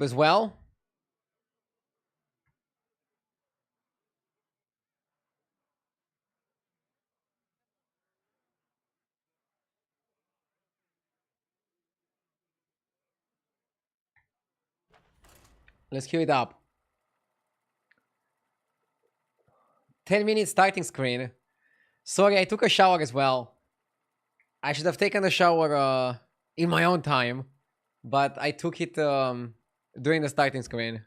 as well. Let's queue it up. 10 minutes starting screen. Sorry, I took a shower as well. I should have taken a shower in my own time, but I took it during the starting screen.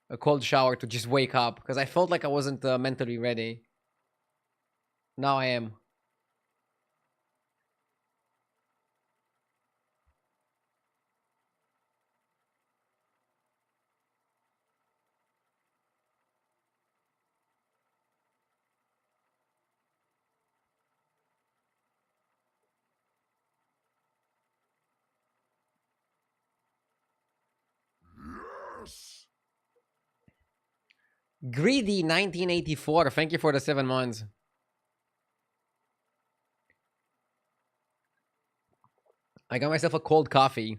A cold shower to just wake up because I felt like I wasn't mentally ready. Now I am. Greedy 1984. Thank you for the 7 months. I got myself a cold coffee.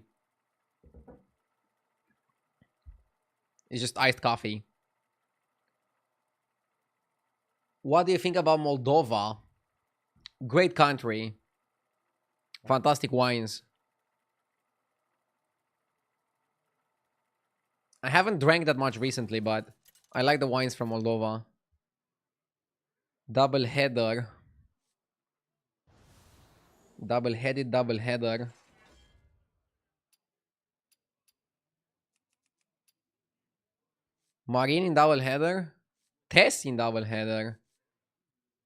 It's just iced coffee. What do you think about Moldova? Great country. Fantastic wines. I haven't drank that much recently, but I like the wines from Moldova. Double header. Double-headed double header. Marine in double header. Tess in double header.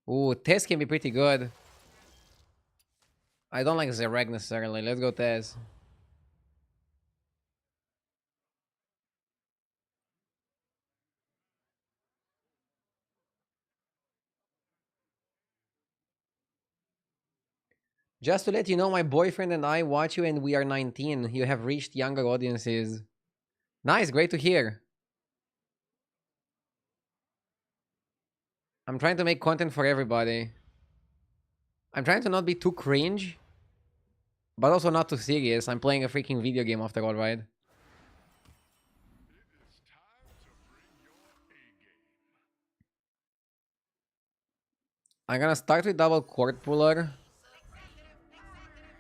Ooh, Tess can be pretty good. I don't like Zereg necessarily. Let's go Tess. Just to let you know, my boyfriend and I watch you and we are 19. You have reached younger audiences. Nice, great to hear. I'm trying to make content for everybody. I'm trying to not be too cringe, but also not too serious. I'm playing a freaking video game after all, right? I'm gonna start with double cord puller.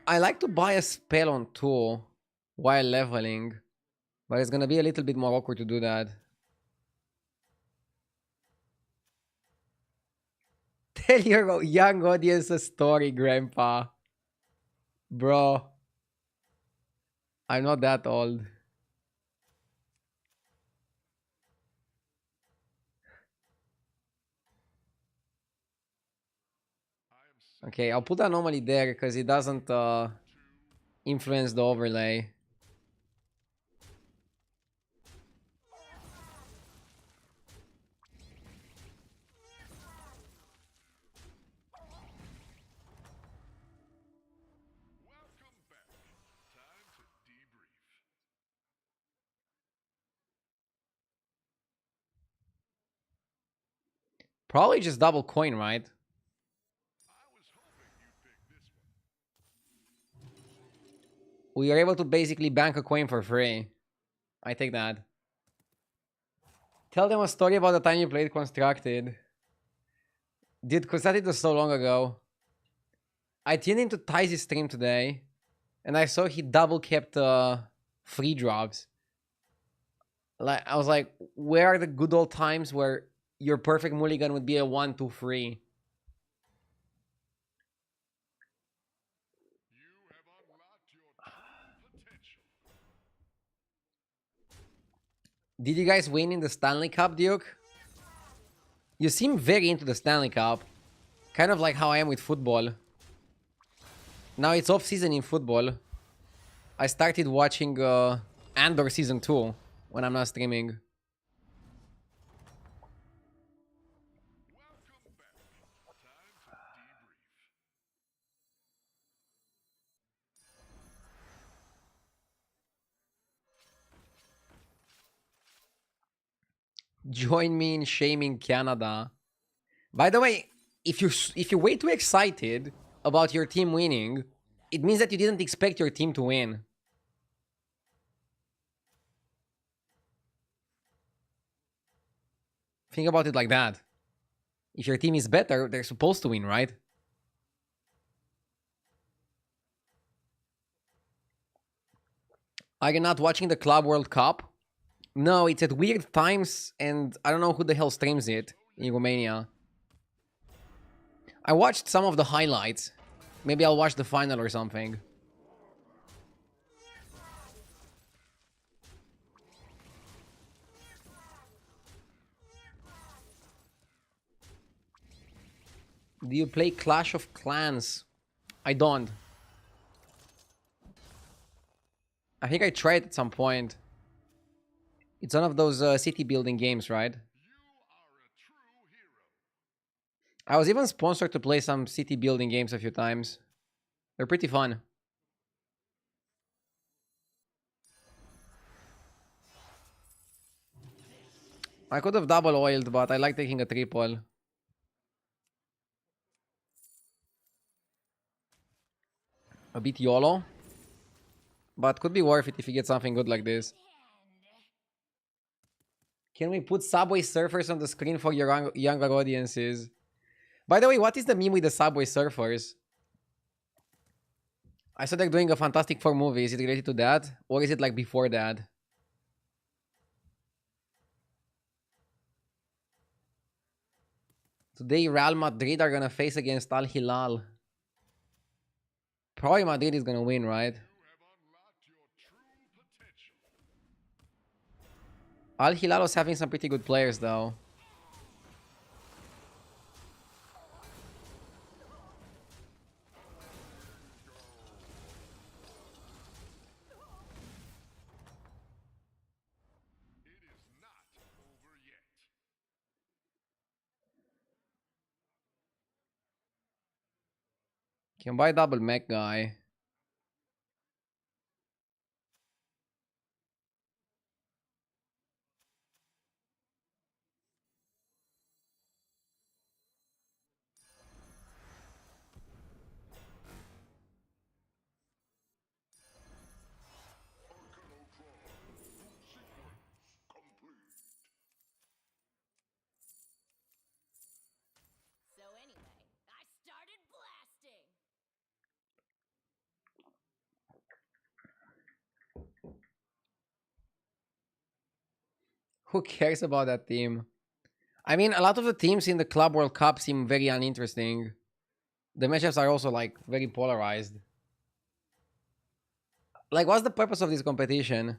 I like to buy a spell on 2 while leveling, but it's gonna be a little bit more awkward to do that. Tell your young audience a story, Grandpa. Bro, I'm not that old. Okay, I'll put anomaly there because it doesn't influence the overlay. Probably just double coin, right? We are able to basically bank a coin for free. I take that. Tell them a story about the time you played Constructed. Dude, Constructed was so long ago. I tuned into Ty's stream today, and I saw he double kept free drops. Like I was like, where are the good old times where your perfect mulligan would be a 1-2 free? Did you guys win in the Stanley Cup, Duke? You seem very into the Stanley Cup. Kind of like how I am with football. Now it's off season in football. I started watching Andor season 2 when I'm not streaming. Join me in shaming Canada. By the way, if you're way too excited about your team winning, it means that you didn't expect your team to win. Think about it like that. If your team is better, they're supposed to win, right? Are you not watching the Club World Cup? No, it's at weird times, and I don't know who the hell streams it in Romania. I watched some of the highlights. Maybe I'll watch the final or something. Do you play Clash of Clans? I don't. I think I tried at some point. It's one of those city building games, right? I was even sponsored to play some city building games a few times. They're pretty fun. I could have double oiled, but I like taking a triple. A bit YOLO. But could be worth it if you get something good like this. Can we put Subway Surfers on the screen for your younger audiences? By the way, what is the meme with the Subway Surfers? I saw they're doing a Fantastic Four movie. Is it related to that? Or is it like before that? Today, Real Madrid are gonna face against Al Hilal. Probably Madrid is gonna win, right? Al Hilal was having some pretty good players, though. Can buy double mech guy. Who cares about that team? I mean, a lot of the teams in the Club World Cup seem very uninteresting. The matchups are also like very polarized. Like, what's the purpose of this competition?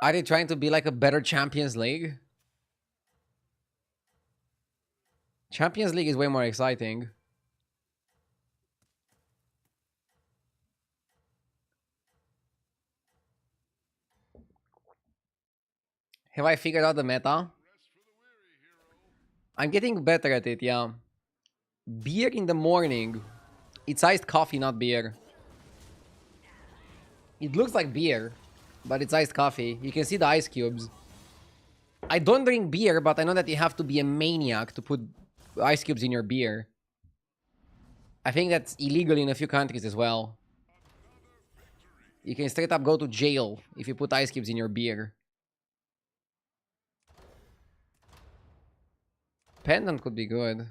Are they trying to be like a better Champions League? Champions League is way more exciting. Have I figured out the meta? I'm getting better at it, yeah. Beer in the morning. It's iced coffee, not beer. It looks like beer, but it's iced coffee. You can see the ice cubes. I don't drink beer, but I know that you have to be a maniac to put ice cubes in your beer. I think that's illegal in a few countries as well. You can straight up go to jail if you put ice cubes in your beer. Pendant could be good.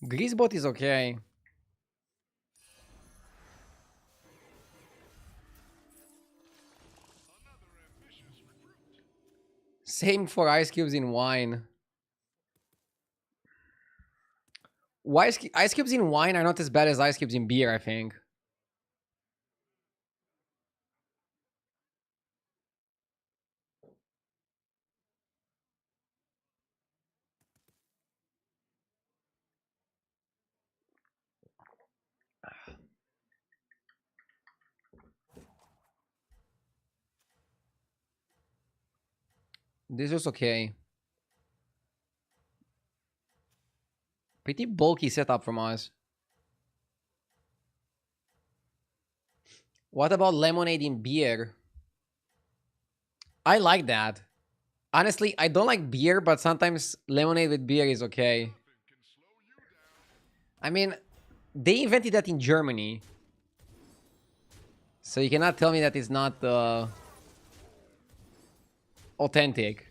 Greasebot is okay. Same for ice cubes in wine. Ice cubes in wine are not as bad as ice cubes in beer, I think. This was okay. Pretty bulky setup from us. What about lemonade in beer? I like that. Honestly, I don't like beer, but sometimes lemonade with beer is okay. I mean, they invented that in Germany, so you cannot tell me that it's not authentic.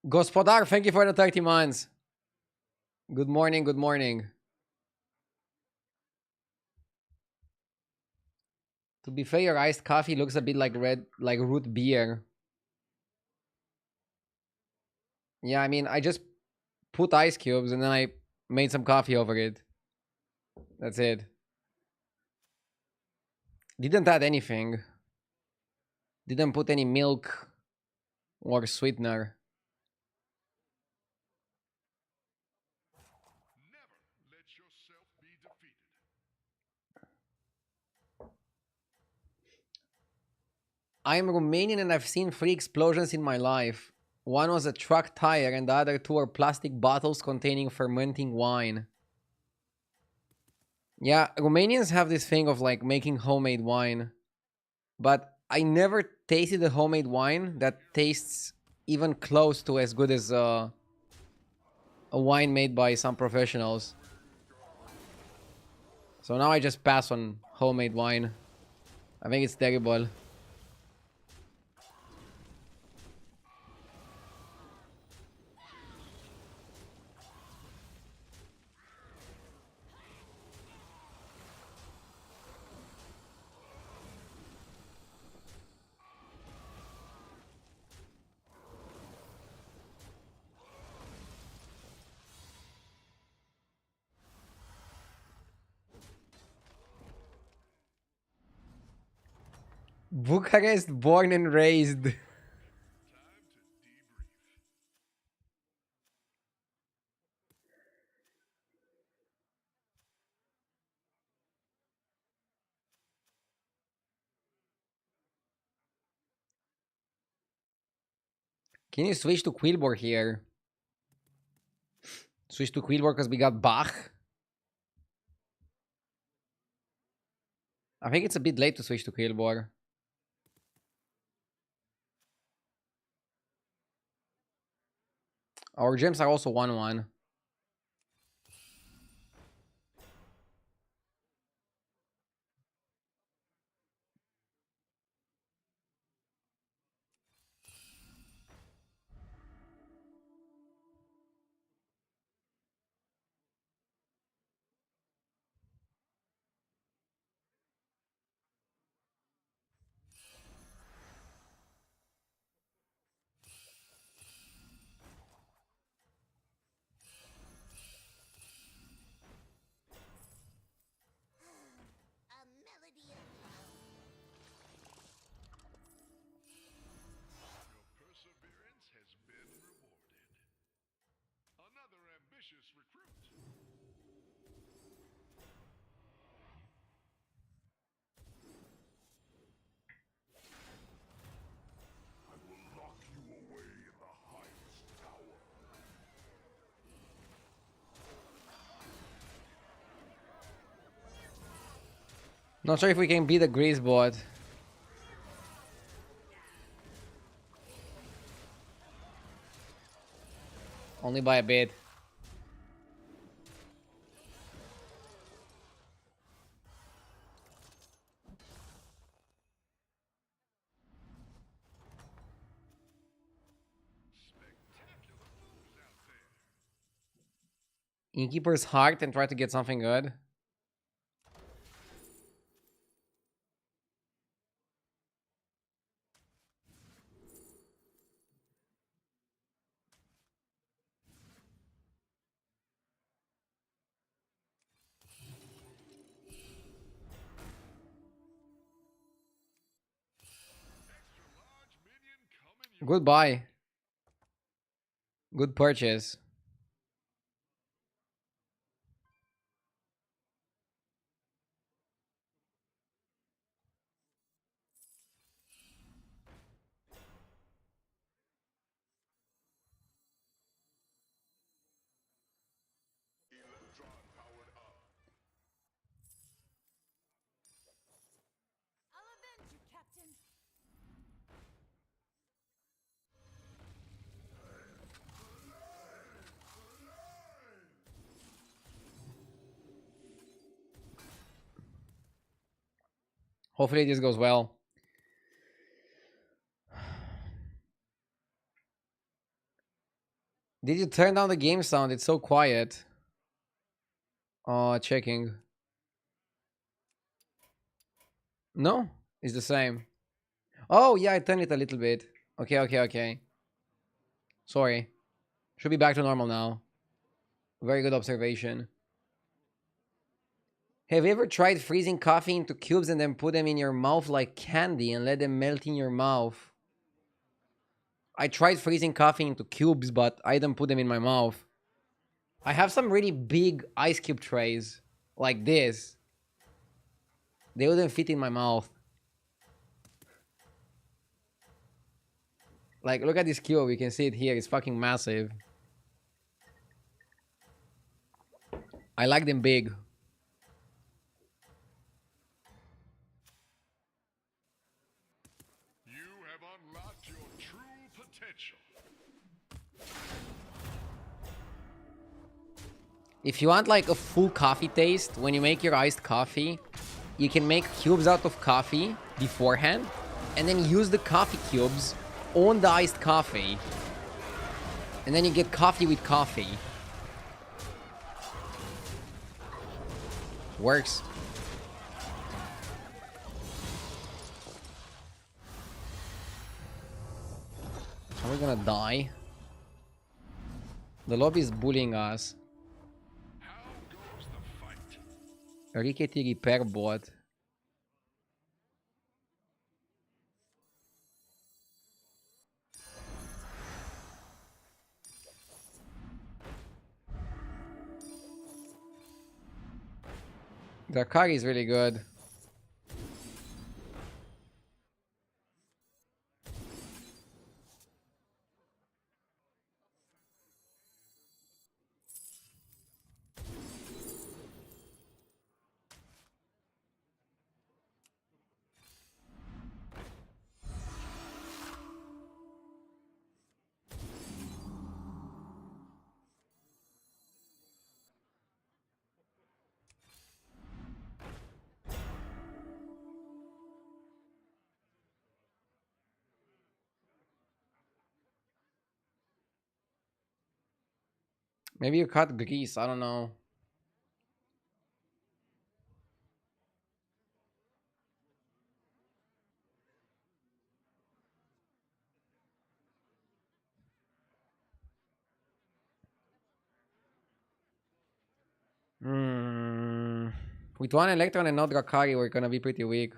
Gospodar, thank you for the 30 months. Good morning, good morning. To be fair, your iced coffee looks a bit like root beer. Yeah, I mean, I just put ice cubes and then I made some coffee over it. That's it. Didn't add anything. Didn't put any milk or sweetener. I'm Romanian and I've seen 3 explosions in my life. One was a truck tire and the other 2 are plastic bottles containing fermenting wine. Yeah, Romanians have this thing of like making homemade wine, but I never tasted a homemade wine that tastes even close to as good as a wine made by some professionals. So now I just pass on homemade wine. I think it's terrible. Bucharest born and raised. Can you switch to Quilboar here? Switch to Quilboar because we got Bach. I think it's a bit late to switch to Quilboar. Our gems are also 1-1. Not sure if we can beat the Grease bot. Only by a bit. Innkeeper's Heart and try to get something good. Goodbye. Good purchase. Hopefully this goes well. Did you turn down the game sound? It's so quiet. Oh, checking. No, it's the same. Oh, yeah, I turned it a little bit. Okay, okay, okay. Sorry. Should be back to normal now. Very good observation. Have you ever tried freezing coffee into cubes and then put them in your mouth like candy and let them melt in your mouth? I tried freezing coffee into cubes, but I didn't put them in my mouth. I have some really big ice cube trays, like this. They wouldn't fit in my mouth. Like, look at this cube. You can see it here. It's fucking massive. I like them big. You have unlocked your true potential. If you want like a full coffee taste, when you make your iced coffee, you can make cubes out of coffee beforehand and then use the coffee cubes on the iced coffee. And then you get coffee with coffee. Works. Are we gonna die? The lobby is bullying us. How goes the fight? Rickety repair bot. Drakari is really good. Maybe you cut grease, I don't know. With one Electron and no Drakari, we're gonna be pretty weak.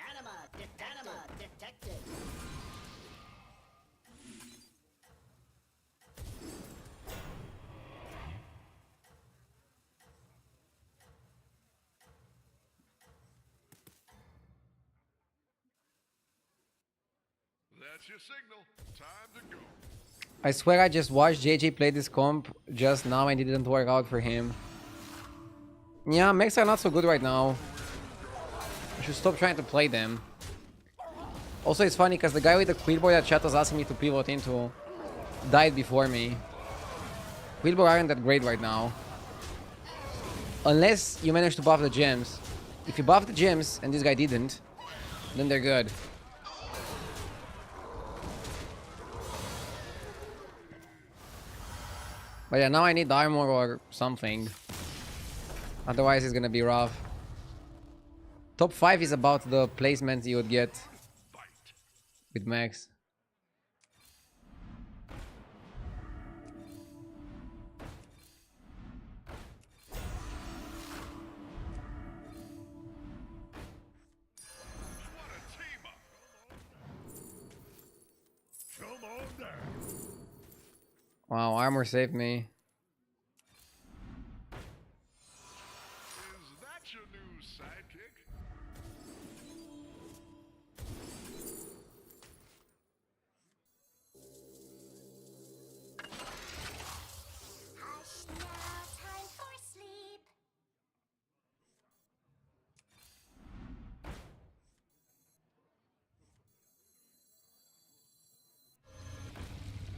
Anima detected. That's your signal. Time to go. I swear I just watched JJ play this comp just now and it didn't work out for him. Yeah, mechs are not so good right now. I should stop trying to play them. Also, it's funny because the guy with the Quillboy that chat was asking me to pivot into died before me. Quillboy aren't that great right now. Unless you manage to buff the gems. If you buff the gems, and this guy didn't, then they're good. But yeah, now I need armor or something. Otherwise it's gonna be rough. Top 5 is about the placement you would get with Max. Wow, armor saved me. Is that your new sidekick? Hush now, time for sleep.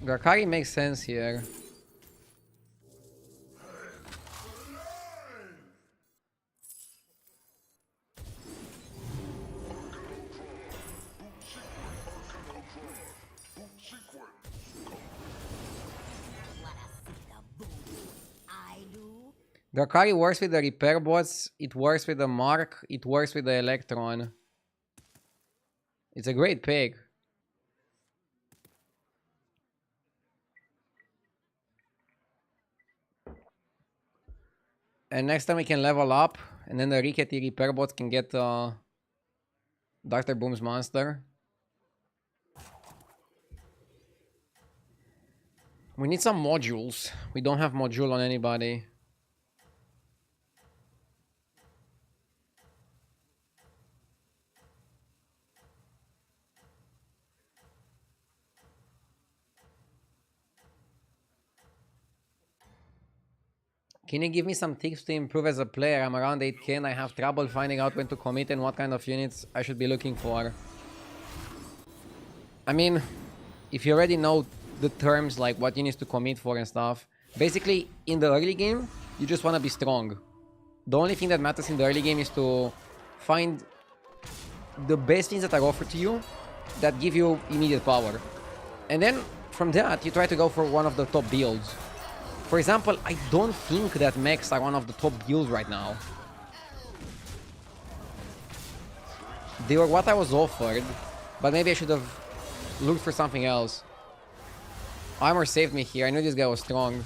Garkari makes sense here. Garkari works with the repair bots, it works with the Mark, it works with the Electron. It's a great pick. And next time we can level up, and then the Rickety repair bots can get Dr. Boom's monster. We need some modules. We don't have module on anybody. Can you give me some tips to improve as a player? I'm around 8k and I have trouble finding out when to commit and what kind of units I should be looking for. I mean, if you already know the terms like what units to commit for and stuff, basically in the early game, you just want to be strong. The only thing that matters in the early game is to find the best things that are offered to you that give you immediate power. And then from that, you try to go for one of the top builds. For example, I don't think that mechs are one of the top builds right now. They were what I was offered, but maybe I should have looked for something else. Armor saved me here. I knew this guy was strong.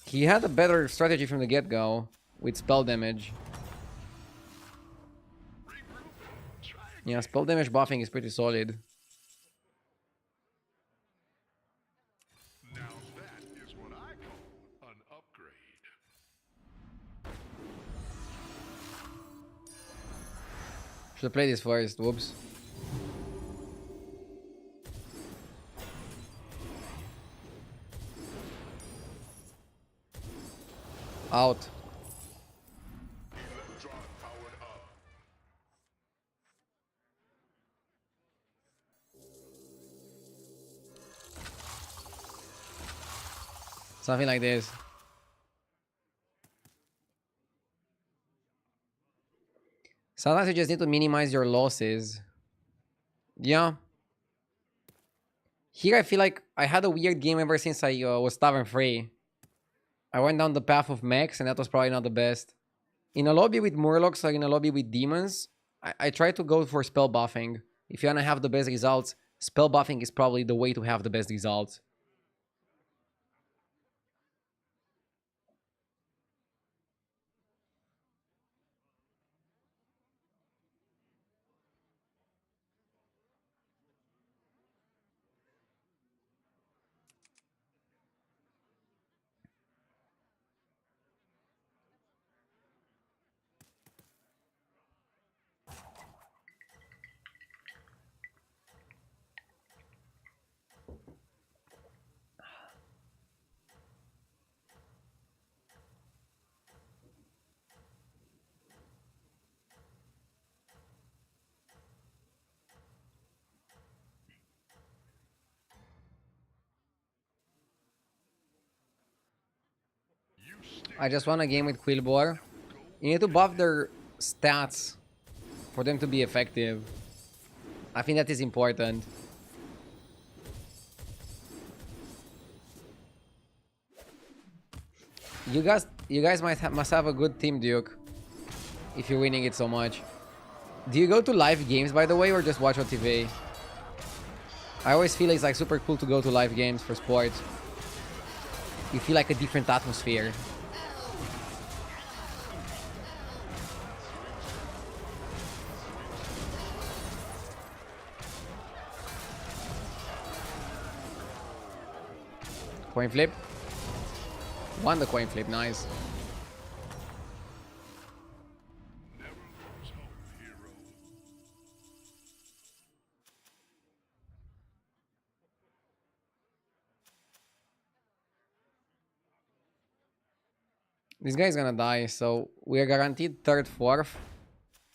He had a better strategy from the get-go with spell damage. Yeah, spell damage buffing is pretty solid. Now that is what I call an upgrade. Should play this first. Whoops. Out. Electron powered up. Something like this. Sometimes you just need to minimize your losses. Yeah. Here I feel like I had a weird game ever since I was Tavern Free. I went down the path of mechs and that was probably not the best. In a lobby with Murlocs or in a lobby with demons, I try to go for spell buffing. If you wanna have the best results, spell buffing is probably the way to have the best results. I just won a game with Quillbor. You need to buff their stats for them to be effective. I think that is important. You guys must have a good team, Duke. If you're winning it so much. Do you go to live games, by the way, or just watch on TV? I always feel it's like super cool to go to live games for sports. You feel like a different atmosphere. Coin flip. Won the coin flip, nice. Never lose hope, hero. This guy is gonna die, so we are guaranteed third, fourth.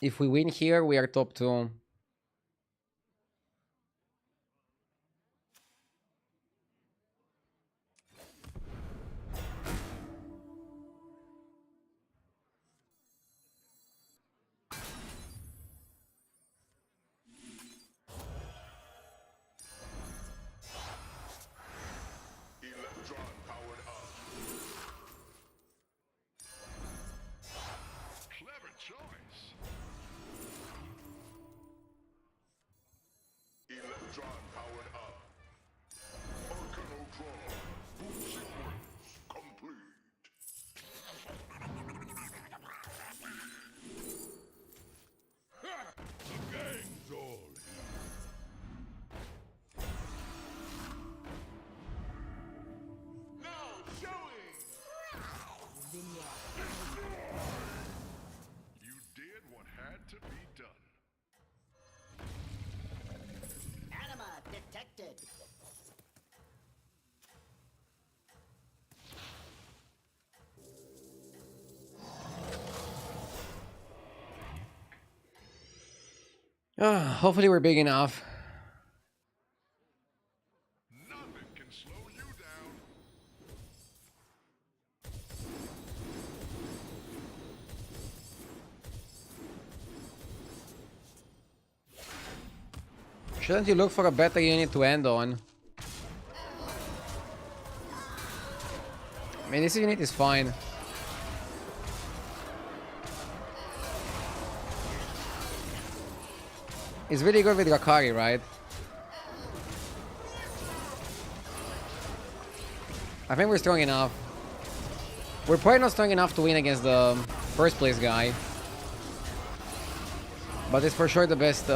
If we win here, we are top 2. Electron powered up. Clever choice. Electron powered up. Organotron. Sequence complete. The gang's all now showing. You did what had to be done. Anima detected. Hopefully we're big enough. Nothing can slow you down. Shouldn't you look for a better unit to end on? I mean, this unit is fine. It's really good with Rakari, right? I think we're strong enough. We're probably not strong enough to win against the first place guy. But it's for sure the best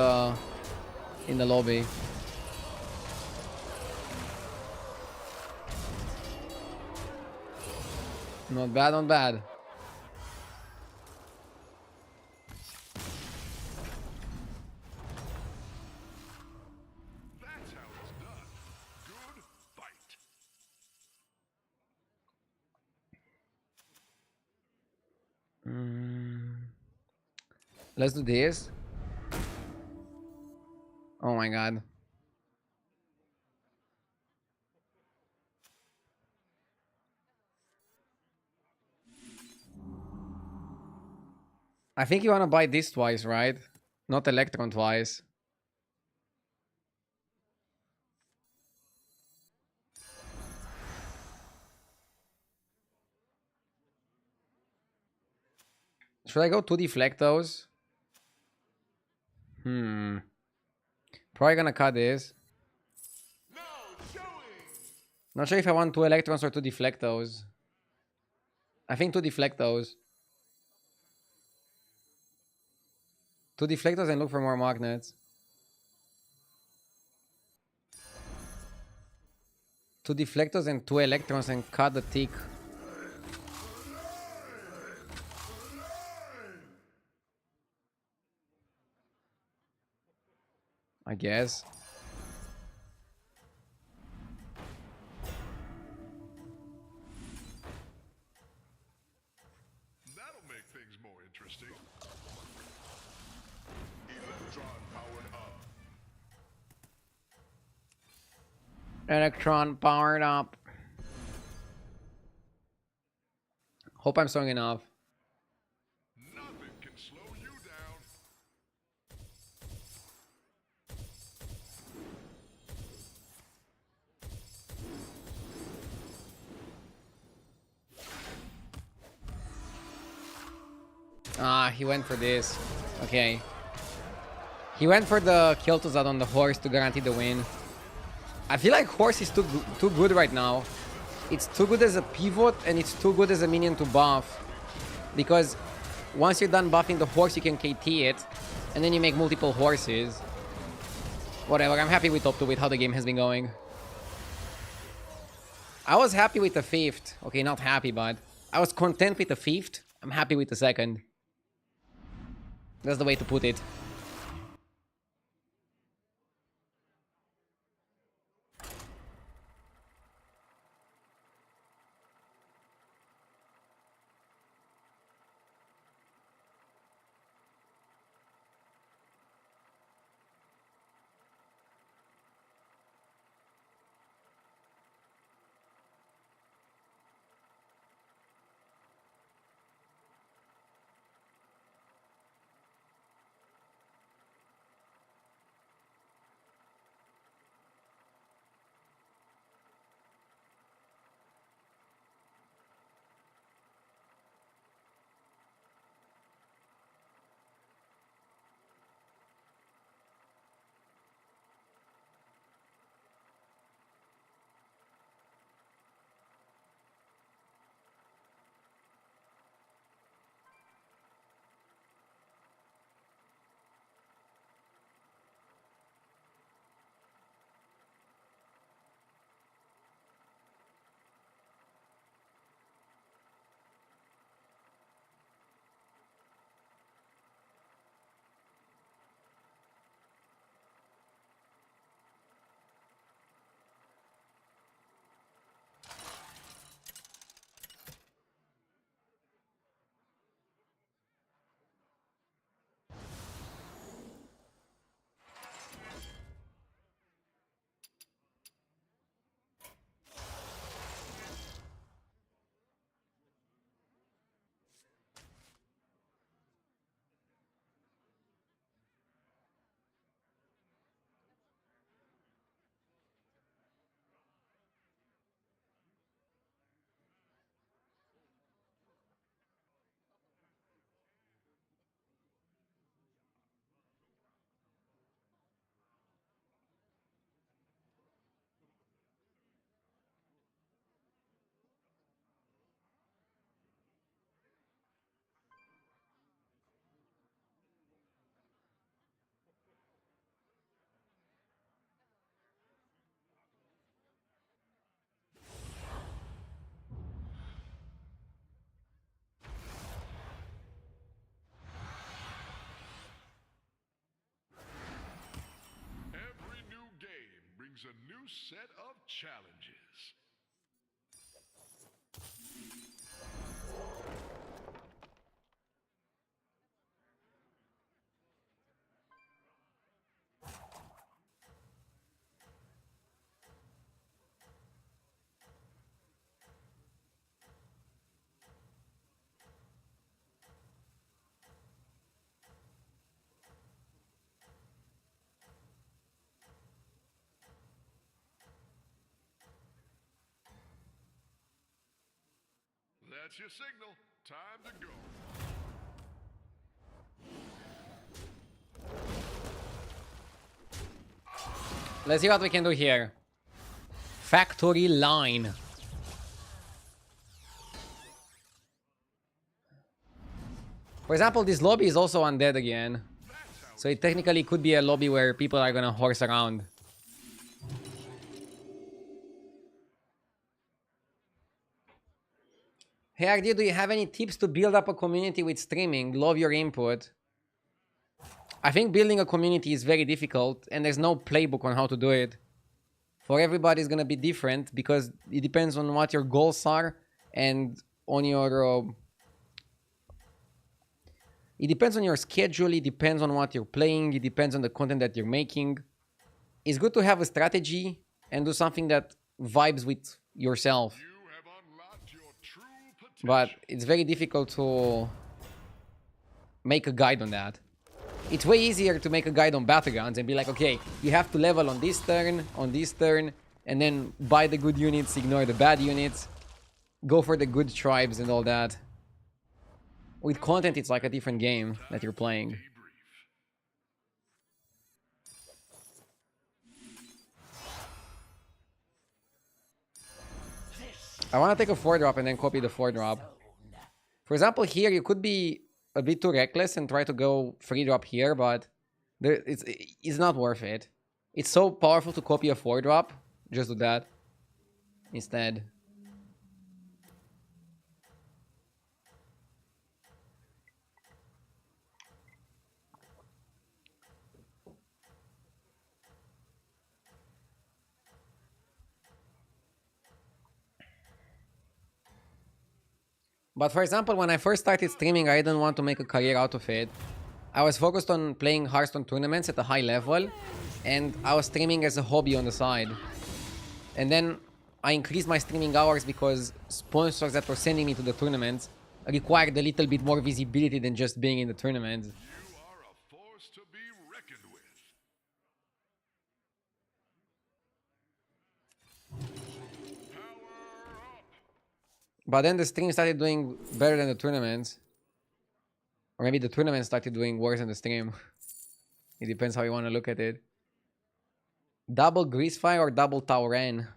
in the lobby. Not bad, not bad. That's how it's done. Good fight. Let's do this. Oh my god. I think you want to buy this twice, right? Not Electron twice. Should I go 2 Deflectos? Probably gonna cut this. Now showing. Not sure if I want 2 Electrons or 2 Deflectos. I think 2 Deflectos. 2 Deflectos and look for more magnets. 2 Deflectos and 2 Electrons and cut the tick. I guess. That'll make things more interesting. Electron powered up. Electron powered up. Hope I'm strong enough. Nothing can slow you down. Ah, he went for this. Okay. He went for the kill to Zad on the horse to guarantee the win. I feel like horse is too good right now. It's too good as a pivot and it's too good as a minion to buff. Because once you're done buffing the horse, you can KT it. And then you make multiple horses. Whatever, I'm happy with top 2 with how the game has been going. I was happy with the 5th. Okay, not happy, but I was content with the 5th. I'm happy with the 2nd. That's the way to put it. Every new game brings a new set of challenges. That's your signal. Time to go. Let's see what we can do here. Factory line. For example, this lobby is also undead again. So it technically could be a lobby where people are gonna horse around. Hey RD, do you have any tips to build up a community with streaming? Love your input. I think building a community is very difficult and there's no playbook on how to do it. For everybody, it's gonna be different because it depends on what your goals are and on your... it depends on your schedule, it depends on what you're playing, it depends on the content that you're making. It's good to have a strategy and do something that vibes with yourself. You have unlocked your true potential. but it's very difficult to make a guide on that. It's way easier to make a guide on battlegrounds and be like, okay, you have to level on this turn, and then buy the good units, ignore the bad units, go for the good tribes and all that. With content, it's like a different game that you're playing. I want to take a 4-drop and then copy the 4-drop. For example, here you could be a bit too reckless and try to go 3-drop here, but it's not worth it. It's so powerful to copy a 4-drop. Just do that instead. But for example, when I first started streaming, I didn't want to make a career out of it. I was focused on playing Hearthstone tournaments at a high level, and I was streaming as a hobby on the side. And then I increased my streaming hours because sponsors that were sending me to the tournaments required a little bit more visibility than just being in the tournament. You are a force to be reckoned with. Power up. But then the stream started doing better than the tournaments. Or maybe the tournament started doing worse than the stream. It depends how you want to look at it. Double Greasefire or double Tauren?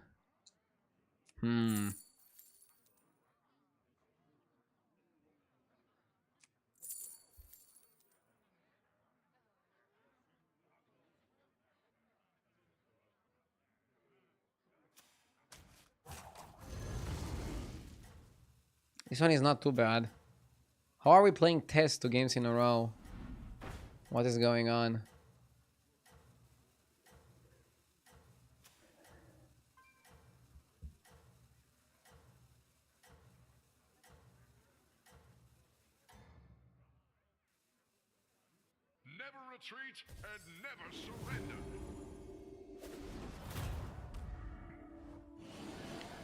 This one is not too bad. How are we playing test 2 games in a row? What is going on? Never retreat and never surrender.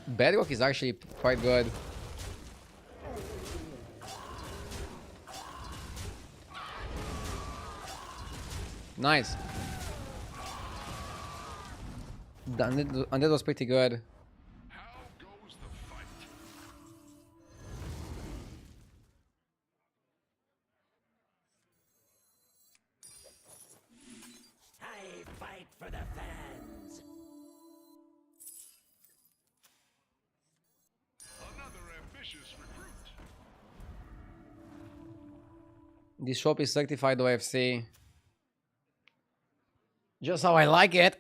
Bedrock is actually quite good. Nice. Undead was pretty good. How goes the fight? I fight for the fans. Another ambitious recruit. This shop is certified OFC. Just how I like it.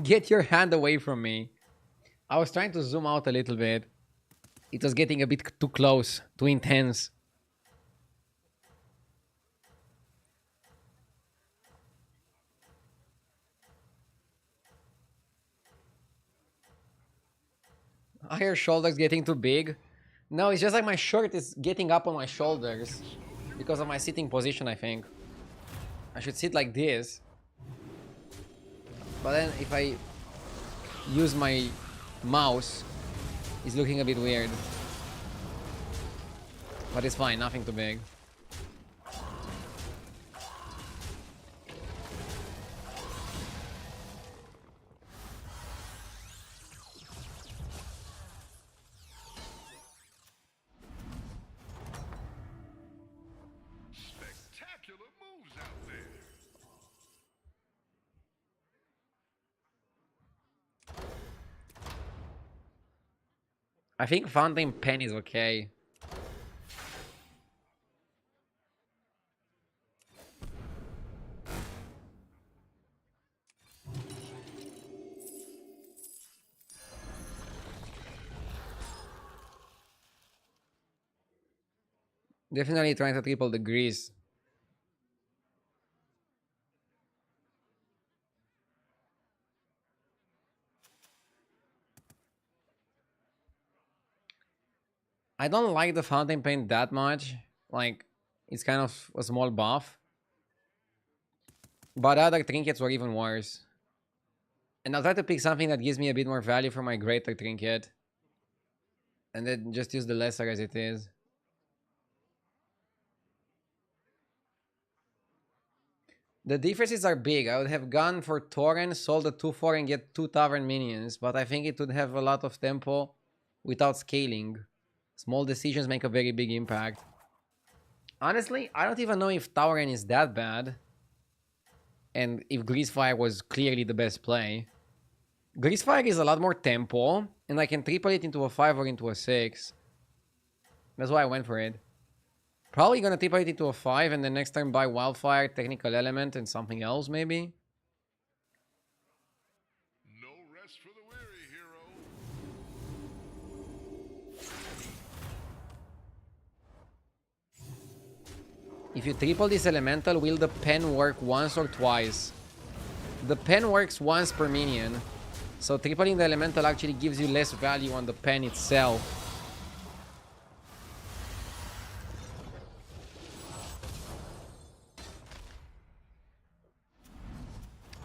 Get your hand away from me. I was trying to zoom out a little bit. It was getting a bit too close, too intense. Are your shoulders getting too big? No, it's just like my shirt is getting up on my shoulders because of my sitting position, I think. I should sit like this. But then if I use my mouse, it's looking a bit weird. But it's fine, nothing too big. Spectacular moves out there. I think Fountain Pen is okay. Definitely trying to triple the grease. I don't like the fountain paint that much. Like, it's kind of a small buff. But other trinkets were even worse. And I'll try to pick something that gives me a bit more value for my greater trinket. And then just use the lesser as it is. The differences are big. I would have gone for Torrent, sold the 2-4 and get 2 Tavern minions. But I think it would have a lot of tempo without scaling. Small decisions make a very big impact. Honestly, I don't even know if Tauren is that bad. And if Greasefire was clearly the best play. Greasefire is a lot more tempo. And I can triple it into a 5 or into a 6. That's why I went for it. Probably gonna triple it into a 5 and then next turn buy Wildfire, Technical Element, and something else maybe. No rest for the weary, hero. If you triple this elemental, will the pen work once or twice? The pen works once per minion. So tripling the elemental actually gives you less value on the pen itself.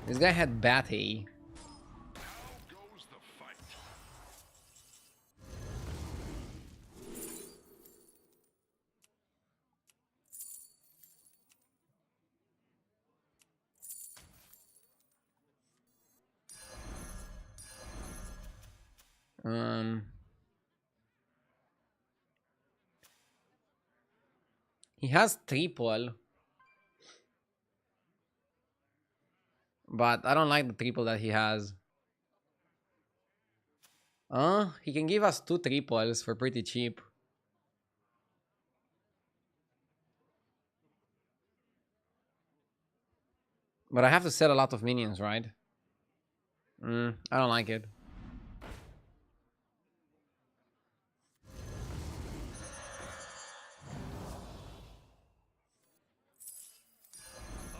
This guy had Batty. Now goes the fight. He has triple. But I don't like the triple that he has. He can give us 2 triples for pretty cheap. But I have to set a lot of minions, right? I don't like it.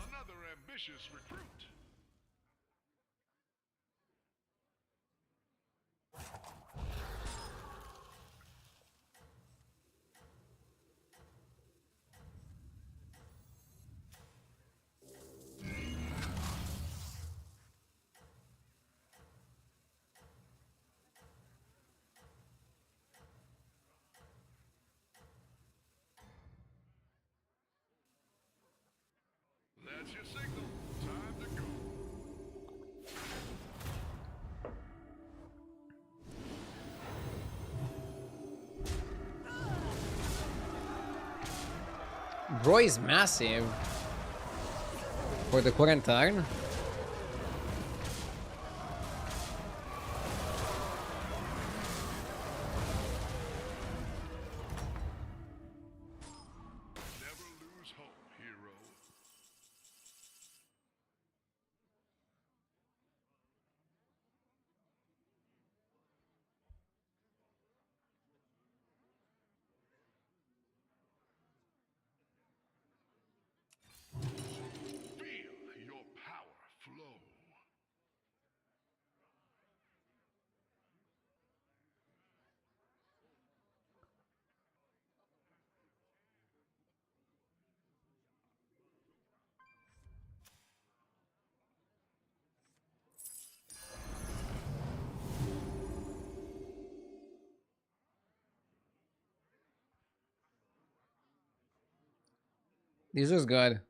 Another ambitious recruit. That's your signal. Time to go. Bro is massive for the current turn. Never lose hope, hero. Feel your power flow. This was good.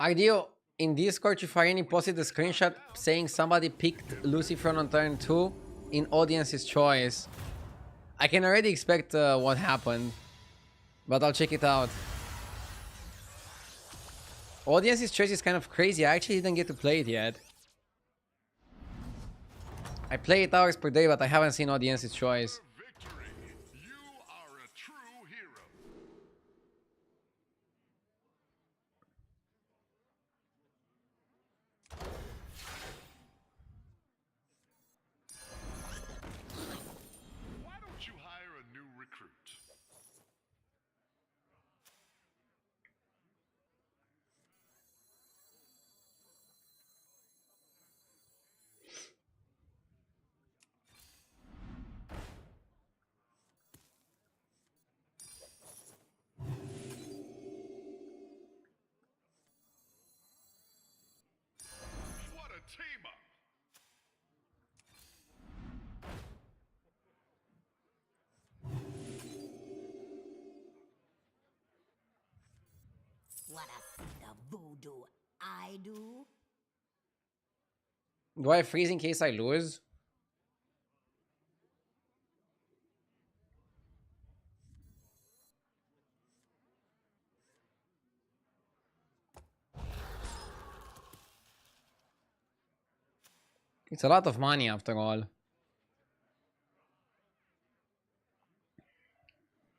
Ideo, in Discord, Chifarini posted a screenshot saying somebody picked Lucifer on turn 2 in audience's choice. I can already expect what happened. But I'll check it out. Audience's choice is kind of crazy. I actually didn't get to play it yet. I play 8 hours per day, but I haven't seen Audience's choice. Victory! You are a true hero. Why don't you hire a new recruit? What a team up! Wanna see the voodoo I do? Do I freeze in case I lose? It's a lot of money after all.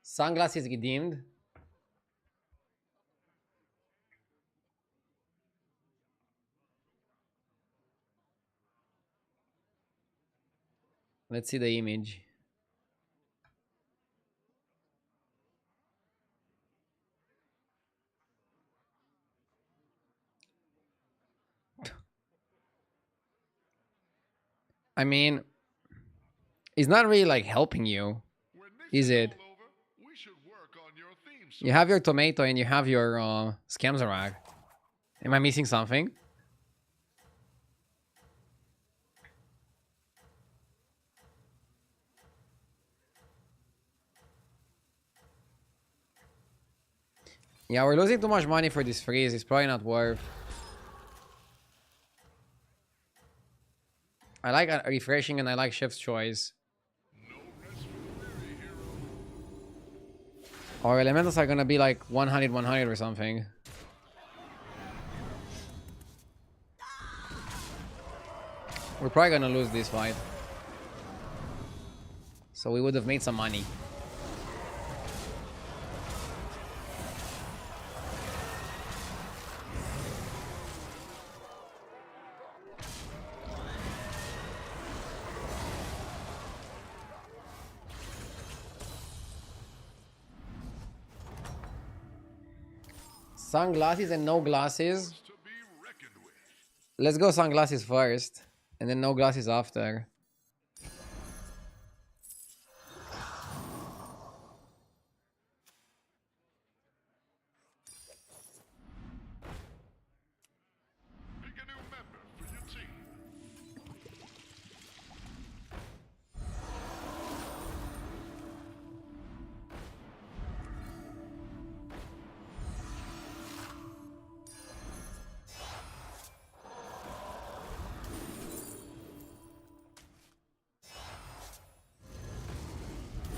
Sunglasses redeemed. Let's see the image. I mean, it's not really like helping you, When this is it? all over, we should work on your theme song. You have your tomato and you have your Scamzarak. Am I missing something? Yeah, we're losing too much money for this freeze. It's probably not worth. I like refreshing and I like Chef's Choice. No rest for the weary, hero. Our elementals are gonna be like 100, 100 or something. We're probably gonna lose this fight. So we would have made some money. Sunglasses and no glasses. To be reckoned with. Let's go sunglasses first, and then no glasses after. Pick a new member for your team.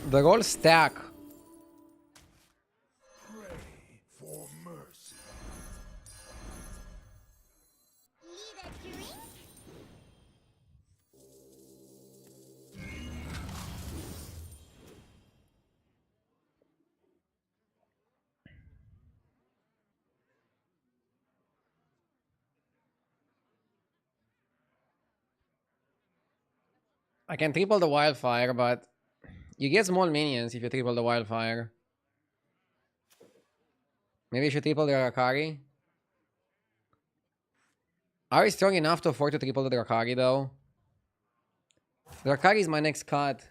They're all stack. Pray for mercy. Need a drink? I can triple the wildfire, but you get small minions if you triple the wildfire. Maybe you should triple the Drakari. Are we strong enough to afford to triple the Drakari though? Drakari is my next cut.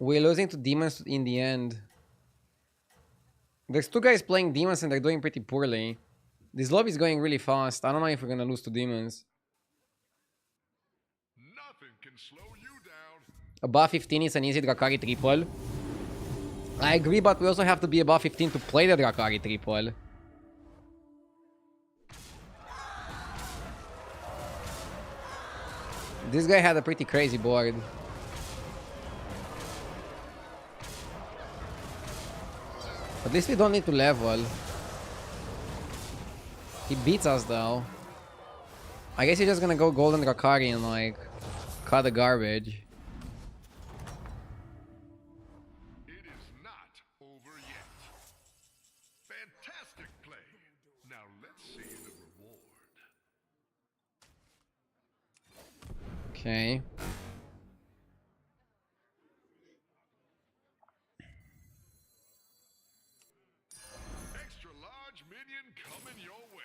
We're losing to demons in the end. There's two guys playing demons and they're doing pretty poorly. This lobby is going really fast. I don't know if we're gonna lose to demons. Nothing can slow you down. Above 15 is an easy Drakari triple. I agree, but we also have to be above 15 to play the Drakari triple. This guy had a pretty crazy board. At least we don't need to level. He beats us though. I guess he's just gonna go Golden Rakari and like cut the garbage. It is not over yet. Fantastic play. Now let's see the reward. Okay. Extra large minion coming your way.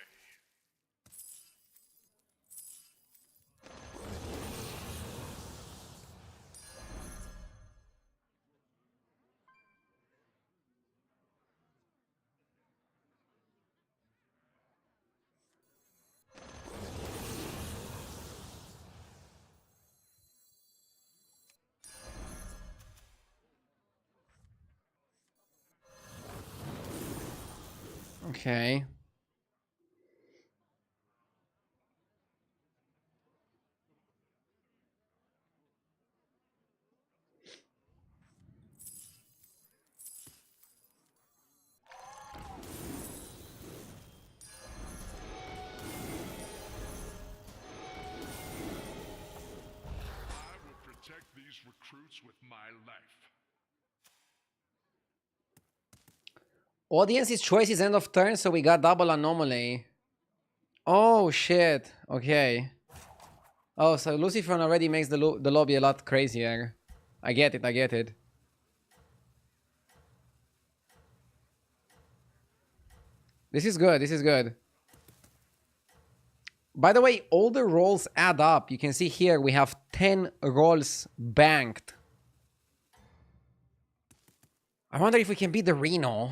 Okay. I will protect these recruits with my life. Audience's choice is end of turn, so we got double anomaly. Oh shit. Okay. Oh, so Lucifer already makes the lobby a lot crazier. I get it, I get it. This is good, this is good. By the way, all the rolls add up. You can see here we have 10 rolls banked. I wonder if we can beat the Reno.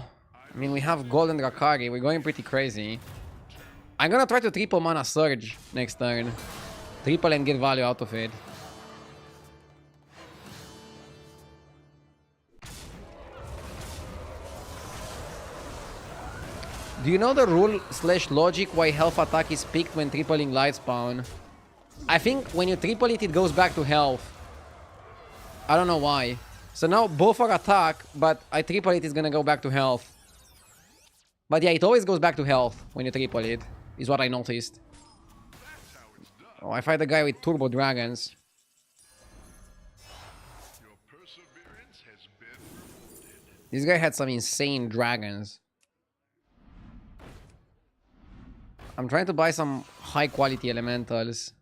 I mean, we have Golden Rakari. We're going pretty crazy. I'm gonna try to triple mana Surge next turn. Triple and get value out of it. Do you know the rule / logic why health attack is picked when tripling light spawn? I think when you triple it, it goes back to health. I don't know why. So now both are attack, but I triple it, it's gonna go back to health. But yeah, it always goes back to health when you triple it, is what I noticed. Oh, I fight the guy with turbo dragons. Your perseverance has been rewarded. This guy had some insane dragons. I'm trying to buy some high quality elementals.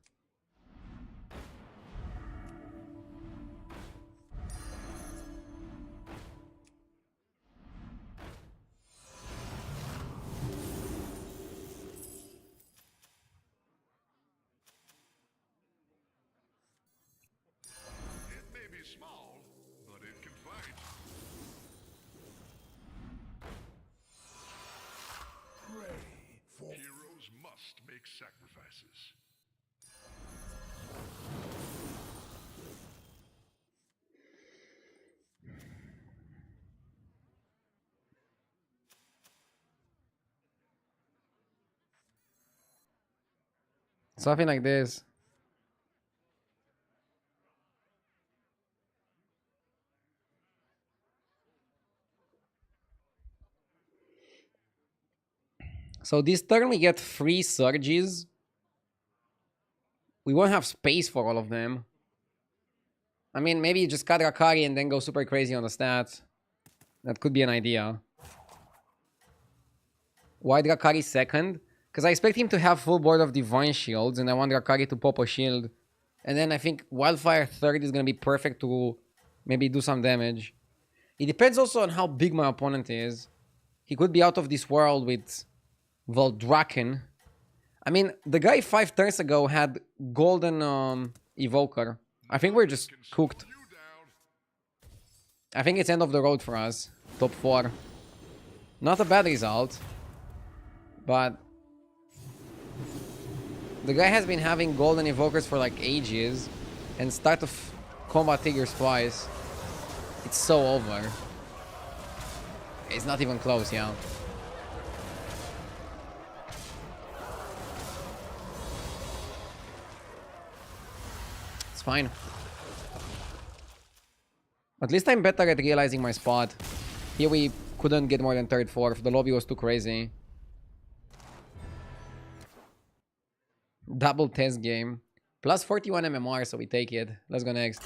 It may be small, but it can fight. Heroes must make sacrifices. Something like this. So this turn we get 3 surges. We won't have space for all of them. I mean, maybe just cut Rakari and then go super crazy on the stats. That could be an idea. Why Rakari second? Because I expect him to have full board of Divine Shields, and I want Rakari to pop a shield. And then I think Wildfire third is going to be perfect to maybe do some damage. It depends also on how big my opponent is. He could be out of this world with Voldraken. I mean, the guy 5 turns ago had Golden Evoker. I think we're just cooked. You down. I think it's end of the road for us. Top 4. Not a bad result. But the guy has been having Golden Evokers for like ages. And start of combat triggers twice. It's so over. It's not even close, yeah. It's fine. At least I'm better at realizing my spot. Here we couldn't get more than third, fourth. The lobby was too crazy. Double test game. Plus 41 MMR, so we take it. Let's go next.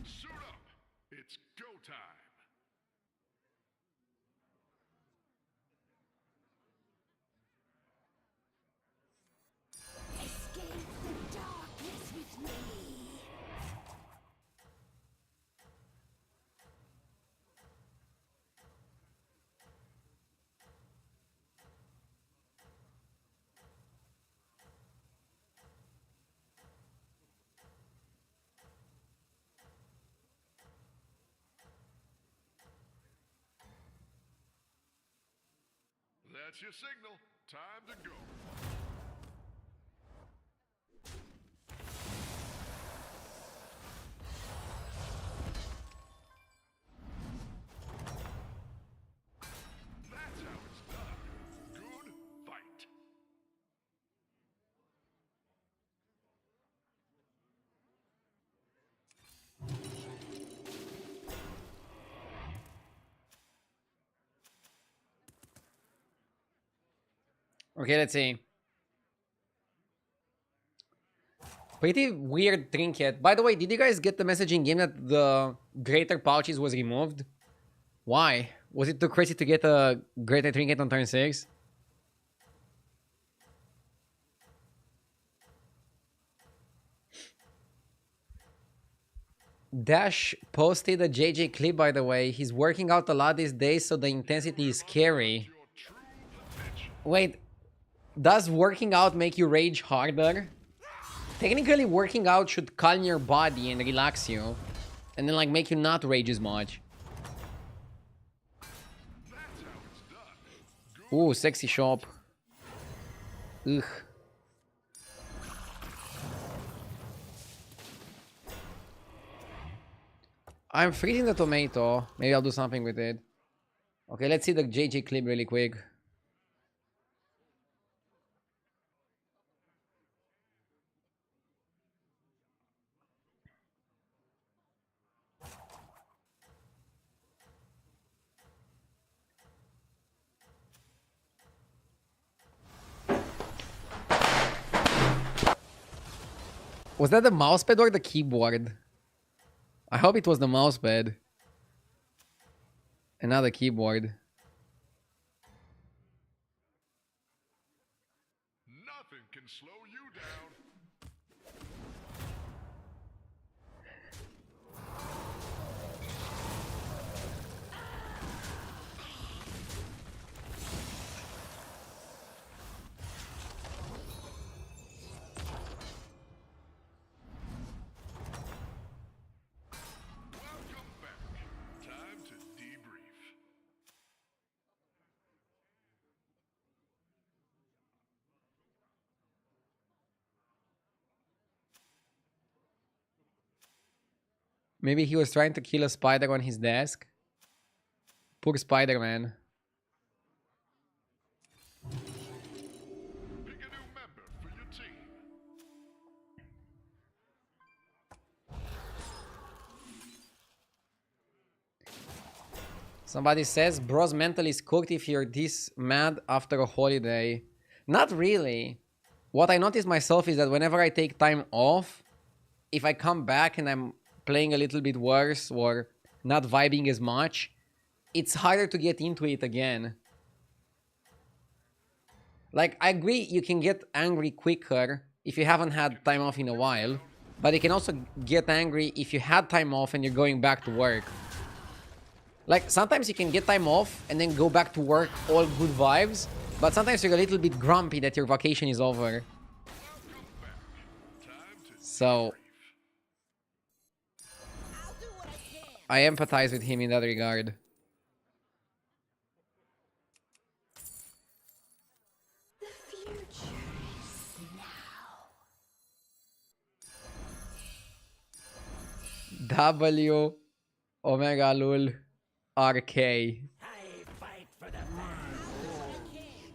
Suit up. It's go time. Escape the darkness with me. That's your signal. Time to go. That's how it's done. Good fight. Okay, let's see. Pretty weird trinket. By the way, did you guys get the message in game that the greater pouches was removed? Why? Was it too crazy to get a greater trinket on turn 6? Dash posted a JJ clip, by the way. He's working out a lot these days, so the intensity is scary. Your true potential. Wait, does working out make you rage harder? Technically, working out should calm your body and relax you, and then like make you not rage as much. That's how it's done. Good. Ooh, sexy shop. Ugh. I'm freezing the tomato. Maybe I'll do something with it. Okay, let's see the JJ clip really quick. Was that the mousepad or the keyboard? I hope it was the mousepad. And not the keyboard. Nothing can slow you down. Welcome back. Time to debrief. Maybe he was trying to kill a spider on his desk. Poor Spider-Man. Pick a new member for your team. Somebody says, bro's mentally cooked if you're this mad after a holiday. Not really. What I notice myself is that whenever I take time off, if I come back and I'm playing a little bit worse or not vibing as much, it's harder to get into it again. Like, I agree you can get angry quicker if you haven't had time off in a while, but you can also get angry if you had time off and you're going back to work. Like, sometimes you can get time off and then go back to work all good vibes, but sometimes you're a little bit grumpy that your vacation is over. So, I empathize with him in that regard. The future is now. W Omega Lul RK. I fight for the fans. I'll do what I can.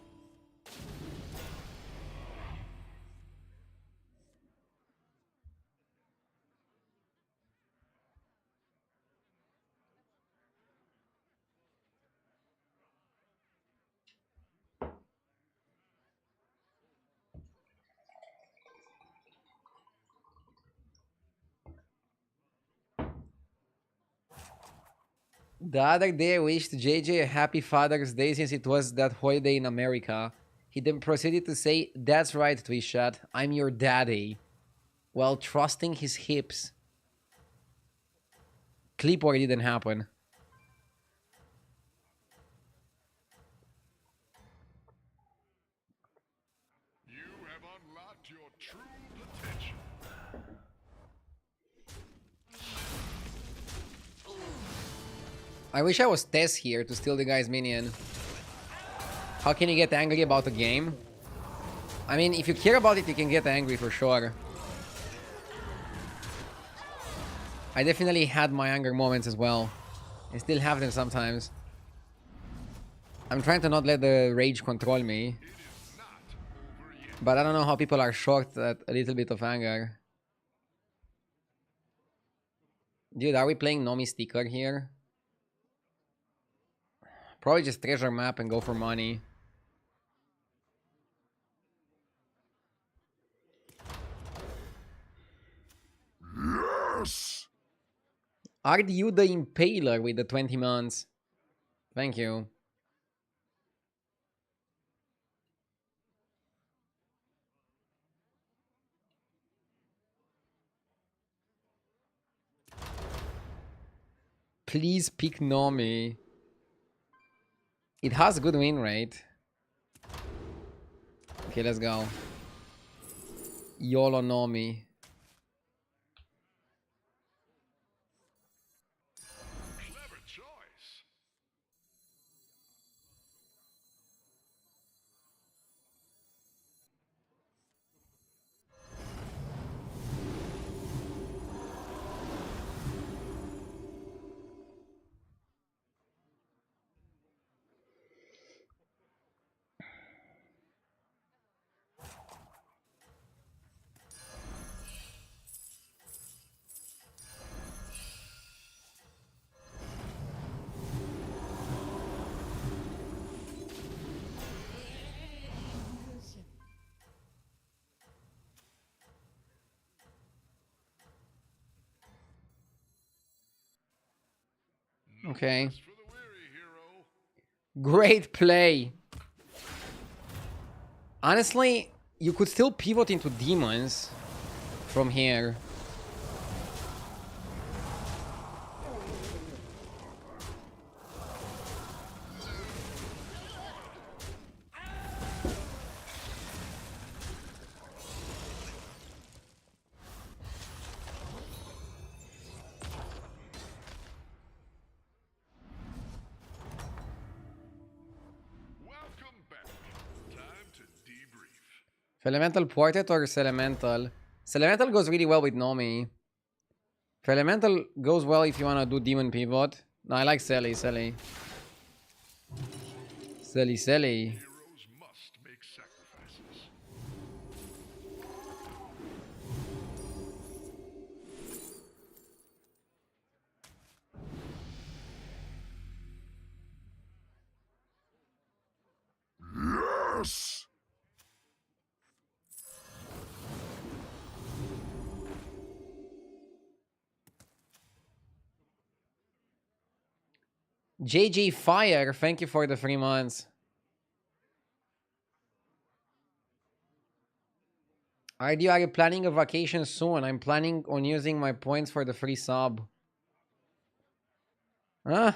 The other day I wished JJ a happy Father's Day since it was that holiday in America. He then proceeded to say, "That's right, Twishat, I'm your daddy," while thrusting his hips. Clip or it didn't happen. You have unlocked your true potential. I wish I was Tess here to steal the guy's minion. How can you get angry about a game? I mean, if you care about it, you can get angry for sure. I definitely had my anger moments as well. I still have them sometimes. I'm trying to not let the rage control me. But I don't know how people are shocked at a little bit of anger. Dude, are we playing Nomi sticker here? Probably just treasure map and go for money. Yes! Are you the impaler with the 20 months? Thank you. Please pick Nomi. It has good win rate. Okay, let's go. YOLO Nomi. Clever choice. Okay. Rest for the weary, hero. Great play. Honestly, you could still pivot into demons from here. Welcome back. Time to debrief. Elemental Portet or Elemental? Elemental goes really well with Nomi. Elemental goes well if you want to do Demon Pivot. No, I like Selly. Selly. Heroes must make sacrifices. Yes! JJ Fire, thank you for the 3 months. Are you planning a vacation soon? I'm planning on using my points for the free sub. Huh?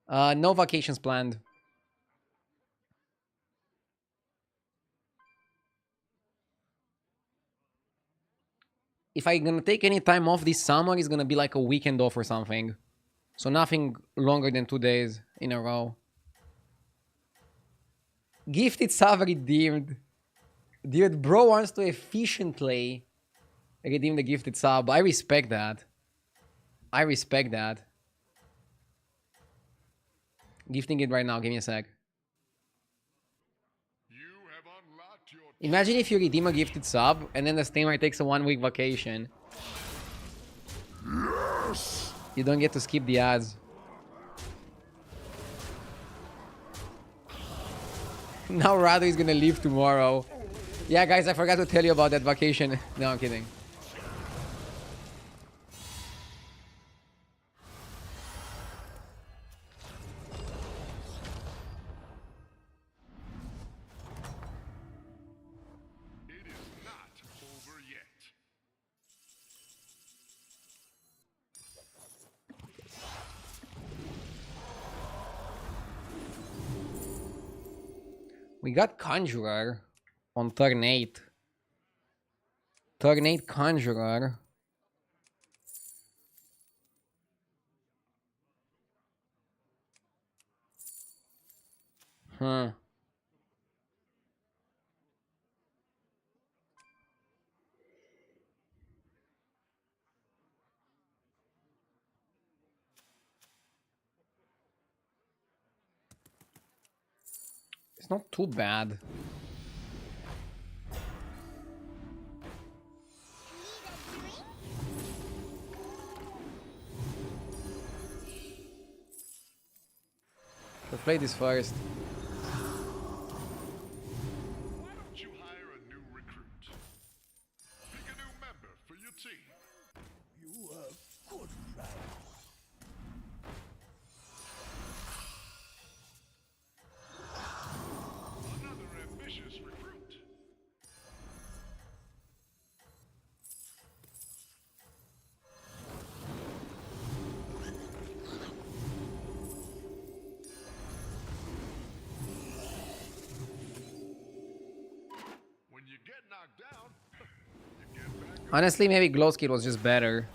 No vacations planned. If I'm gonna take any time off this summer, it's gonna be like a weekend off or something. So nothing longer than 2 days in a row. Gifted sub redeemed. Dude, bro wants to efficiently redeem the gifted sub. I respect that. I respect that. Gifting it right now. Give me a sec. You have unlocked your Imagine if you redeem a gifted sub and then the streamer takes a 1 week vacation. Yes! You don't get to skip the ads. Now Rado is gonna leave tomorrow. Yeah, guys, I forgot to tell you about that vacation. No, I'm kidding. It is not over yet. We got Conjurer on turn 8. Turn 8 Conjurer. Huh. It's not too bad. Let's play this first. Why don't you hire a new recruit? Pick a new member for your team. You are good, right? Another ambitious recruit. When you get knocked down, you get back up. Honestly, maybe Glow Skill was just better.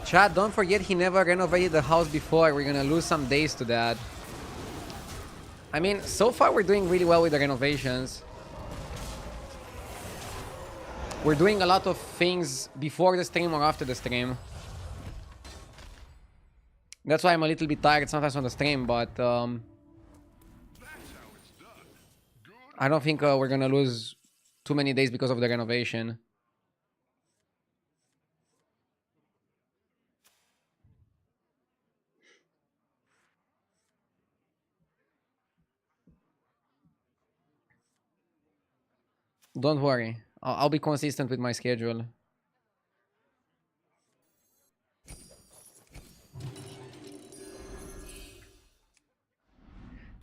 Chat, don't forget he never renovated the house before. We're gonna lose some days to that. I mean, so far we're doing really well with the renovations. We're doing a lot of things before the stream or after the stream. That's why I'm a little bit tired sometimes on the stream, but That's how it's done. Good. I don't think we're gonna lose too many days because of the renovation. Don't worry. I'll be consistent with my schedule.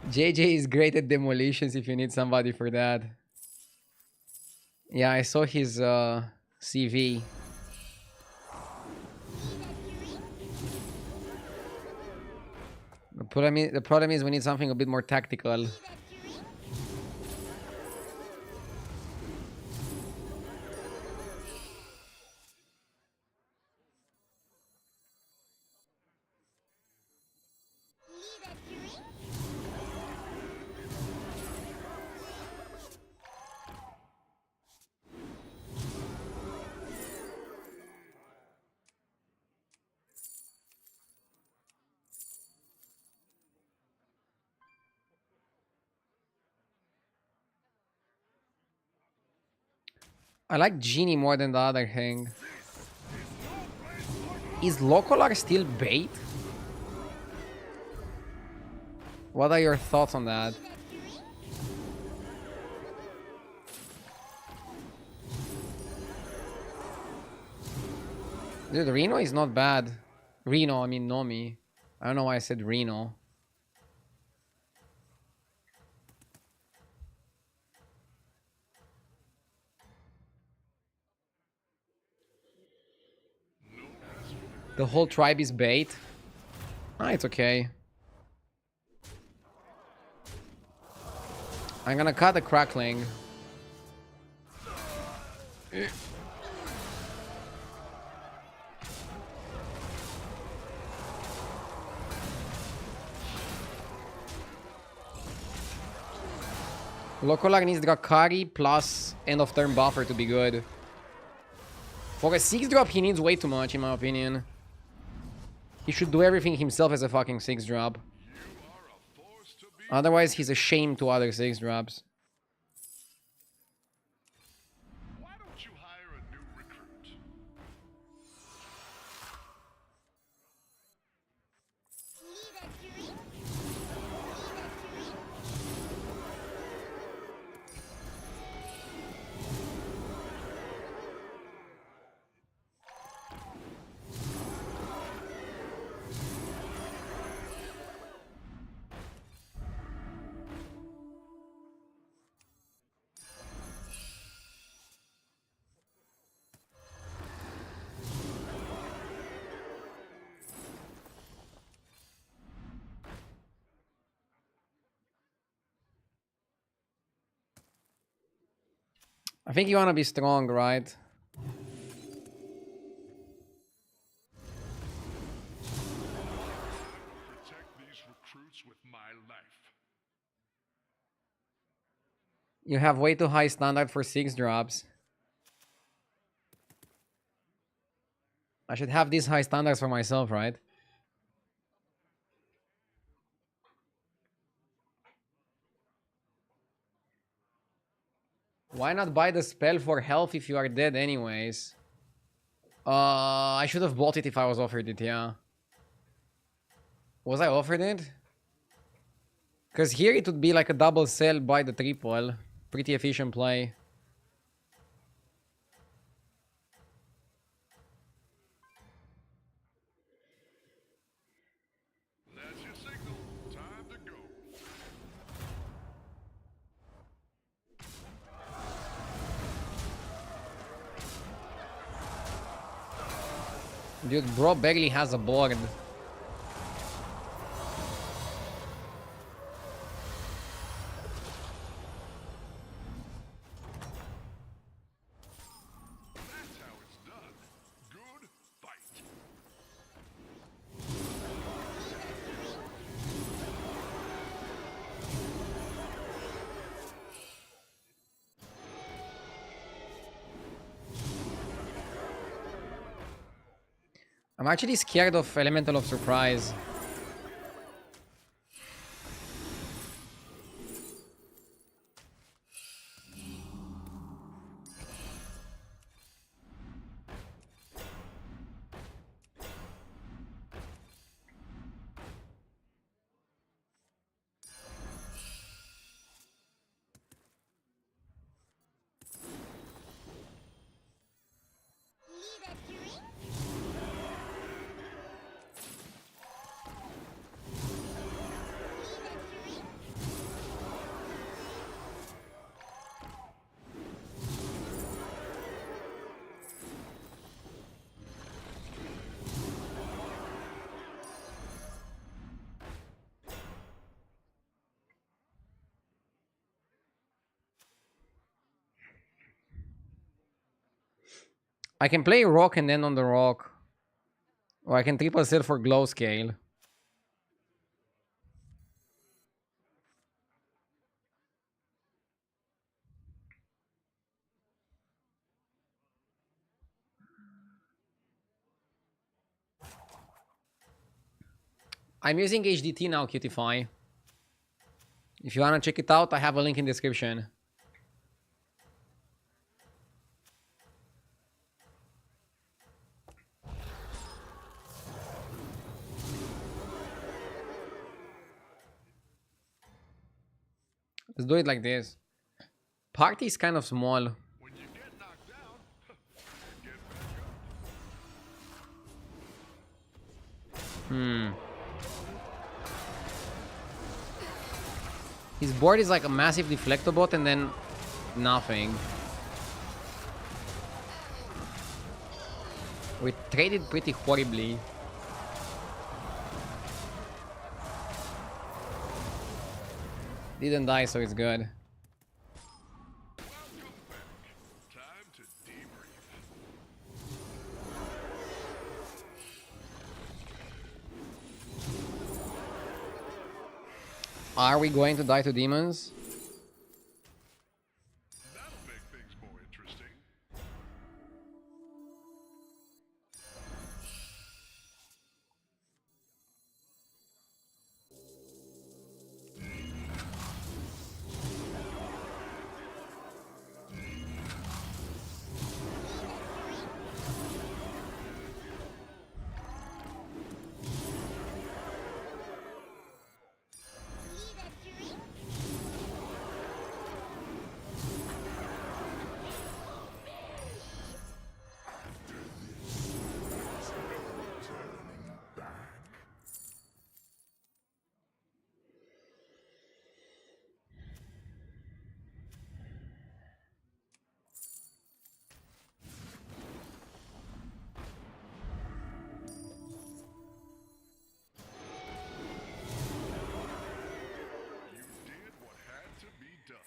JJ is great at demolitions if you need somebody for that. Yeah, I saw his CV. The problem is we need something a bit more tactical. I like Genie more than the other thing. Is Locolar still bait? What are your thoughts on that? Dude, Reno is not bad. Reno, I mean Nomi. I don't know why I said Reno. The whole tribe is bait. Ah, it's okay. I'm gonna cut the crackling. Locolag needs Drakari plus end of turn buffer to be good. For a 6-drop, he needs way too much, in my opinion. He should do everything himself as a fucking 6-drop. Otherwise, he's a shame to other 6-drops. Why don't you hire a new recruit? I think you want to be strong, right? Protect these recruits with my life. You have way too high standard for 6-drops. I should have these high standards for myself, right? Why not buy the spell for health if you are dead anyways? I should have bought it if I was offered it, yeah. Was I offered it? Because here it would be like a double sell by the triple. Pretty efficient play. That's your signal. Time to go. Dude, bro barely has a board. That's how it's done. Good fight. I'm actually scared of Elemental of Surprise. I can play rock and then on the rock. Or I can triple seal for glow scale. I'm using HDT now, Cutify. If you wanna check it out, I have a link in the description. Let's do it like this. Party is kind of small. When you get knocked down, get back up. His board is like a massive deflectobot and then nothing. We traded pretty horribly. Didn't die, so it's good. Welcome back. Time to debrief. Are we going to die to demons? That'll make things more interesting. You did what had to be done.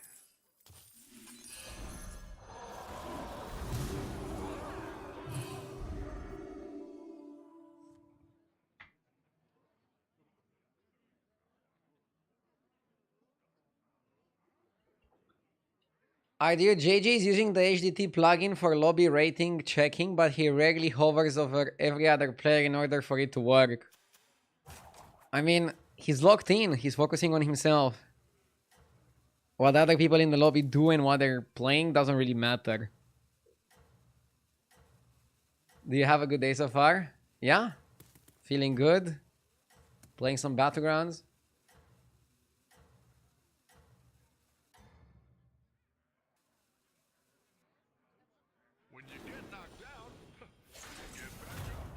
Idea JJ is using the HDT plugin for lobby rating checking, but he rarely hovers over every other player in order for it to work. I mean, he's locked in, he's focusing on himself. What other people in the lobby do and what they're playing doesn't really matter. Do you have a good day so far? Yeah? Feeling good? Playing some battlegrounds? When you get knocked down, get back up.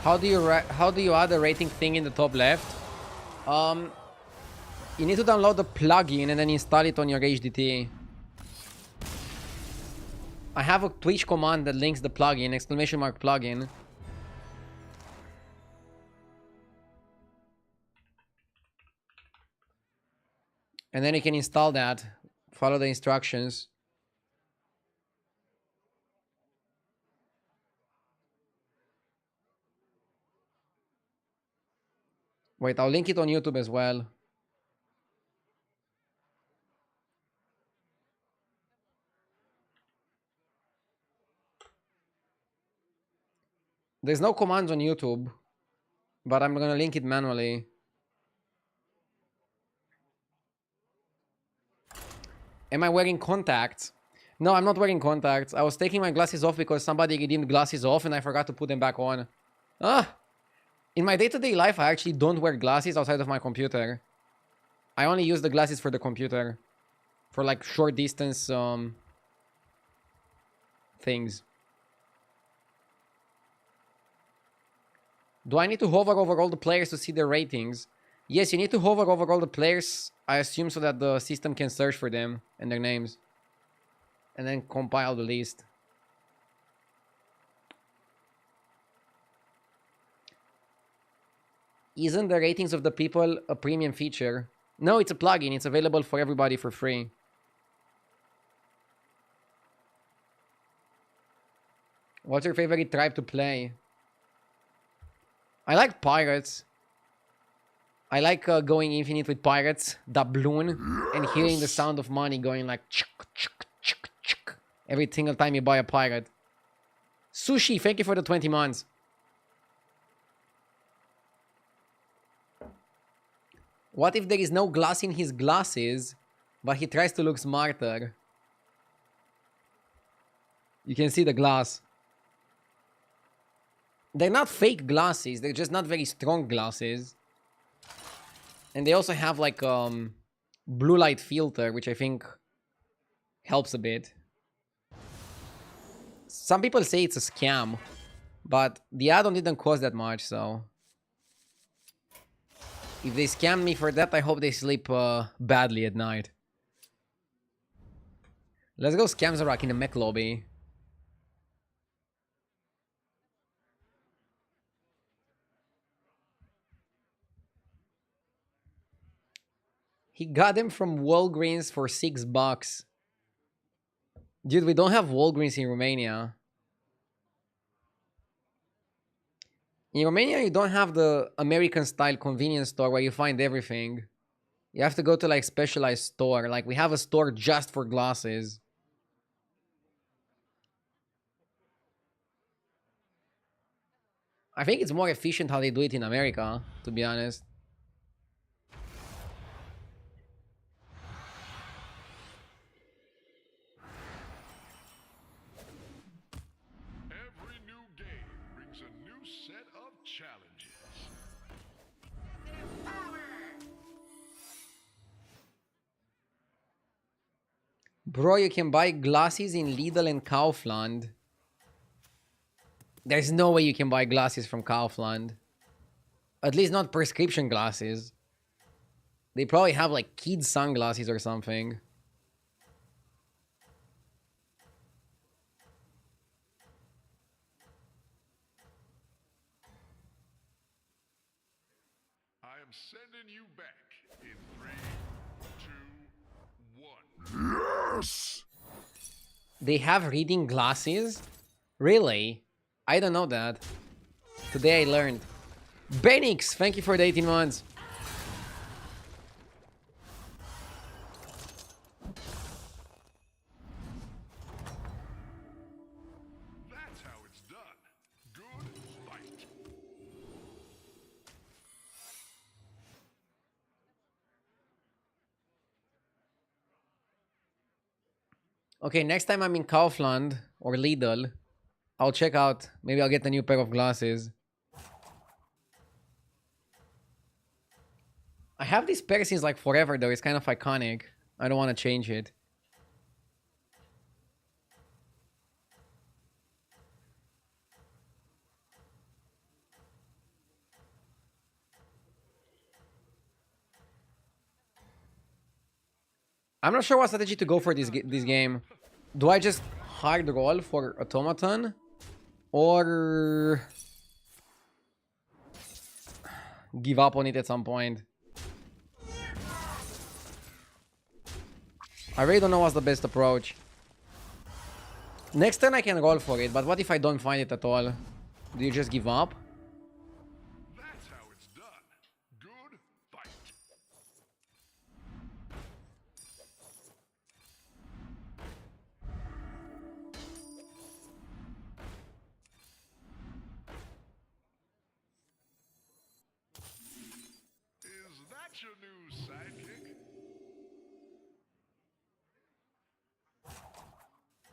How do you add a rating thing in the top left? You need to download the plugin and then install it on your HDT. I have a Twitch command that links the plugin, exclamation mark plugin. And then you can install that, follow the instructions. Wait, I'll link it on YouTube as well. There's no commands on YouTube, but I'm gonna link it manually. Am I wearing contacts? No, I'm not wearing contacts. I was taking my glasses off because somebody redeemed glasses off and I forgot to put them back on. Ah! In my day-to-day life, I actually don't wear glasses outside of my computer. I only use the glasses for the computer. For like short distance things. Do I need to hover over all the players to see their ratings? Yes, you need to hover over all the players, I assume, so that the system can search for them and their names. And then compile the list. Isn't the ratings of the people a premium feature? No, it's a plugin. It's available for everybody for free. What's your favorite tribe to play? I like pirates. I like going infinite with pirates, doubloon, and hearing the sound of money going like chuk, chuk, chuk, chuk, every single time you buy a pirate. Sushi, thank you for the 20 months. What if there is no glass in his glasses, but he tries to look smarter? You can see the glass. They're not fake glasses, they're just not very strong glasses. And they also have like blue light filter, which I think helps a bit. Some people say it's a scam, but the add-on didn't cost that much, so if they scam me for that, I hope they sleep badly at night. Let's go scam Zarak in the mech lobby. He got them from Walgreens for $6. Dude, we don't have Walgreens in Romania. In Romania, you don't have the American-style convenience store where you find everything. You have to go to like specialized store. Like we have a store just for glasses. I think it's more efficient how they do it in America, to be honest. Every new game brings a new set of challenges. Bro, you can buy glasses in Lidl and Kaufland. There's no way you can buy glasses from Kaufland. At least not prescription glasses. They probably have like kids sunglasses or something. I am sending you back in 3, 2, 1. Yes! They have reading glasses? Really? I don't know that. Today I learned. Benix, thank you for the 18 months. That's how it's done. Good fight. Okay, next time I'm in Kaufland or Lidl, I'll check out. Maybe I'll get a new pair of glasses. I have this pair since like forever though. It's kind of iconic. I don't want to change it. I'm not sure what strategy to go for this game. Do I just hard roll for automaton? Or give up on it at some point? I really don't know what's the best approach. Next turn I can roll for it, but what if I don't find it at all? Do you just give up? That's how it's done. Good fight. Is that your new sidekick?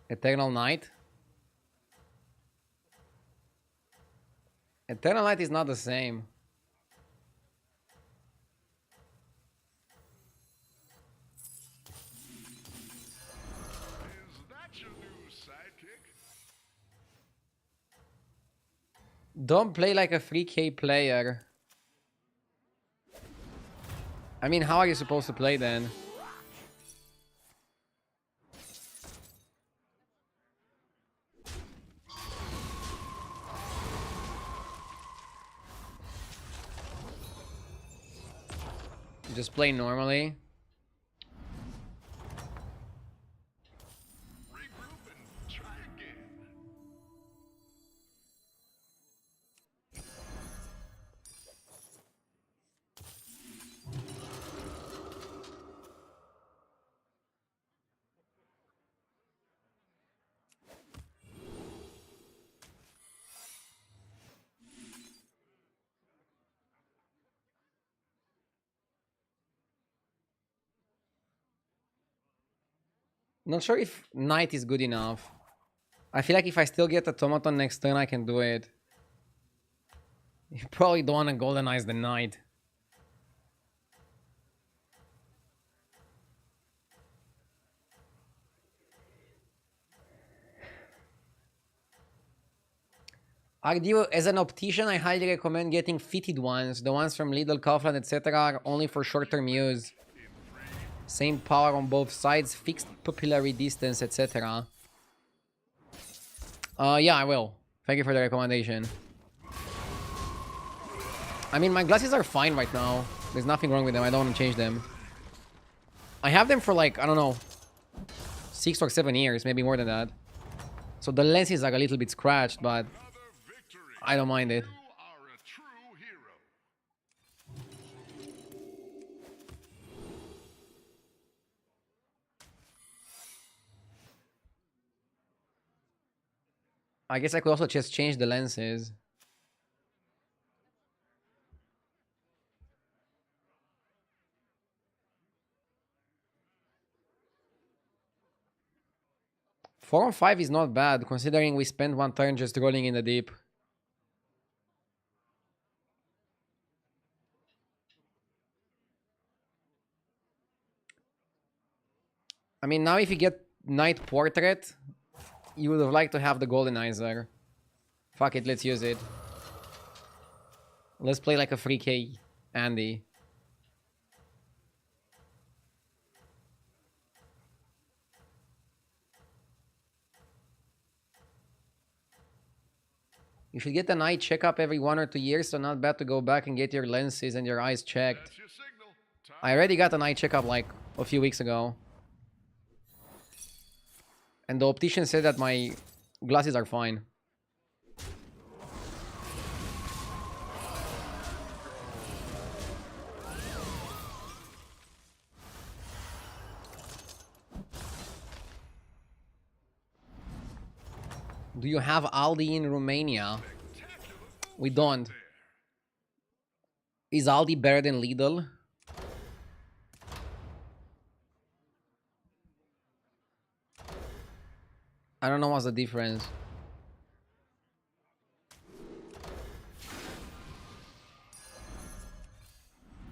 Eternal Night? Eternal Night is not the same. Is that your new sidekick? Don't play like a 3K player. I mean, how are you supposed to play then? You just play normally. Regroup and try again. Not sure if knight is good enough. I feel like if I still get automaton next turn, I can do it. You probably don't want to goldenize the knight. As an optician, I highly recommend getting fitted ones. The ones from Lidl, Kaufland, etc. are only for short-term use. Same power on both sides, fixed pupillary distance, etc. Yeah, I will. Thank you for the recommendation. I mean, my glasses are fine right now. There's nothing wrong with them. I don't want to change them. I have them for like, I don't know, 6 or 7 years, maybe more than that. So the lenses are a little bit scratched, but I don't mind it. You are a true hero. I guess I could also just change the lenses. Four on 5 is not bad, considering we spent one turn just rolling in the deep. I mean, now if you get Knight Portrait, you would have liked to have the Goldenizer. Fuck it, let's use it. Let's play like a 3k Andy. You should get an eye checkup every 1 or 2 years, so not bad to go back and get your lenses and your eyes checked. That's your signal. Time I already got an eye checkup like a few weeks ago. And the optician said that my glasses are fine. Do you have Aldi in Romania? We don't. Is Aldi better than Lidl? I don't know what's the difference.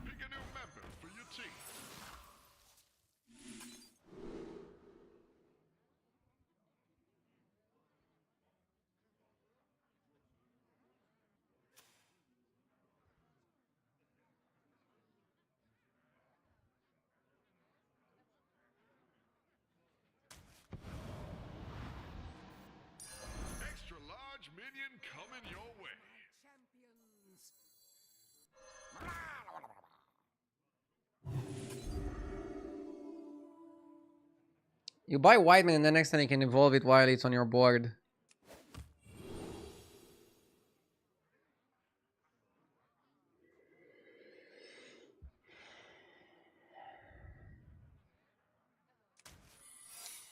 pick a new member for your team. Extra large minion coming your way. Champions. You buy Whiteman and the next time you can evolve it while it's on your board.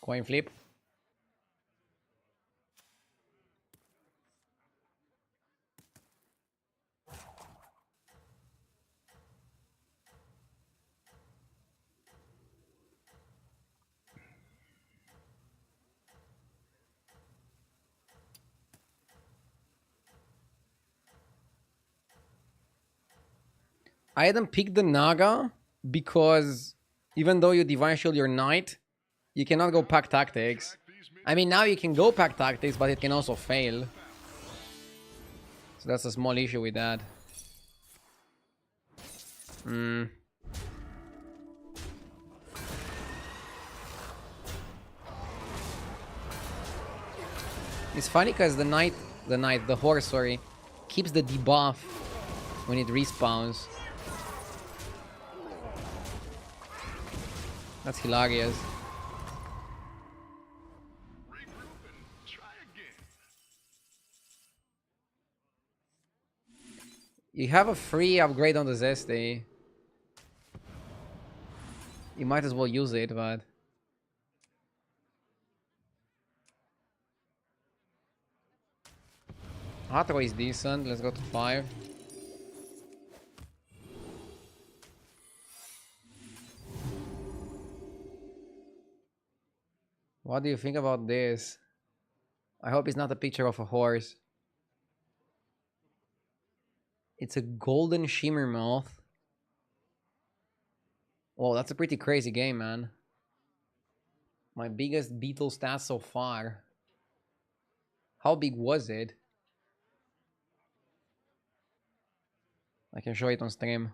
Coin flip. I hadn't picked the Naga because even though you Divine Shield your Knight, you cannot go pack tactics. I mean, now you can go pack tactics, but it can also fail. So that's a small issue with that. It's funny because the horse, sorry, keeps the debuff when it respawns. That's hilarious. Regroup and try again. You have a free upgrade on the Zesty. You might as well use it, but... Hot is decent. Let's go to 5. What do you think about this? I hope it's not a picture of a horse. It's a golden shimmer mouth. Whoa, that's a pretty crazy game, man. My biggest beetle stat so far. How big was it? I can show it on stream.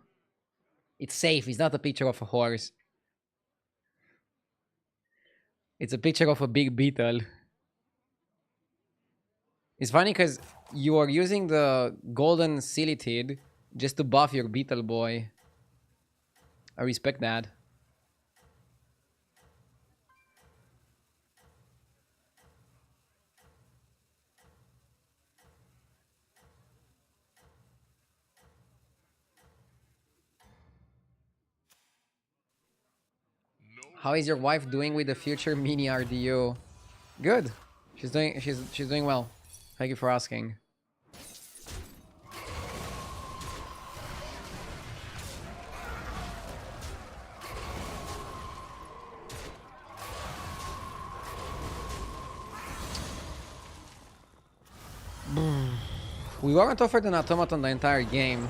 It's safe. It's not a picture of a horse. It's a picture of a big beetle. It's funny because you are using the golden Silitid just to buff your beetle boy. I respect that. No How is your wife doing with the future mini RDU? Good. She's doing well. Thank you for asking. We weren't offered an automaton the entire game.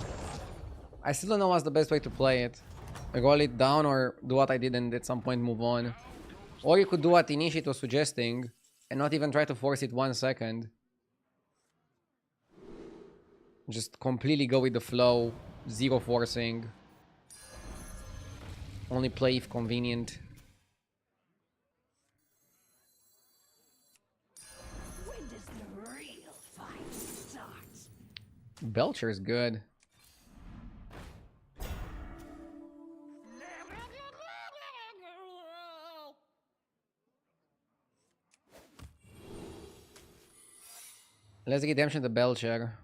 I still don't know what's the best way to play it. Roll it down or do what I did and at some point move on. Or you could do what Initiate was suggesting and not even try to force it 1 second. Just completely go with the flow, zero forcing. Only play if convenient. When does the real fight start? Belcher is good. Let's redemption the Belcher.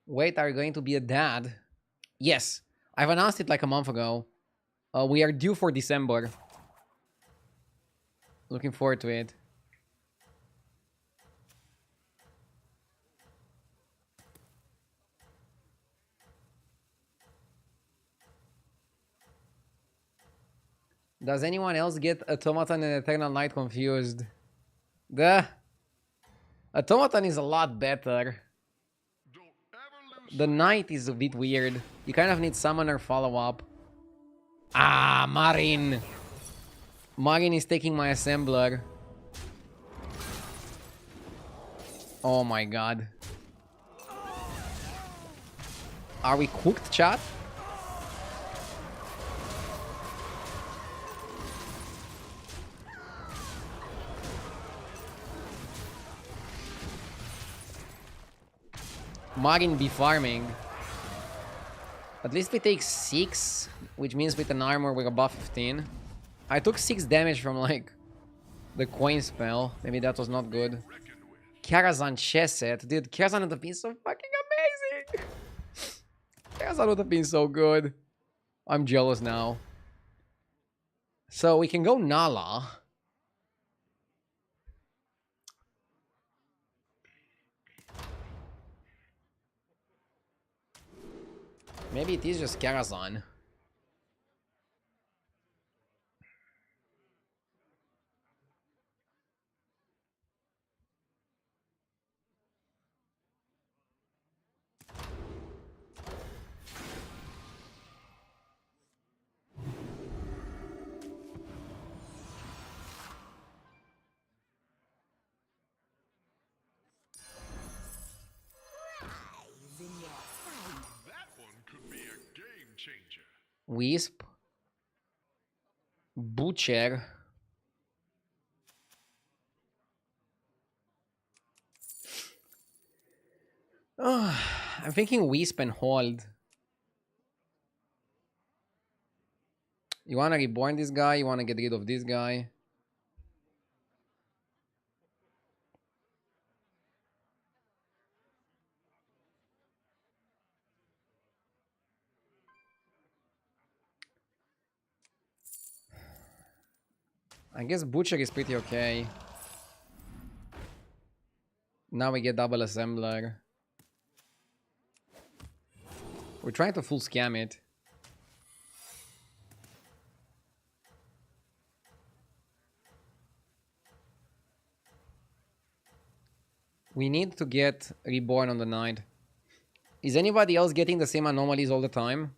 Wait, are you going to be a dad? Yes, I've announced it like a month ago. We are due for December. Looking forward to it. Does anyone else get Automaton and Eternal Night confused? The Automaton is a lot better. Don't ever lose The Knight is a bit weird. You kind of need Summoner follow-up. Ah, Marin! Marin is taking my Assembler. Oh my god. Are we cooked, chat? Marin be farming. At least we take 6, which means with an armor we're above 15. I took 6 damage from like the coin spell. Maybe that was not good. Karazhan chess set. Dude, Karazhan would have been so fucking amazing. Karazhan would have been so good. I'm jealous now. So we can go Nala. Maybe it is just Karazhan. Wisp. Butcher. Oh, I'm thinking Wisp and Hold. You wanna reborn this guy? You wanna get rid of this guy? I guess Butcher is pretty okay. Now we get double assembler. We're trying to full scam it. We need to get reborn on the night. Is anybody else getting the same anomalies all the time?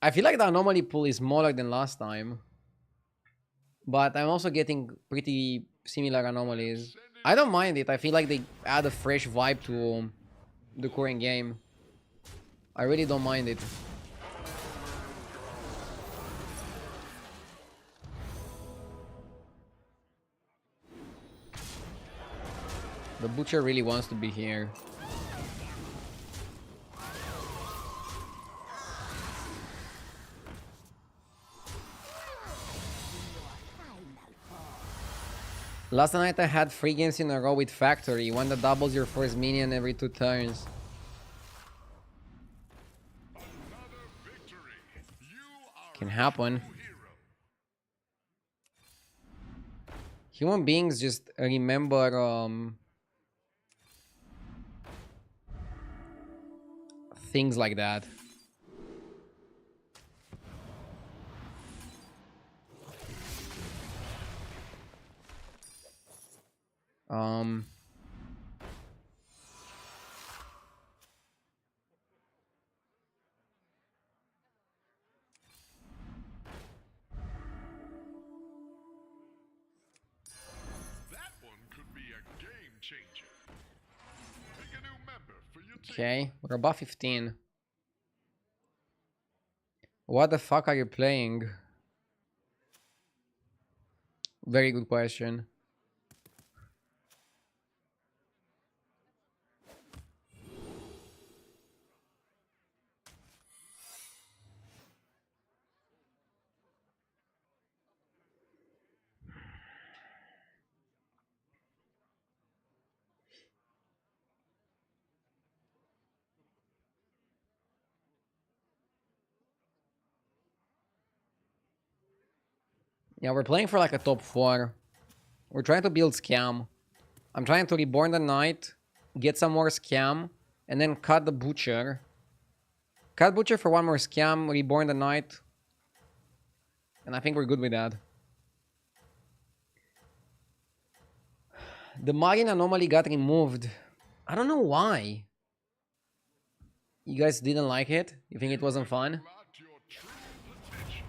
I feel like the anomaly pool is smaller than last time. But I'm also getting pretty similar anomalies. I don't mind it. I feel like they add a fresh vibe to the current game. I really don't mind it. The Butcher really wants to be here. Last night I had 3 games in a row with Factory, one that doubles your first minion every 2 turns. Can happen. Human beings just remember things like that. Um That one could be a game changer. Pick a new member for your team. Okay, we're above 15. What the fuck are you playing? Very good question. Yeah, we're playing for like a top 4. We're trying to build scam. I'm trying to reborn the knight, get some more scam, and then cut the butcher. Cut butcher for one more scam, reborn the knight. And I think we're good with that. The Marine anomaly got removed. I don't know why. You guys didn't like it? You think it wasn't fun? Unlocked your true potential.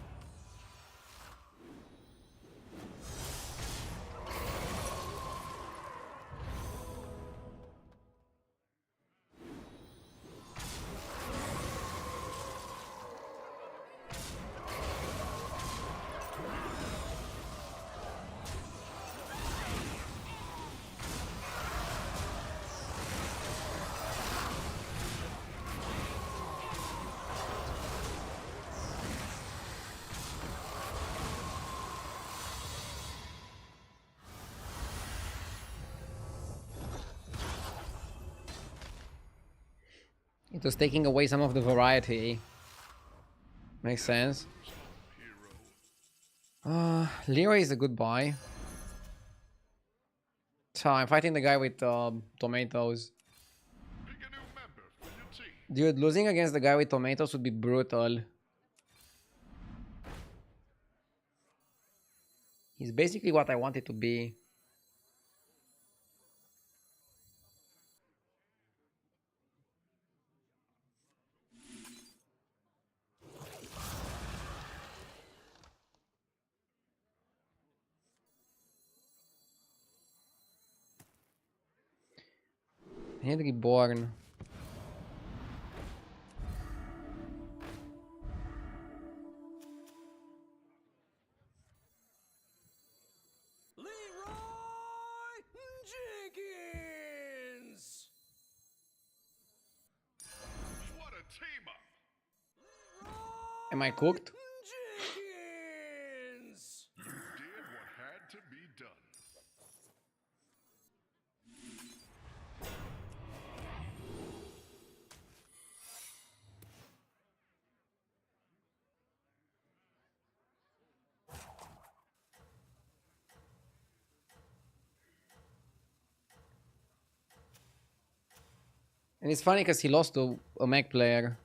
It was taking away some of the variety. Makes sense. Leroy is a good buy. So I'm fighting the guy with tomatoes. Pick a new member for your team. Dude, losing against the guy with tomatoes would be brutal. He's basically what I want it to be. I need reborn. Am I cooked? Chickens! You did what had to be done. And it's funny because he lost to a mech player.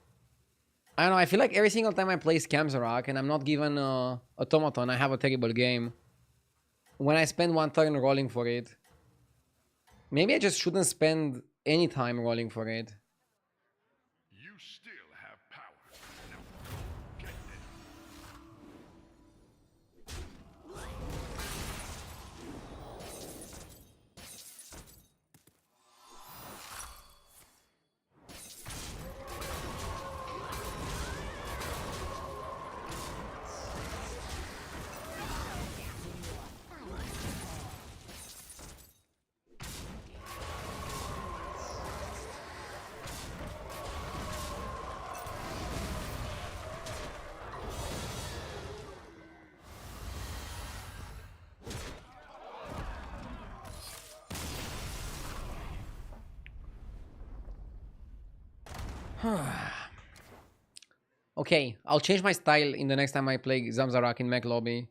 I don't know, I feel like every single time I play Scamzarak and I'm not given Automaton, I have a terrible game. When I spend one turn rolling for it. Maybe I just shouldn't spend any time rolling for it. You still have power. Now, get there. Okay, I'll change my style in the next time I play Zamzarak in mech lobby.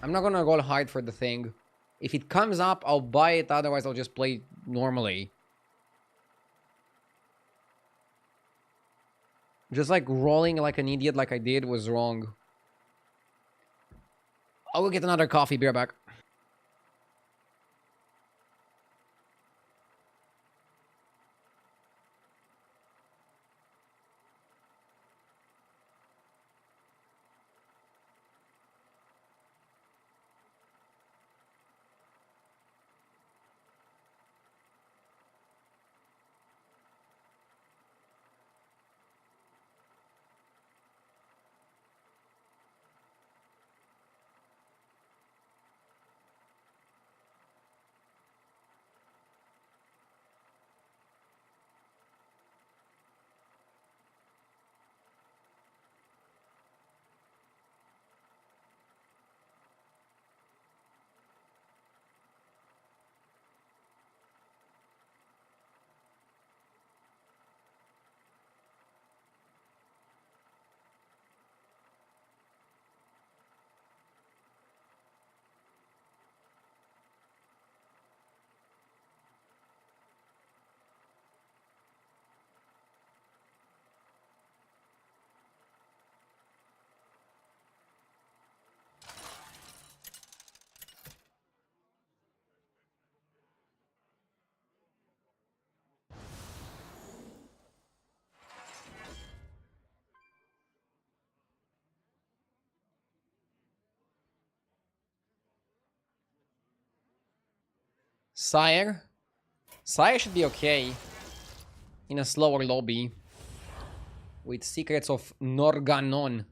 I'm not gonna roll hard for the thing. If it comes up, I'll buy it, otherwise I'll just play normally. Just like rolling like an idiot like I did was wrong. I'll go get another coffee, be right back. Sire? Sire should be okay. In a slower lobby. With Secrets of Norganon.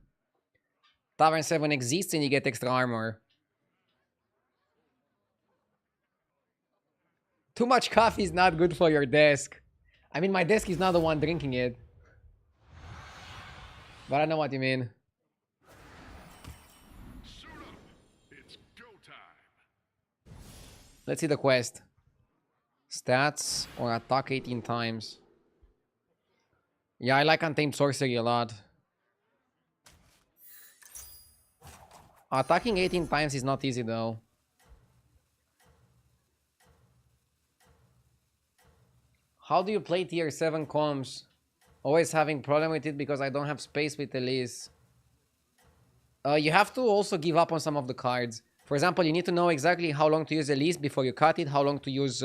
Tavern 7 exists and you get extra armor. Too much coffee is not good for your desk. I mean, my desk is not the one drinking it. But I know what you mean. Suit up. It's go time. Let's see the quest. Stats or attack 18 times. Yeah, I like Untamed Sorcery a lot. Attacking 18 times is not easy though. How do you play tier 7 comms? Always having problem with it because I don't have space with Elise. You have to also give up on some of the cards. For example, you need to know exactly how long to use Elise before you cut it, how long to use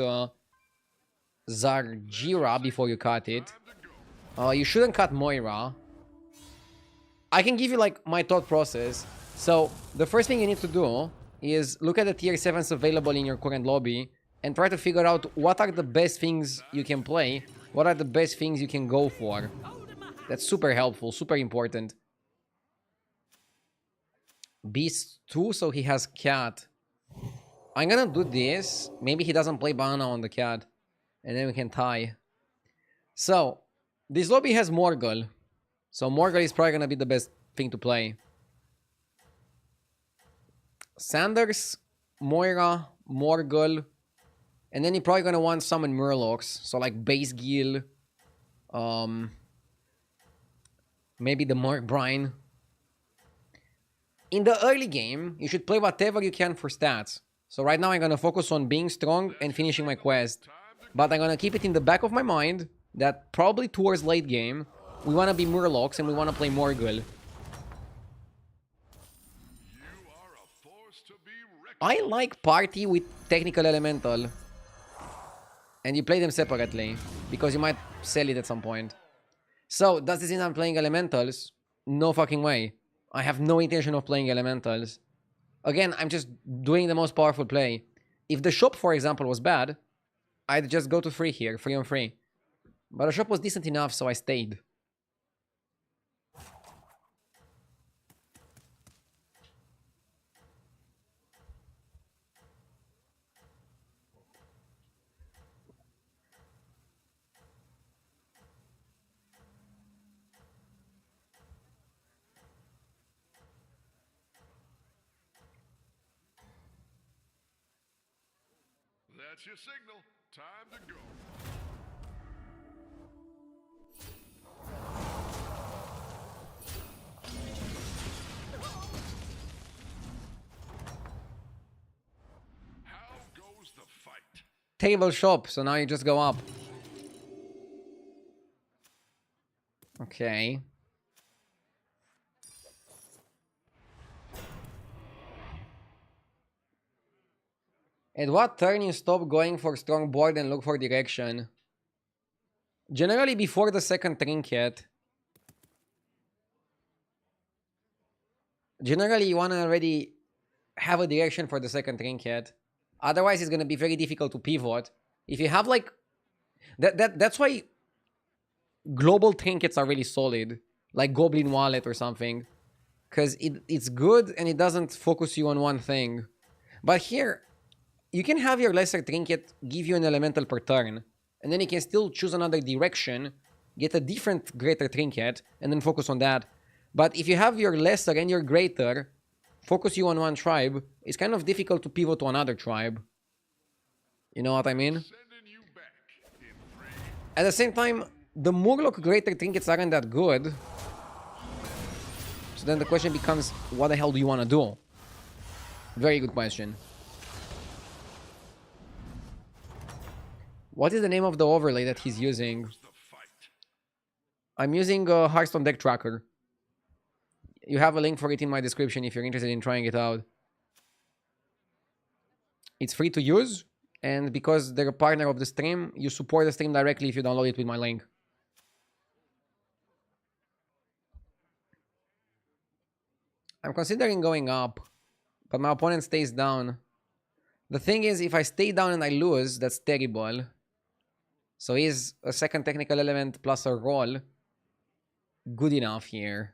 Zargira before you cut it. You shouldn't cut Moira. I can give you like my thought process. So the first thing you need to do is look at the tier 7s available in your current lobby and try to figure out what are the best things you can play, what are the best things you can go for. That's super helpful, super important. Beast 2, so he has cat. I'm gonna do this. Maybe he doesn't play banana on the cat. And then we can tie. So, this lobby has Morgul. So Morgul is probably gonna be the best thing to play. Sanders, Moira, Morgul, and then you're probably gonna want summon Murlocs. So like Base Gil, maybe the Mark Brine. In the early game, you should play whatever you can for stats. So right now I'm gonna focus on being strong and finishing my quest. But I'm gonna keep it in the back of my mind that probably towards late game, we wanna be Murlocs and we wanna play Morgul. I like party with technical elemental. And you play them separately, because you might sell it at some point. So, does this mean I'm playing elementals? No fucking way. I have no intention of playing elementals. Again, I'm just doing the most powerful play. If the shop, for example, was bad, I'd just go to free here, free on free. But the shop was decent enough, so I stayed. That's your signal. Time to go. How goes the fight? Table shop, so now you just go up. Okay. At what turn you stop going for strong board and look for direction? Generally before the second trinket. Generally you wanna already have a direction for the second trinket. Otherwise it's gonna be very difficult to pivot. If you have like... That's why global trinkets are really solid. Like Goblin Wallet or something. Because it's good and it doesn't focus you on one thing. But here... you can have your lesser trinket give you an elemental per turn, and then you can still choose another direction, get a different greater trinket, and then focus on that. But if you have your lesser and your greater, focus you on one tribe, it's kind of difficult to pivot to another tribe. You know what I mean? At the same time, the Murloc greater trinkets aren't that good. So then the question becomes, what the hell do you want to do? Very good question. What is the name of the overlay that he's using? I'm using a Hearthstone deck tracker. You have a link for it in my description if you're interested in trying it out. It's free to use, and because they're a partner of the stream, you support the stream directly if you download it with my link. I'm considering going up, but my opponent stays down. The thing is, if I stay down and I lose, that's terrible. So is a second technical element plus a roll good enough here?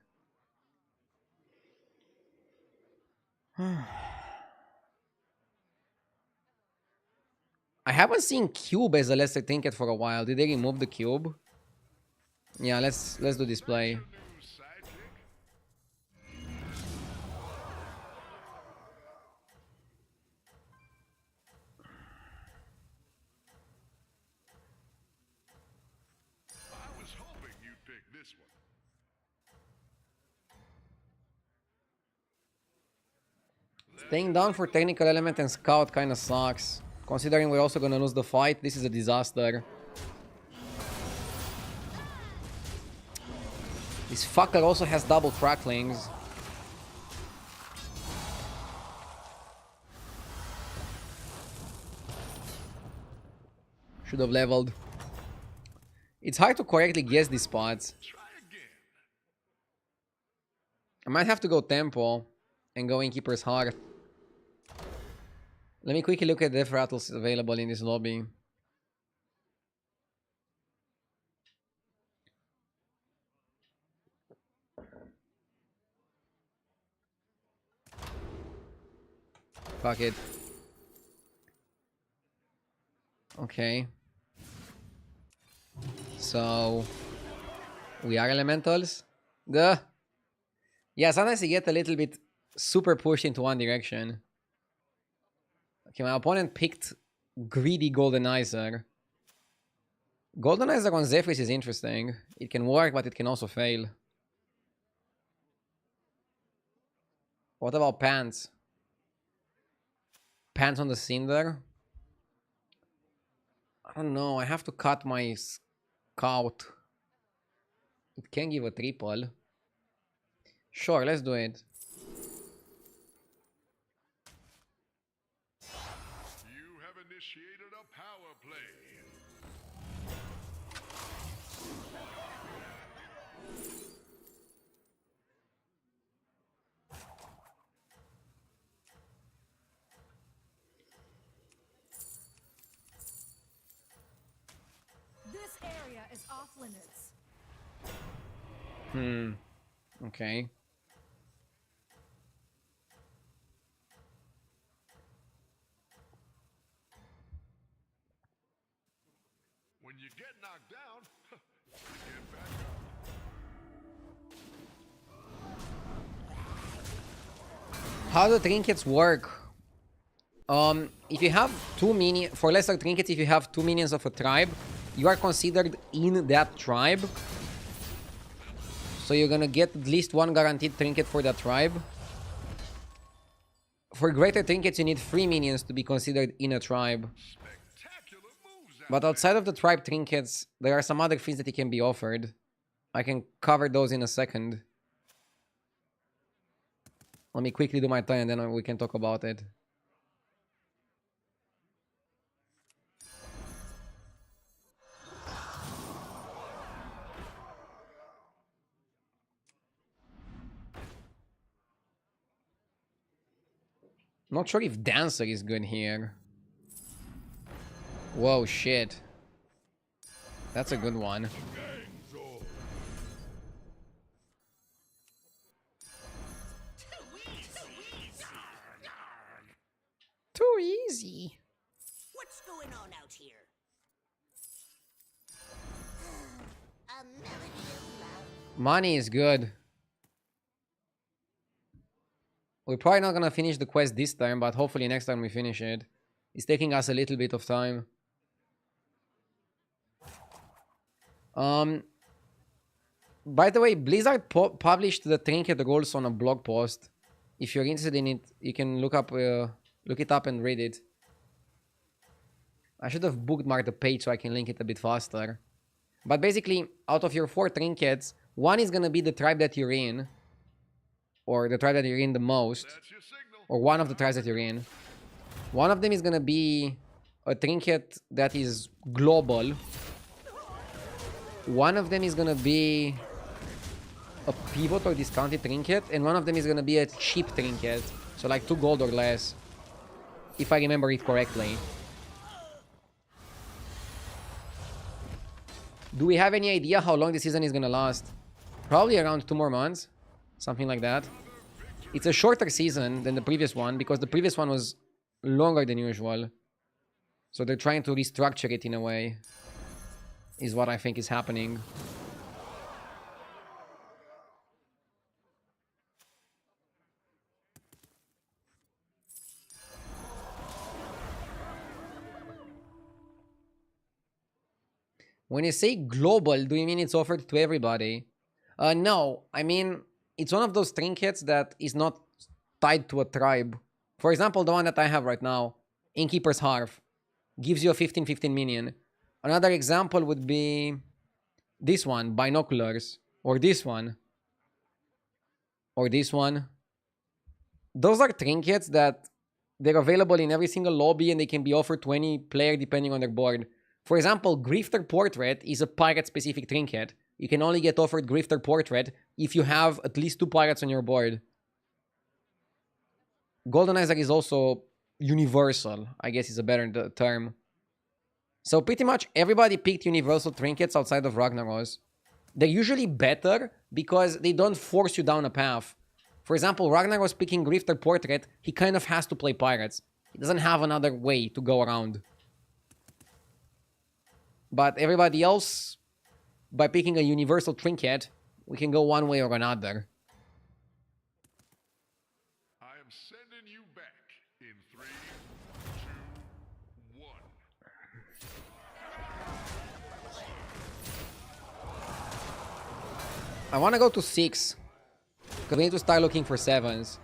I haven't seen cube as a lesser trinket for a while. Did they remove the cube? Yeah, let's do display. Staying down for technical element and scout kinda sucks. Considering we're also gonna lose the fight, this is a disaster. This fucker also has double cracklings. Should have leveled. It's hard to correctly guess these spots. I might have to go tempo and go Innkeeper's Heart. Let me quickly look at the death rattles available in this lobby. Fuck it. Okay. So we are elementals. Duh. Yeah, sometimes you get a little bit super pushed into one direction. Okay, my opponent picked Greedy Goldenizer. Goldenizer on Zephyrs is interesting. It can work, but it can also fail. What about Pants? Pants on the Cinder? I don't know. I have to cut my Scout. It can give a triple. Sure, let's do it. You have initiated a power play. This area is off limits. Okay. When you get knocked down, you get back up. How do trinkets work? If you have two minions, for lesser trinkets, if you have two minions of a tribe, you are considered in that tribe. So you're gonna get at least one guaranteed trinket for that tribe. For greater trinkets, you need 3 minions to be considered in a tribe. Spectacular moves out But outside of the tribe trinkets, there are some other things that can be offered. I can cover those in a second. Let me quickly do my turn and then we can talk about it. Not sure if Dancer is good here. Whoa, shit. That's a good one. Too easy. What's going on out here? A melody of love. Money is good. We're probably not gonna finish the quest this time, but hopefully next time we finish it. It's taking us a little bit of time. By the way, Blizzard published the trinket rules on a blog post. If you're interested in it, you can look it up and read it. I should have bookmarked the page so I can link it a bit faster. But basically, out of your 4 trinkets, one is gonna be the tribe that you're in, or the tribe that you're in the most, That's your signal. or one of the tribes that you're in. One of them is gonna be a trinket that is global. One of them is gonna be a pivot or discounted trinket, and one of them is gonna be a cheap trinket, so like 2 gold or less, if I remember it correctly. Do we have any idea how long the season is gonna last? Probably around 2 more months, something like that. It's a shorter season than the previous one because the previous one was longer than usual, so they're trying to restructure it in a way, is what I think is happening. When you say global, do you mean it's offered to everybody? No, I mean, it's one of those trinkets that is not tied to a tribe. For example, the one that I have right now, Innkeeper's Hearth, gives you a 15-15 minion. Another example would be this one, Binoculars, or this one, or this one. Those are trinkets that they're available in every single lobby and they can be offered to any player depending on their board. For example, Grifter Portrait is a pirate-specific trinket. You can only get offered Grifter Portrait if you have at least 2 pirates on your board. Goldenizer is also universal, I guess is a better term. So pretty much everybody picked universal trinkets outside of Ragnaros. They're usually better because they don't force you down a path. For example, Ragnaros picking Grifter Portrait, he kind of has to play pirates. He doesn't have another way to go around. But everybody else, by picking a universal trinket, we can go one way or another. I want to go to 6. Because we need to start looking for 7s.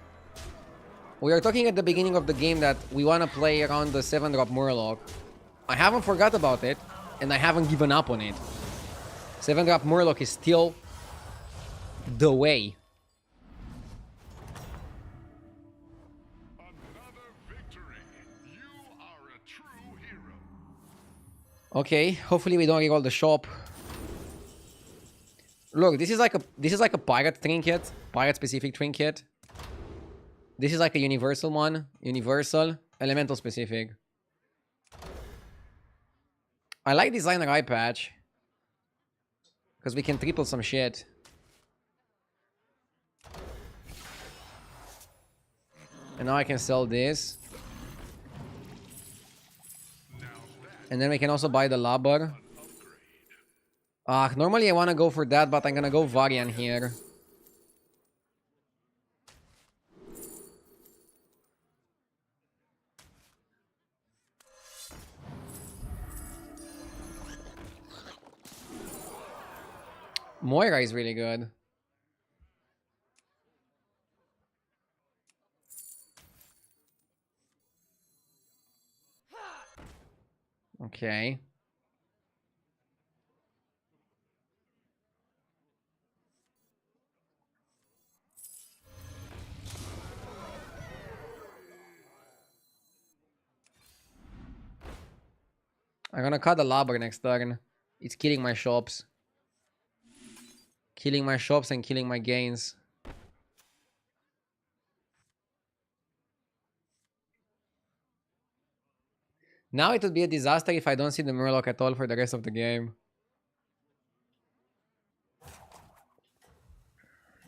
We were talking at the beginning of the game that we want to play around the 7-drop Murloc. I haven't forgot about it, and I haven't given up on it. 7-drop Murloc is still the way. Another victory. You are a true hero. Okay, hopefully we don't reroll the shop. Look, this is like a pirate trinket, pirate specific trinket. This is like a universal one, universal, elemental specific. I like designer eye patch because we can triple some shit. And now I can sell this. And then we can also buy the Labor. Normally I want to go for that, but I'm gonna go Varian here. Moira is really good. Okay. I'm gonna cut the Labor next turn. It's killing my shops. Killing my shops and killing my gains. Now it would be a disaster if I don't see the Murloc at all for the rest of the game.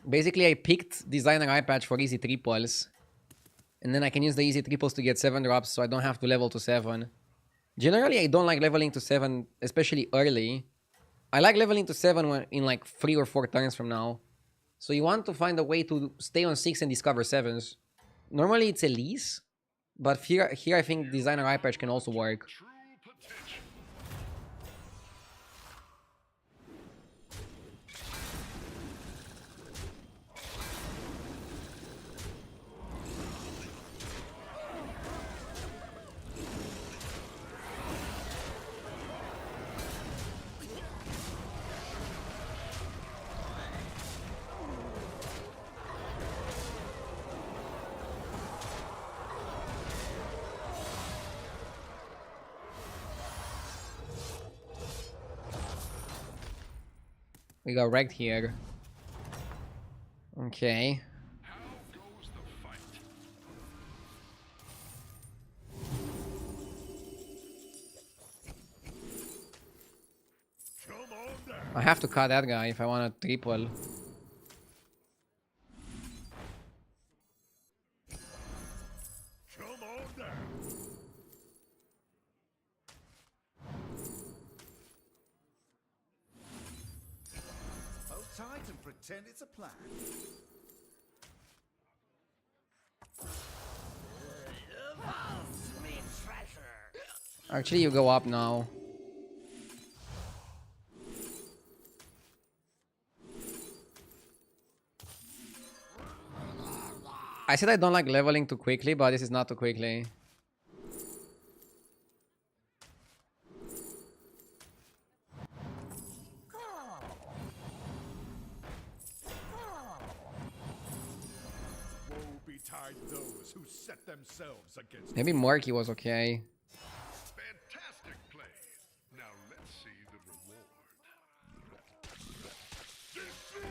Basically, I picked Designer Eye Patch for easy triples. And then I can use the easy triples to get 7 drops so I don't have to level to 7. Generally, I don't like leveling to 7, especially early. I like leveling to 7 when in like 3 or 4 turns from now. So you want to find a way to stay on 6 and discover 7s. Normally it's Elise, but here I think Designer Eye Patch can also work. True potential. We got wrecked here. Okay. How goes the fight? Come on down. I have to cut that guy if I want to triple. Come on down. Hold tight and pretend it's a plan. Sweet treasure. Actually, you go up now. I said I don't like leveling too quickly, but this is not too quickly. Woe betide those who set themselves against Maybe Murky was okay. Fantastic play. Now let's see the reward. Destroy!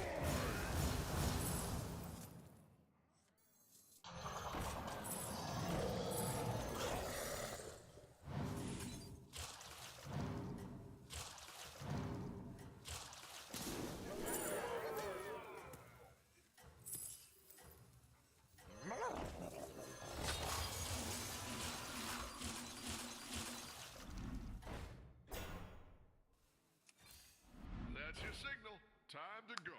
That's your signal. Time to go.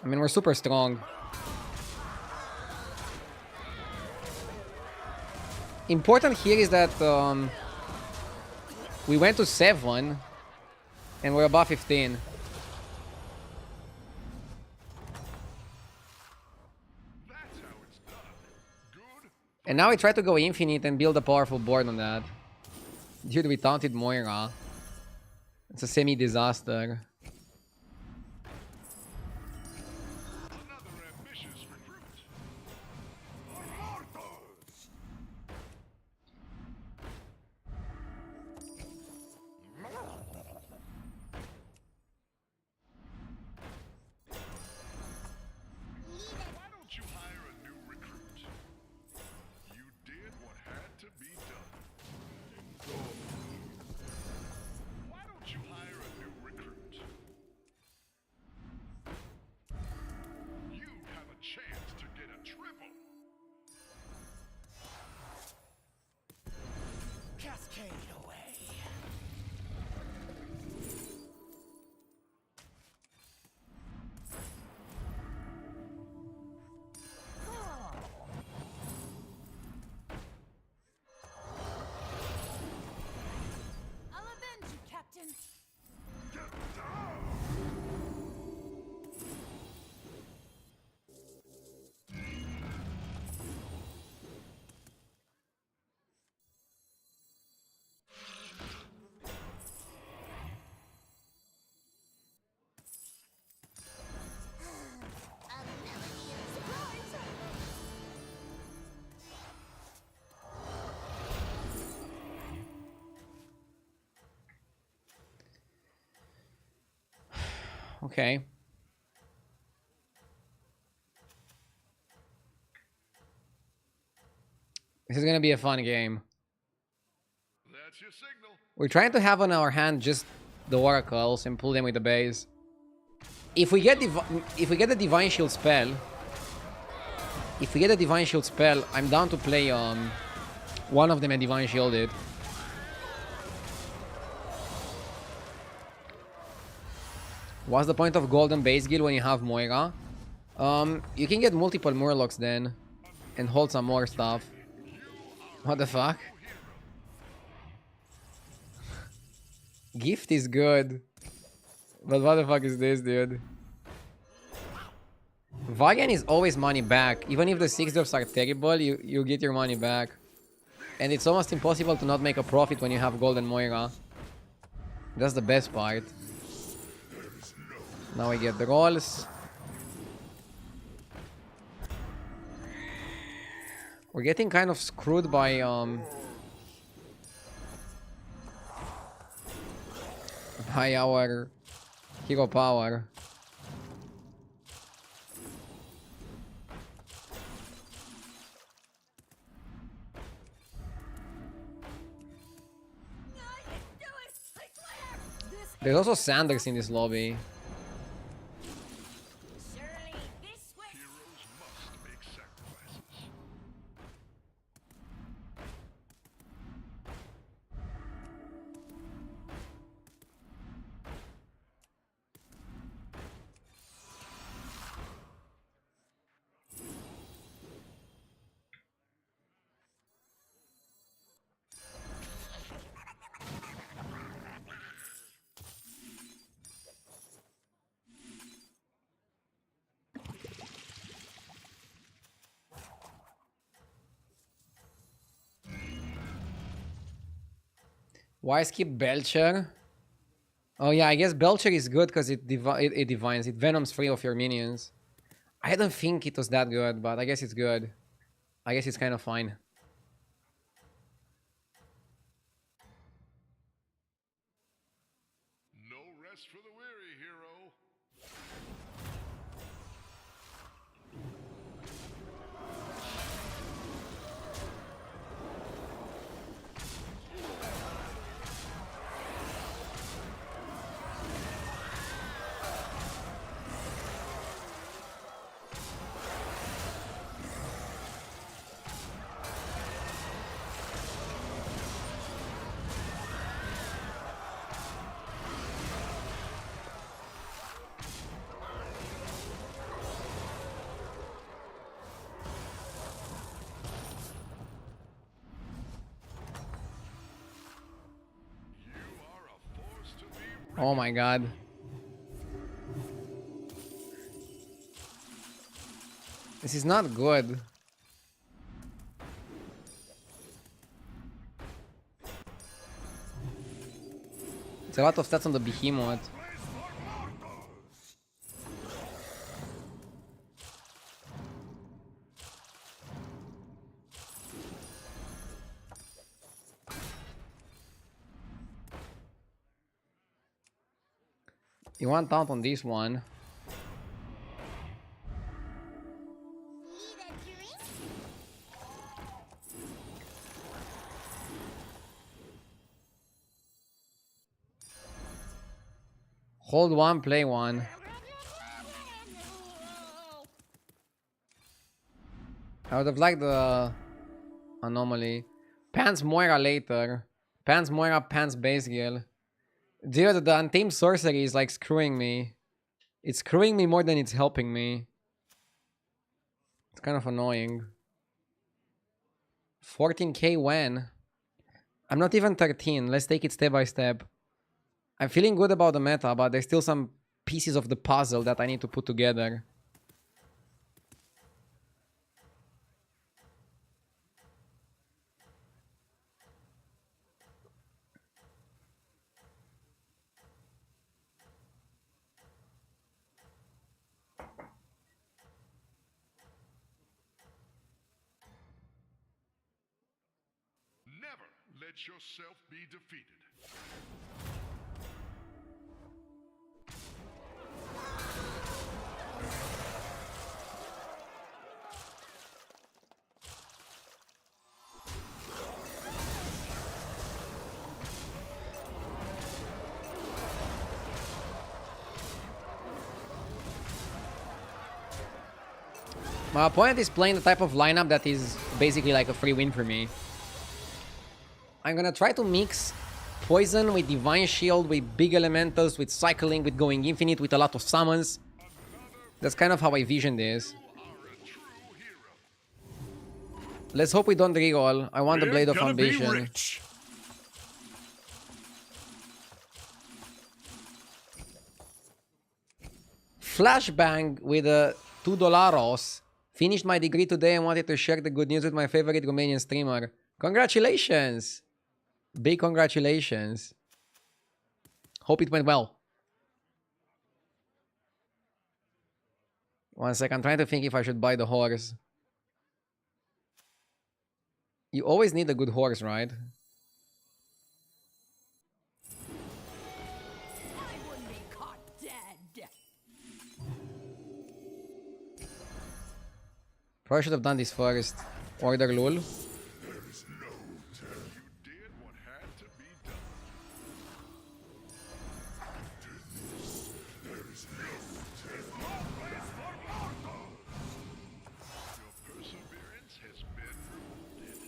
I mean, we're super strong. Important here is that we went to 7. And we're above 15. That's how it's done. Good. And now we try to go infinite and build a powerful board on that. Dude, we taunted Moira. It's a semi-disaster. Another ambitious recruit. Why don't you hire a new recruit? You did what had to be done. Why don't you hire a new recruit? You have a chance to get a triple. Cascade away. I'll avenge you, Captain. Okay. This is gonna be a fun game. That's your signal. We're trying to have on our hand just the oracles and pull them with the base. If we get the divine shield spell, I'm down to play one of them and divine shield it. What's the point of golden base guild when you have Moira? You can get multiple Murlocs then and hold some more stuff. What the fuck? Gift is good. But what the fuck is this, dude? Vagan is always money back. Even if the 6 drops are terrible, you get your money back. And it's almost impossible to not make a profit when you have Golden Moira. That's the best part. Now we get the rolls. We're getting kind of screwed by our hero power. There's also Sanders in this lobby. Surely this way. Heroes must make sacrifices. Why skip Belcher? Oh yeah, I guess Belcher is good because it divines. It venoms 3 of your minions. I don't think it was that good, but I guess it's good. I guess it's kind of fine. No rest for the weary, hero. Oh my god. This is not good. It's a lot of stats on the behemoth. You want taunt on this one. Hold one, play one. I would have liked the anomaly. Pants Moira later. Pants Moira, Pants base Gil. Dude, the Untamed Sorcery is like screwing me. It's screwing me more than it's helping me. It's kind of annoying. 14k when? I'm not even 13. Let's take it step by step. I'm feeling good about the meta, but there's still some pieces of the puzzle that I need to put together. Never let yourself be defeated. My opponent is playing the type of lineup that is basically like a free win for me. I'm gonna try to mix Poison with Divine Shield, with big elementals, with cycling, with going infinite, with a lot of summons. That's kind of how I vision this. Let's hope we don't reroll. I want the Blade of Ambition. Flashbang with a $2. Finished my degree today and wanted to share the good news with my favorite Romanian streamer. Congratulations! Big congratulations. Hope it went well. One sec, I'm trying to think if I should buy the horse. You always need a good horse, right? I wouldn't be caught dead. Probably should have done this first. Order Lul. You did what had to be done. Your perseverance has been rewarded.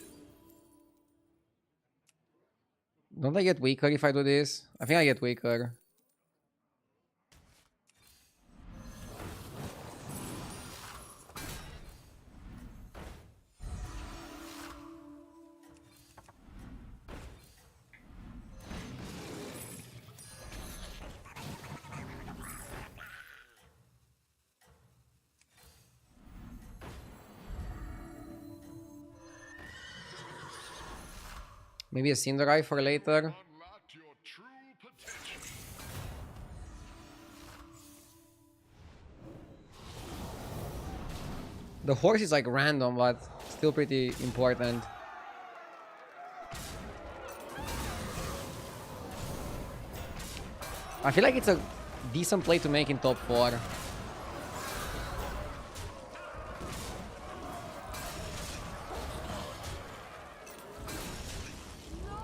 Don't I get weaker if I do this? I think I get weaker. Maybe a Cinder Eye for later. Unlock your true potential. The horse is like random, but still pretty important. I feel like it's a decent play to make in top 4.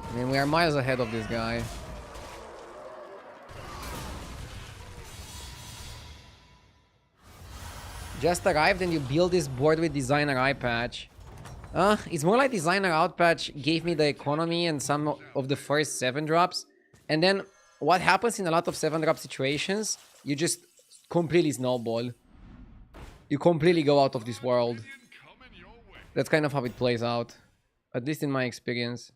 I mean, we are miles ahead of this guy. Just arrived and you build this board with Designer Eye Patch. It's more like Designer Out Patch gave me the economy and some of the first 7 drops. And then what happens in a lot of 7 drop situations, you just completely snowball. You completely go out of this world. Coming your way. That's kind of how it plays out. At least in my experience.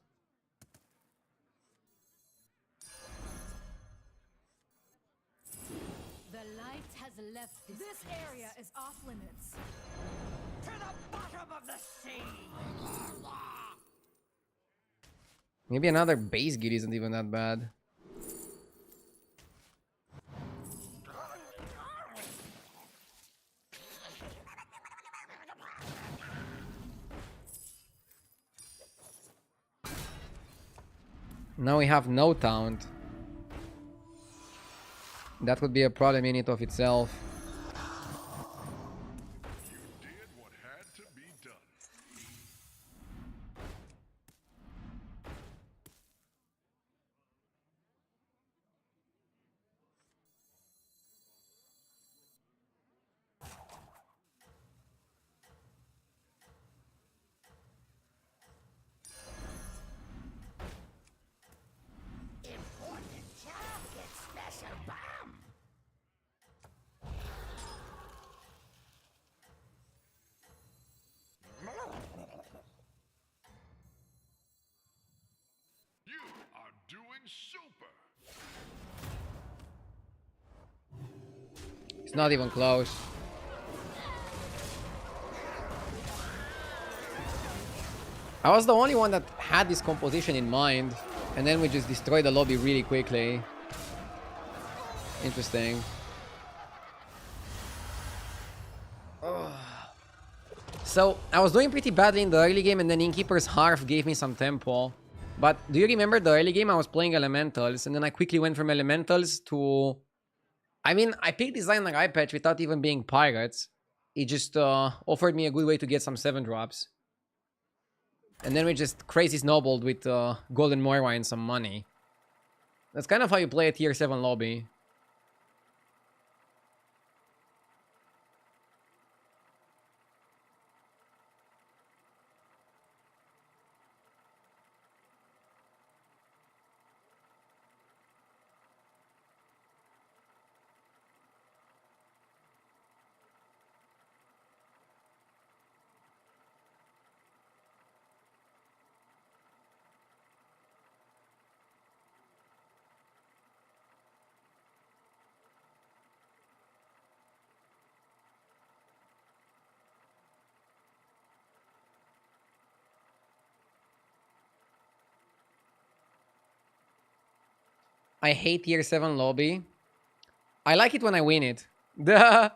This area is off limits. To the bottom of the sea! Maybe another base guild isn't even that bad. Now we have no taunt. That would be a problem in it of itself. You did what had to be done. Important target, special bomb! You are doing super. It's not even close. I was the only one that had this composition in mind, and then we just destroyed the lobby really quickly. Interesting. Ugh. So, I was doing pretty badly in the early game, and then Innkeeper's Hearth gave me some tempo. But do you remember the early game I was playing Elementals, and then I quickly went from Elementals to... I mean, I picked Designer Eye Patch without even being Pirates. It just offered me a good way to get some 7-drops. And then we just crazy snowballed with Golden Moira and some money. That's kind of how you play a tier 7 lobby. I hate tier 7 lobby. I like it when I win it. Duh.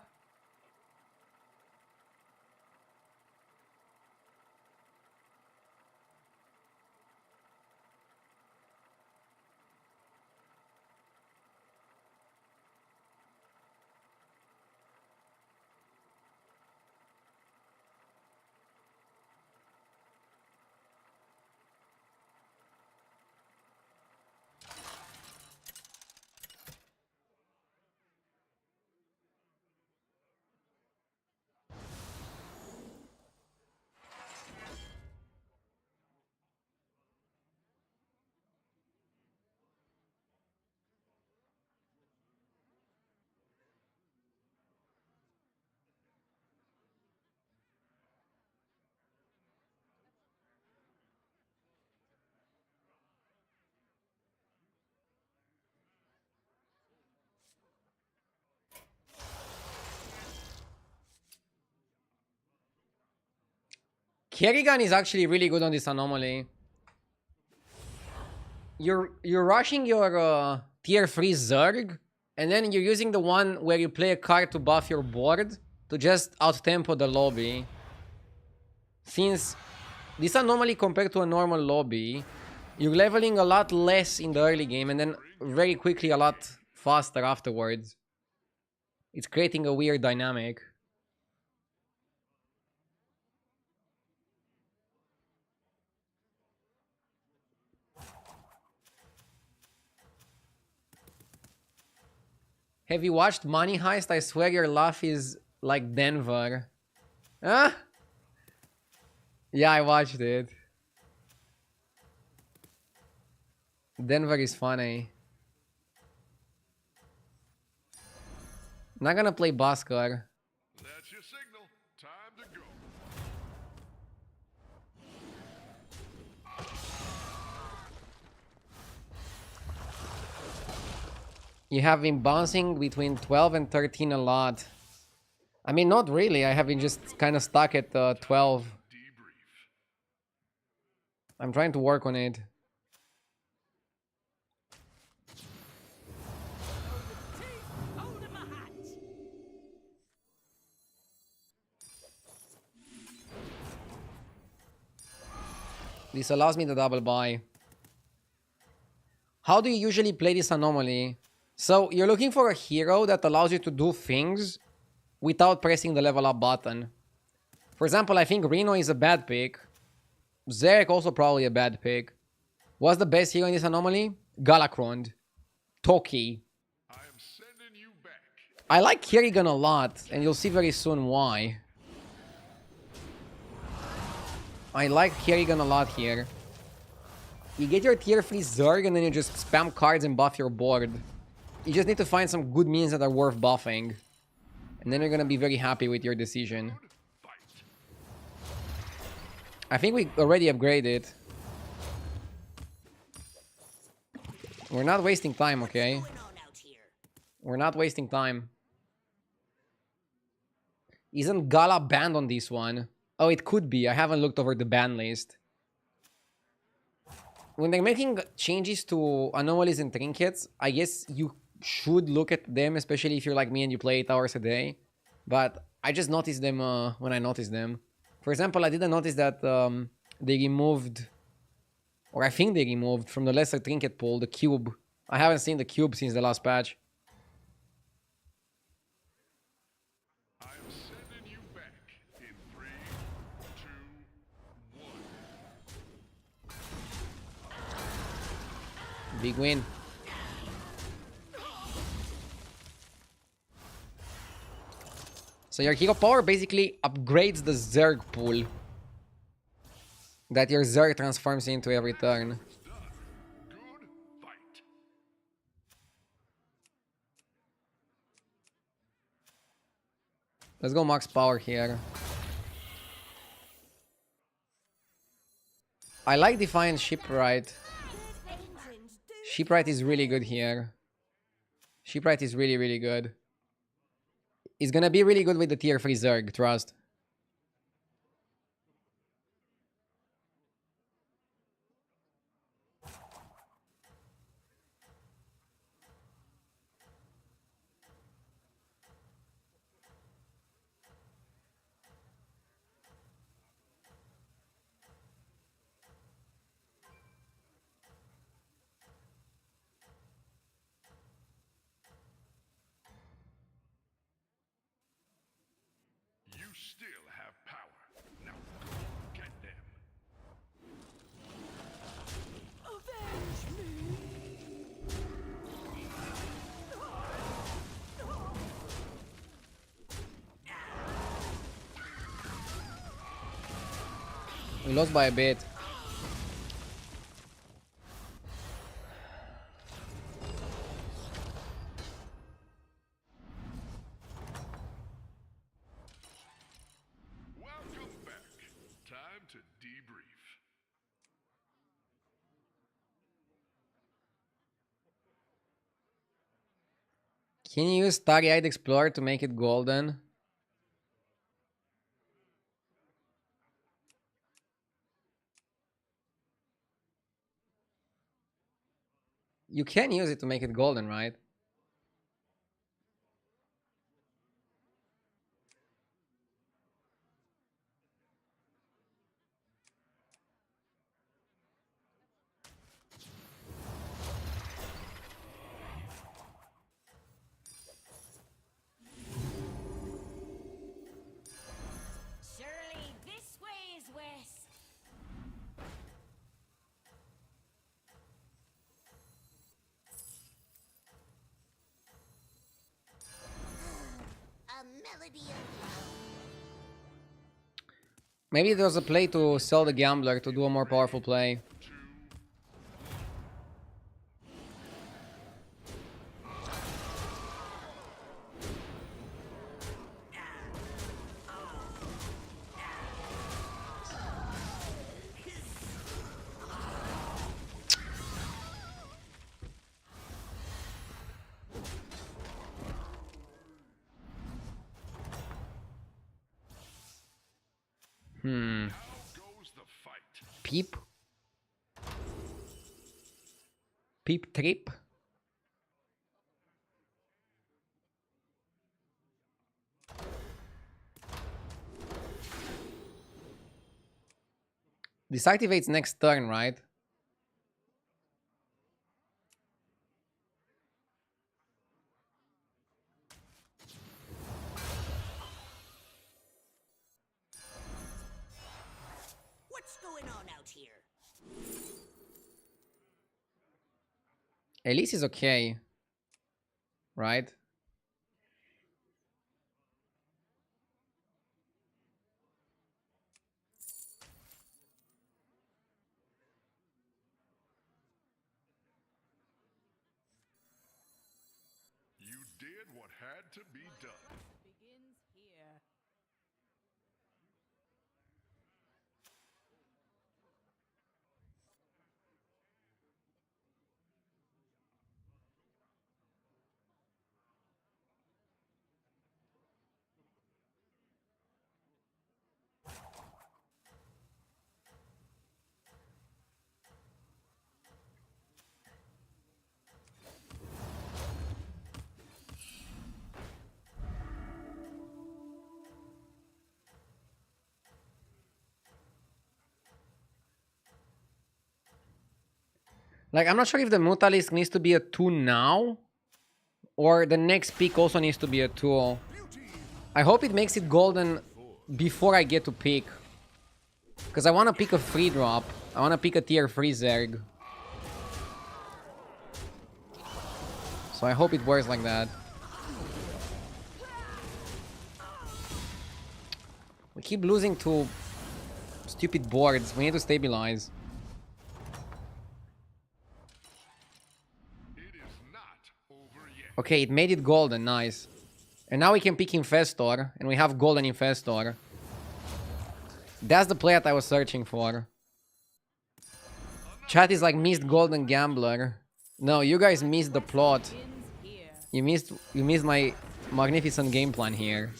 Kerrigan is actually really good on this anomaly. You're rushing your tier 3 Zerg, and then you're using the one where you play a card to buff your board to just out-tempo the lobby. Since this anomaly compared to a normal lobby, you're leveling a lot less in the early game and then very quickly a lot faster afterwards. It's creating a weird dynamic. Have you watched Money Heist? I swear your laugh is like Denver. Huh? Yeah, I watched it. Denver is funny. Not gonna play Bhaskar. That's your signal. Time to go. You have been bouncing between 12 and 13 a lot. I mean, not really. I have been just kind of stuck at 12. Debrief. I'm trying to work on it. Hold in my hat. This allows me to double buy. How do you usually play this anomaly? So you're looking for a hero that allows you to do things without pressing the level up button. For example, I think Reno is a bad pick. Zerek also probably a bad pick. What's the best hero in this anomaly? Galakrond. Toki. I am sending you back. I like Kerrigan a lot, and you'll see very soon why. I like Kerrigan a lot here. You get your tier 3 Zerg and then you just spam cards and buff your board. You just need to find some good means that are worth buffing. And then you're gonna be very happy with your decision. Good fight. I think we already upgraded. We're not wasting time, okay? Going on out here. We're not wasting time. Isn't Gala banned on this one? Oh, it could be. I haven't looked over the ban list. When they're making changes to anomalies and trinkets, I guess you should look at them, especially if you're like me and you play 8 hours a day. But I just noticed them when I noticed them. For example, I didn't notice that they removed, or I think they removed from the lesser trinket pool, the cube. I haven't seen the cube since the last patch. I am sending you back in 3, 2, 1. Big win. So your hero power basically upgrades the Zerg pool that your Zerg transforms into every turn. Done. Good fight. Let's go max power here. I like Defiant Shipwright. Engines do Shipwright is really good here. Shipwright is really, really good. He's gonna be really good with the tier 3 Zerg, trust. You still have power. Now go get them. avenge me. We lost by a bit. Welcome back. Time to debrief. Can you use Starry-Eyed Explorer to make it golden? You can use it to make it golden, right? Surely this way is west. A melody of love. Maybe there's a play to sell the gambler to do a more powerful play. Hmm. Now goes the fight. Peep. Peep trip. This activates next turn, right? What's going on out here? Elise is okay, right? You did what had to be done. Begins here. Like, I'm not sure if the Mutalisk needs to be a 2 now, or the next pick also needs to be a 2. I hope it makes it golden before I get to pick. Because I want to pick a free drop. I want to pick a tier 3 Zerg. So I hope it works like that. We keep losing to stupid boards. We need to stabilize. It is not over yet. Okay, it made it golden. Nice. And now we can pick Infestor. And we have golden Infestor. That's the play that I was searching for. Chat is like missed golden gambler. No, you guys missed the plot. Begins here. You missed my magnificent game plan here.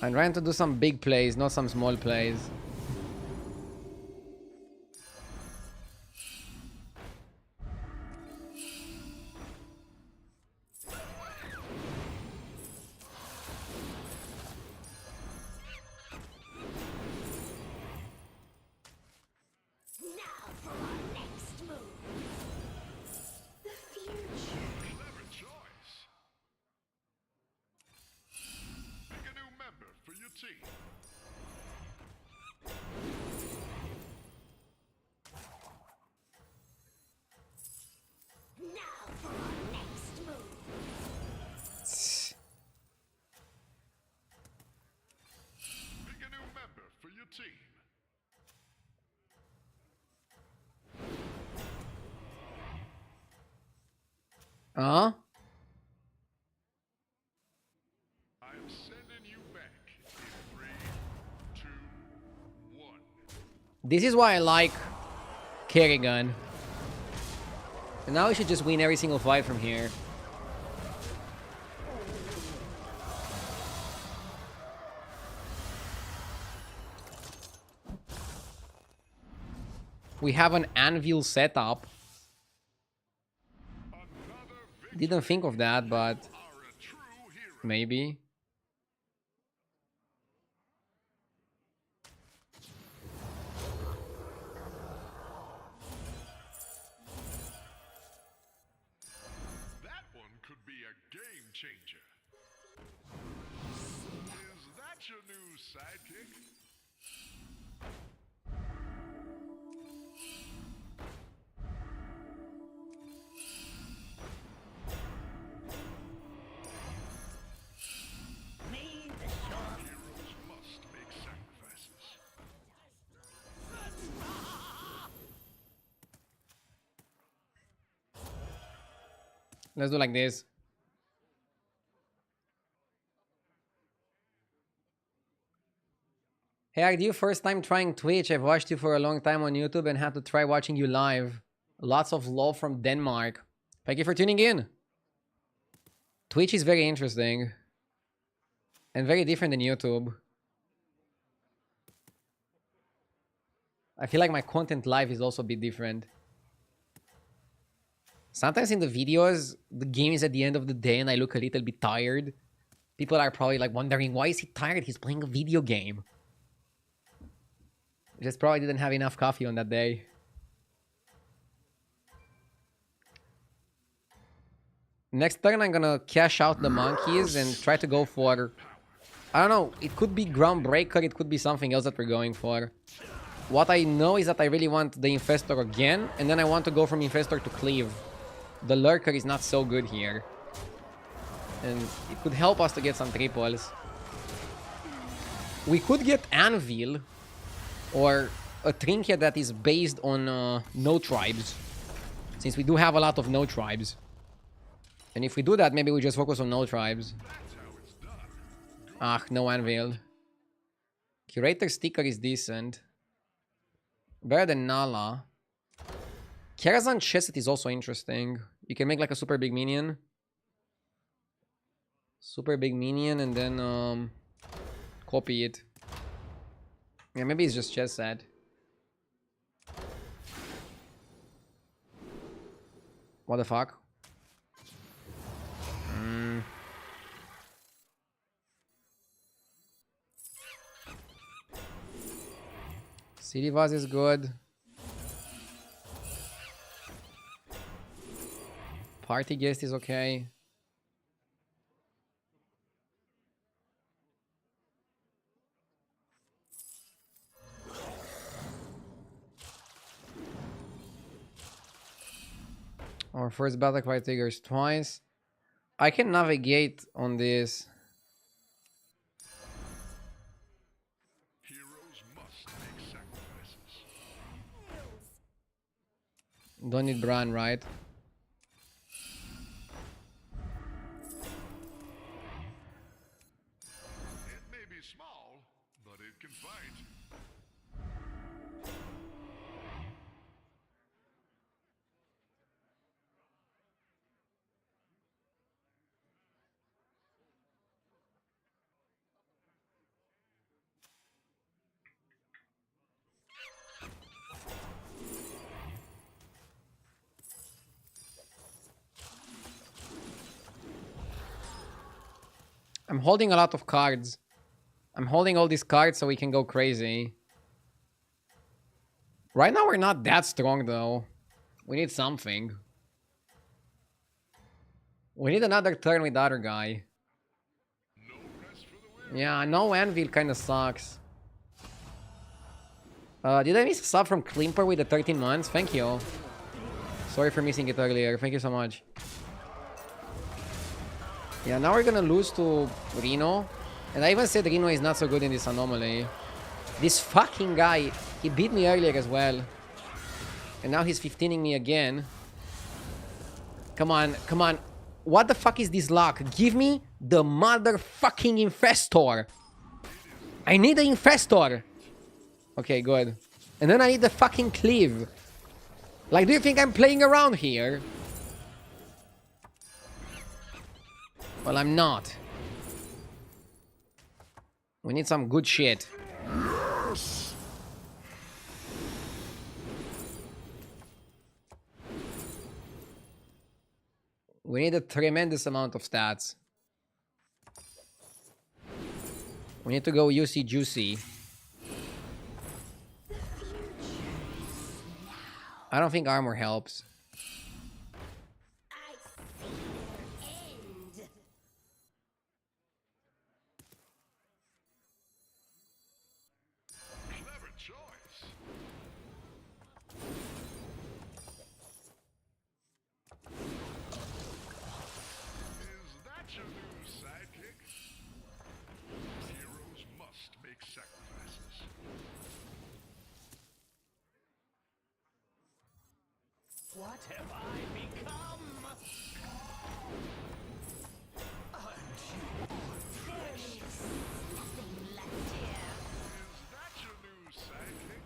I'm trying to do some big plays, not some small plays. Now for our next move. The future. Clever choice. Pick a new member for your team. Now for our next move. Pick a new member for your team. Huh? I'm sending you back in 3, 2, 1. This is why I like Kerrigan. And now we should just win every single fight from here. We have an anvil setup. Didn't think of that, but Are a true hero. maybe. That one could be a game changer. Is that your new sidekick? May the shore Heroes must make sacrifices. Let's do like this. Hey, are you first time trying Twitch? I've watched you for a long time on YouTube and had to try watching you live. Lots of love from Denmark. Thank you for tuning in. Twitch is very interesting. And very different than YouTube. I feel like my content live is also a bit different. Sometimes in the videos, the game is at the end of the day and I look a little bit tired. People are probably like wondering, why is he tired? He's playing a video game. Just probably didn't have enough coffee on that day. Next turn, I'm gonna cash out the monkeys and try to go for... I don't know, it could be Groundbreaker, it could be something else that we're going for. What I know is that I really want the Infestor again, and then I want to go from Infestor to Cleave. The Lurker is not so good here. And it could help us to get some triples. We could get Anvil, or a trinket that is based on no tribes. Since we do have a lot of no tribes. And if we do that, maybe we just focus on no tribes. Ah, no Anvil. Curator Sticker is decent. Better than Nala. Karazhan Chesed is also interesting. You can make like a super big minion. Super big minion and then copy it. Yeah, maybe it's just Chesed. What the fuck? City Vase is good. Party Guest is okay. Our first battle cry triggers twice. I can navigate on this. Heroes must make sacrifices. Don't need Bran, right? It may be small, but it can fight. I'm holding a lot of cards. I'm holding all these cards so we can go crazy. Right now we're not that strong though. We need something. We need another turn with the other guy. No rest for the weary. Yeah, no Anvil kind of sucks. Did I miss a sub from Klimper with the 13 months? Thank you. Sorry for missing it earlier. Thank you so much. Yeah, now we're gonna lose to Reno. And I even said Reno is not so good in this anomaly. This fucking guy, he beat me earlier as well. And now he's 15ing me again. Come on, come on. What the fuck is this luck? Give me the motherfucking Infestor. I need the Infestor. Okay, good. And then I need the fucking Cleave. Like, do you think I'm playing around here? Well, I'm not. We need some good shit. We need a tremendous amount of stats. We need to go UC Juicy. I don't think armor helps. I see the end. Clever choice. Is that your new sidekick? Heroes must make sacrifices. What have I become? Is that your new sidekick?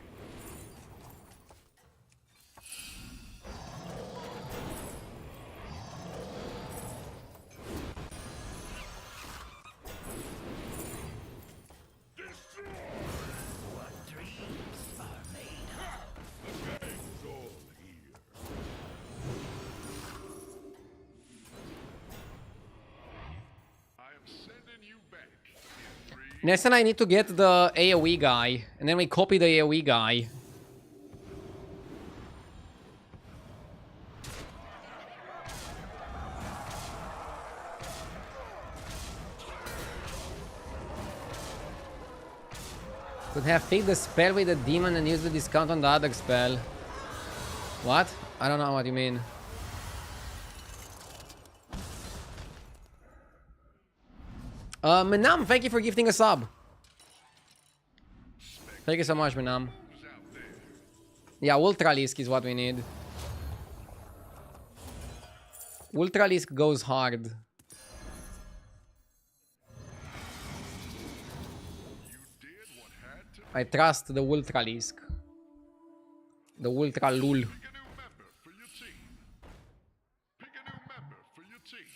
Next time I need to get the AoE guy, and then we copy the AoE guy. Could have picked the spell with the demon and used the discount on the other spell. What? I don't know what you mean. Manam, thank you for gifting a sub. Thank you so much, Manam. Yeah, Ultralisk is what we need. Ultralisk goes hard. I trust the Ultralisk. The Ultra Lul. Pick a new member for your team. Pick a new member for your team.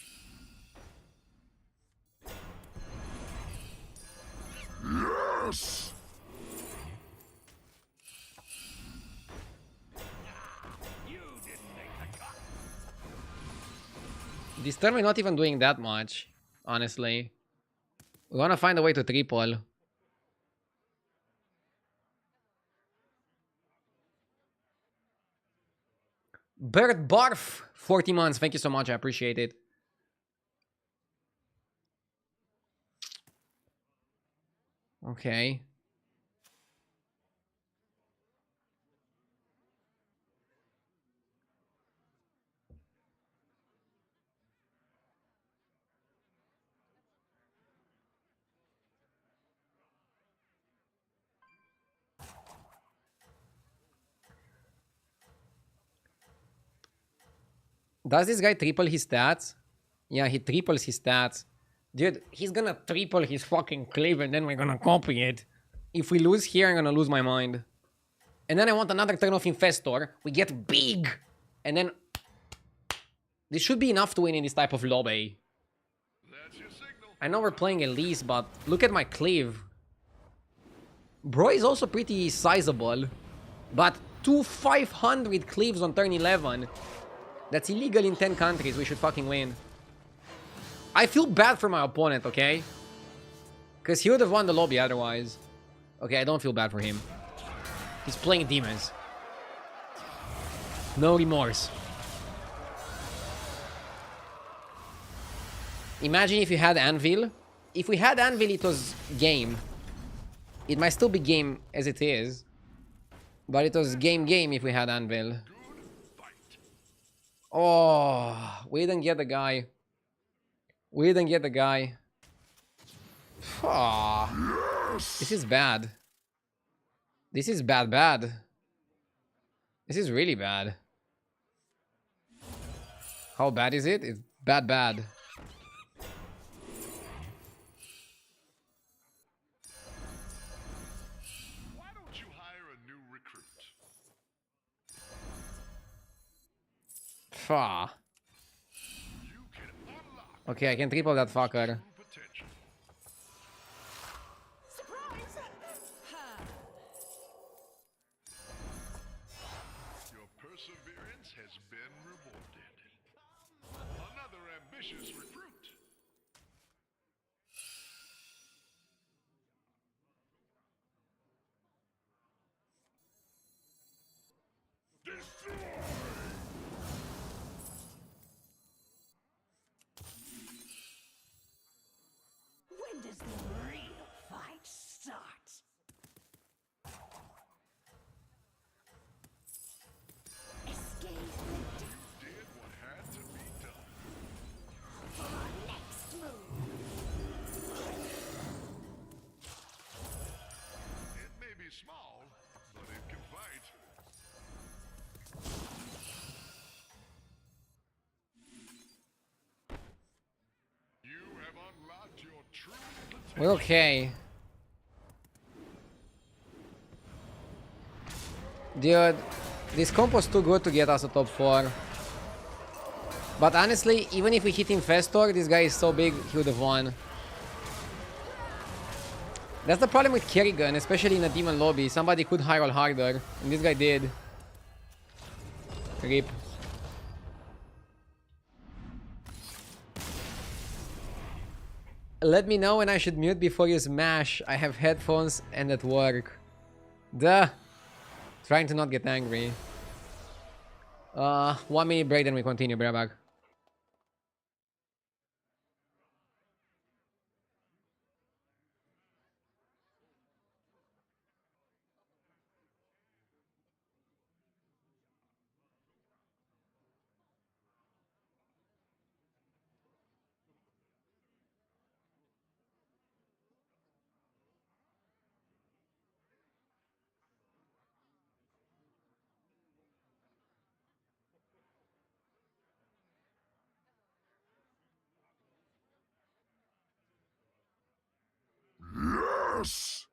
Yes! This turn we're not even doing that much, honestly. We wanna find a way to triple. Bert Barf, 40 months. Thank you so much. I appreciate it. Okay. Does this guy triple his stats? Yeah, he triples his stats. Dude, he's gonna triple his fucking cleave and then we're gonna copy it. If we lose here, I'm gonna lose my mind. And then I want another turn of Infestor. We get big. And then... This should be enough to win in this type of lobby. That's your signal. I know we're playing Elise, but look at my cleave. Bro is also pretty sizable. But 500 cleaves on turn 11. That's illegal in 10 countries. We should fucking win. I feel bad for my opponent, okay? Because he would have won the lobby otherwise. Okay, I don't feel bad for him. He's playing demons. No remorse. Imagine if you had Anvil. If we had Anvil, it was game. It might still be game as it is. But it was game if we had Anvil. Oh, we didn't get the guy. We didn't get the guy. Oh, this is bad. This is bad. This is really bad. How bad is it? It's bad. Why don't you hire a new recruit? Ah. You can unlock Okay, I can triple that fucker. true potential. Surprise! Your perseverance has been rewarded. Another ambitious recruit. Destroy! When does the real fight start? Escape the Did what had to be done. next move. It may be small, but it can fight. You have unlocked your true potential. We're okay. Dude, this comp was too good to get us a top 4. But honestly, even if we hit Infestor, this guy is so big, he would have won. That's the problem with Kerrigan, especially in a demon lobby. Somebody could high roll harder, and this guy did. RIP. Let me know when I should mute before you smash. I have headphones and at work. Duh. Trying to not get angry. 1 minute break, then we continue. Be right back. Yes!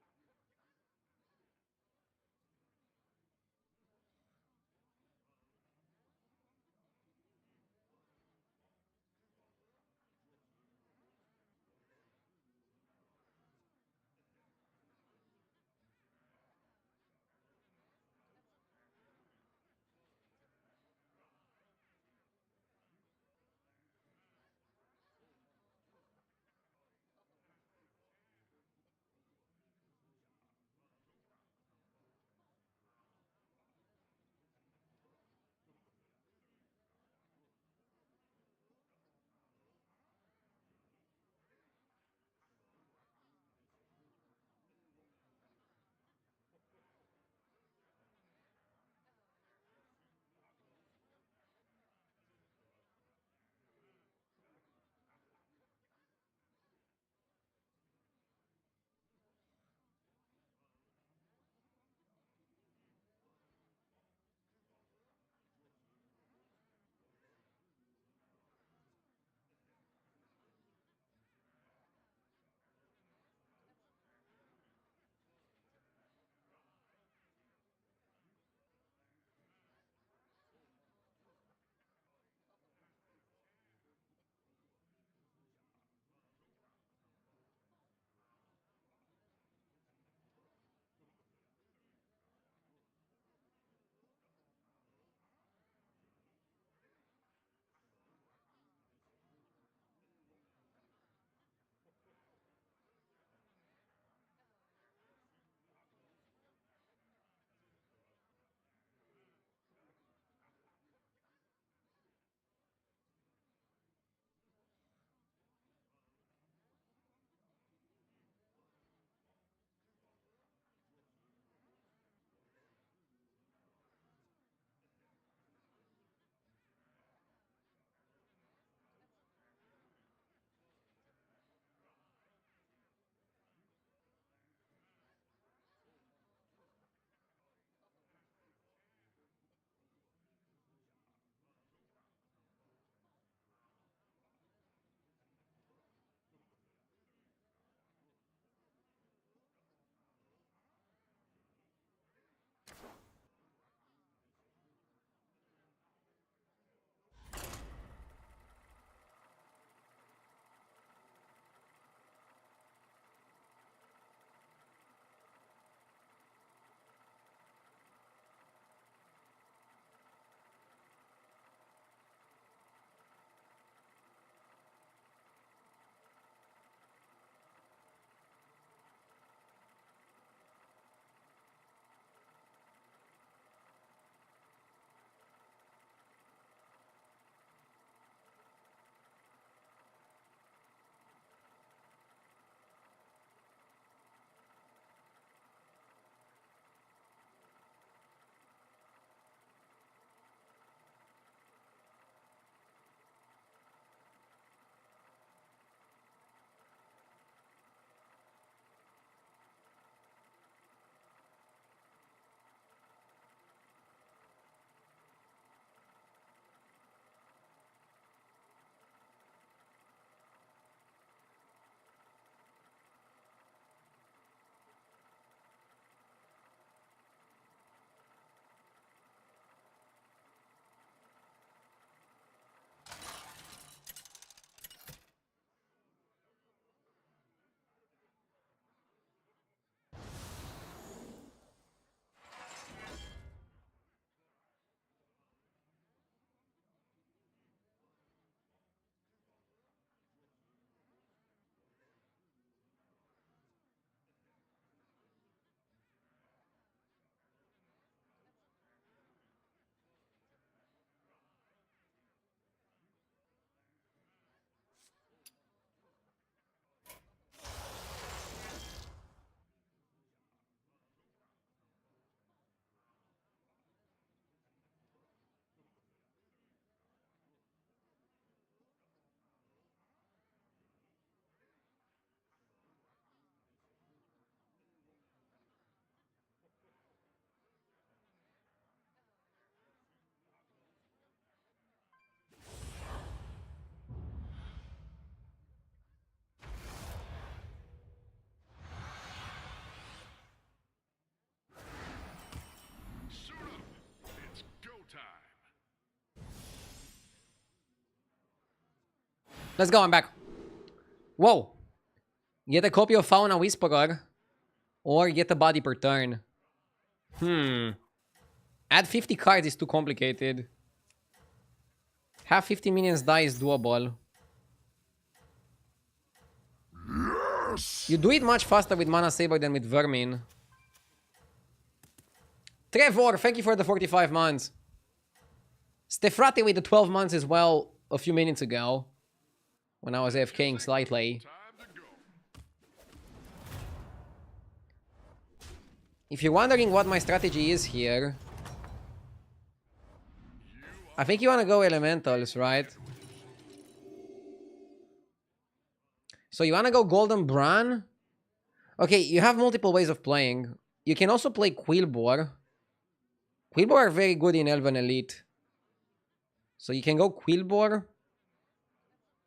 Let's go, I'm back. Whoa. Get a copy of Fauna Whisperer. Or get a body per turn. Add 50 cards is too complicated. Have 50 minions die is doable. You do it much faster with Mana Saber than with Vermin. Trevor, thank you for the 45 months. Stefrate with the 12 months as well a few minutes ago. When I was AFKing slightly. Time to go. If you're wondering what my strategy is here, I think you want to go elementals, right? So you want to go Golden Bran? Okay, you have multiple ways of playing. You can also play Quillbore. Quillbore are very good in Elven Elite. So you can go Quillbore.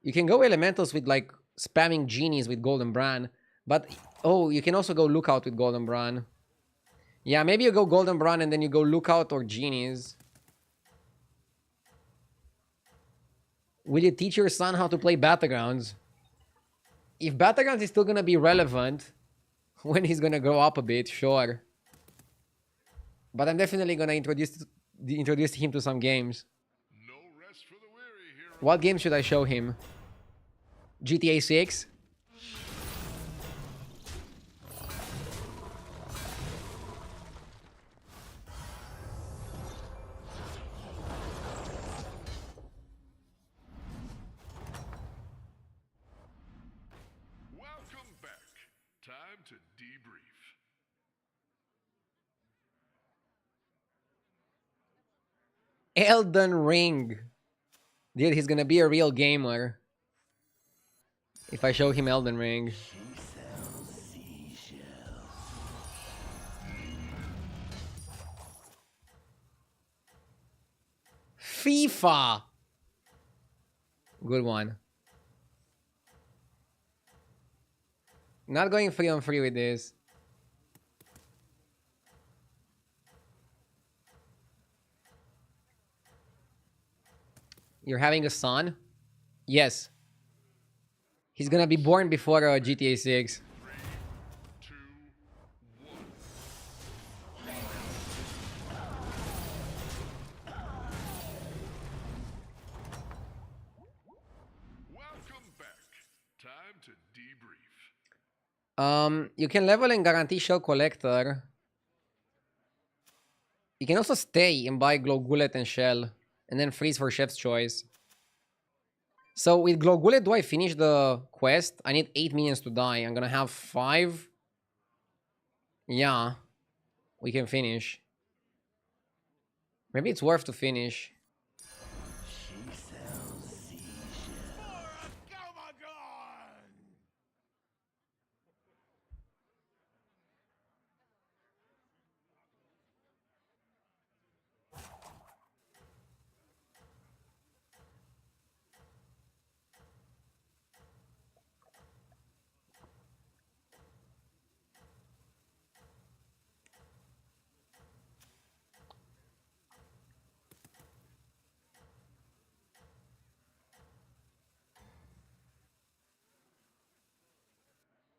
You can go elementals with like spamming genies with Golden Bran. But, oh, you can also go Lookout with Golden Bran. Yeah, maybe you go Golden Bran and then you go Lookout or Genies. Will you teach your son how to play battlegrounds? If battlegrounds is still gonna be relevant when he's gonna grow up a bit, sure. But I'm definitely gonna introduce him to some games. No rest for the weary, hero. What game should I show him? GTA 6? Welcome back. Time to debrief. Elden Ring. Dude, he's gonna be a real gamer. If I show him Elden Ring. FIFA. Good one. Not going free on free with this. You're having a son? Yes. He's gonna be born before GTA 6. 2, 1. Welcome back. Time to debrief. You can level and guarantee Shell Collector. You can also stay and buy Glowgullet and Shell. And then freeze for Chef's Choice. So with Glowgullet, do I finish the quest? I need 8 minions to die. I'm gonna have 5. Yeah. We can finish. Maybe it's worth to finish.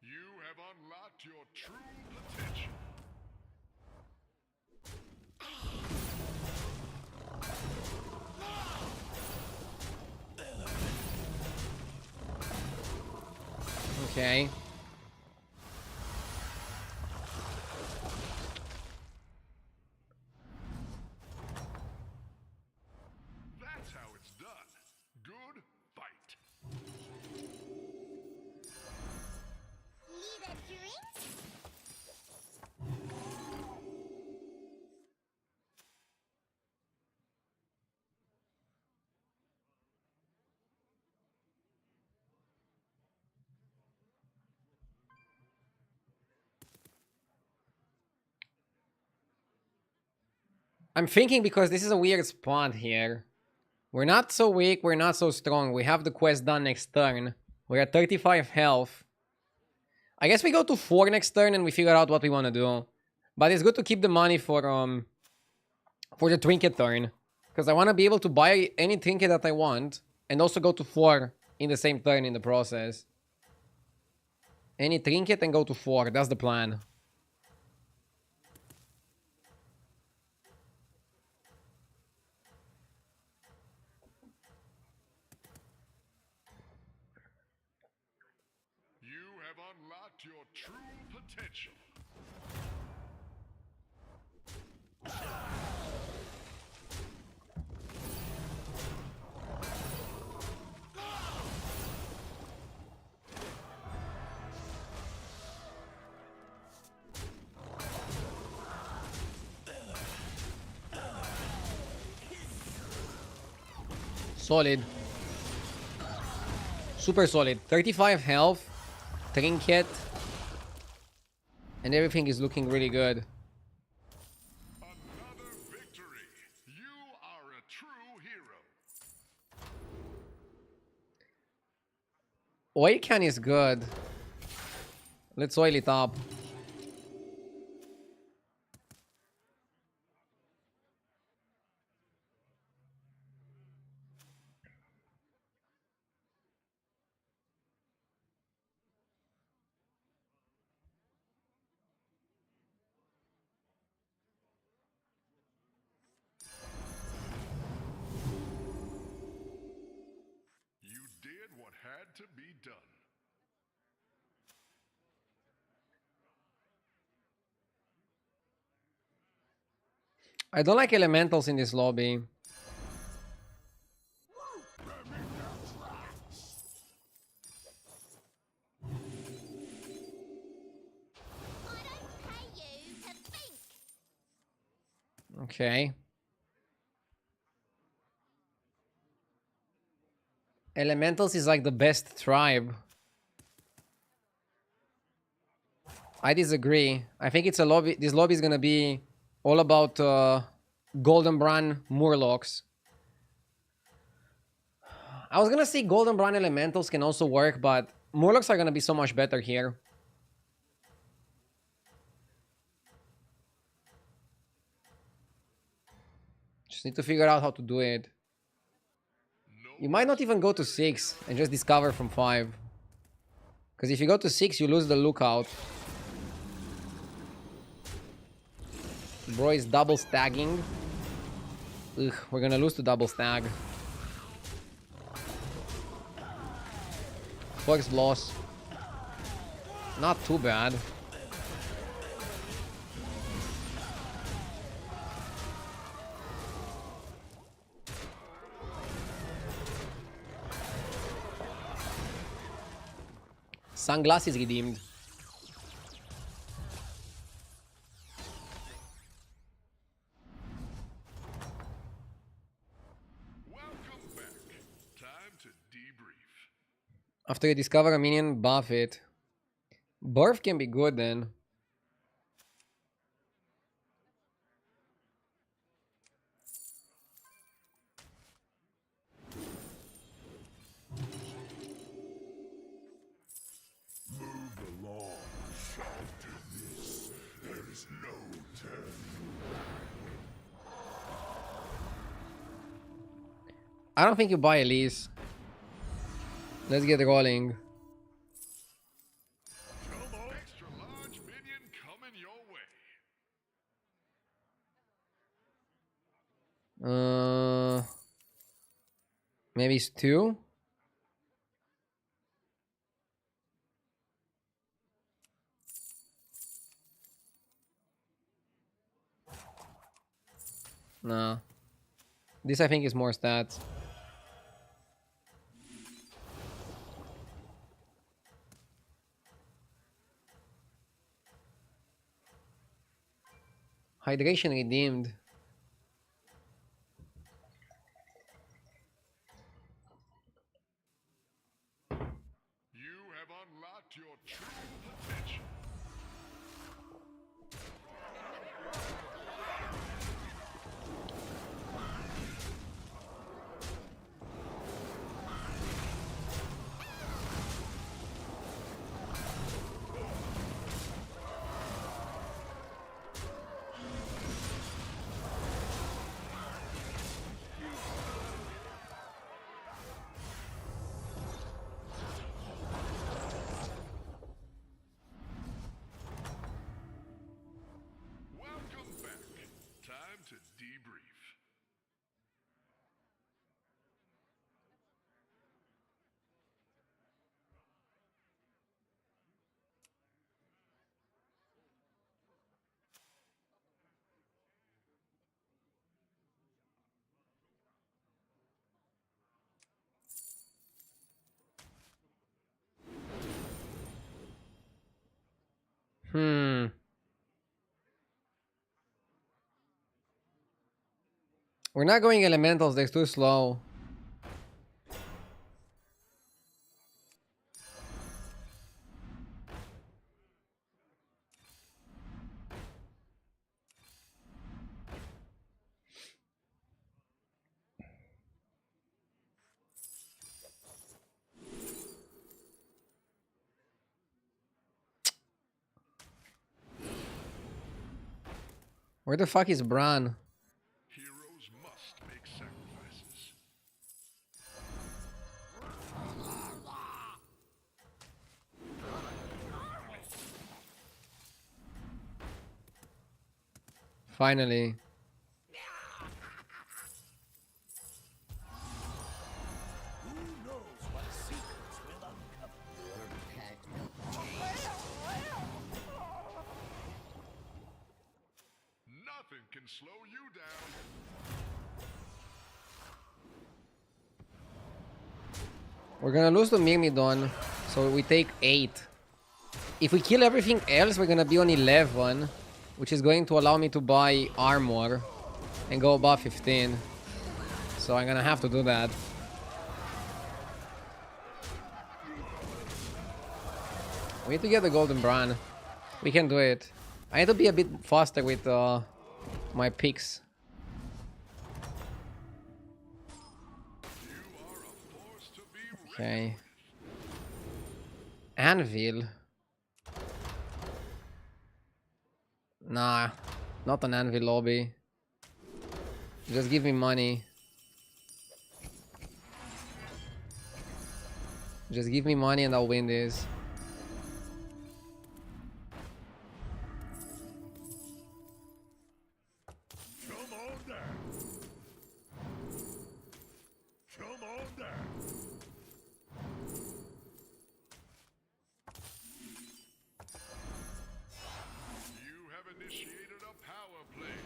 You have unlocked your true potential. Okay. That's how it's done. Good fight. Need a drink? I'm thinking because this is a weird spot here. We're not so weak, we're not so strong. We have the quest done next turn. We're at 35 health. I guess we go to 4 next turn and we figure out what we want to do. But it's good to keep the money for the trinket turn. Because I want to be able to buy any trinket that I want. And also go to 4 in the same turn in the process. Any trinket and go to 4. That's the plan. You have unlocked your true potential. Solid. Super solid. 35 health. Trinket. And everything is looking really good. Another victory. You are a true hero. Oil can is good. Let's oil it up. You did what had to be done. I don't like elementals in this lobby. Okay. Elementals is like the best tribe. I disagree. I think it's a lobby. This lobby is gonna be all about Golden Brand Murlocs. I was gonna say Golden Brand Elementals can also work, but Murlocs are gonna be so much better here. Just need to figure out how to do it. You might not even go to 6 and just discover from 5. Because if you go to 6, you lose the lookout. Bro is double stagging. Ugh, we're gonna lose to double stag. First loss. Not too bad. Sunglasses redeemed. Welcome back. Time to debrief. After you discover a minion, buff it. Birth can be good then. Move along, Shelterness. There is no turning. I don't think you buy Elise. Let's get rolling. Come on. Extra large minion coming your way. Maybe it's 2. No. This I think is more stats. Hydration redeemed. You have unlocked your true potential. We're not going elementals, they're too slow. Where the fuck is Bran? Heroes must make sacrifices. Finally. Who knows what secrets will uncover? Nothing can slow you down. We're gonna lose to Myrmidon, so we take 8. If we kill everything else, we're gonna be on 11, which is going to allow me to buy armor and go above 15. So I'm gonna have to do that. We need to get the golden Bran. We can do it. I need to be a bit faster with my picks. You are a force to be reckoned Okay. Anvil. Nah, not an anvil lobby. Just give me money. Just give me money and I'll win this. Come on down. Come on down. You have initiated a power play.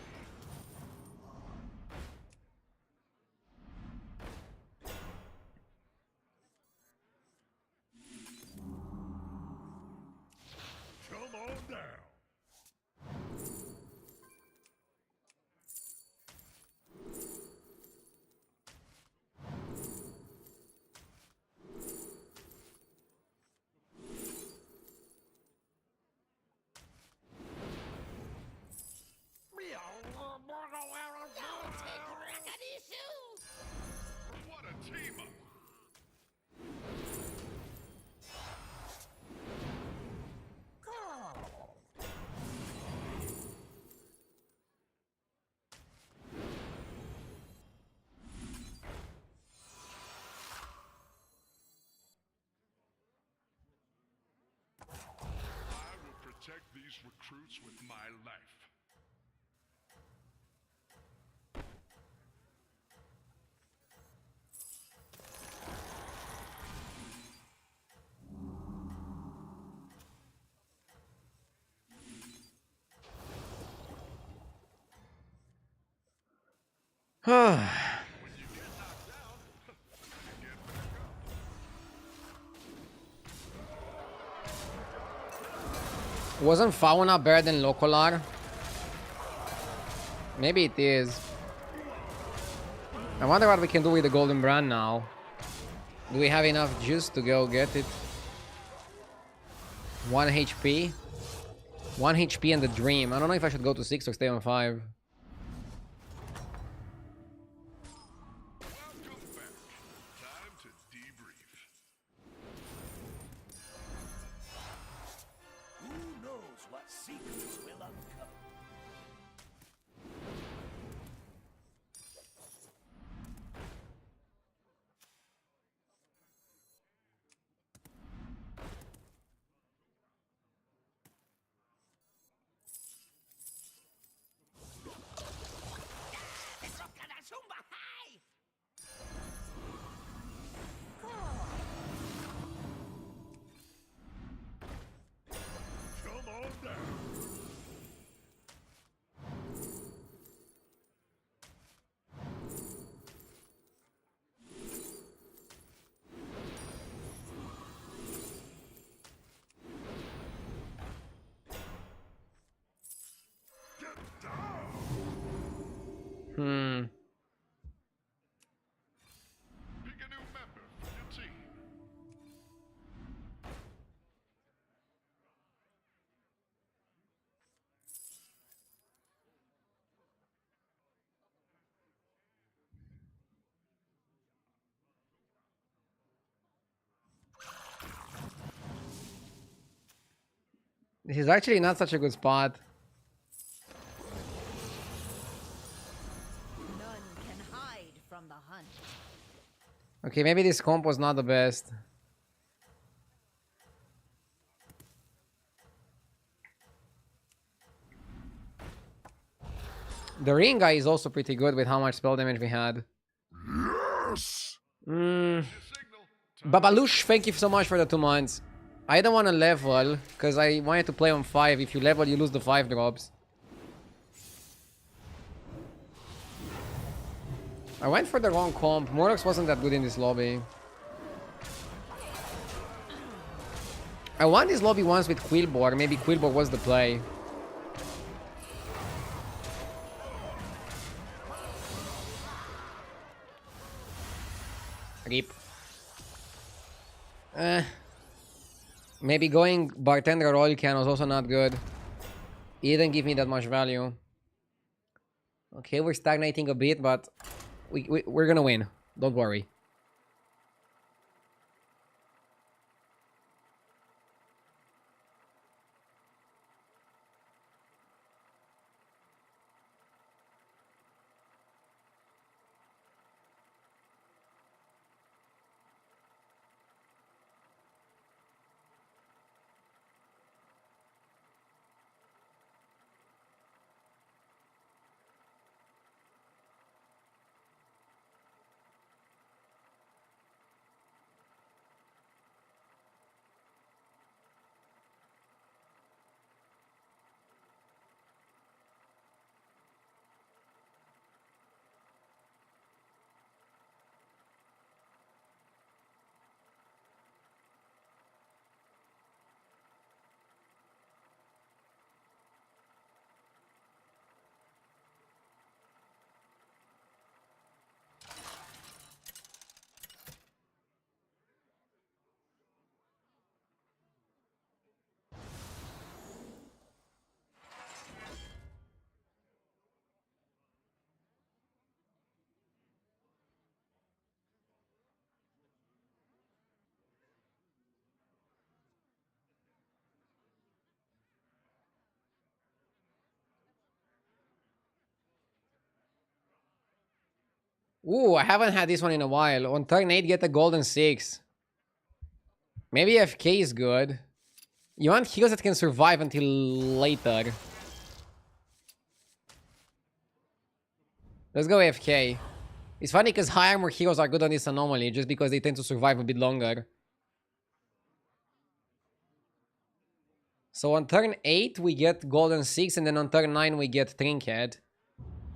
Come on down. What a team up! I will protect these recruits with my life. Wasn't Fauna better than Locolar? Maybe it is. I wonder what we can do with the golden Bran now. Do we have enough juice to go get it? 1 HP? 1 HP and the dream. I don't know if I should go to 6 or stay on 5. Welcome back. Time to debrief. Who knows what secrets will uncover? This is actually not such a good spot. None can hide from the hunt. Okay, maybe this comp was not the best. The ring guy is also pretty good with how much spell damage we had. Yes! Mm. Your signal. Babalush, thank you so much for the 2 months. I don't want to level, because I wanted to play on 5. If you level, you lose the 5 drops. I went for the wrong comp. Morlox wasn't that good in this lobby. I won this lobby once with Quillbor. Maybe Quillbor was the play. Rip. Maybe going bartender all you can was also not good. He didn't give me that much value. Okay, we're stagnating a bit, but we're gonna win. Don't worry. Ooh, I haven't had this one in a while. On turn 8, get a golden 6. Maybe FK is good. You want heroes that can survive until later. Let's go FK. It's funny because high armor heroes are good on this anomaly just because they tend to survive a bit longer. So on turn 8 we get golden 6 and then on turn 9 we get trinket.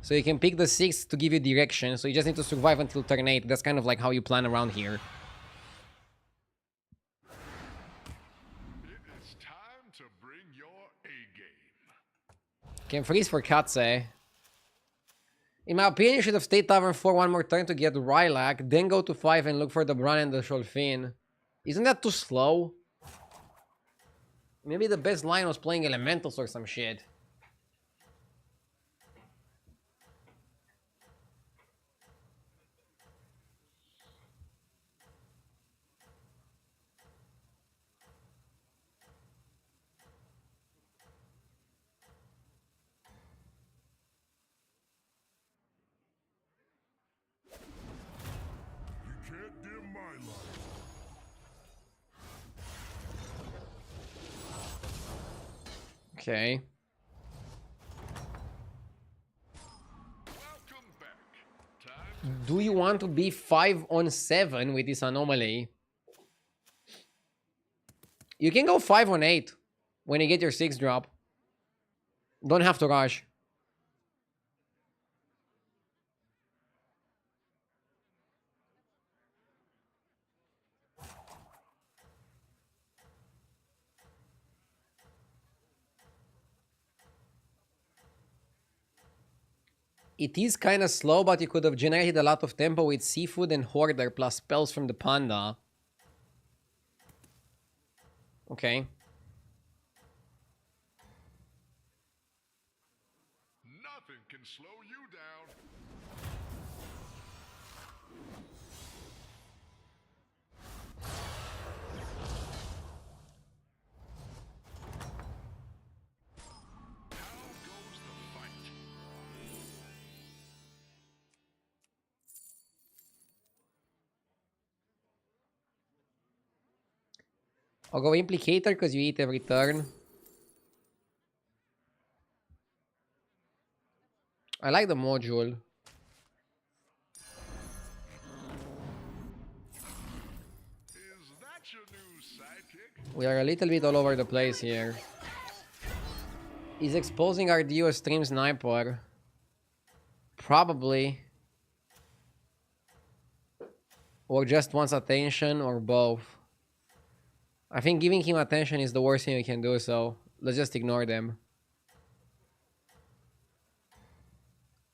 So you can pick the 6 to give you direction, so you just need to survive until turn 8. That's kind of like how you plan around here. It is time to bring your A game. Can freeze for Katse. In my opinion, you should have stayed Tavern 4 one more turn to get Rylak, then go to 5 and look for the Bran and the Sholfin. Isn't that too slow? Maybe the best line was playing Elementals or some shit. You can't dim my light. Okay. Welcome back. Time Do you want to be 5 on 7 with this anomaly? You can go 5 on 8 when you get your 6 drop. Don't have to rush. It is kind of slow, but you could have generated a lot of tempo with Seafood and Hoarder plus spells from the Panda. Okay. nothing can slow you down. I'll go Implicator because you eat every turn. I like the module. Is that your new sidekick? We are a little bit all over the place here. He's exposing our Dio stream sniper. Probably. Or just wants attention, or both. I think giving him attention is the worst thing we can do, so let's just ignore them.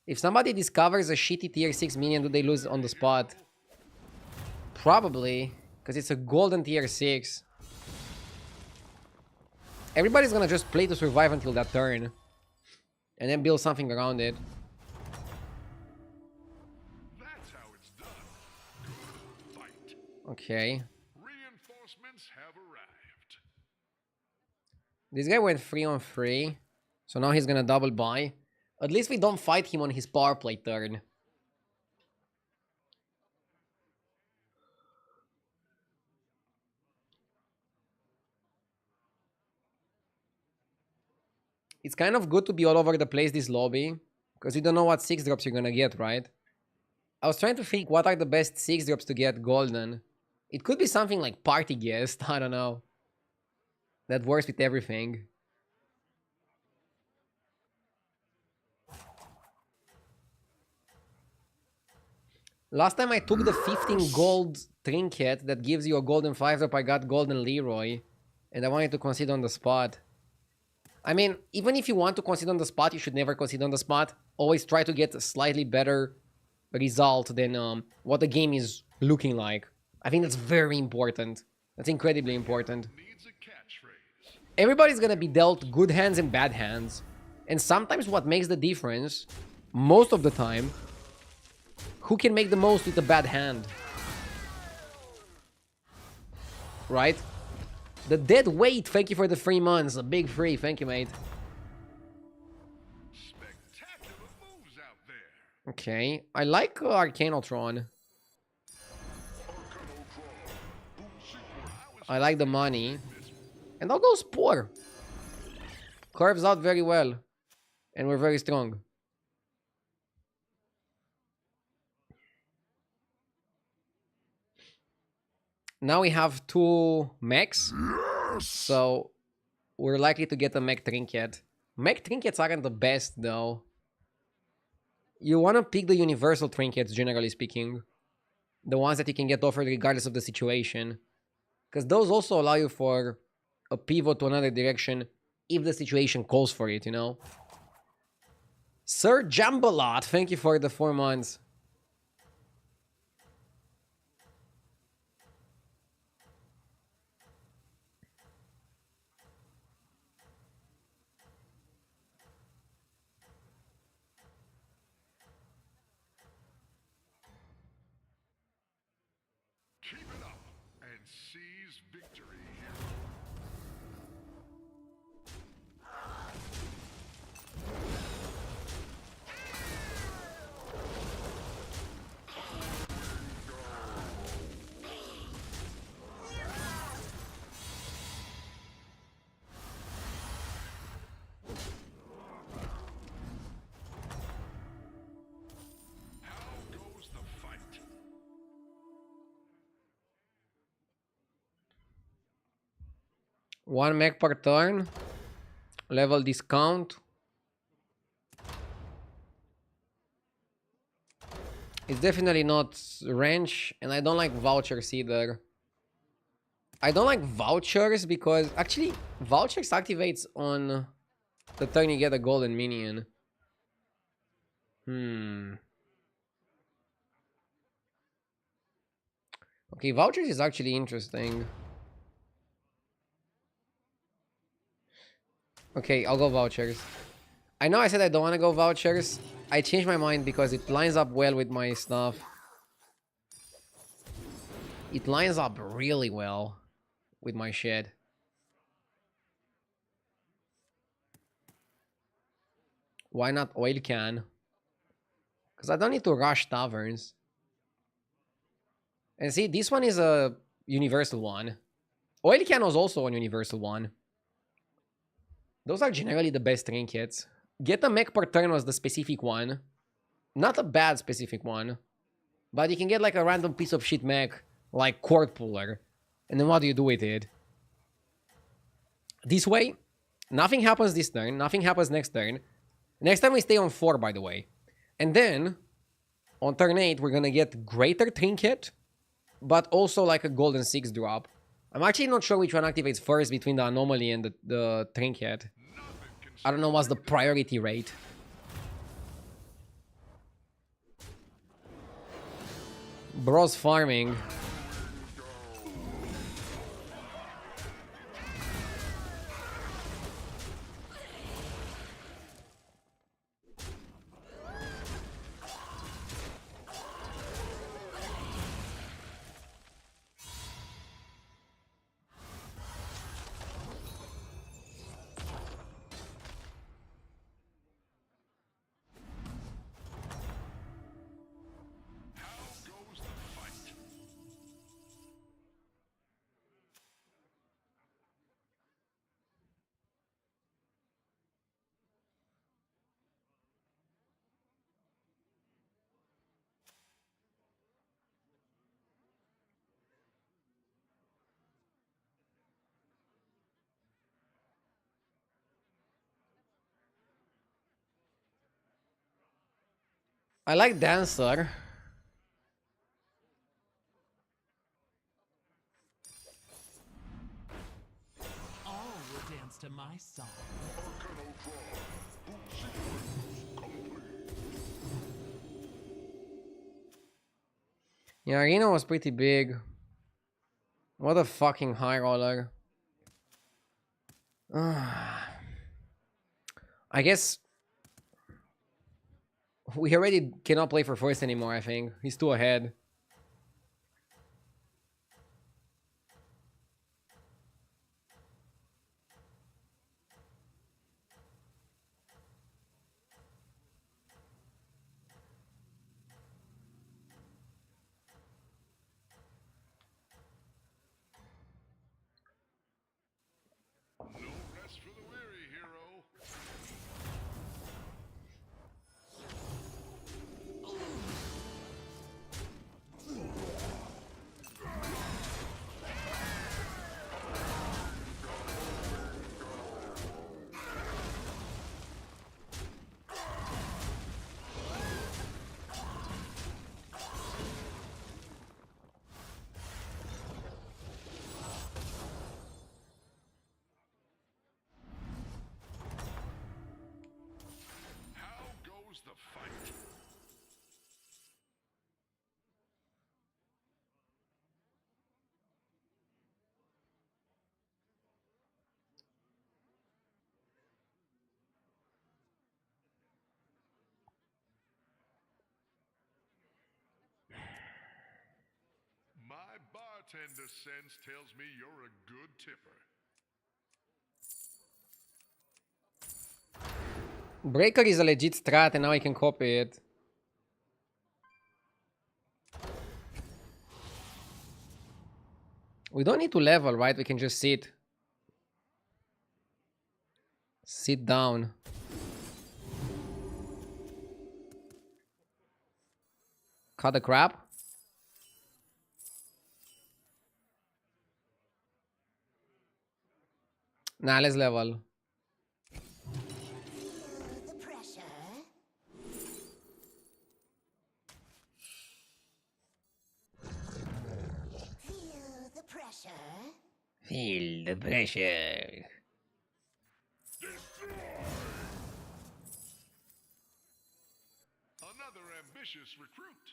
If somebody discovers a shitty tier 6 minion, do they lose on the spot? Probably, because it's a golden tier 6. Everybody's gonna just play to survive until that turn. And then build something around it. That's how it's done. Fight. Okay. Reinforcements have arrived. This guy went 3-on-3. So now he's gonna double buy. At least we don't fight him on his power play turn. It's kind of good to be all over the place this lobby, because you don't know what 6 drops you're gonna get, right? I was trying to think what are the best 6 drops to get golden. It could be something like Party Guest, I don't know. That works with everything. Last time I took the 15 gold trinket that gives you a golden 5 drop, I got golden Leroy. And I wanted to concede on the spot. I mean, even if you want to concede on the spot, you should never concede on the spot. Always try to get a slightly better result than what the game is looking like. I think that's very important. That's incredibly important. Needs a catchphrase. Everybody's gonna be dealt good hands and bad hands. And sometimes what makes the difference, most of the time, who can make the most with a bad hand? Right? The dead weight, thank you for the 3 months. A big free, thank you, mate. Spectacular moves out there. Okay, I like Arcanotron. I like the money. And I'll go Spore. Curves out very well. And we're very strong. Now we have 2 mechs. So we're likely to get a mech trinket. Mech trinkets aren't the best though. You want to pick the universal trinkets, generally speaking. The ones that you can get offered regardless of the situation. Because those also allow you for a pivot to another direction if the situation calls for it, you know? Sir Jambalot, thank you for the 4 months. Keep it up and seize victory here. How goes the fight? One mech per turn. Level discount. It's definitely not wrench, and I don't like vouchers either. I don't like vouchers because actually vouchers activates on the turn you get a golden minion. Okay, vouchers is actually interesting. Okay, I'll go vouchers. I know I said I don't want to go vouchers. I changed my mind because it lines up well with my stuff. It lines up really well with my shit. Why not oil can? Because I don't need to rush taverns. And see, this one is a universal one. Oil can was also a universal one. Those are generally the best trinkets. Get a mech per turn was the specific one. Not a bad specific one. But you can get like a random piece of shit mech, like Cord Puller. And then what do you do with it? This way, nothing happens this turn, nothing happens next turn. Next time we stay on 4, by the way. And then, on turn 8, we're gonna get Greater Trinket, but also like a Golden 6 drop. I'm actually not sure which one activates first between the Anomaly and the Trinket. I don't know what's the priority rate. Bro's farming. I like Dancer. All will dance to my song. Yeah, Reno was pretty big. What a fucking high roller. I guess we already cannot play for first anymore, I think. He's too ahead. No rest for the weary, hero. How goes the fight? My bartender sense tells me you're a good tipper. Breaker is a legit strat and now I can copy it. We don't need to level, right? We can just sit. Sit down. Cut the crap. Nah, let's level. The pressure. Feel the pressure. Feel the pressure. Another ambitious recruit.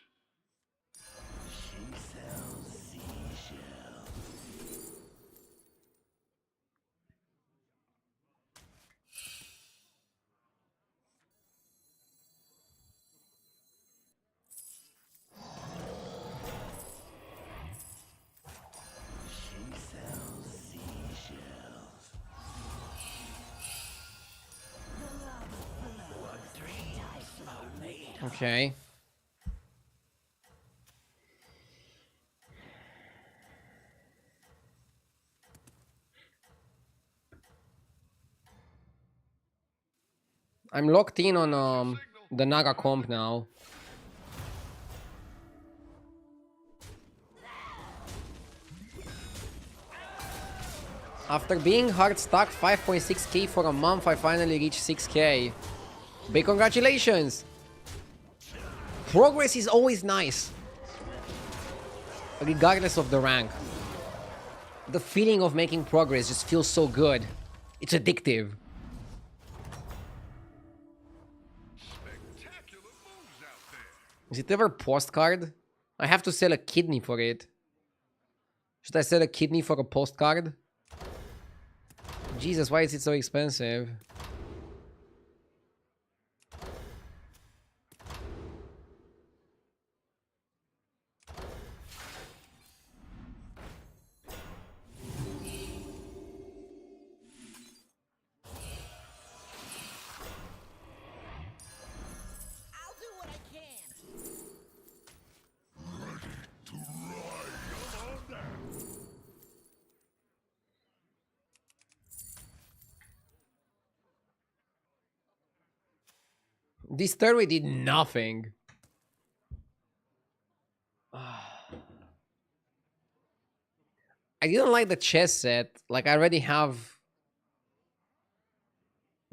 Okay. I'm locked in on the Naga comp now. After being hard stuck 5.6k for a month, I finally reached 6k. Big congratulations! Progress is always nice, regardless of the rank. The feeling of making progress just feels so good. It's addictive. Spectacular moves out there. Is it ever postcard? I have to sell a kidney for it. Should I sell a kidney for a postcard? Jesus, why is it so expensive? I'll do what I can. This third did nothing. I didn't like the chess set. Like, I already have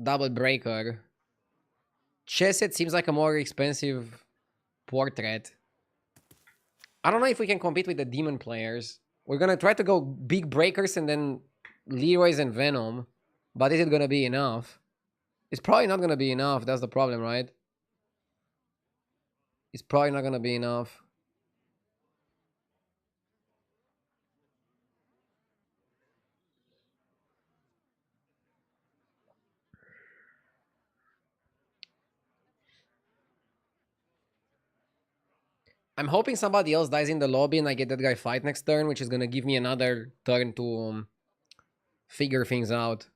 double breaker. Chess set seems like a more expensive portrait. I don't know if we can compete with the demon players. We're gonna try to go big breakers and then Leroy's and Venom. But is it gonna be enough? It's probably not gonna be enough. That's the problem, right? It's probably not gonna be enough. I'm hoping somebody else dies in the lobby and I get that guy fight next turn, which is gonna give me another turn to figure things out.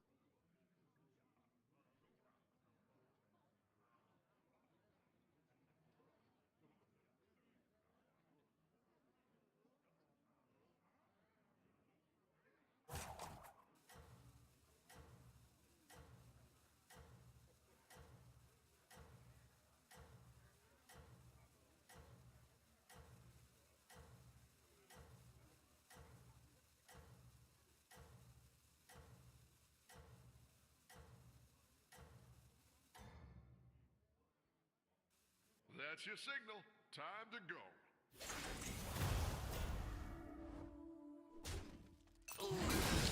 That's your signal. Time to go.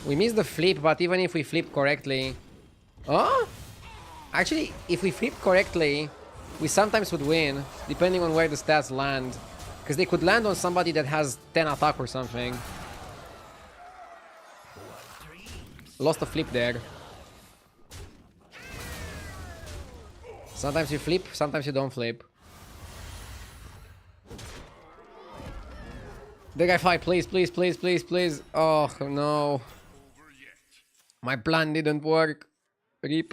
We missed the flip, but even if we flip correctly... Oh? Actually, if we flip correctly, we sometimes would win, depending on where the stats land. Because they could land on somebody that has 10 attack or something. Lost a flip there. Sometimes you flip, sometimes you don't flip. The guy fight, please, please, please, please, please. Oh, no. Over yet. My plan didn't work. Rip.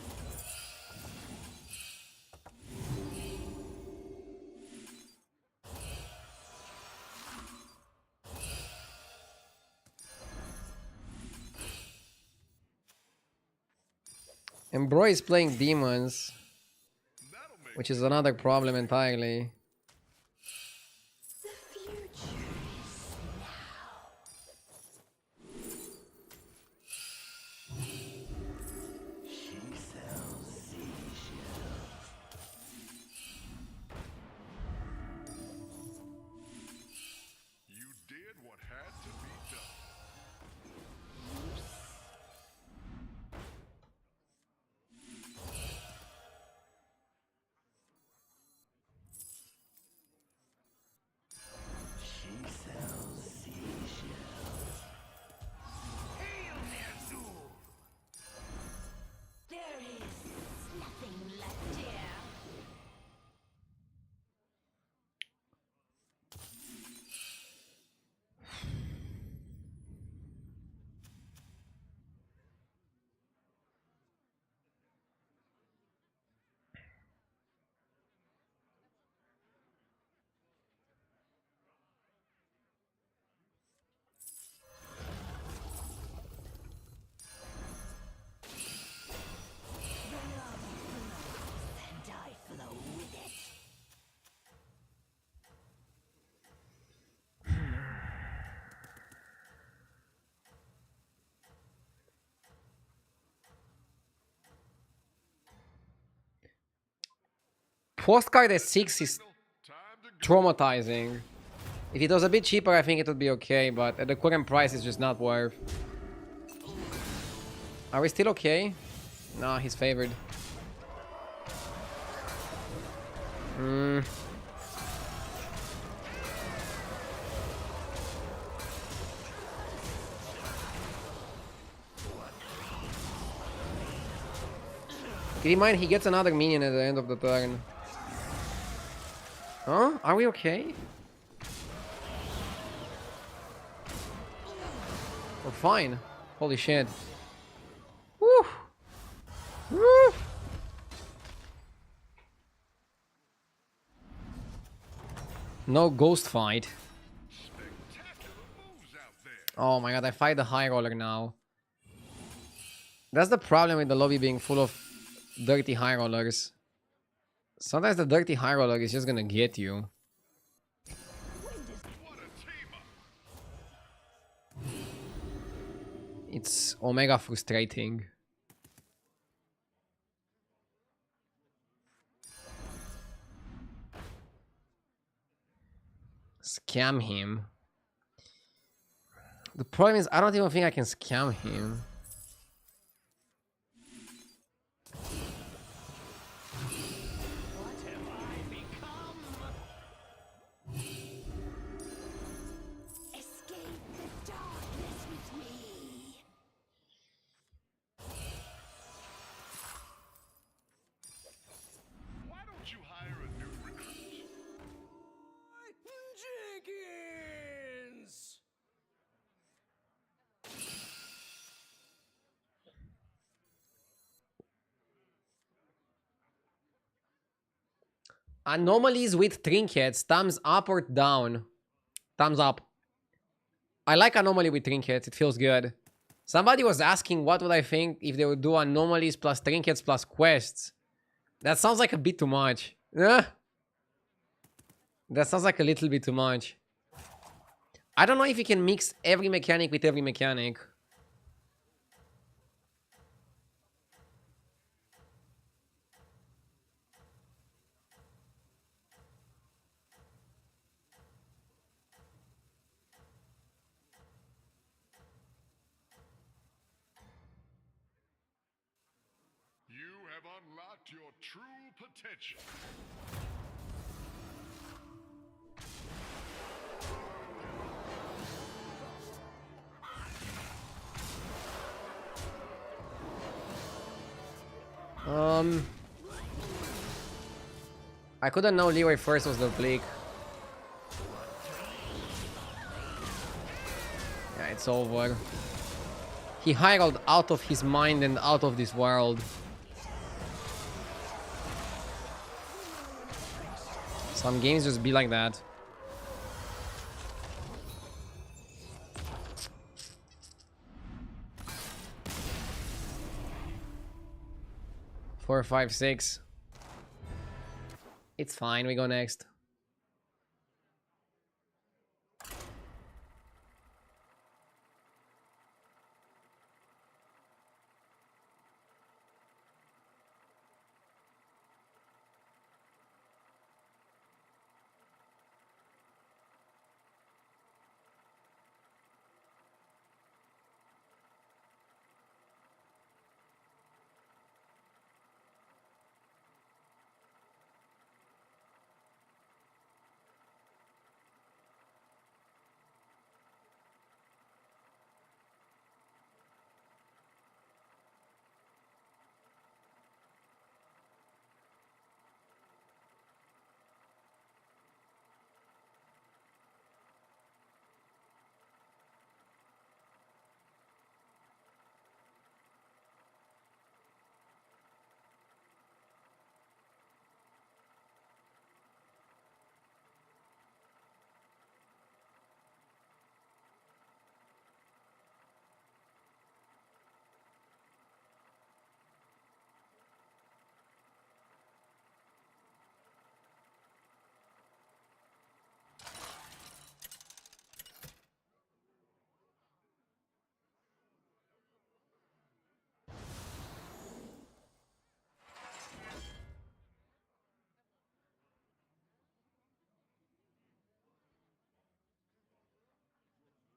And bro is playing demons, That'll make which is another problem entirely. The future is you did what had to be done. postcard at 6 is Time to go. traumatizing. If it was a bit cheaper, I think it would be okay, but at the current price, it's just not worth. Are we still okay? No, he's favored. Keep in mind, he gets another minion at the end of the turn. Huh? Are we okay? We're fine. Holy shit. Woo! Woo! No ghost fight. Spectacular moves out there. Oh my god, I fight the high roller now. That's the problem with the lobby being full of dirty high rollers. Sometimes the dirty high roller is just gonna get you. What a team up. It's omega frustrating. Scam him. The problem is I don't even think I can scam him. Escape the darkness with me. Why don't you hire a new recruit? Jenkins! Anomalies with trinkets. Thumbs up or down? Thumbs up. I like anomaly with trinkets. It feels good. Somebody was asking what would I think if they would do anomalies plus trinkets plus quests. That sounds like a bit too much. That sounds like a little bit too much. I don't know if you can mix every mechanic with every mechanic. You have unlocked your true potential. I couldn't know Leroy first was the Bleak. Yeah, it's over. He high-rolled out of his mind and out of this world. Some games just be like that. Four, five, six. It's fine, we go next.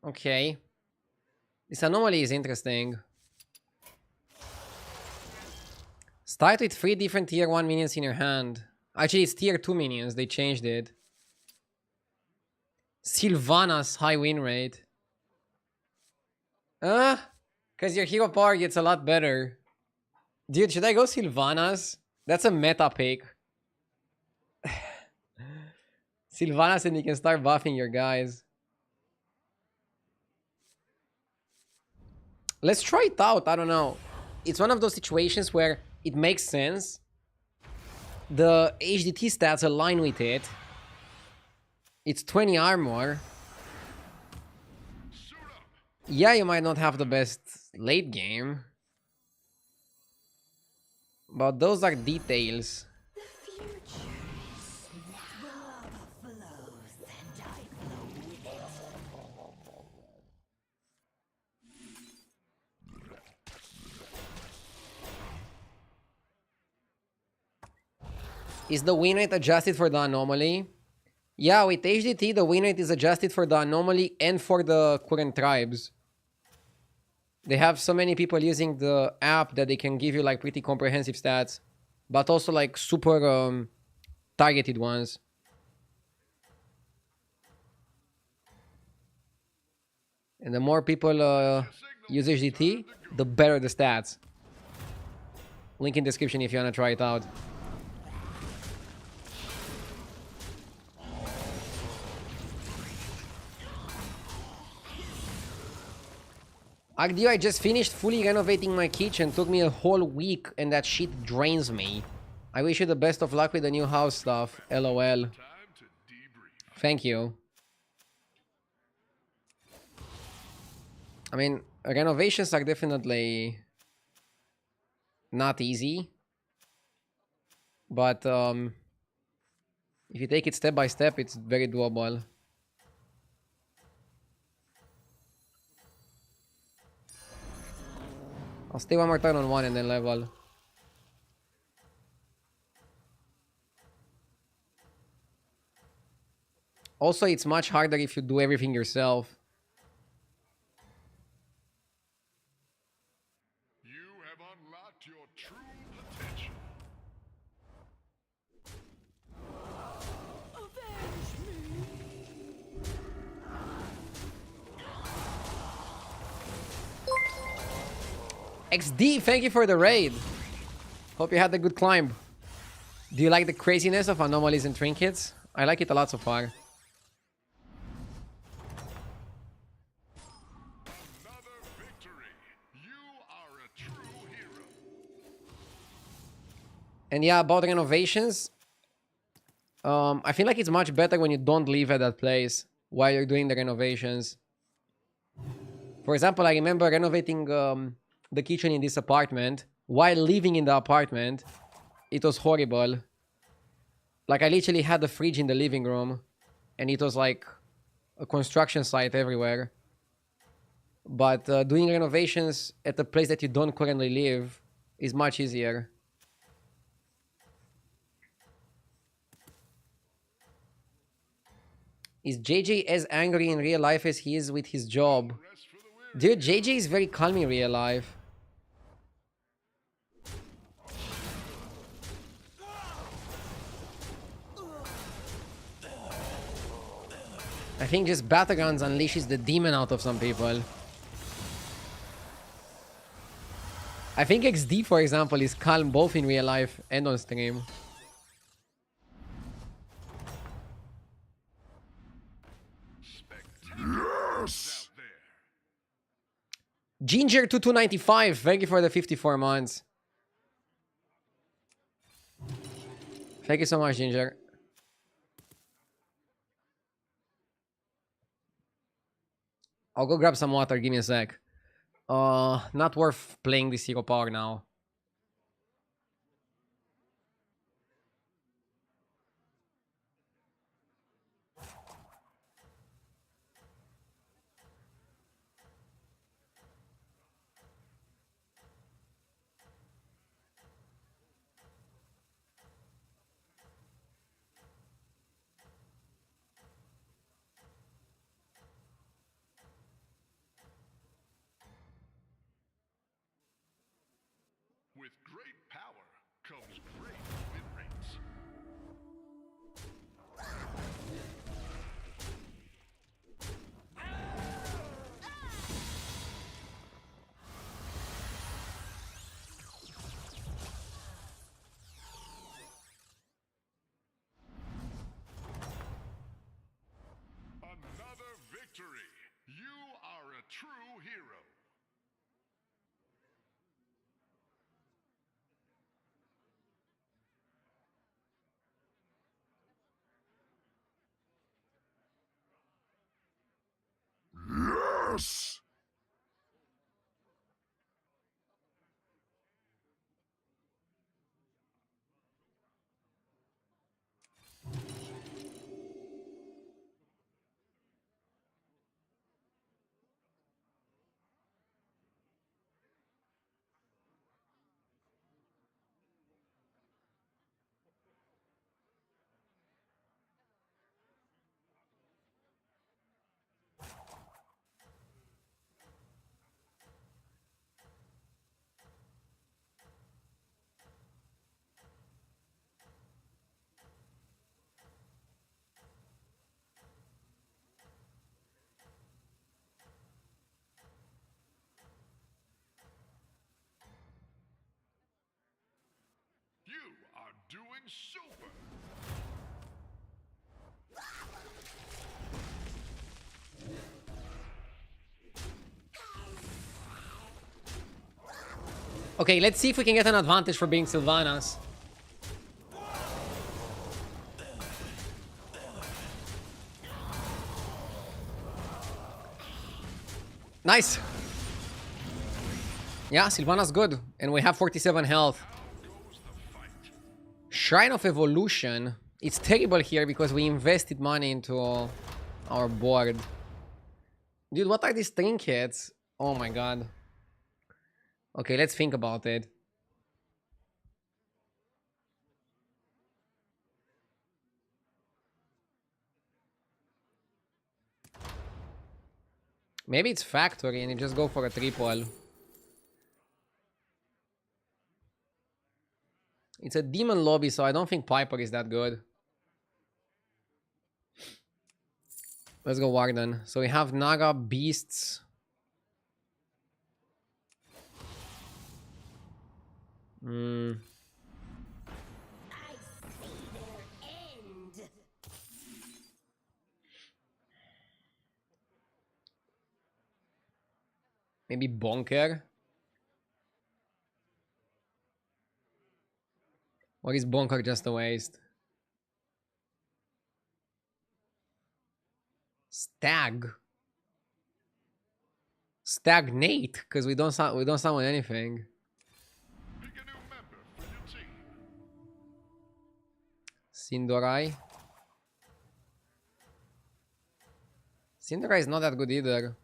Okay. This anomaly is interesting. Start with 3 different tier 1 minions in your hand. Actually, it's tier 2 minions. They changed it. Sylvana's high win rate. Because your hero power gets a lot better. Dude, should I go Sylvana's? That's a meta pick. Sylvana's and you can start buffing your guys. Let's try it out. I don't know. It's one of those situations where it makes sense. The HDT stats align with it. It's 20 armor. Yeah, you might not have the best late game. But those are details. The future. The lava flows and I flow with it. Is the win rate adjusted for the anomaly? Yeah, with HDT, the win rate is adjusted for the anomaly and for the current tribes. They have so many people using the app that they can give you like pretty comprehensive stats, but also like super targeted ones. And the more people use HDT, the better the stats. Link in description if you want to try it out. Agdio, I just finished fully renovating my kitchen. Took me a whole week and that shit drains me. I wish you the best of luck with the new house stuff. LOL. Thank you. I mean, renovations are definitely not easy. But if you take it step by step, it's very doable. I'll stay one more turn on 1 and then level. Also, it's much harder if you do everything yourself. You have unlocked your true potential. XD, thank you for the raid. Hope you had a good climb. Do you like the craziness of anomalies and trinkets? I like it a lot so far. Another victory. You are a true hero. And yeah, about renovations, I feel like it's much better when you don't live at that place while you're doing the renovations. For example, I remember renovating the kitchen in this apartment. While living in the apartment, it was horrible. Like, I literally had a fridge in the living room, and it was like a construction site everywhere. But doing renovations at a place that you don't currently live is much easier. Is JJ as angry in real life as he is with his job? Dude, JJ is very calm in real life. I think just battlegrounds unleashes the demon out of some people. I think XD, for example, is calm both in real life and on stream. Yes! Out there. Ginger2295, thank you for the 54 months. Thank you so much, Ginger. I'll go grab some water, give me a sec. Not worth playing this hero power now. true hero. Yes! You are doing super! Okay, let's see if we can get an advantage for being Sylvanas. Nice. Yeah, Sylvana's good. And we have 47 health. Shrine of Evolution. It's terrible here because we invested money into our board. Dude, what are these trinkets? Oh my god. Okay, let's think about it. Maybe it's factory and you just go for a triple. It's a demon lobby, so I don't think Piper is that good. Let's go Warden. So we have Naga, Beasts. I see their end. Maybe Bonker. Or is Bonker just a waste? Stag. Stagnate, because we don't summon anything. Pick a new member for your team. Sindorai. Sindorai is not that good either.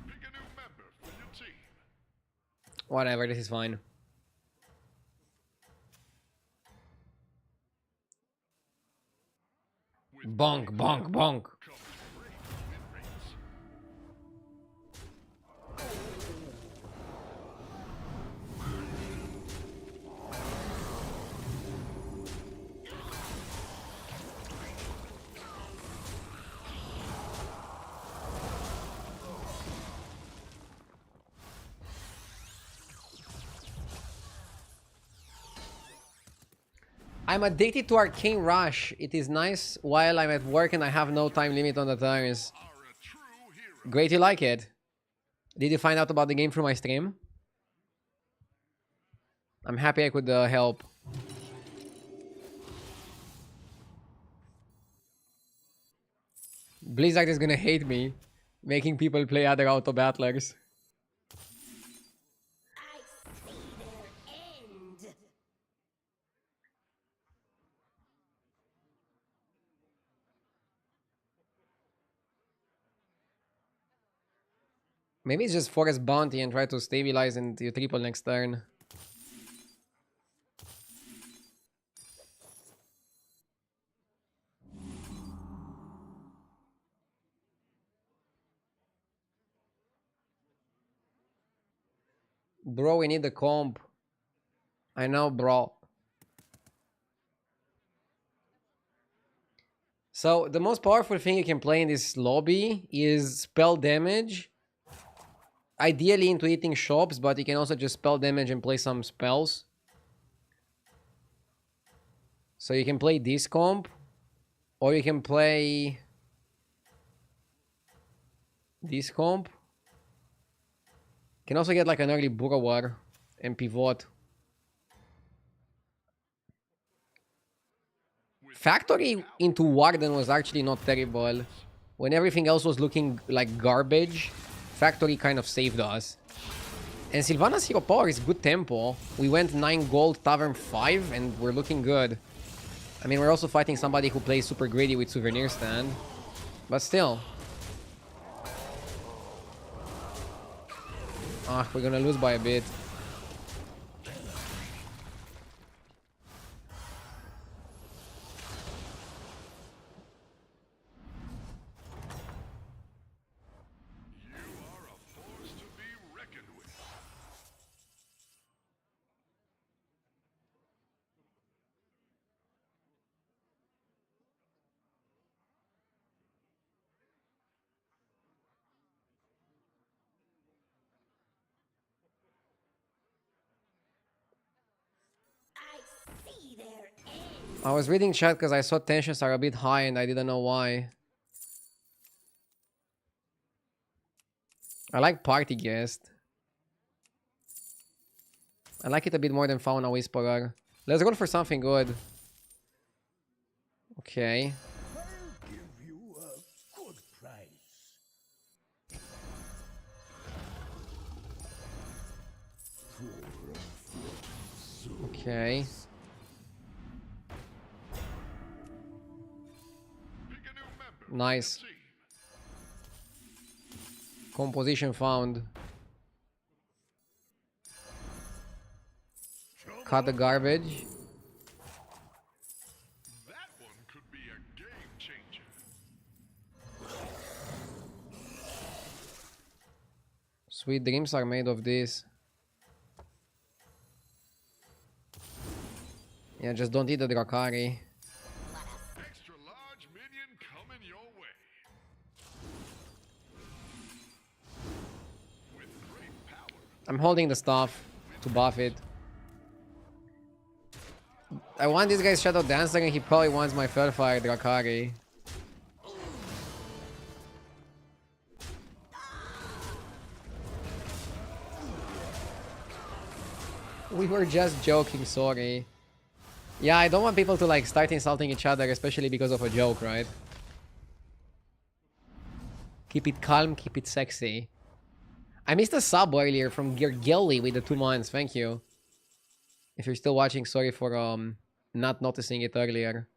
Pick a new member for your team. Whatever, this is fine. With Bonk, bonk, bonk. comes great win rates. I'm addicted to Arcane Rush. It is nice while I'm at work and I have no time limit on the turns. Are a true hero. Great you like it. Did you find out about the game through my stream? I'm happy I could help. Blizzard is gonna hate me, making people play other auto battlers. I see their end. Maybe it's just Forest Bounty and try to stabilize and you triple next turn. Bro, we need the comp. I know, bro. So, the most powerful thing you can play in this lobby is spell damage. Ideally into eating shops, but you can also just spell damage and play some spells. So you can play this comp, or you can play this comp. Can also get like an early Burrower and pivot. Factory into Warden was actually not terrible. When everything else was looking like garbage, Factory kind of saved us. And Sylvanas Hero Power is good tempo. We went 9 gold, Tavern 5, and we're looking good. I mean, we're also fighting somebody who plays super greedy with Souvenir Stand. But still. Ah, we're gonna lose by a bit. I see their end. I was reading chat because I saw tensions are a bit high and I didn't know why. I like Party Guest. I like it a bit more than Fauna Whisperer. Let's go for something good. Okay. I'll give you a good price. Okay. Pick a new member for Nice. your team. Composition found. Cut the garbage. That one could be a game changer. Sweet dreams are made of this. Yeah, just don't eat the Drakari. Extra large minion coming your way. With great power. I'm holding the stuff to buff it. I want this guy's Shadow Dancer and he probably wants my Fellfire Drakari. We were just joking, sorry. Yeah, I don't want people to like start insulting each other, especially because of a joke, right? Keep it calm, keep it sexy. I missed a sub earlier from Gergelli with the 2 months, thank you. If you're still watching, sorry for not noticing it earlier.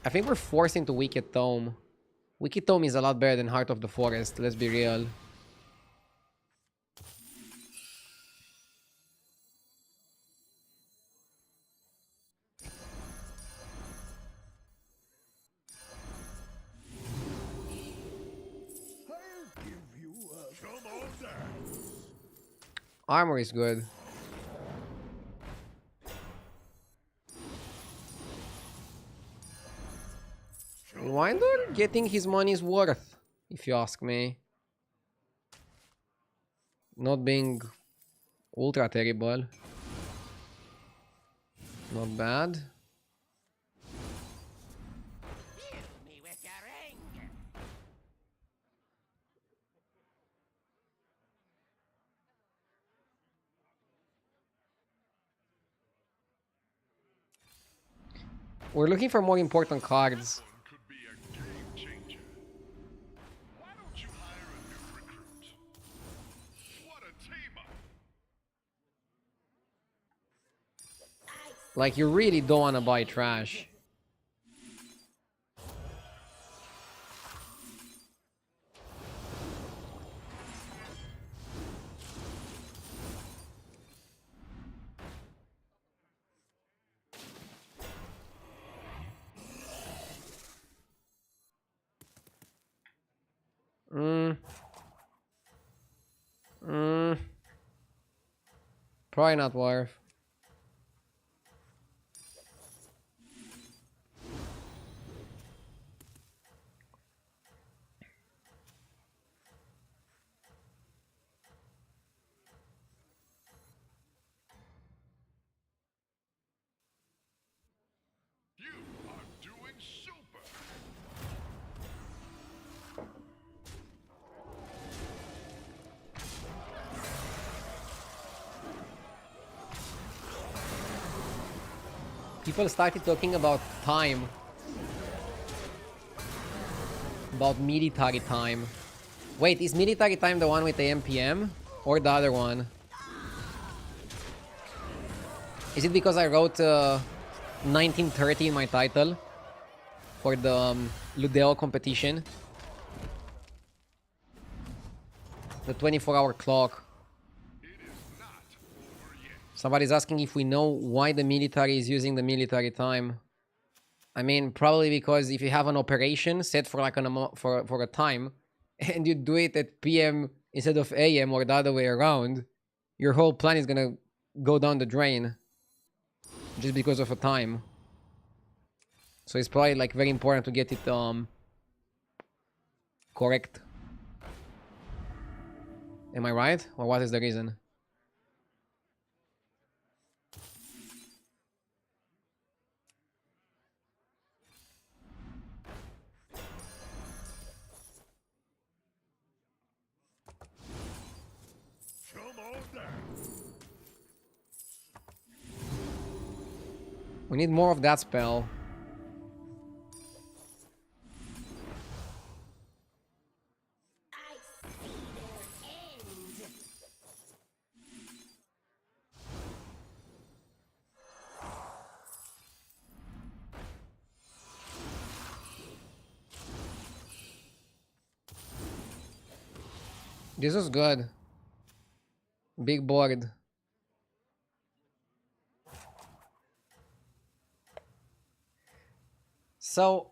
I think we're forced into Wicked Tome. Wicked Tome is a lot better than Heart of the Forest, let's be real. I'll give you a come on down. Armor is good. Winder getting his money's worth, if you ask me. Not being ultra terrible. Not bad. Me with your anger. We're looking for more important cards. One could be a game changer. Why don't you hire a new recruit? What a team up! Like, you really don't want to buy trash. Probably not worth. People started talking about time. About military time. Wait, is military time the one with the MPM? Or the other one? Is it because I wrote 1930 in my title? For the Ludo competition? The 24-hour clock. Somebody's asking if we know why the military is using the military time. I mean, probably because if you have an operation set for like for a time, and you do it at PM instead of AM or the other way around, your whole plan is gonna go down the drain just because of a time. So it's probably like very important to get it correct. Am I right? Or what is the reason? Come on down. We need more of that spell. I see their end. This is good. Big board. So,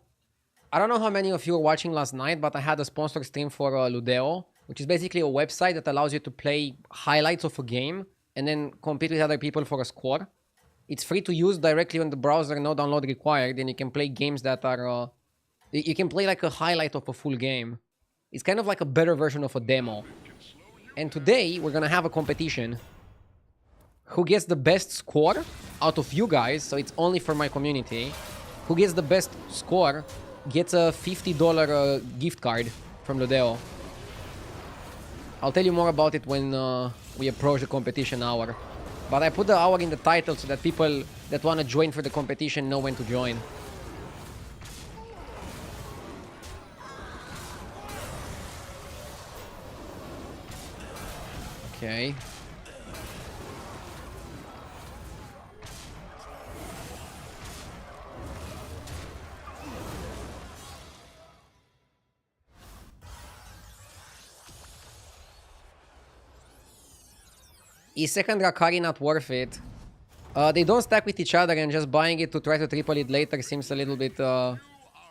I don't know how many of you were watching last night, but I had a sponsor stream for Ludo, which is basically a website that allows you to play highlights of a game and then compete with other people for a score. It's free to use directly on the browser, no download required, and you can play games that are... you can play like a highlight of a full game. It's kind of like a better version of a demo. And today, we're gonna have a competition. Who gets the best score out of you guys, so it's only for my community. Who gets the best score gets a $50 gift card from Ludo. I'll tell you more about it when we approach the competition hour. But I put the hour in the title so that people that want to join for the competition know when to join. Okay. Is second Rakari not worth it? They don't stack with each other, and just buying it to try to triple it later seems a little bit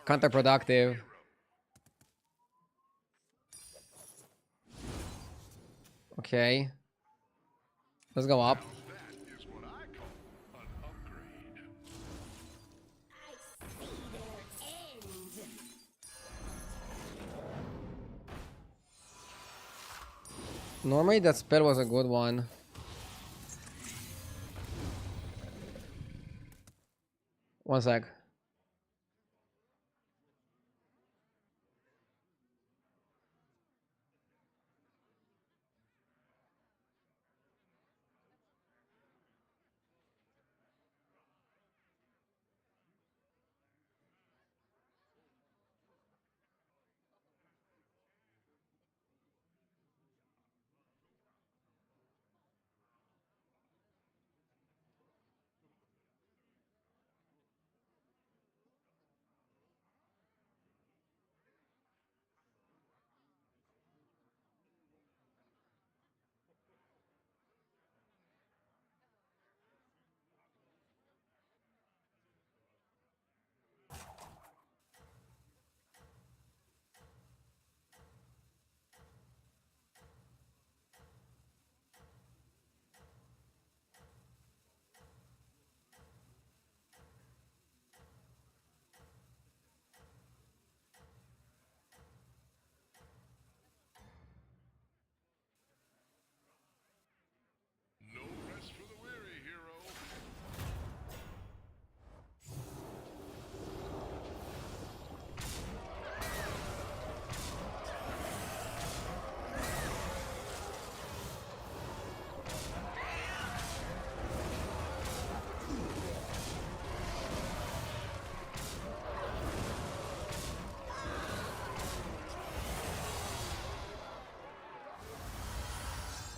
counterproductive. Okay. Let's go up. That is what I call an upgrade. I see their end. Normally that spell was a good one. One sec.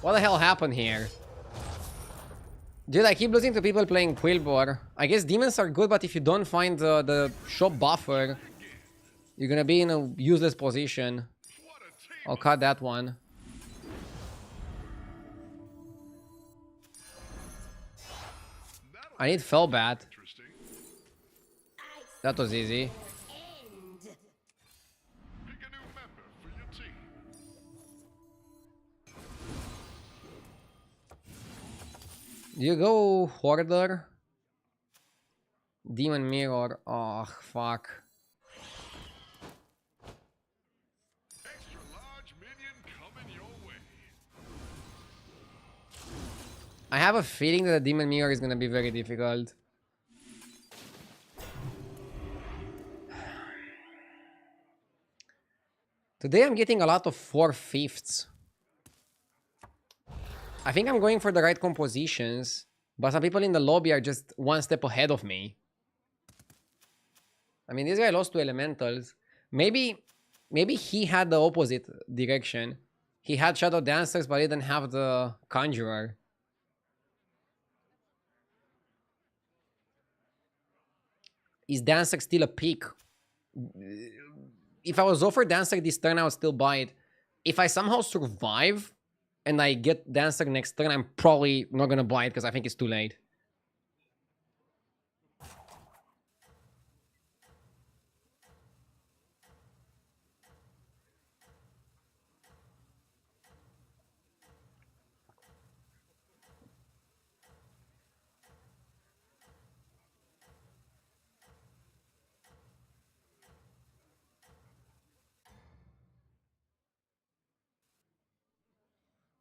What the hell happened here? Dude, I keep losing to people playing Quillbor. I guess demons are good, but if you don't find the shop buffer, you're gonna be in a useless position. What a team! I'll cut that one. I need Fellbat. Interesting. That was easy. End. Pick a new member for your team. Do you go Hoarder? Demon Mirror. Oh, fuck. Extra large minion coming your way. I have a feeling that the Demon Mirror is gonna be very difficult. Today I'm getting a lot of 4/5. I think I'm going for the right compositions, but some people in the lobby are just one step ahead of me. I mean, this guy lost to Elementals. Maybe he had the opposite direction. He had Shadow Dancers, but he didn't have the Conjurer. Is Dancer still a pick? If I was offered Dancer this turn, I would still buy it. If I somehow survive and I get Dancer next turn, I'm probably not gonna buy it because I think it's too late.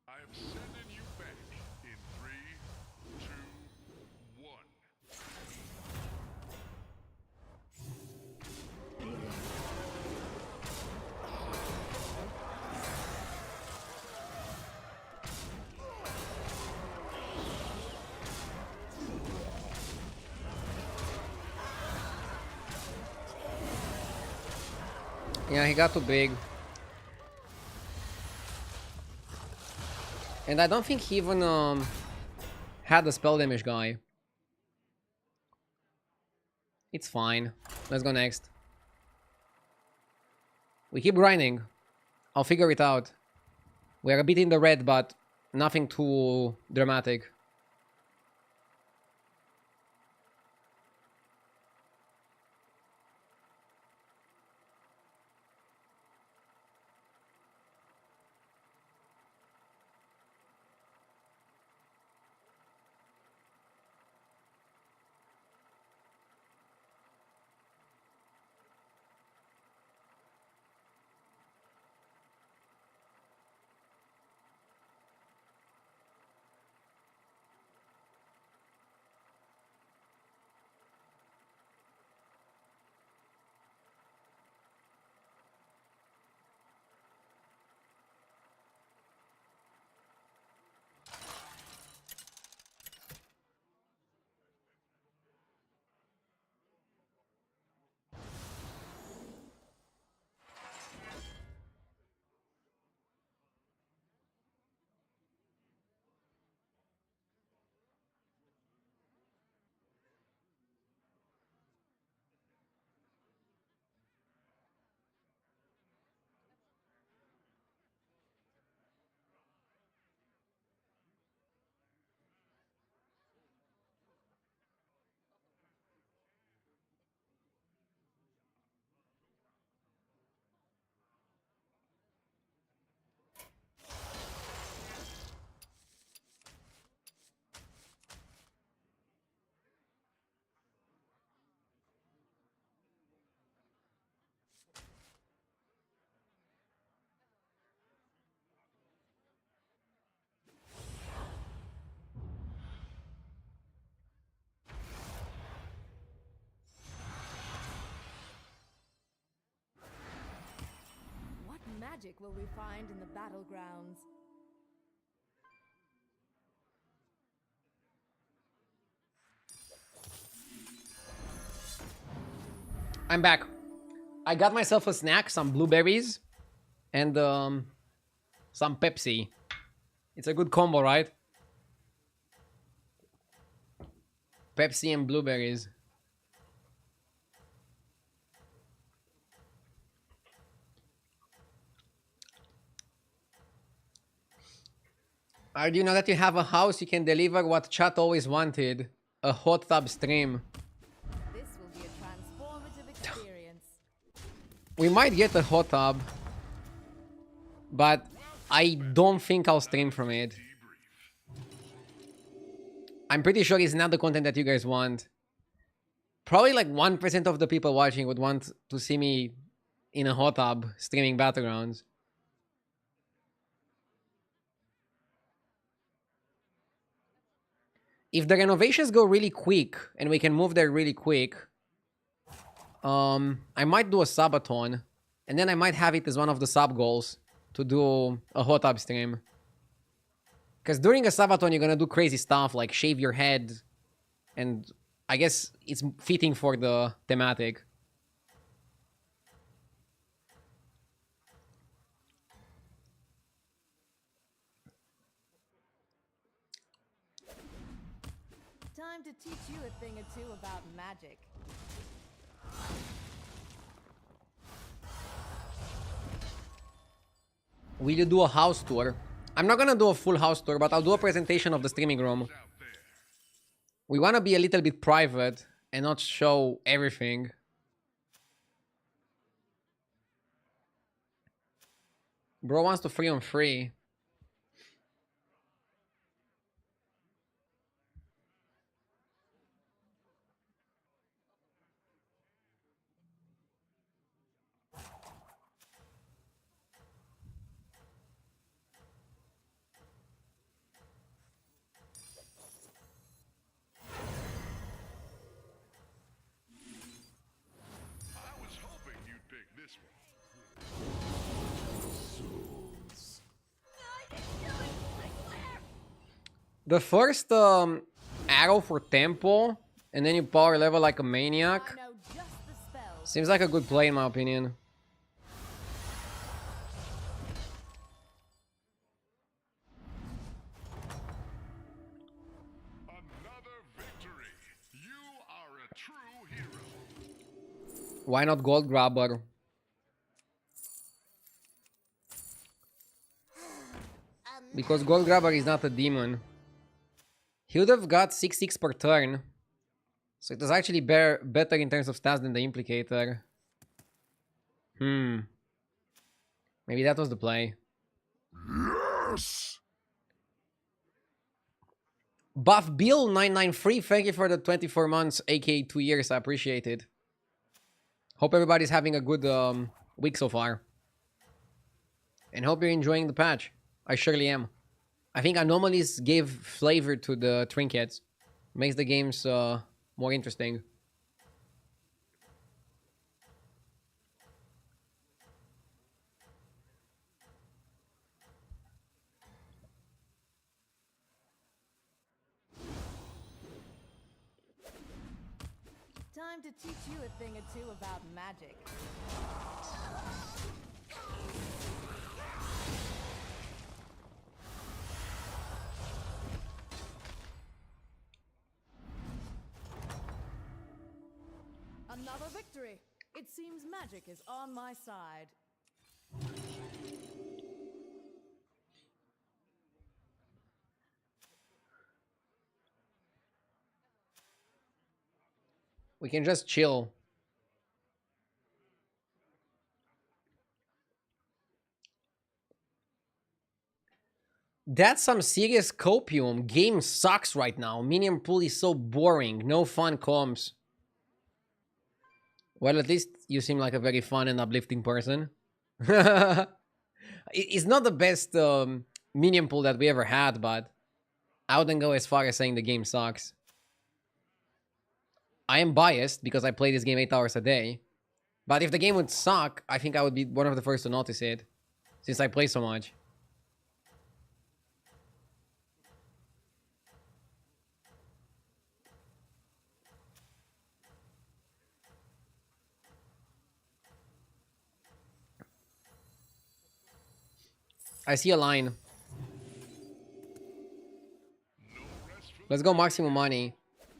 I am sending you back in 3, 2, 1. Yeah, he got too big. And I don't think he even had the spell damage guy. It's fine. Let's go next. We keep grinding. I'll figure it out. We are a bit in the red, but nothing too dramatic. What magic will we find in the battlegrounds? I'm back. I got myself a snack, some blueberries, and some Pepsi. It's a good combo, right? Pepsi and blueberries. Do you know that you have a house, you can deliver what chat always wanted? A hot tub stream. This will be a transformative experience. We might get a hot tub, but I don't think I'll stream from it. I'm pretty sure it's not the content that you guys want. Probably like 1% of the people watching would want to see me in a hot tub streaming battlegrounds. If the renovations go really quick and we can move there really quick, I might do a subathon, and then I might have it as one of the sub goals to do a hot tub stream. Because during a subathon, you're gonna do crazy stuff like shave your head, and I guess it's fitting for the thematic. Time to teach you a thing or two about magic. Will you do a house tour? I'm not gonna do a full house tour, but I'll do a presentation of the streaming room. We wanna be a little bit private and not show everything. Bro wants to free on free. I was hoping you'd pick this one. The first arrow for tempo, and then you power level like a maniac. I know just the spells. Seems like a good play in my opinion. Another victory. You are a true hero. Why not Gold Grabber? Because Gold Grabber is not a demon. He would have got 6/6 per turn. So it was actually better in terms of stats than the Implicator. Maybe that was the play. Yes. Buff Bill 993, thank you for the 24 months, aka 2 years. I appreciate it. Hope everybody's having a good week so far. And hope you're enjoying the patch. I surely am. I think anomalies gave flavor to the trinkets. Makes the games more interesting. Time to teach you a thing or two about magic. Another victory. It seems magic is on my side. We can just chill. That's some serious copium. Game sucks right now. Minion pool is so boring. No fun comms. Well, at least you seem like a very fun and uplifting person. It's not the best minion pool that we ever had, but I wouldn't go as far as saying the game sucks. I am biased because I play this game 8 hours a day. But if the game would suck, I think I would be one of the first to notice it, since I play so much. I see a line. Let's go maximum money.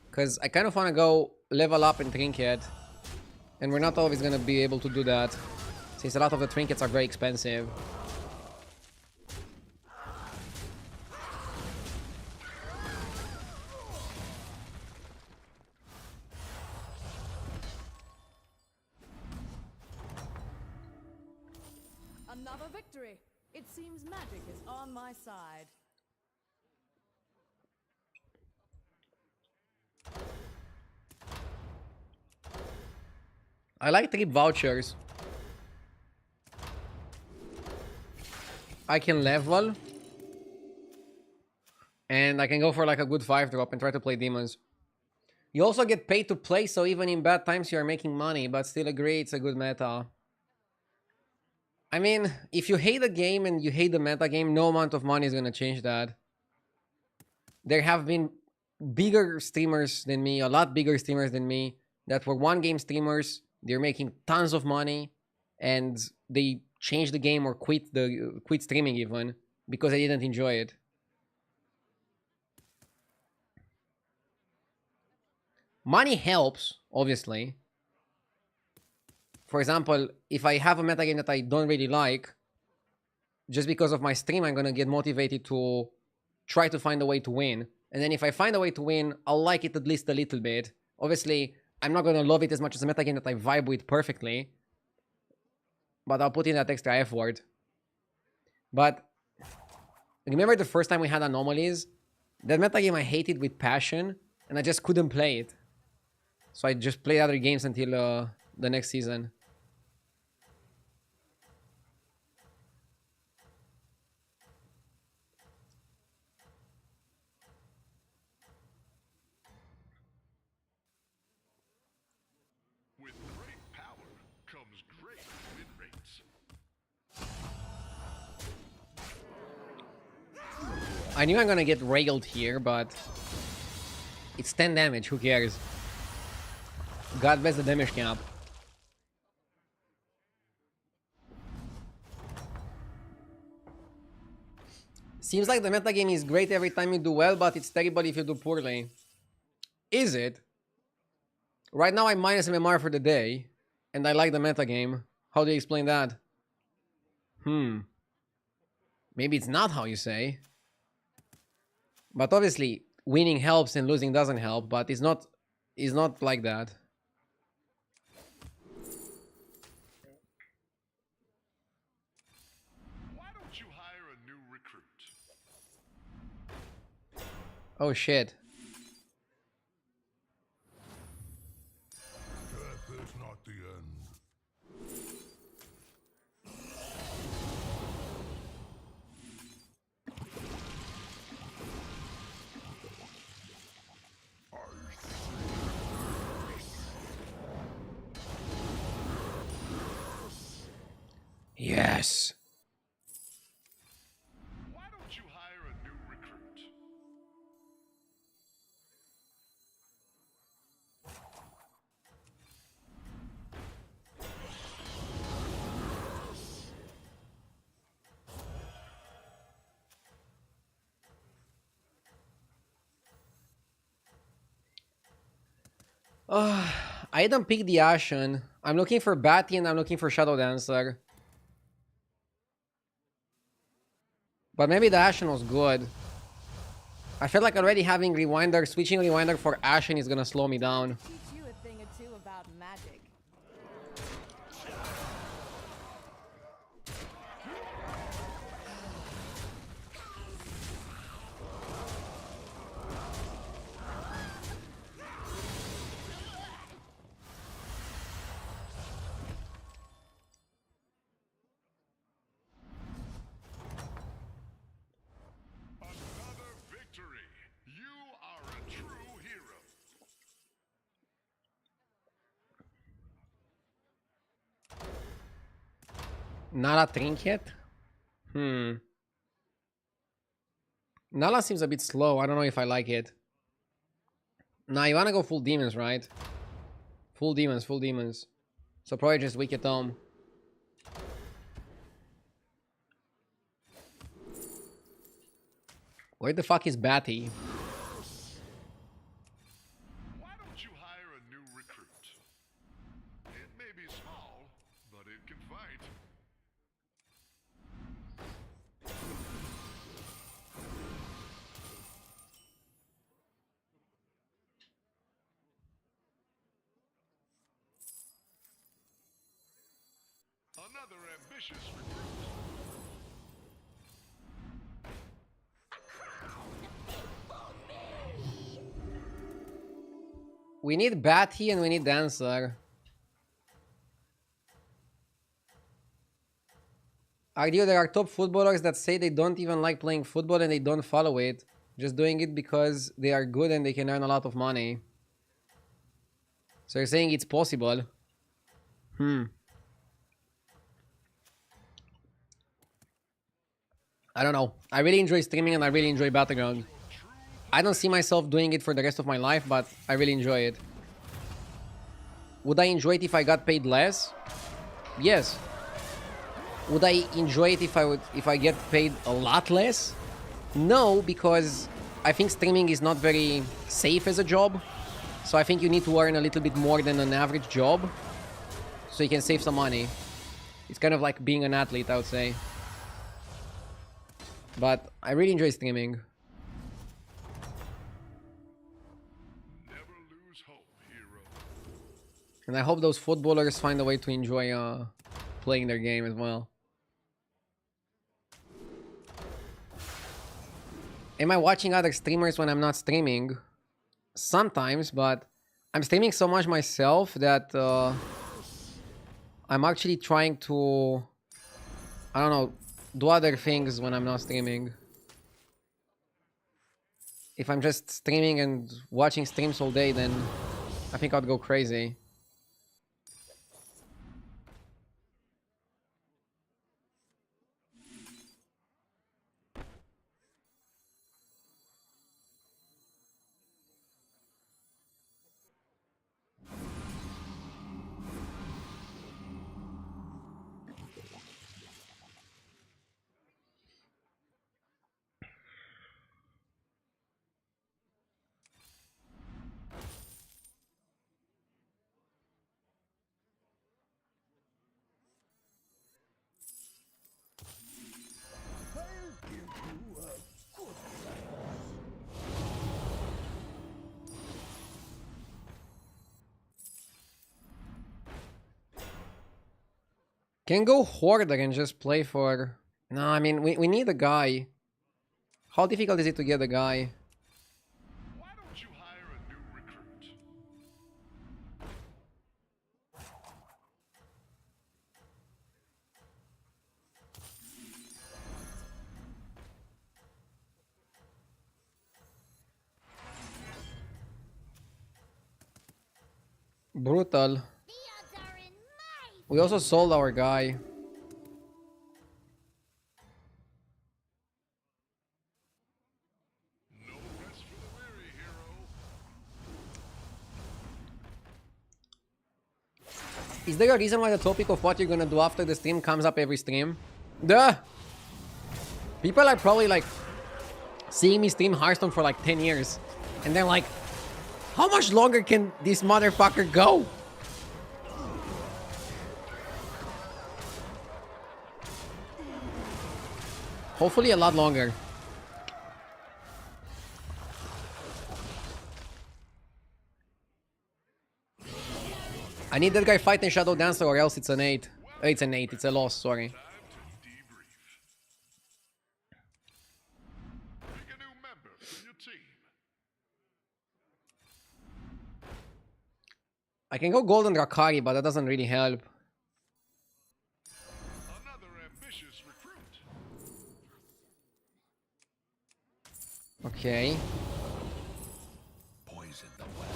Because I kind of want to go level up in trinket. And we're not always going to be able to do that. Since a lot of the trinkets are very expensive. Another victory. It seems magic is on my side. I like trip vouchers. I can level. And I can go for like a good 5-drop and try to play demons. You also get paid to play, so even in bad times you are making money, but still agree it's a good meta. I mean, if you hate the game and you hate the meta game, no amount of money is gonna change that. There have been bigger streamers than me, a lot bigger streamers than me, that were one-game streamers. They're making tons of money, and they changed the game or quit streaming even because they didn't enjoy it. Money helps, obviously. For example, if I have a metagame that I don't really like, just because of my stream, I'm gonna get motivated to try to find a way to win. And then if I find a way to win, I'll like it at least a little bit. Obviously, I'm not gonna love it as much as a metagame that I vibe with perfectly. But I'll put in that extra effort. But remember the first time we had anomalies? That metagame I hated with passion, and I just couldn't play it. So I just played other games until the next season. With great power comes great win rates. I knew I'm gonna get railed here, but it's 10 damage, who cares? God bless the damage cap. Seems like the metagame is great every time you do well, but it's terrible if you do poorly. Is it? Right now I'm minus MMR for the day, and I like the metagame. How do you explain that? Maybe it's not how you say. But obviously, winning helps and losing doesn't help, but it's not like that. Why don't you hire a new recruit? Oh shit. Death is not the end. Yes. Why don't you hire a new recruit? I don't pick the Ashen. I'm looking for Batty and I'm looking for Shadow Dancer. But maybe the Ashen was good. I feel like already having Rewinder, switching Rewinder for Ashen is gonna slow me down. Teach you a thing or two about magic. Another victory. You are a true hero. Nala Trinket? Nala seems a bit slow. I don't know if I like it. Nah, you wanna go full demons, right? Full demons, full demons. So probably just Wicked Tome. Where the fuck is Batty? Another ambitious recruit. We need Batty and we need Dancer. Argue there are top footballers that say they don't even like playing football and they don't follow it. Just doing it because they are good and they can earn a lot of money. So you're saying it's possible? I don't know. I really enjoy streaming and I really enjoy battlegrounds. I don't see myself doing it for the rest of my life, but I really enjoy it. Would I enjoy it if I got paid less? Yes. Would I enjoy it if I get paid a lot less? No, because I think streaming is not very safe as a job. So I think you need to earn a little bit more than an average job so you can save some money. It's kind of like being an athlete, I would say. But I really enjoy streaming. Never lose hope, hero. And I hope those footballers find a way to enjoy playing their game as well. Am I watching other streamers when I'm not streaming? Sometimes, but I'm streaming so much myself that I'm actually trying to, I don't know, do other things when I'm not streaming. If I'm just streaming and watching streams all day, then I think I'd go crazy. Can go Hoarder and just play for... No, I mean, we need a guy. How difficult is it to get a guy? Why don't you hire a new recruit? Brutal. The odds are in my We also sold our guy. No rest for the weary, hero. Is there a reason why the topic of what you're gonna do after the stream comes up every stream? Duh! People are probably like seeing me stream Hearthstone for like 10 years. And they're like, how much longer can this motherfucker go? Hopefully a lot longer. I need that guy fighting Shadow Dancer or else it's an 8. It's an 8, it's a loss, sorry. Time to debrief. Pick a new member for your team. I can go Golden Drakari, but that doesn't really help. Another ambitious recruit. Okay. Poison the well.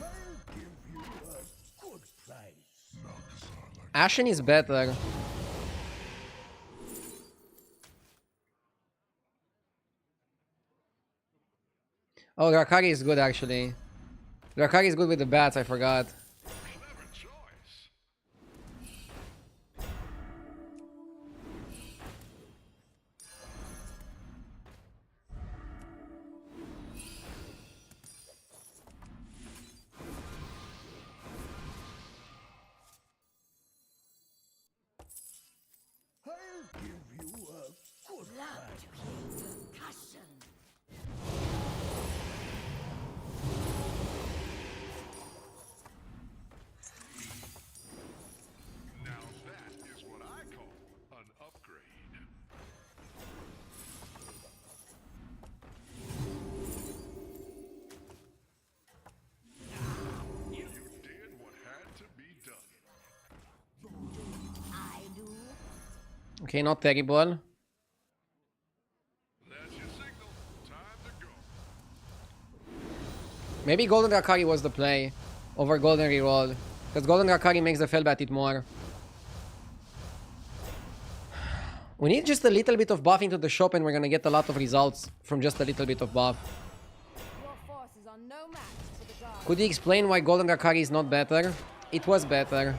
I'll give you a good price. Ashen is better. Oh, Drakari is good actually. Drakari is good with the bats, I forgot. Clever choice. I'll give you a good love price. to hear percussion. Okay, not terrible. That's your signal. Time to go. Maybe Golden Rakari was the play over Golden Reroll. Because Golden Rakari makes the Fellbat hit more. We need just a little bit of buff into the shop and we're gonna get a lot of results from just a little bit of buff. Your forces are no match for the guard. Could you explain why Golden Rakari is not better? It was better.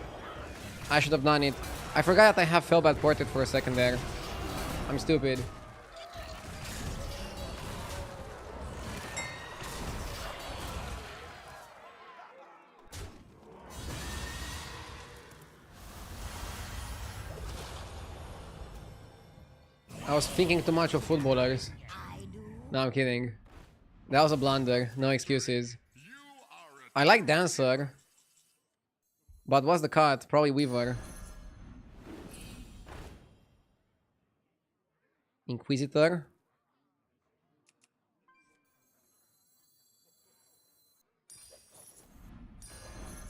I should have done it. I forgot that I have Fellbat ported for a second there. I'm stupid. I was thinking too much of footballers. No, I'm kidding. That was a blunder. No excuses. You are a I like Dancer. But what's the cut? Probably Weaver. Inquisitor.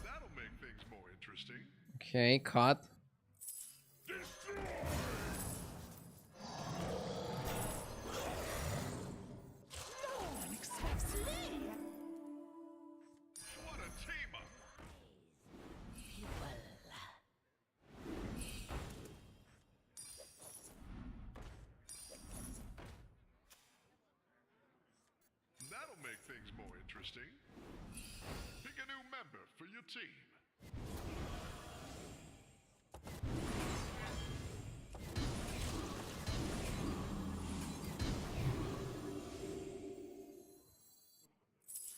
that'll make things more interesting. Okay, cut. What a team up. That'll make things more interesting. Pick a new member for your team.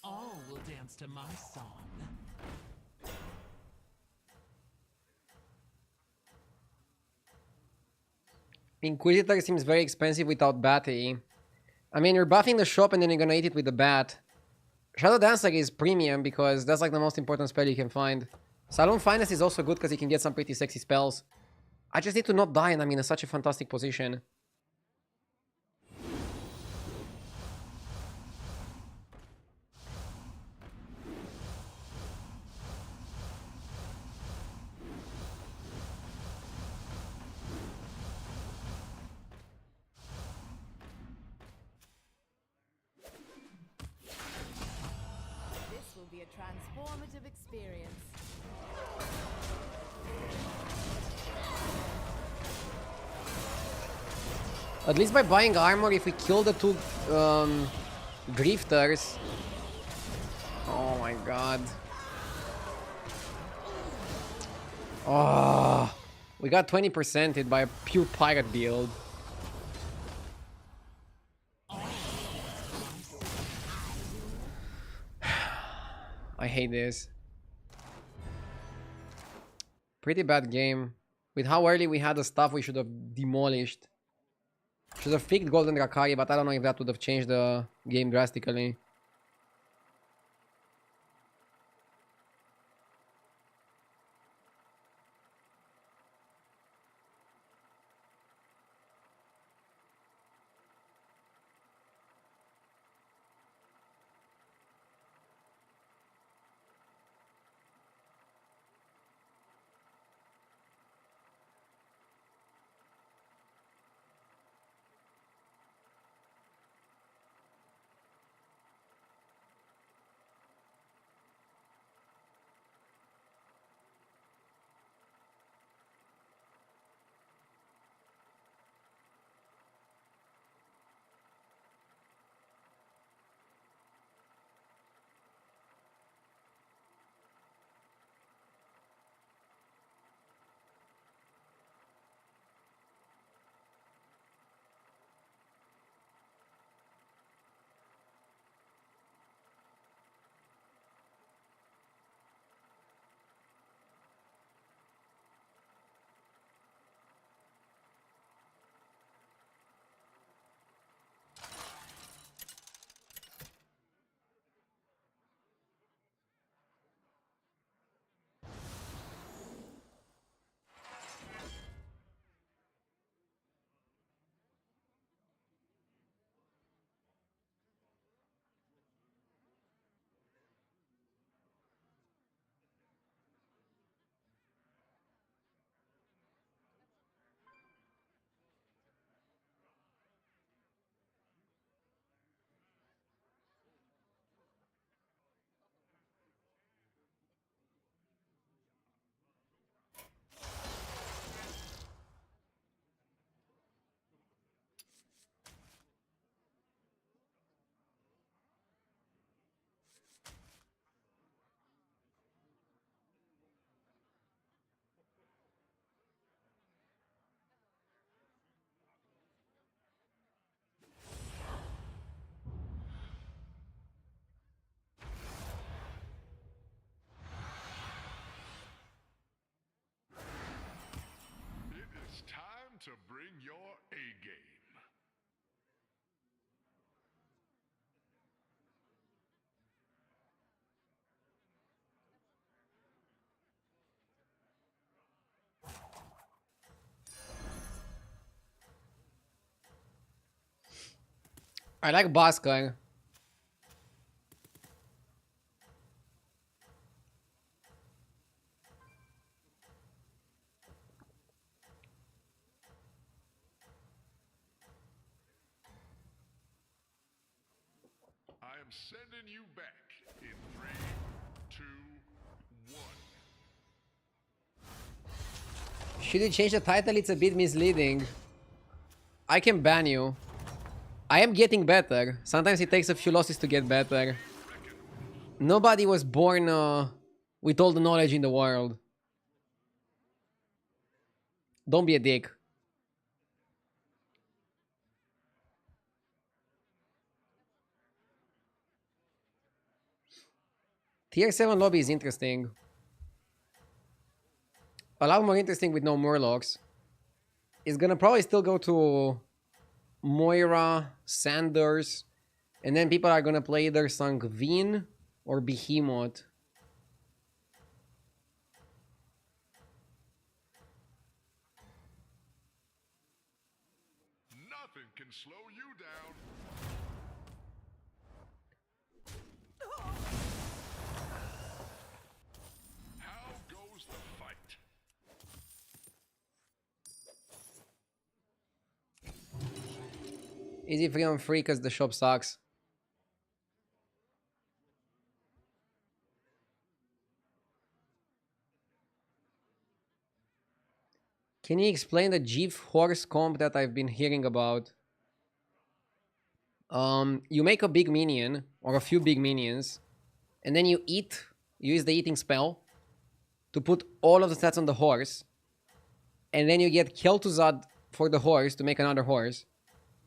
All will dance to my song. Inquisitor seems very expensive without Batty. I mean, you're buffing the shop and then you're gonna eat it with the bat. Shadow Dancer is premium because that's like the most important spell you can find. Saloon Finest is also good because you can get some pretty sexy spells. I just need to not die and I'm in such a fantastic position. This will be a transformative experience. At least by buying armor, if we kill the two grifters. Oh my god. Oh, we got 20%ed by a pure pirate build. I hate this. Pretty bad game. With how early we had the stuff, we should have demolished. Should have picked Golden Rakari, but I don't know if that would have changed the game drastically. I like Bhaskar. I am sending you back in 3, 2, 1. Should you change the title? It's a bit misleading. I can ban you. I am getting better. Sometimes it takes a few losses to get better. Nobody was born with all the knowledge in the world. Don't be a dick. Tier 7 lobby is interesting. A lot more interesting with no Murlocs. It's gonna probably still go to Moira, Sanders, and then people are gonna play either Sangvin or Behemoth. Nothing can slow you down. How goes the fight? Easy free on free because the shop sucks. Can you explain the Jeep horse comp that I've been hearing about? You make a big minion or a few big minions, and then you eat. You use the eating spell to put all of the stats on the horse, and then you get Kel'Thuzad for the horse to make another horse.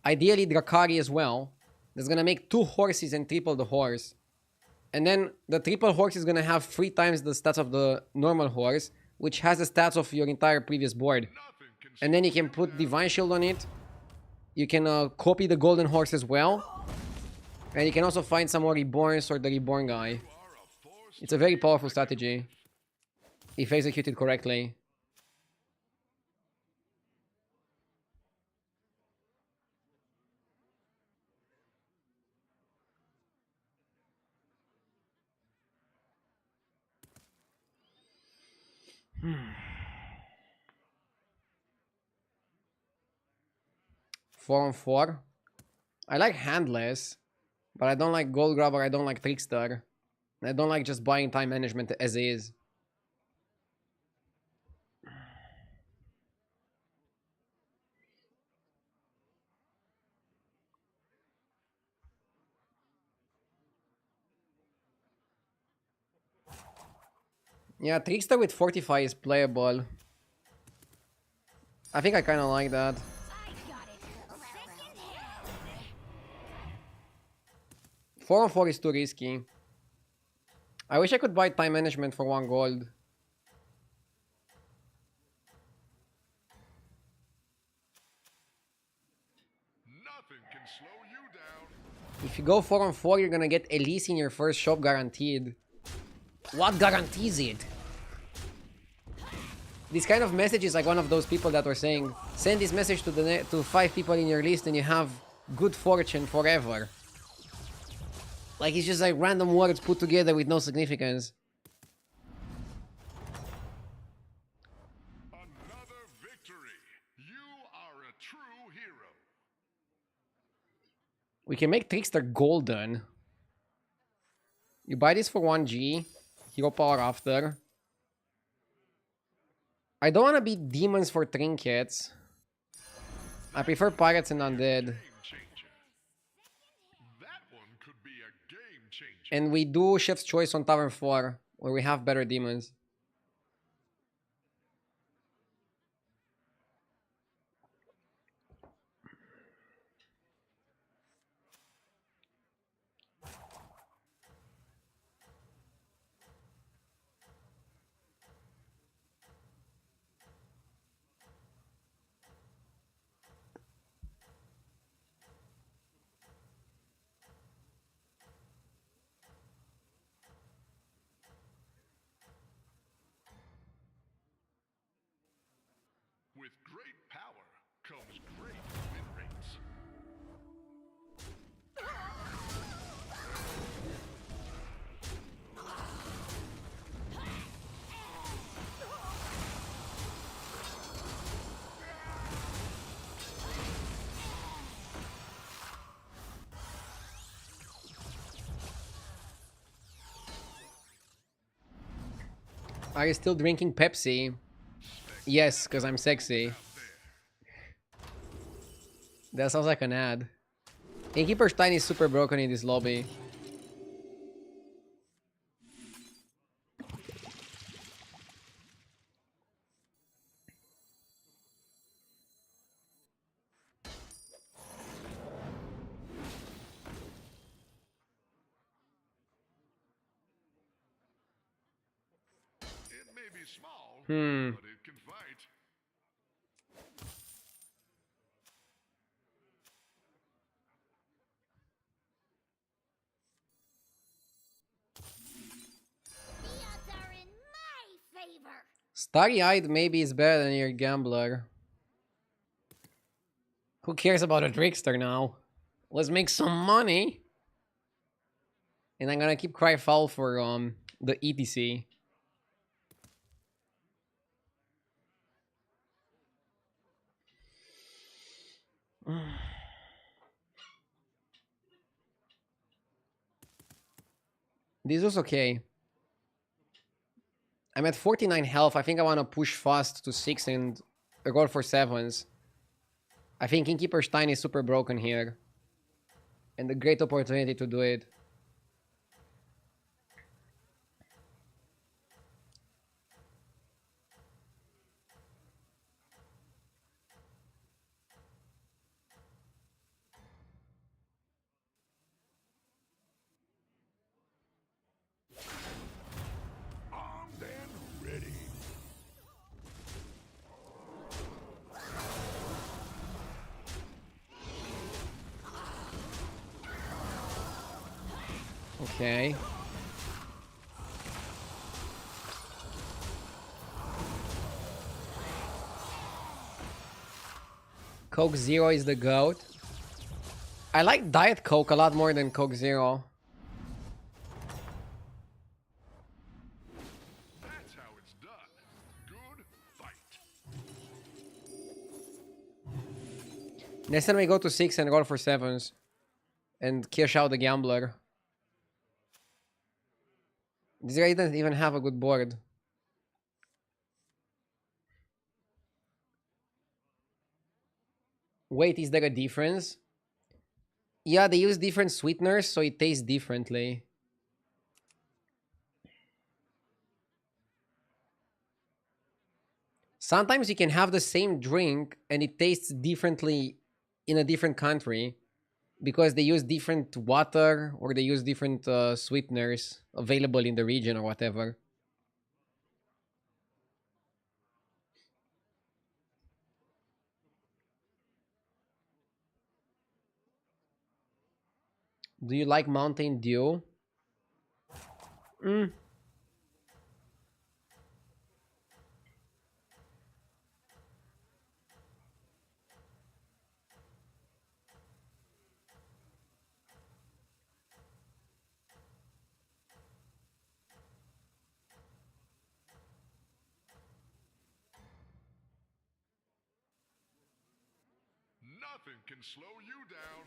Ideally, Drakari as well. That's gonna make 2 horses and triple the horse. And then the triple horse is gonna have 3 times the stats of the normal horse, which has the stats of your entire previous board. Nothing can And then you can put Divine Shield on it. You can copy the Golden Horse as well. And you can also find some more Reborns or the Reborn guy. It's a very powerful strategy, if executed correctly. Four on 4. I like Handless, but I don't like Gold Grabber, I don't like Trickster. I don't like just buying time management as is. Yeah, Trickster with Fortify is playable. I think I kind of like that. I got it. Second hand. 4 on 4 is too risky. I wish I could buy time management for 1 gold. Nothing can slow you down. If you go 4 on 4, you're gonna get Elise in your first shop guaranteed. What guarantees it? This kind of message is like one of those people that were saying, send this message to to 5 people in your list and you have good fortune forever. Like it's just like random words put together with no significance. Another victory. You are a true hero. We can make Trickster golden. You buy this for 1G. Hero power after. I don't want to beat demons for trinkets. I prefer pirates and undead. Game changer. That one could be a game changer. And we do Chef's Choice on Tavern 4, where we have better demons. Are you still drinking Pepsi? Yes, because I'm sexy. That sounds like an ad. Innkeeper Stein is super broken in this lobby. It may be small, Hmm. but it can fight. The odds are in my favor. Starry-eyed maybe is better than your gambler. Who cares about a trickster now? Let's make some money. And I'm gonna keep cry foul for the ETC. This was okay. I'm at 49 health. I think I want to push fast to 6 and roll for 7s. I think Innkeeper Stein is super broken here. And a great opportunity to do it. Armed and ready. Okay. Coke Zero is the GOAT. I like Diet Coke a lot more than Coke Zero. That's how it's done. Good fight. Next time we go to 6 and roll for 7s. And cash out the gambler. This guy doesn't even have a good board. Wait, is there a difference? Yeah, they use different sweeteners, so it tastes differently. Sometimes you can have the same drink and it tastes differently in a different country because they use different water or they use different sweeteners available in the region or whatever. Do you like Mountain Dew? Mm. Nothing can slow you down.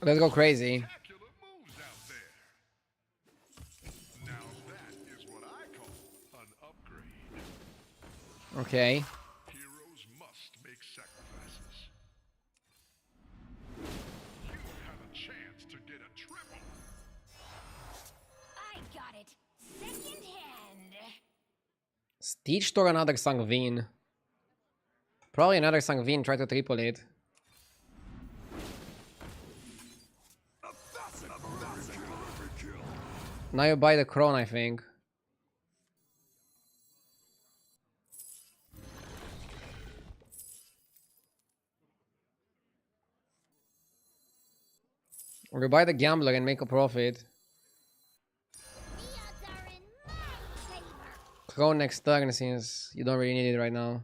Let's go crazy. Spectacular moves out there. Now that is what I call an upgrade. Okay. Heroes must make sacrifices. You have a chance to get a triple. I got it. Second hand. Stitched or another Sangvin? Probably another Sangvin. Try to triple it. Now you buy the Crown, I think. Or buy the gambler and make a profit. The odds are in my favor. Crow next turn since you don't really need it right now.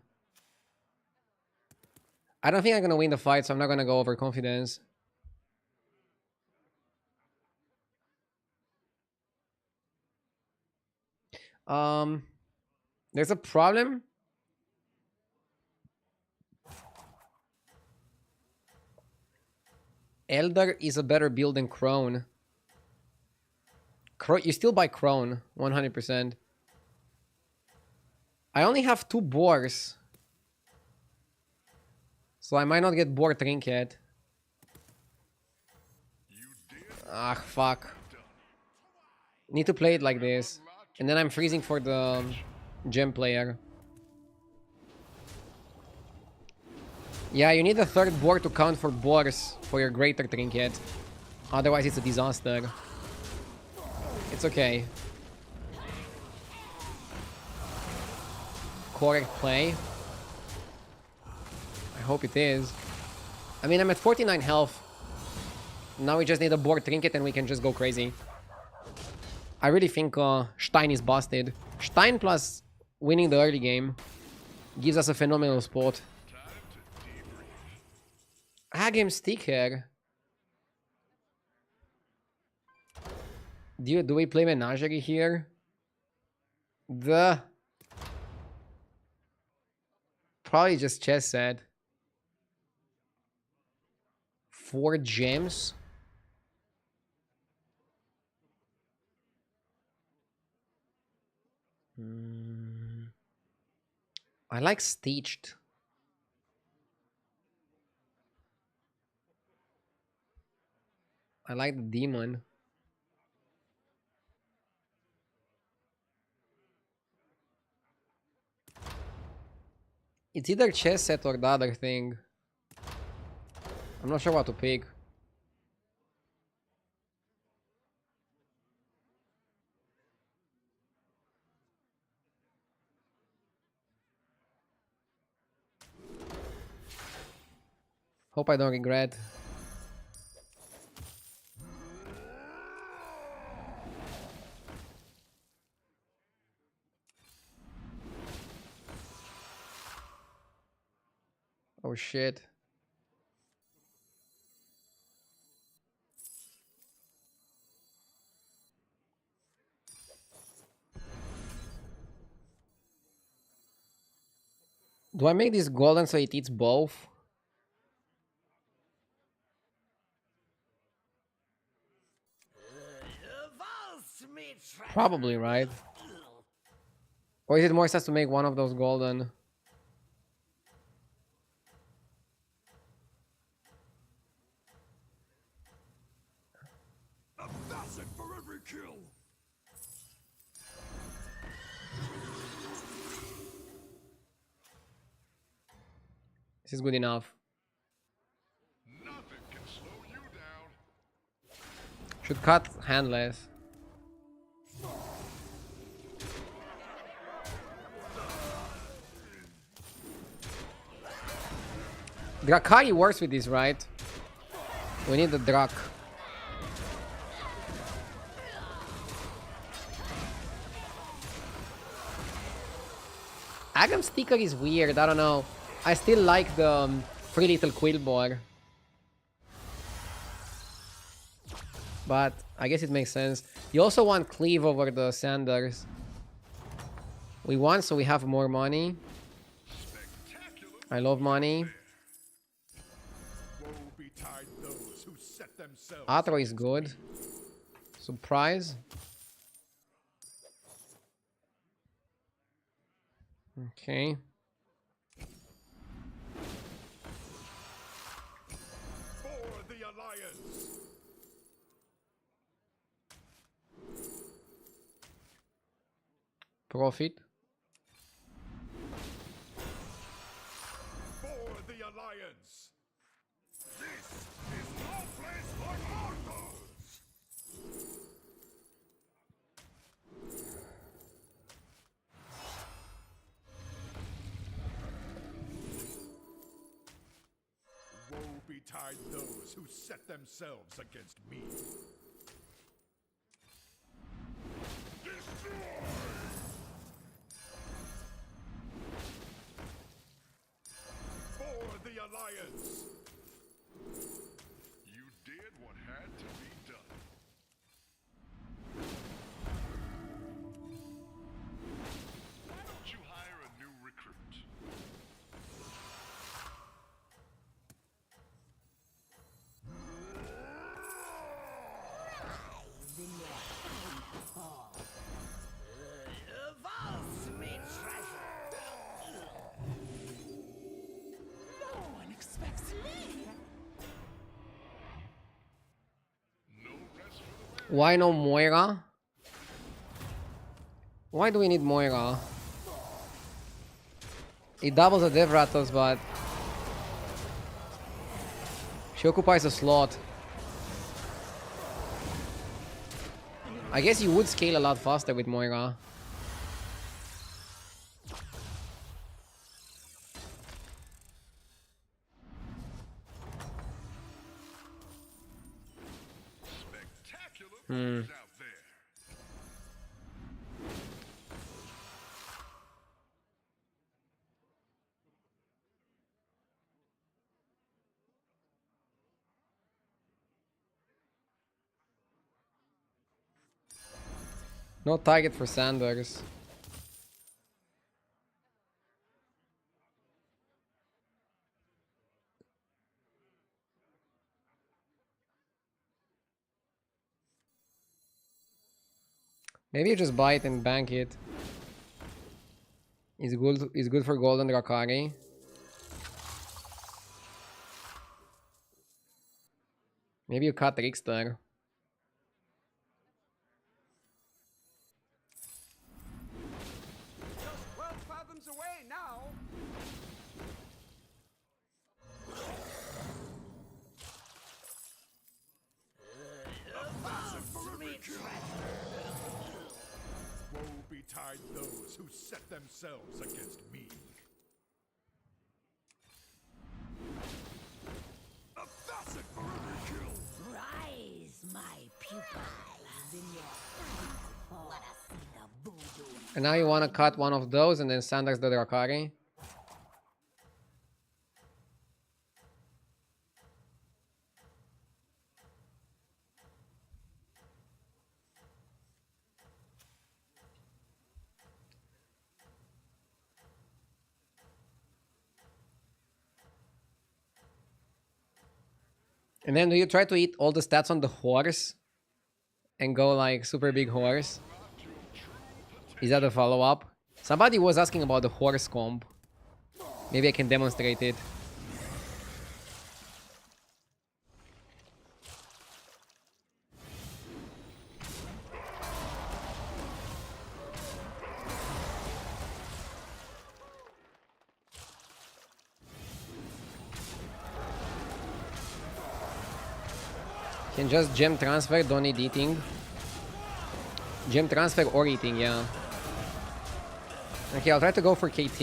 I don't think I'm gonna win the fight, so I'm not gonna go over confidence. There's a problem. Elder is a better build than Crone. You still buy Crone, 100%. I only have 2 boars. So I might not get boar trinket. Ah, fuck. Need to play it like this. And then I'm freezing for the gem player. Yeah, you need a 3rd board to count for boars for your greater trinket. Otherwise it's a disaster. It's okay. Correct play. I hope it is. I mean, I'm at 49 health. Now we just need a board trinket and we can just go crazy. I really think Stein is busted. Stein plus winning the early game gives us a phenomenal spot. Agam Sticker. Do we play Menagerie here? Probably just chess set. 4 gems. I like Stitched. I like the demon. It's either chess set or the other thing. I'm not sure what to pick. Hope I don't regret. Oh shit. Do I make this golden so it eats both? Probably, right? Or is it more sense to make one of those golden? A 1,000 for every kill. This is good enough. Nothing can slow you down. Should cut handless. Drakari works with this, right? We need the Drak. Agam Sticker is weird, I don't know. I still like the Free Little Quillboar. But I guess it makes sense. You also want Cleave over the Sanders. We won, so we have more money. I love money. Woe betide those who set themselves. Atro is good. Surprise. Okay. For the Alliance. Profit. For the Alliance. This is no place for mortals. Woe betide those those who set themselves against me. Destroy! For the Alliance! You did what had to be done. Why don't you hire a new recruit? Avulse me, treasure. No one expects me. No rest for the weary. Why no Moira? Why do we need Moira? It doubles the Dev Rattles, but she occupies a slot. I guess you would scale a lot faster with Moira. Spectacular moves out there. No target for Sanders. Maybe you just buy it and bank it. It's good. It's good for Golden Rakari. Maybe you cut Trickster. Just 12 fathoms away now! Avulse me, treasure. Woe betide those who set themselves against me. A facet for every kill! Rise, my pupils, in your what a scene of voodoo. And now you want to cut one of those and then Sanders the Rakari. And then do you try to eat all the stats on the horse and go like super big horse? Is that a follow-up? Somebody was asking about the horse comp. Maybe I can demonstrate it. Can just gem transfer, don't need eating. Gem transfer or eating, yeah. Okay, I'll try to go for KT.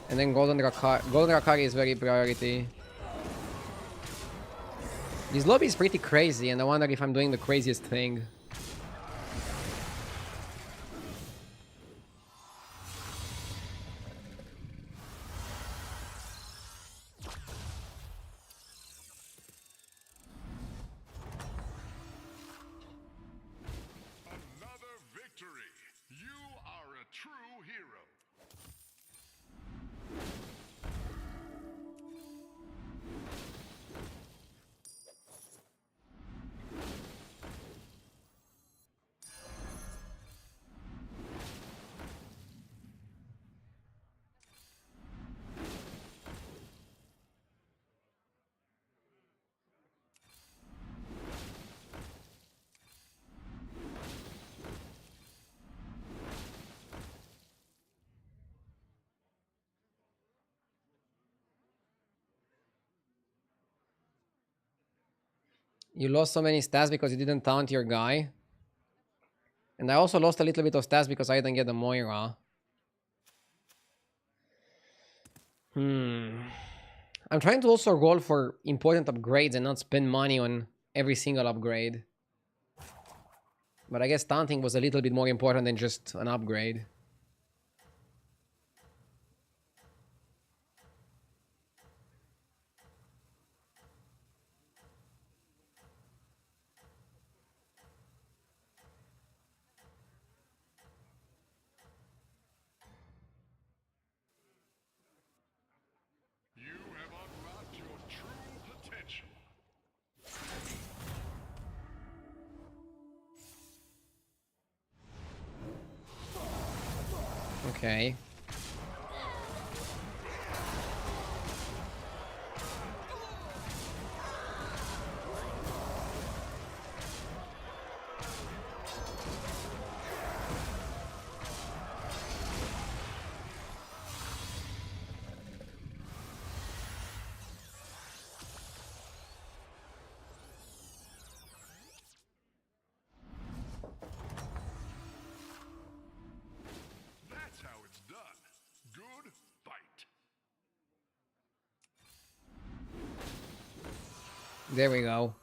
And then Golden Rakari. Golden Rakari is very priority. This lobby is pretty crazy, and I wonder if I'm doing the craziest thing. Another victory. You are a true hero. You lost so many stats because you didn't taunt your guy. And I also lost a little bit of stats because I didn't get the Moira. I'm trying to also roll for important upgrades and not spend money on every single upgrade. But I guess taunting was a little bit more important than just an upgrade. You have unlocked your true potential. Okay. That's how it's done. Good fight. There we go.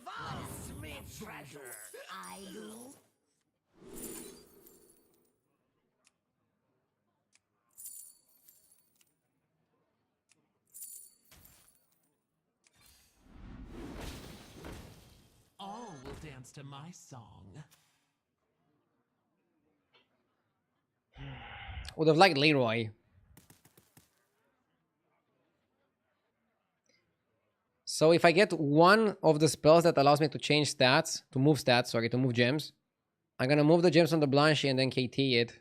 Avast me treasure. I will. All will dance to my song. Would have liked Leroy. So if I get one of the spells that allows me to change stats, to move stats, sorry, to move gems, I'm gonna move the gems on the Blanchi and then KT it.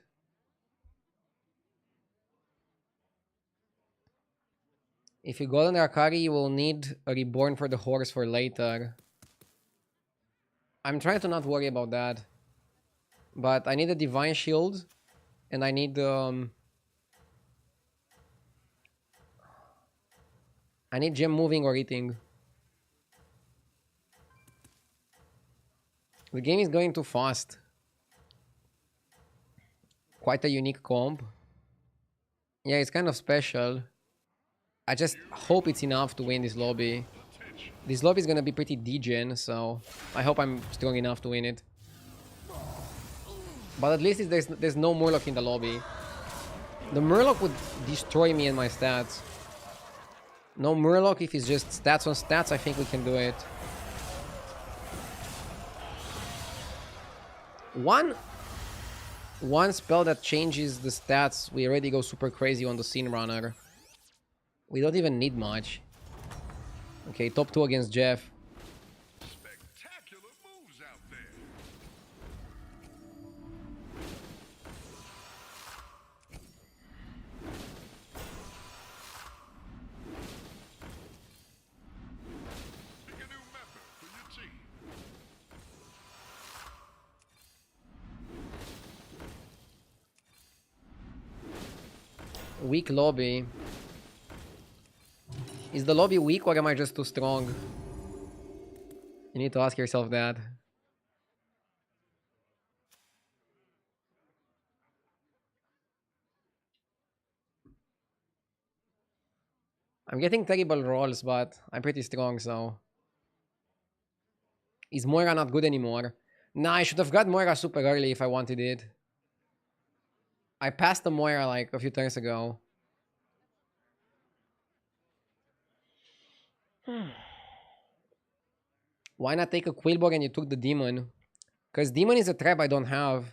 If you go on Rakari, you will need a Reborn for the horse for later. I'm trying to not worry about that. But I need a Divine Shield. And I need gem moving or eating. The game is going too fast. Quite a unique comp. Yeah, it's kind of special. I just hope it's enough to win this lobby. This lobby is gonna be pretty degen, so I hope I'm strong enough to win it. But at least there's no Murloc in the lobby. The Murloc would destroy me and my stats. No Murloc, if it's just stats on stats, I think we can do it. One spell that changes the stats, we already go super crazy on the Scene Runner. We don't even need much. Okay, top 2 against Jeff. Spectacular moves out there. Pick a new member for your team. Weak lobby. Is the lobby weak or am I just too strong? You need to ask yourself that. I'm getting terrible rolls, but I'm pretty strong, so... Is Moira not good anymore? Nah, I should have got Moira super early if I wanted it. I passed the Moira like a few turns ago. Why not take a Quillbog and you took the Demon? Because Demon is a trap I don't have.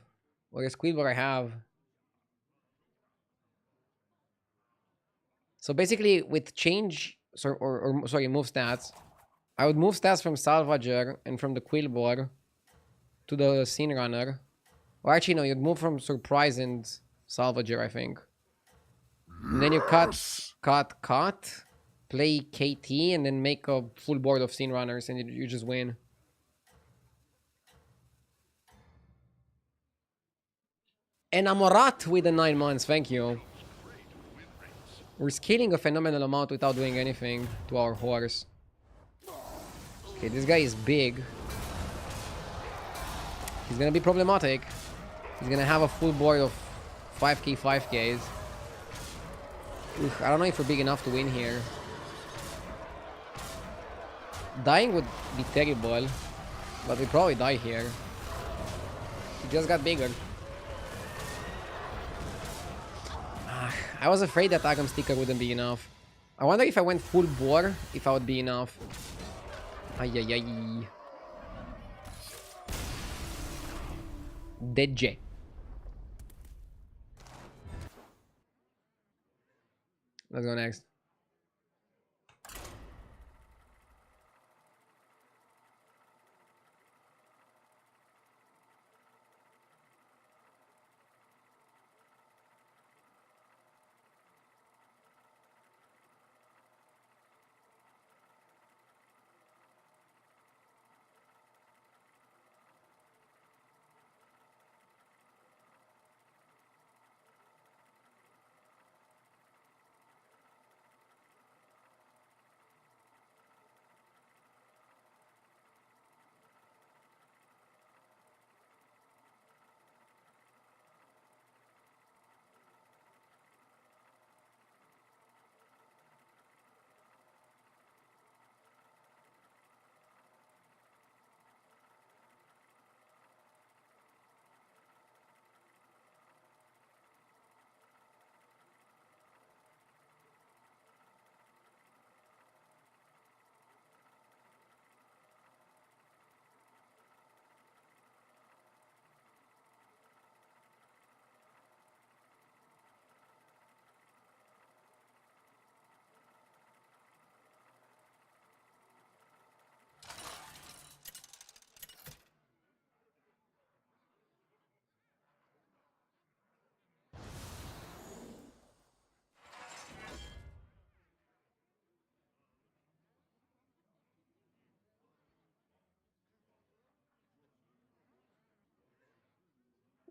Whereas Quillbog I have. So basically, with change... sorry, move stats. I would move stats from Salvager and from the Quillbog to the Scene Runner. Or actually, no, you'd move from Surprise and Salvager, I think. And then you cut. play KT and then make a full board of scene runners and you just win. Enamorat with the 9 months, thank you. We're scaling a phenomenal amount without doing anything to our horse. Okay, this guy is big. He's gonna be problematic. He's gonna have a full board of 5k, 5ks. I don't know if we're big enough to win here. Dying would be terrible, but we probably die here. He just got bigger. I was afraid that Agam Sticker wouldn't be enough. I wonder if I went full bore, if I would be enough. Ay, ay, ay. Dead J. Let's go next.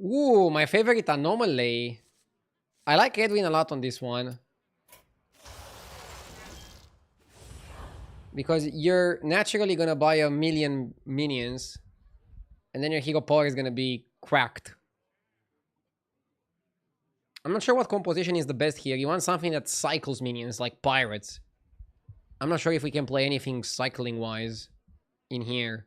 Ooh, my favorite anomaly. I like Edwin a lot on this one. Because you're naturally gonna buy a million minions. And then your hero power is gonna be cracked. I'm not sure what composition is the best here. You want something that cycles minions, like pirates. I'm not sure if we can play anything cycling-wise in here.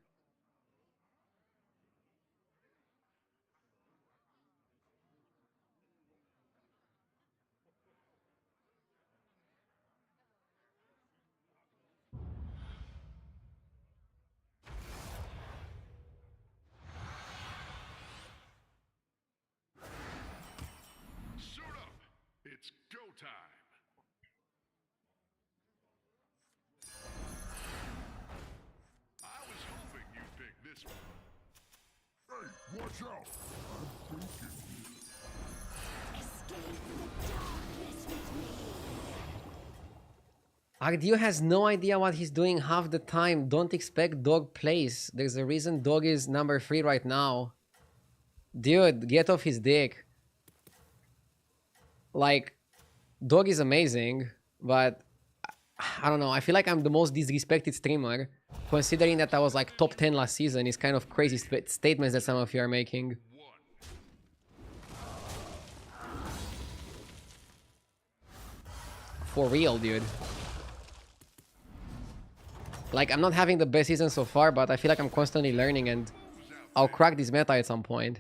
Suit up. It's go time. I was hoping you'd pick this one. Hey, watch out! Escape the darkness with me. Ardio has no idea what he's doing half the time. Don't expect Dog plays. There's a reason Dog is number 3 right now. Dude, get off his dick. Like, Dog is amazing, but I don't know. I feel like I'm the most disrespected streamer, considering that I was like top 10 last season. Is kind of crazy statements that some of you are making. For real, dude. Like, I'm not having the best season so far, but I feel like I'm constantly learning and I'll crack this meta at some point.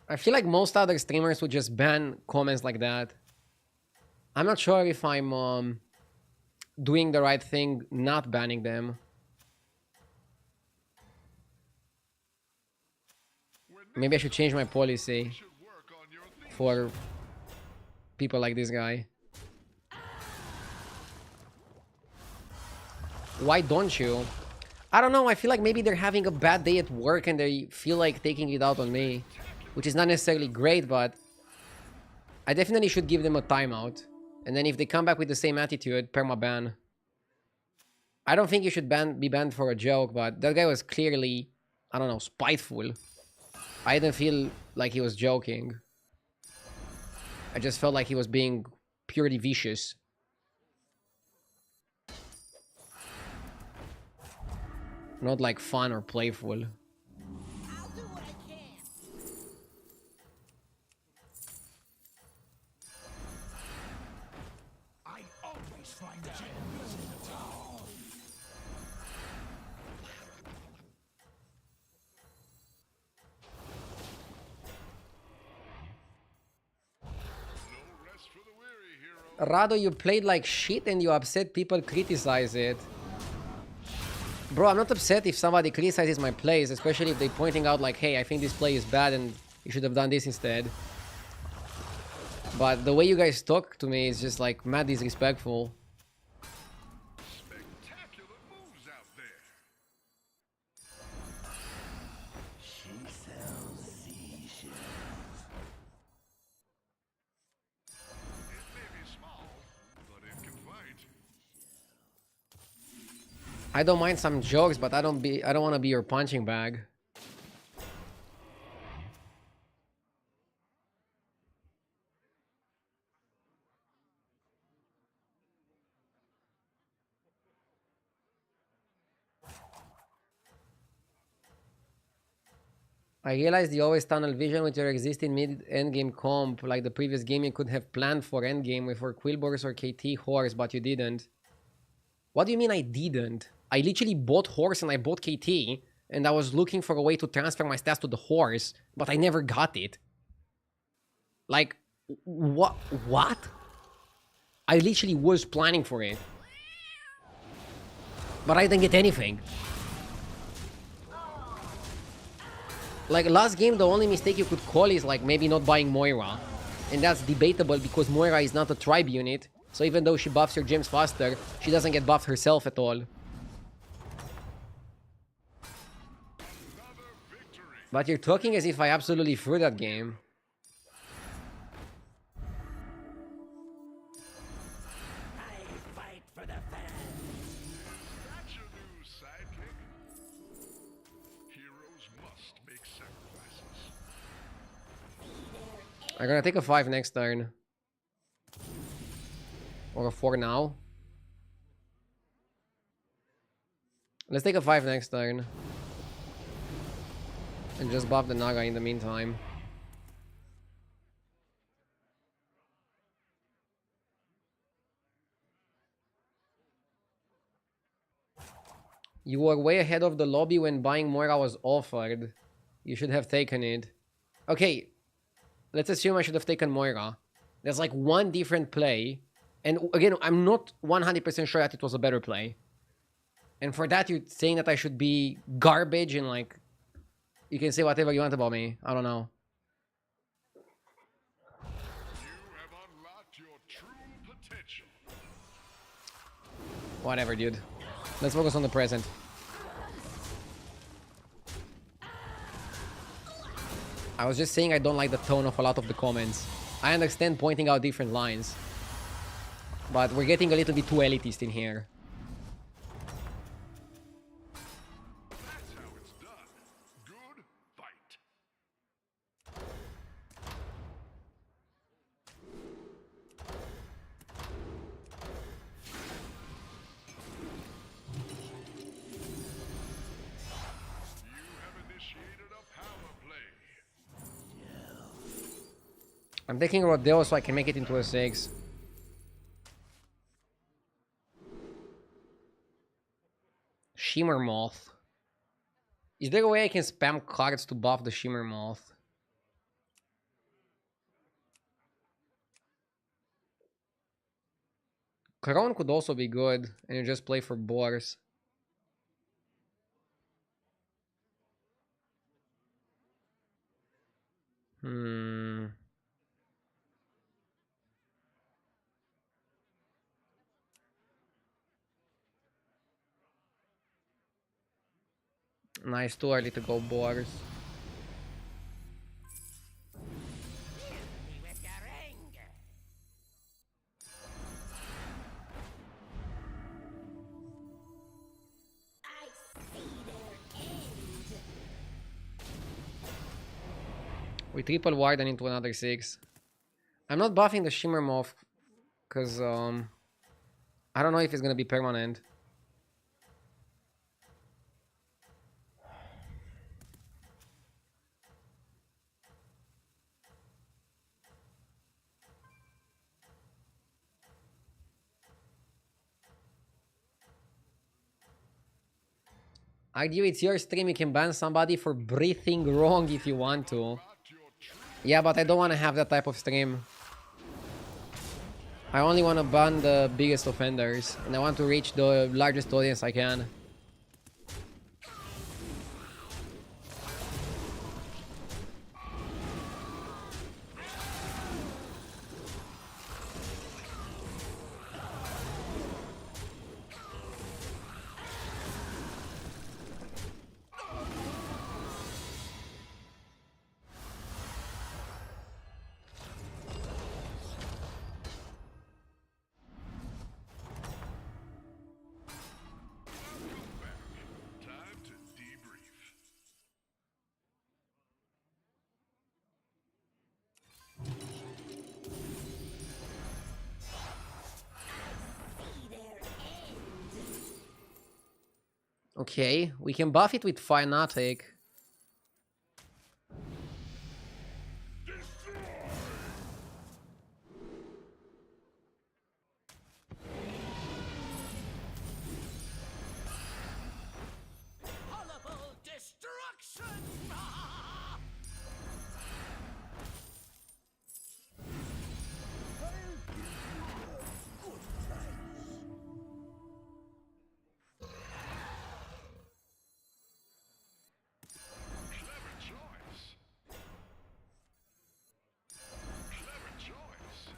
I feel like most other streamers would just ban comments like that. I'm not sure if I'm doing the right thing not banning them. When Maybe I should change my policy should work on your theme. for people like this guy. Why don't you? I don't know, I feel like maybe they're having a bad day at work and they feel like taking it out on me. Which is not necessarily great, but I definitely should give them a timeout. And then if they come back with the same attitude, perma-ban. I don't think you should be banned for a joke, but that guy was clearly, I don't know, spiteful. I didn't feel like he was joking. I just felt like he was being purely vicious. Not like fun or playful. I'll do what I can. I always find gems in the town. No rest for the weary, hero. Rado, you played like shit and you upset people criticize it. Bro, I'm not upset if somebody criticizes my plays, especially if they're pointing out like, hey, I think this play is bad and you should have done this instead. But the way you guys talk to me is just like mad disrespectful. Spectacular moves out there. She sells seashells. It may be small, but it can fight. I don't mind some jokes, but I don't want to be your punching bag. I realized you always tunnel vision with your existing mid-endgame comp, like the previous game you could have planned for endgame with for Quillboris or KT Horse, but you didn't. What do you mean I didn't? I literally bought Horse and I bought KT, and I was looking for a way to transfer my stats to the Horse, but I never got it. Like, what? What? I literally was planning for it. But I didn't get anything. Like, last game, the only mistake you could call is, like, maybe not buying Moira. And that's debatable because Moira is not a tribe unit. So even though she buffs her gems faster, she doesn't get buffed herself at all. But you're talking as if I absolutely threw that game. I fight for the fans. That's your new sidekick. Heroes must make sacrifices. I'm gonna take a 5 next turn. Or a 4 now. Let's take a 5 next turn. And just buff the Naga in the meantime. You were way ahead of the lobby when buying Moira was offered. You should have taken it. Okay, let's assume I should have taken Moira. There's like one different play. And again, I'm not 100% sure that it was a better play. And for that, you're saying that I should be garbage and like... You can say whatever you want about me. I don't know. You have unlocked your true potential. Whatever, dude. Let's focus on the present. I was just saying I don't like the tone of a lot of the comments. I understand pointing out different lines. But we're getting a little bit too elitist in here. That's how it's done. Good fight. You have initiated a power play. I'm taking Rodeo so I can make it into a 6. Shimmer Moth. Is there a way I can spam cards to buff the Shimmer Moth? Crown could also be good, and you just play for boars. Hmm. Nice, too early to go boars. Me with your anger. I see their end. We triple widen into another 6. I'm not buffing the Shimmer Moth because I don't know if it's gonna be permanent. Idea, it's your stream. You can ban somebody for breathing wrong if you want to. About your true Yeah, but I don't want to have that type of stream. I only want to ban the biggest offenders, and I want to reach the largest audience I can. time to debrief. See their end. Okay, we can buff it with Fanatic. Horrible destruction! Clever choice. Clever choice.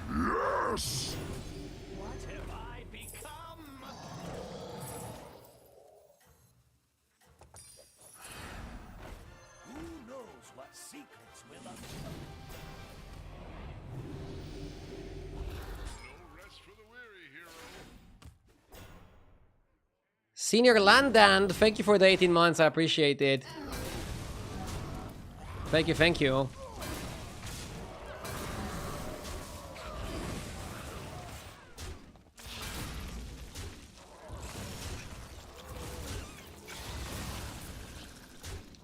Yes! What have I become? Who knows what secrets will uncover? No rest for the weary, hero. Senior Landand, thank you for the 18 months. I appreciate it. Thank you, thank you.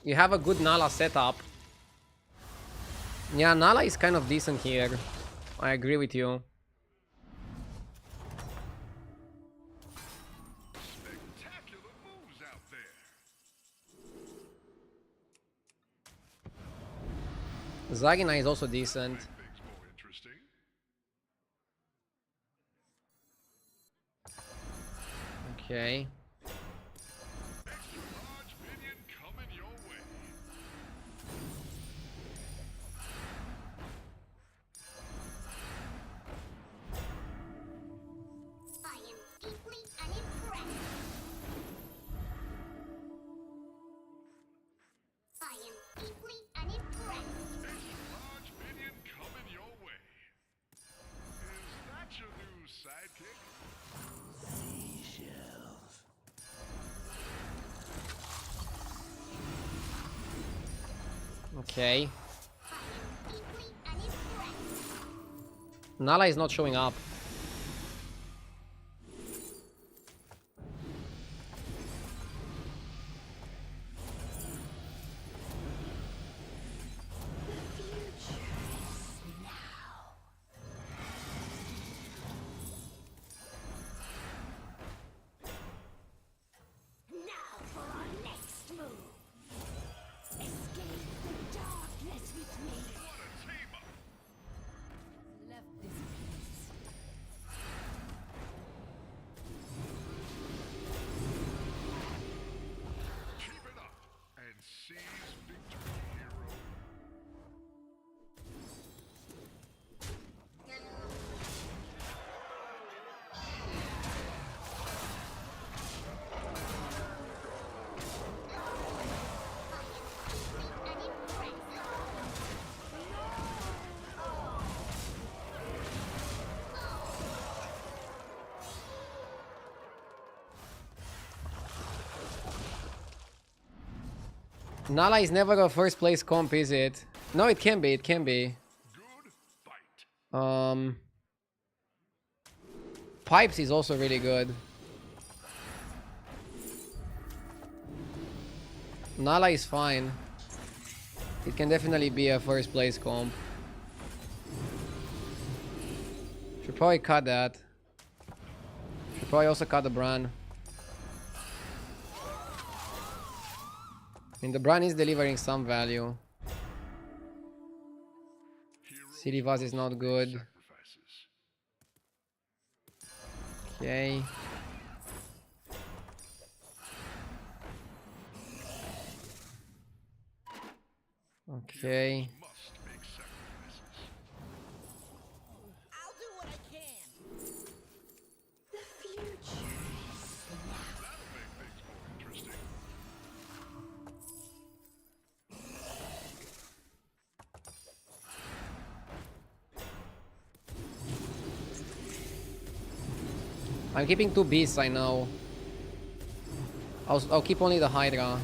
You have a good Nala setup. Yeah, Nala is kind of decent here. I agree with you. Spectacular moves out there. Zagina is also decent. Things more interesting. Okay. Extra large minion coming your way. I am deeply unimpressed. I am deeply unimpressed. Extra large minion coming your way. Is that your new sidekick? Okay. I am deeply unimpressed. Nala is not showing up. Now for our next move. Escape the darkness with me. What a team up! Left this place. Nala is never a first place comp, is it? No, it can be, it can be. Good fight. Pipes is also really good. Nala is fine. It can definitely be a first place comp. Should probably cut that. Should probably also cut the Bran. I mean, the Bran is delivering some value. City Vaz is not good. Sacrifices. Okay. Okay. Must make sacrifices. I'll do what I can. The future is now. That'll make things more interesting. I'm keeping 2 beasts, I know. I'll keep only the Hydra.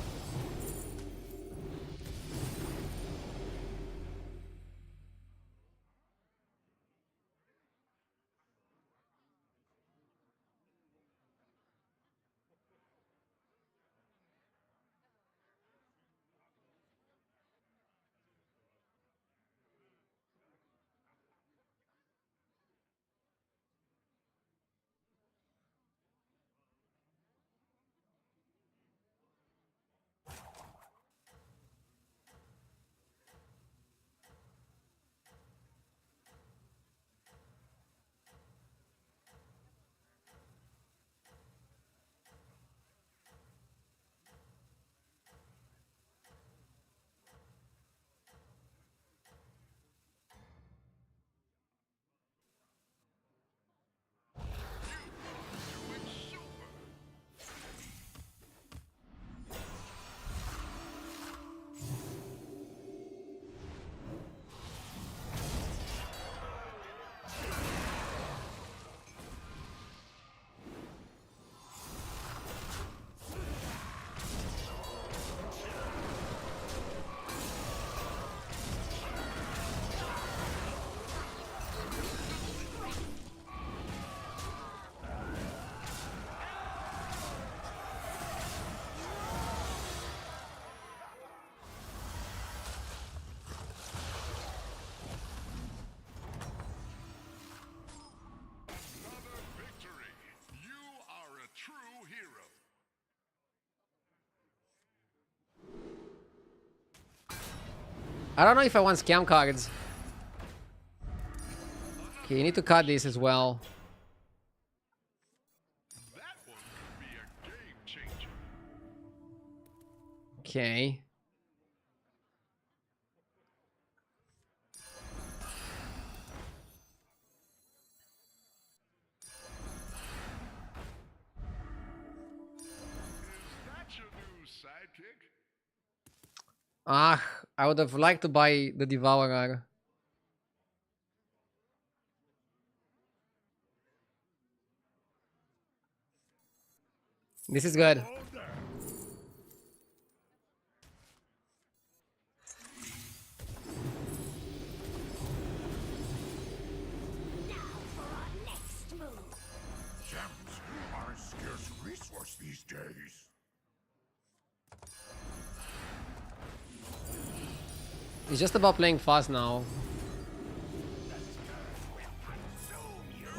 Doing super. Another victory. You are a true hero. I don't know if I want scam cards. Okay, you need to cut this as well. That one could be a game changer. Okay. Is that your new sidekick? Ah, I would have liked to buy the Devourer. This is good. All down. Now for our next move. Gems are a scarce resource these days. It's just about playing fast now.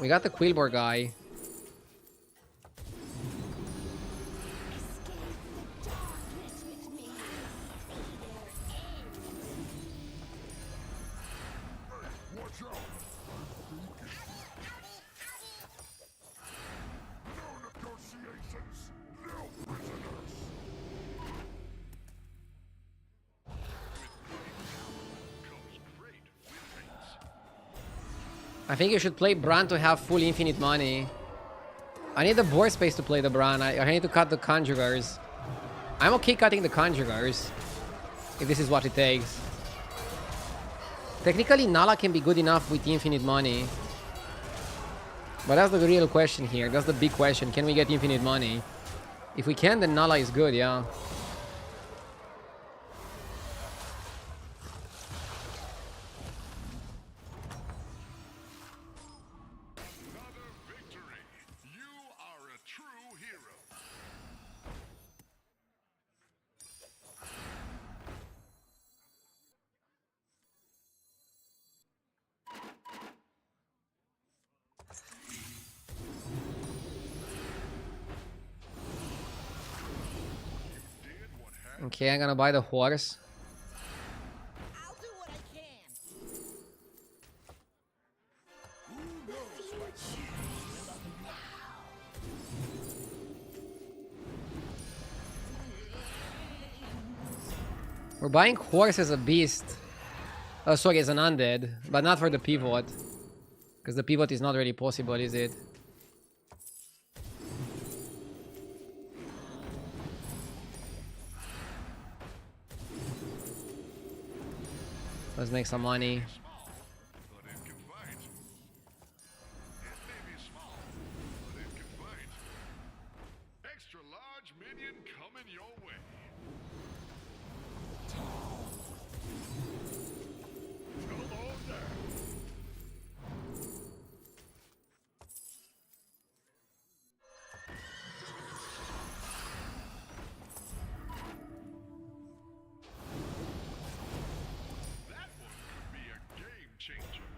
We got the Quillbor guy. Escape the darkness with me. See their end. Watch out! No negotiations! No prisoners! I think you should play Bran to have full infinite money. I need the board space to play the Bran. I need to cut the Conjurers. I'm okay cutting the Conjurers, if this is what it takes. Technically, Nala can be good enough with infinite money. But that's the real question here. That's the big question. Can we get infinite money? If we can, then Nala is good, yeah. Another victory. You are a true hero. Did what had Okay, I'm gonna buy the horse. I'll do what I can. We're buying horse as a beast. Oh, sorry, as an undead. But not for the pivot. Because the pivot is not really possible, is it? Let's make some money. small, but it can fight. It may be small, but it can fight. Extra large minion coming your way. Come on down. That one could be a game changer.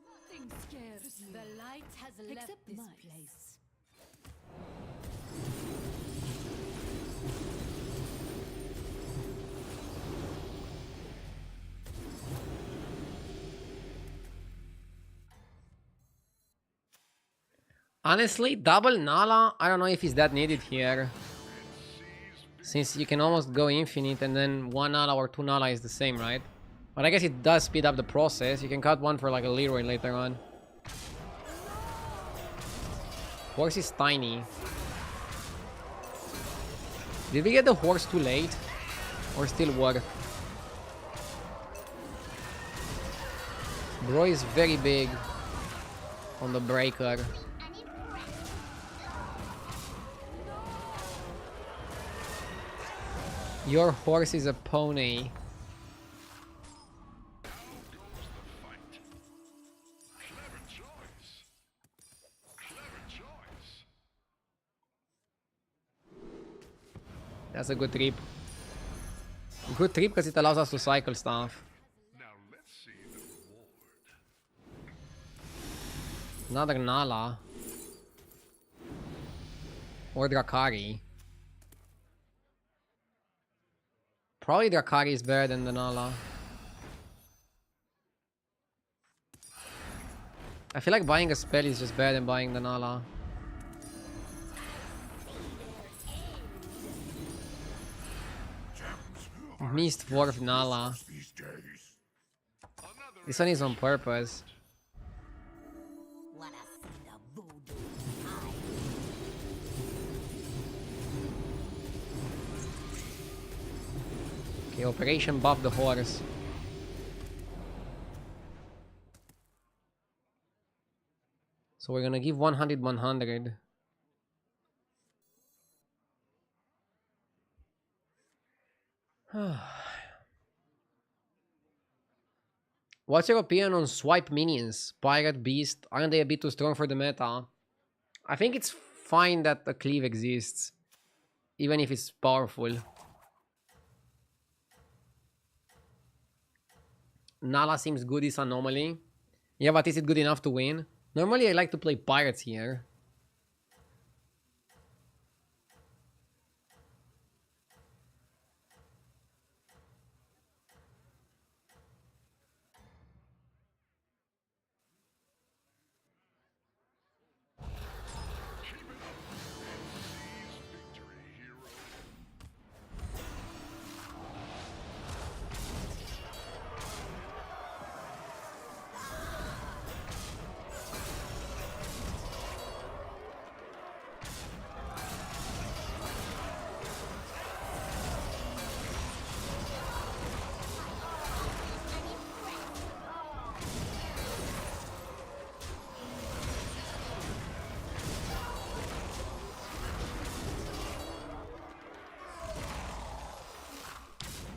Nothing scares me. The light has left Except this mice. place. Honestly, double Nala, I don't know if it's that needed here. Since you can almost go infinite and then one Nala or two Nala is the same, right? But I guess it does speed up the process. You can cut one for like a Leroy later on. Horse is tiny. Did we get the horse too late? Or still worth? Bro is very big on the breaker. Your horse is a pony. Now goes the fight. Clever choice. Clever choice. That's a good trip. Good trip because it allows us to cycle stuff. Now let's see the reward. Another Nala. Or Drakari. Probably Drakari is better than the Nala. I feel like buying a spell is just better than buying the Nala. Missed Dwarf Nala. These days. Another This one is on purpose. Wanna see the voodoo? Okay, Operation Buff the Horse. So we're gonna give 100, 100. What's your opinion on swipe minions? Pirate, Beast, aren't they a bit too strong for the meta? I think it's fine that the cleave exists, even if it's powerful. Nala seems good this anomaly. Yeah, but is it good enough to win? Normally I like to play pirates here. Keep it up and seize victory, hero.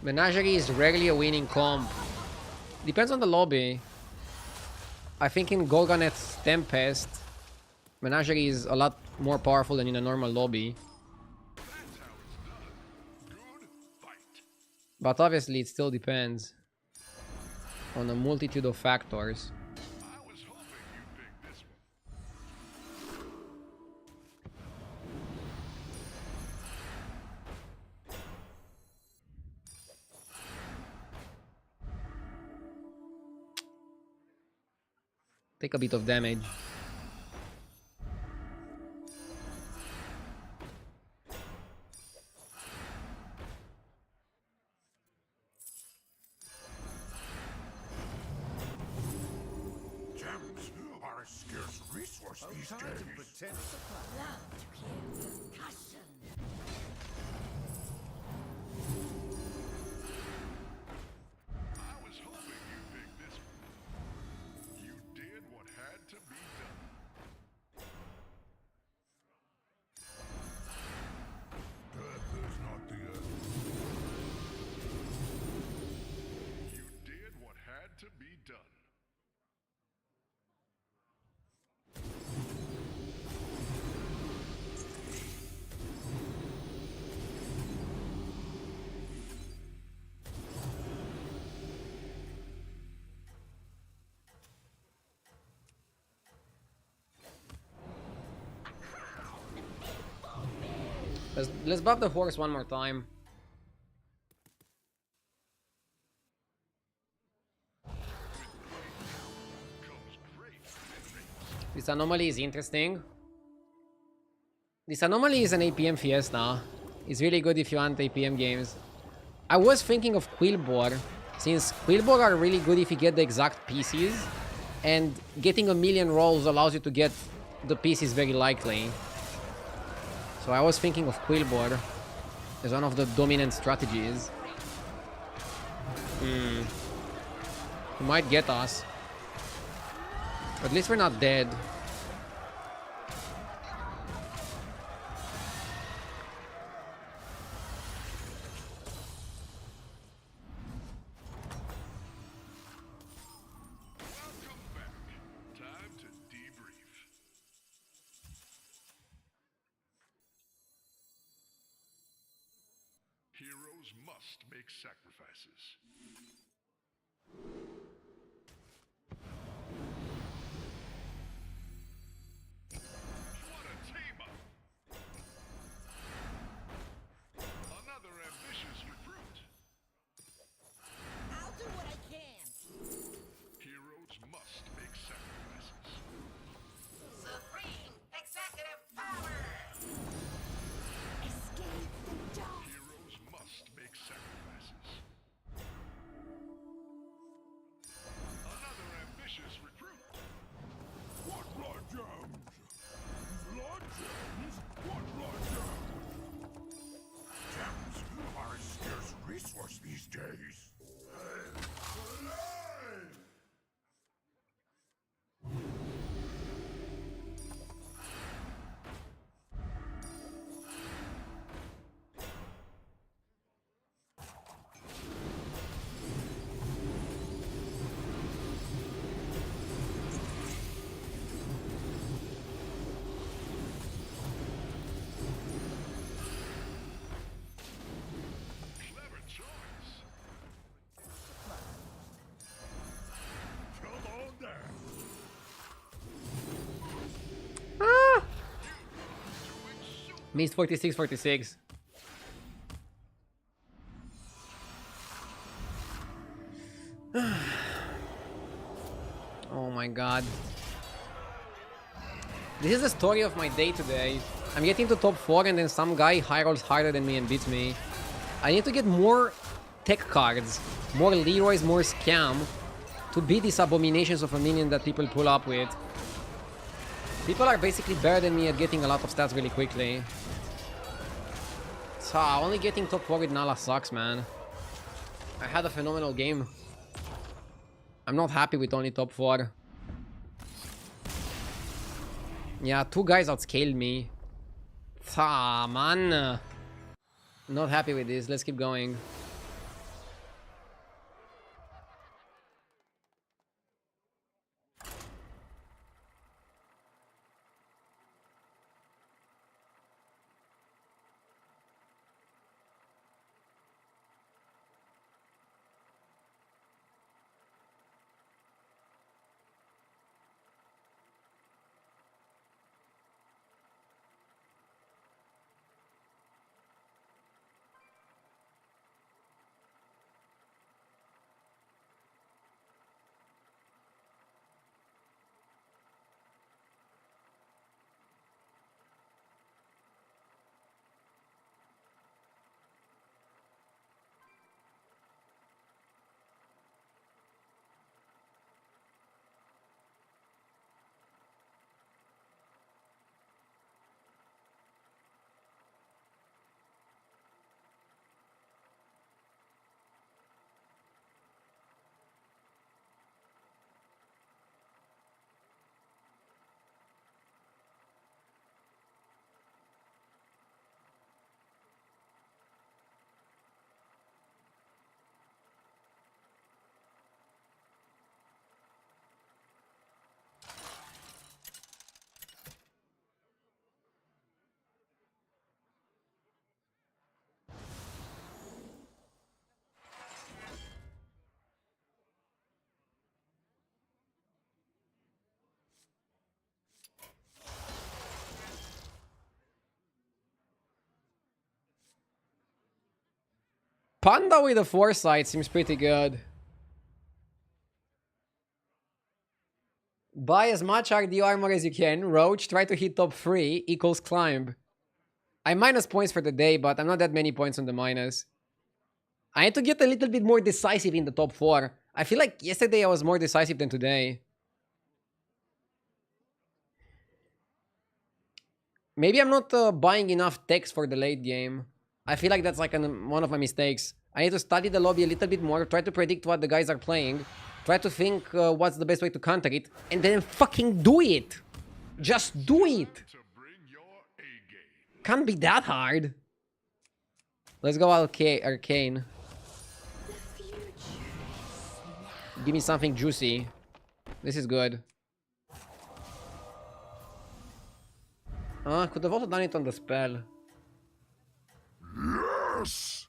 Menagerie is rarely a winning comp. Depends on the lobby. I think in Gorgonet's Tempest, Menagerie is a lot more powerful than in a normal lobby. That's how it's done. Good fight. But obviously it still depends on a multitude of factors. I was hoping you'd pick this one. Take a bit of damage. Gems are a scarce resource these days. Love to hear percussion. I was hoping you'd pick this one. You did what had to be done. Death is not the end. You did what had to be done. Let's buff the horse one more time. Comes great victory. This anomaly is interesting. This anomaly is an APM fiesta. It's really good if you want APM games. I was thinking of Quillbore, since Quillbore are really good if you get the exact pieces, and getting a million rolls allows you to get the pieces very likely. So I was thinking of Quillbore as one of the dominant strategies. He might get us. At least we're not dead. Welcome back. Time to debrief. Heroes must make sacrifices. What a team up! Another ambitious recruit. I'll do what I can. Heroes must make sacrifices. Supreme executive power! Escape the dark. Heroes must make sacrifices. Another ambitious recruit. What blood gems? Blood gems? What blood gems? Gems are a scarce resource these days. Clever choice. Come on down. Missed 46, 46. Oh my god. This is the story of my day today. I'm getting to top 4 and then some guy high rolls harder than me and beats me. I need to get more tech cards, more Leroy's, more Scam to beat these abominations of a minion that people pull up with. People are basically better than me at getting a lot of stats really quickly. So only getting top 4 with Nala sucks, man. I had a phenomenal game. I'm not happy with only top 4. Yeah, 2 guys outscaled me. Man. Not happy with this. Let's keep going. Panda with the foresight seems pretty good. Buy as much RDO armor as you can. Roach, try to hit top 3 equals climb. I minus points for the day, but I'm not that many points on the minus. I need to get a little bit more decisive in the top 4. I feel like yesterday I was more decisive than today. Maybe I'm not buying enough techs for the late game. I feel like that's like one of my mistakes. I need to study the lobby a little bit more, try to predict what the guys are playing, try to think what's the best way to counter it, and then fucking do it! Just do it! To bring your A game. Can't be that hard. Let's go Arcane. The future is Give me something juicy. This is good. Could have also done it on the spell. Yes!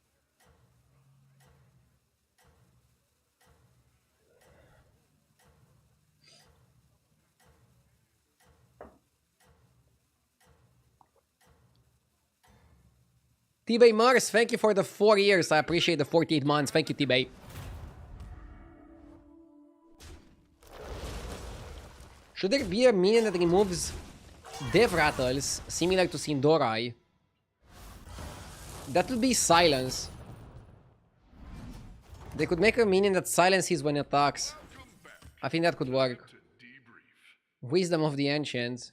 T-Bay Mars, thank you for the 4 years. I appreciate the 48 months. Thank you, T-Bay. Should there be a minion that removes Dev Rattles, similar to Sindorai? That would be Silence. They could make a minion that silences when it attacks. I think that could work. To debrief. Wisdom of the Ancients.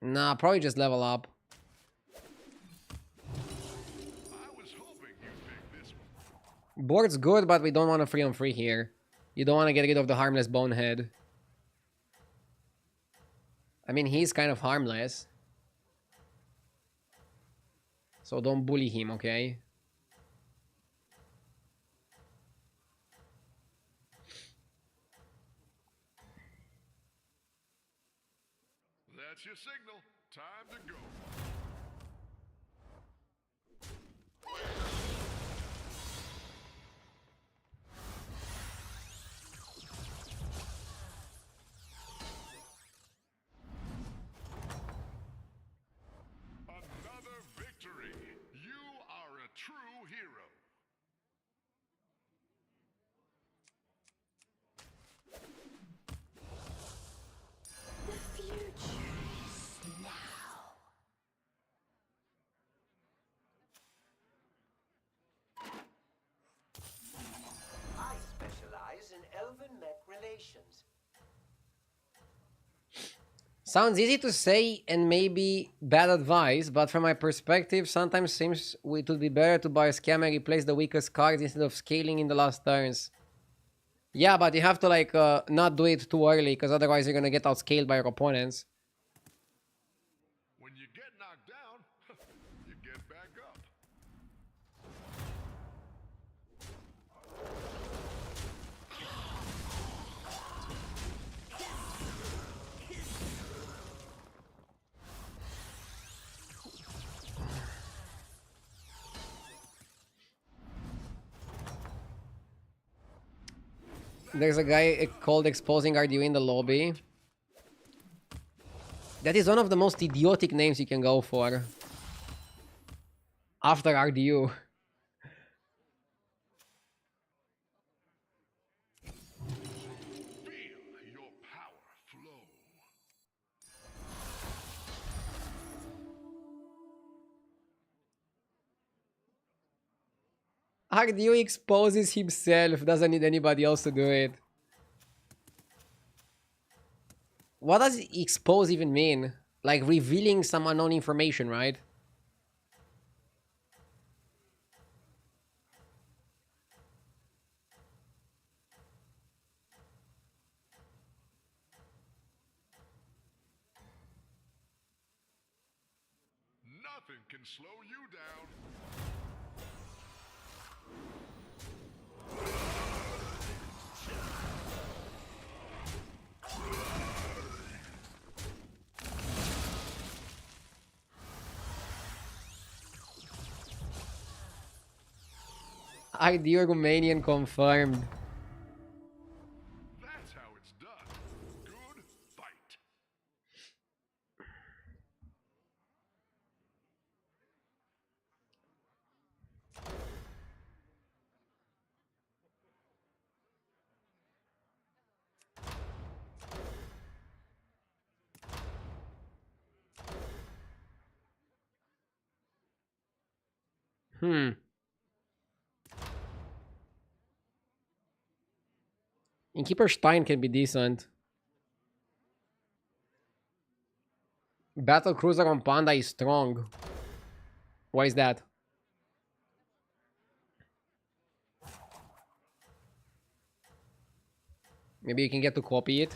Nah, probably just level up. I was hoping you'd pick this one. Board's good, but we don't want a 3-on-3 here. You don't want to get rid of the harmless bonehead. I mean, he's kind of harmless. So don't bully him, okay? That's your signal. Time to go. Another victory. You are a true hero. the future is now. I specialize in elven mech relations. Sounds easy to say and maybe bad advice, but from my perspective, sometimes seems it would be better to buy a scam and replace the weakest cards instead of scaling in the last turns. Yeah, but you have to like not do it too early, because otherwise you're gonna get outscaled by your opponents. When you get knocked down, you get back up. There's a guy called Exposing RDU in the lobby. That is one of the most idiotic names you can go for. After RDU. Feel your power flow. RDU exposes himself, doesn't need anybody else to do it. What does expose even mean? Like revealing some unknown information, right? Nothing can slow you down. RDU Romanian confirmed. That's how it's done. Good fight. Innkeeper Stein can be decent. Battle Cruiser on Panda is strong. Why is that? Maybe you can get to copy it.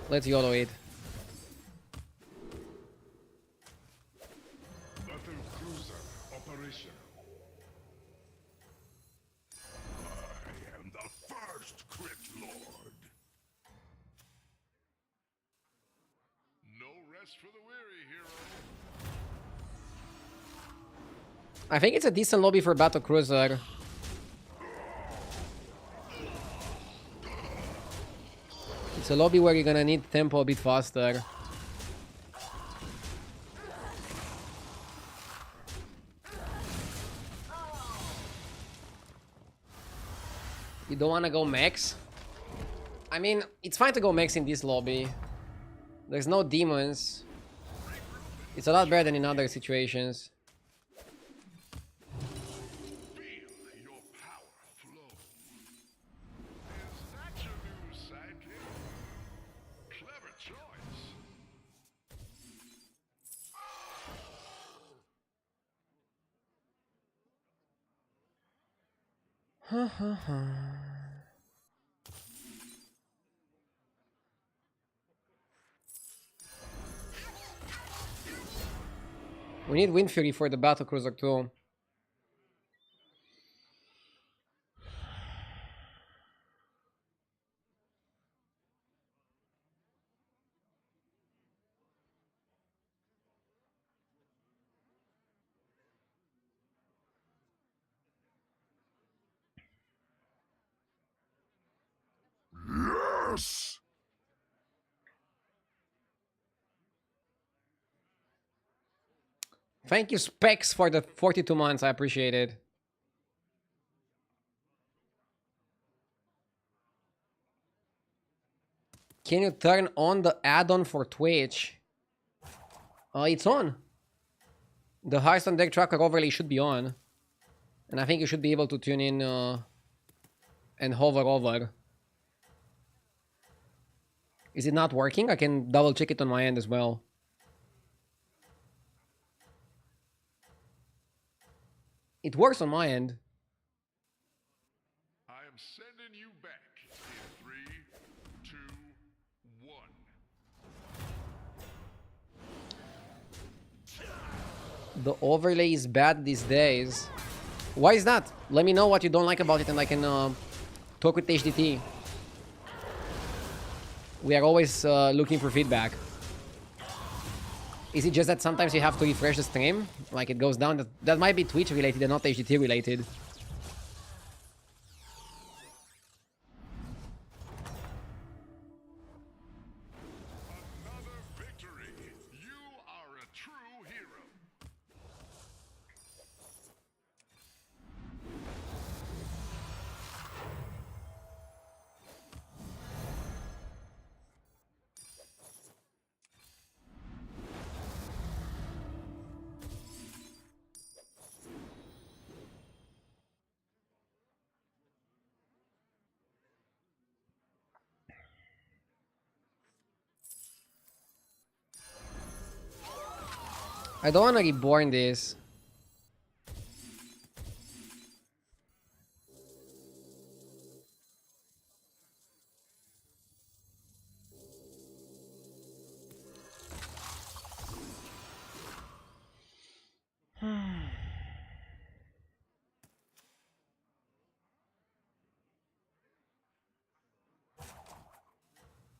Let's YOLO it. Battle cruiser operational. I am the first crit lord. No rest for the weary, hero. I think it's a decent lobby for Battle Cruiser. It's a lobby where you're gonna need tempo a bit faster. You don't wanna go max? I mean, it's fine to go max in this lobby. There's no demons. It's a lot better than in other situations. Feel your power flow. Is that your new sidekick? Clever choice. We need Wind Fury for the Battle Cruiser too. Yes! Thank you, Specs, for the 42 months. I appreciate it. Can you turn on the add-on for Twitch? It's on. The Hearthstone deck tracker overlay should be on. And I think you should be able to tune in and hover over. Is it not working? I can double check it on my end as well. It works on my end. I am sending you back in 3, 2, 1. The overlay is bad these days. Why is that? Let me know what you don't like about it and I can talk with HDT. We are always looking for feedback. Is it just that sometimes you have to refresh the stream? Like it goes down? That might be Twitch related and not HDT related. Another victory. You are a true hero. I don't want to reborn this.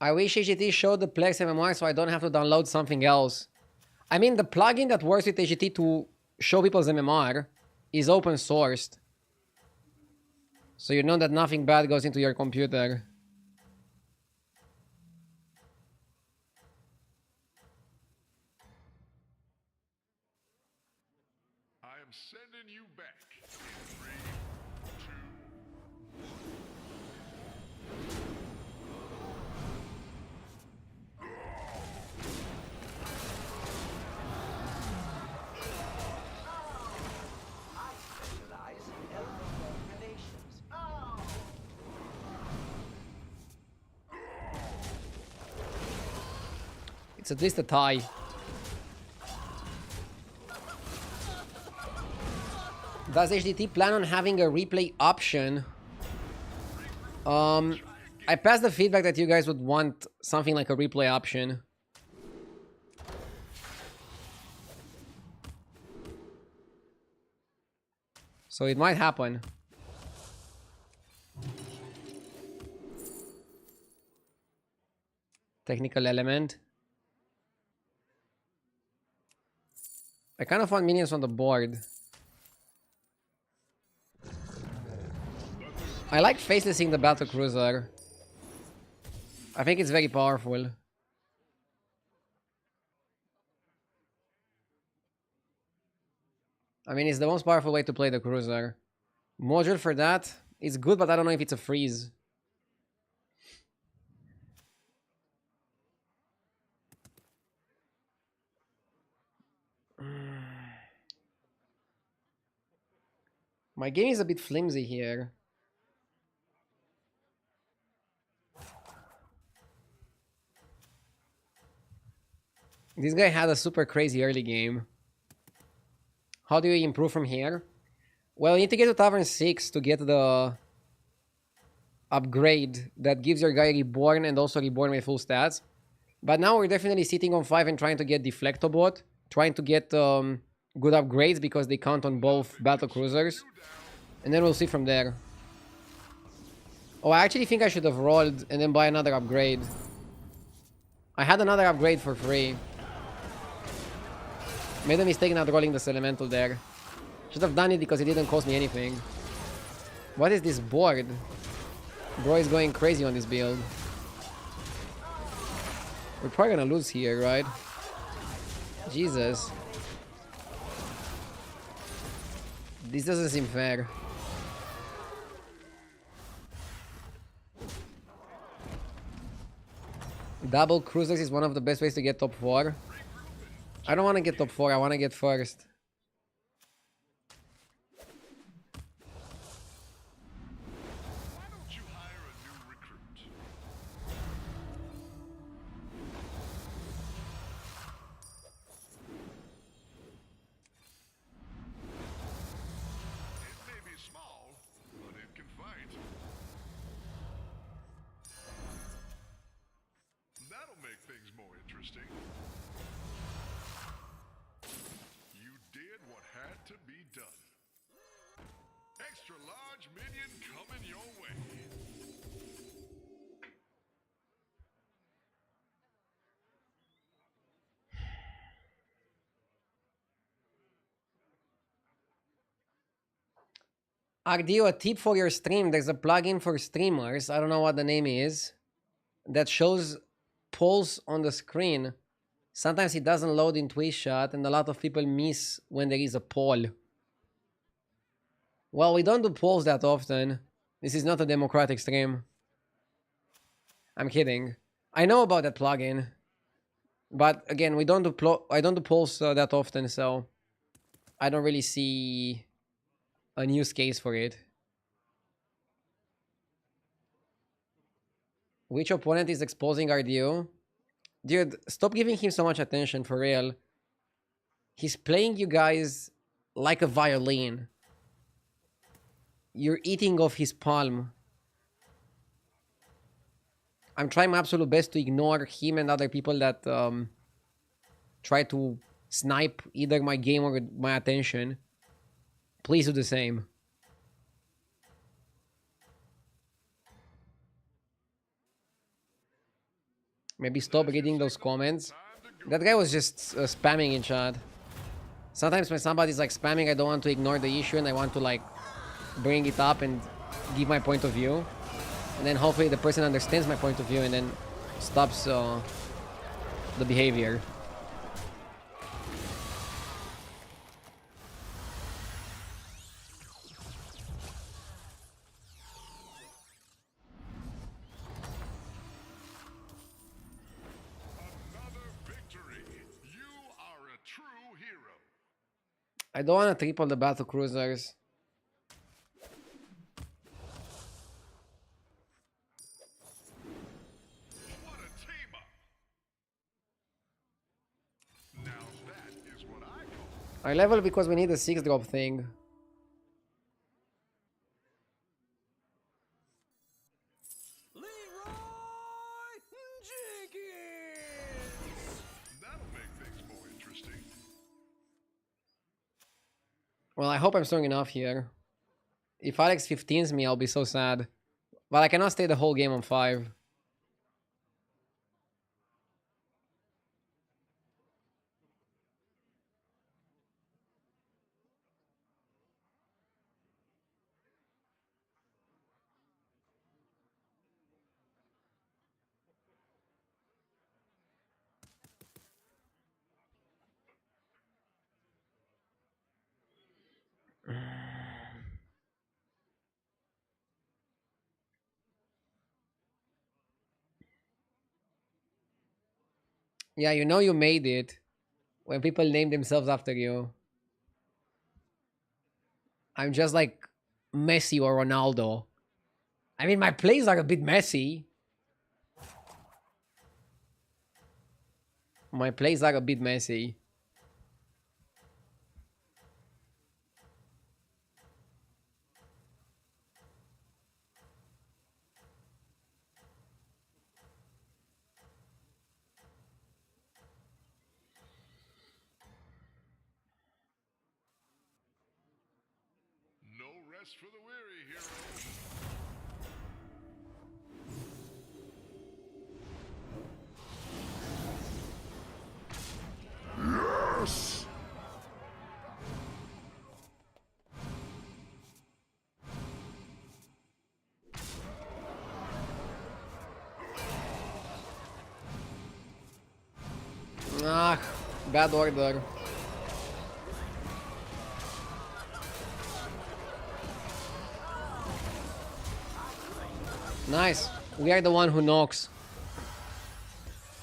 I wish HGT showed the Plex MMR so I don't have to download something else. I mean, the plugin that works with HGT to show people's MMR is open sourced. So you know that nothing bad goes into your computer. I am sending you back in 3, 2, 1. It's at least a tie. Does HDT plan on having a replay option? I passed the feedback that you guys would want something like a replay option. So it might happen. Technical element. I kind of want minions on the board. I like facelessing the battle cruiser. I think it's very powerful. I mean, it's the most powerful way to play the cruiser. Module for that is good, but I don't know if it's a freeze. My game is a bit flimsy here. This guy had a super crazy early game. How do you improve from here? Well, you need to get to Tavern 6 to get the upgrade that gives your guy Reborn and also Reborn with full stats. But now we're definitely sitting on 5 and trying to get Deflectobot. Trying to get good upgrades because they count on both battle cruisers. And then we'll see from there. Oh, I actually think I should have rolled and then buy another upgrade. I had another upgrade for free. Made a mistake not rolling this elemental there. Should have done it because it didn't cost me anything. What is this board? Bro is going crazy on this build. We're probably gonna lose here, right? Jesus. This doesn't seem fair. Double cruisers is one of the best ways to get top 4. I don't want to get top 4, I want to get first. Why don't you hire a new recruit? It may be small, but it can fight. That'll make things more interesting. You did what had to be done. Extra large minion coming your way. Ardio, a tip for your stream. There's a plugin for streamers. I don't know what the name is. That shows polls on the screen. Sometimes it doesn't load in Twitchchat and a lot of people miss when there is a poll. Well, we don't do polls that often. This is not a democratic stream. I'm kidding. I know about that plugin. But again, I don't do polls that often, so I don't really see a use case for it. Which opponent is exposing RDO? Dude, stop giving him so much attention, for real. He's playing you guys like a violin. You're eating off his palm. I'm trying my absolute best to ignore him and other people that try to snipe either my game or my attention. Please do the same. Maybe stop reading those comments. That guy was just spamming in chat. Sometimes when somebody's like spamming, I don't want to ignore the issue and I want to like bring it up and give my point of view. And then hopefully the person understands my point of view and then stops the behavior. Another victory. You are a true hero. I don't want to triple the battle cruisers. What a team up. I level because we need a 6-drop thing. Leroy Jenkins! That'll make things more interesting. Well, I hope I'm strong enough here. If Alex 15s me, I'll be so sad. But I cannot stay the whole game on 5. Yeah, you know you made it when people name themselves after you. I'm just like Messi or Ronaldo. I mean, my plays are a bit messy. My plays are a bit messy. No rest for the weary, hero. Ah, bad order. Nice. We are the one who knocks.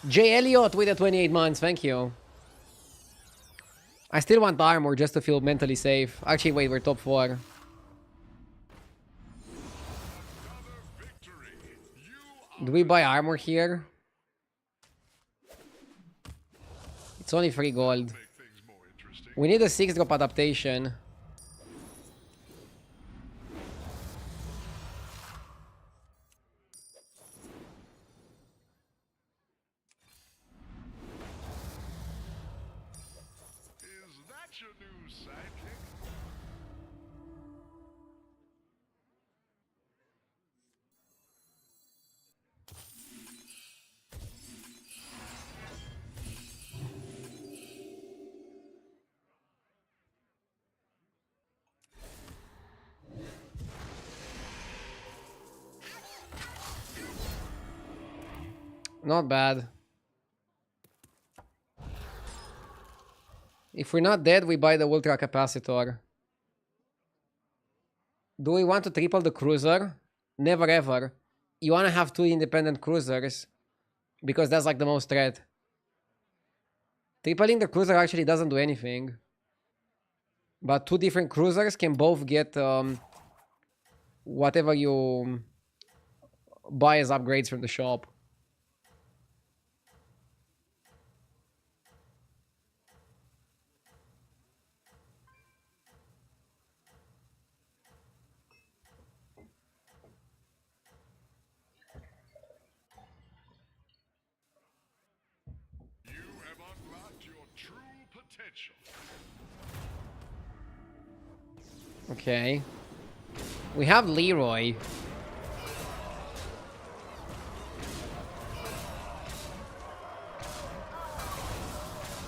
J. Elliott with the 28 months. Thank you. I still want armor just to feel mentally safe. Actually, wait, we're top 4. Another victory. You Do we buy armor here? It's only 3 gold. make things more interesting. We need a 6-drop adaptation. Is that your new sidekick? Not bad. If we're not dead, we buy the ultra capacitor. Do we want to triple the cruiser? Never ever. You want to have 2 independent cruisers because that's like the most threat. Tripling the cruiser actually doesn't do anything. But 2 different cruisers can both get whatever you buy as upgrades from the shop. You have unlocked your true potential. Okay. We have Leroy.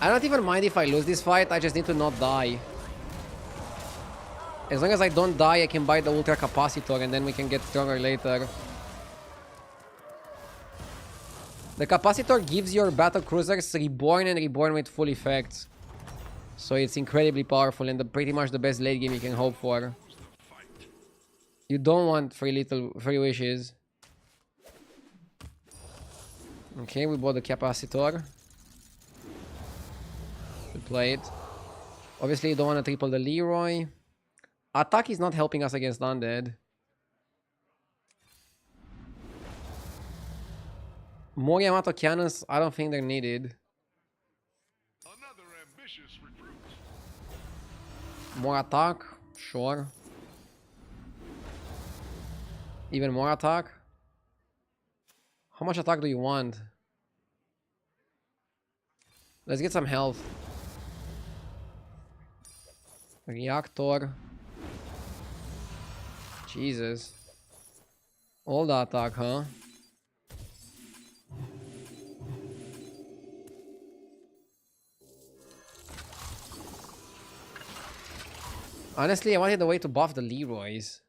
I don't even mind if I lose this fight, I just need to not die. As long as I don't die, I can buy the ultra capacitor and then we can get stronger later. The capacitor gives your battle cruisers reborn and reborn with full effects. So it's incredibly powerful and pretty much the best late game you can hope for. You don't want free wishes. Okay, we bought the capacitor. Should play it. Obviously, you don't want to triple the Leroy. Attack is not helping us against undead. More Yamato cannons, I don't think they're needed. Another ambitious recruit. More attack? Sure. Even more attack? How much attack do you want? Let's get some health. Reactor. Jesus. All the attack, huh? Honestly, I wanted a way to buff the Leroys.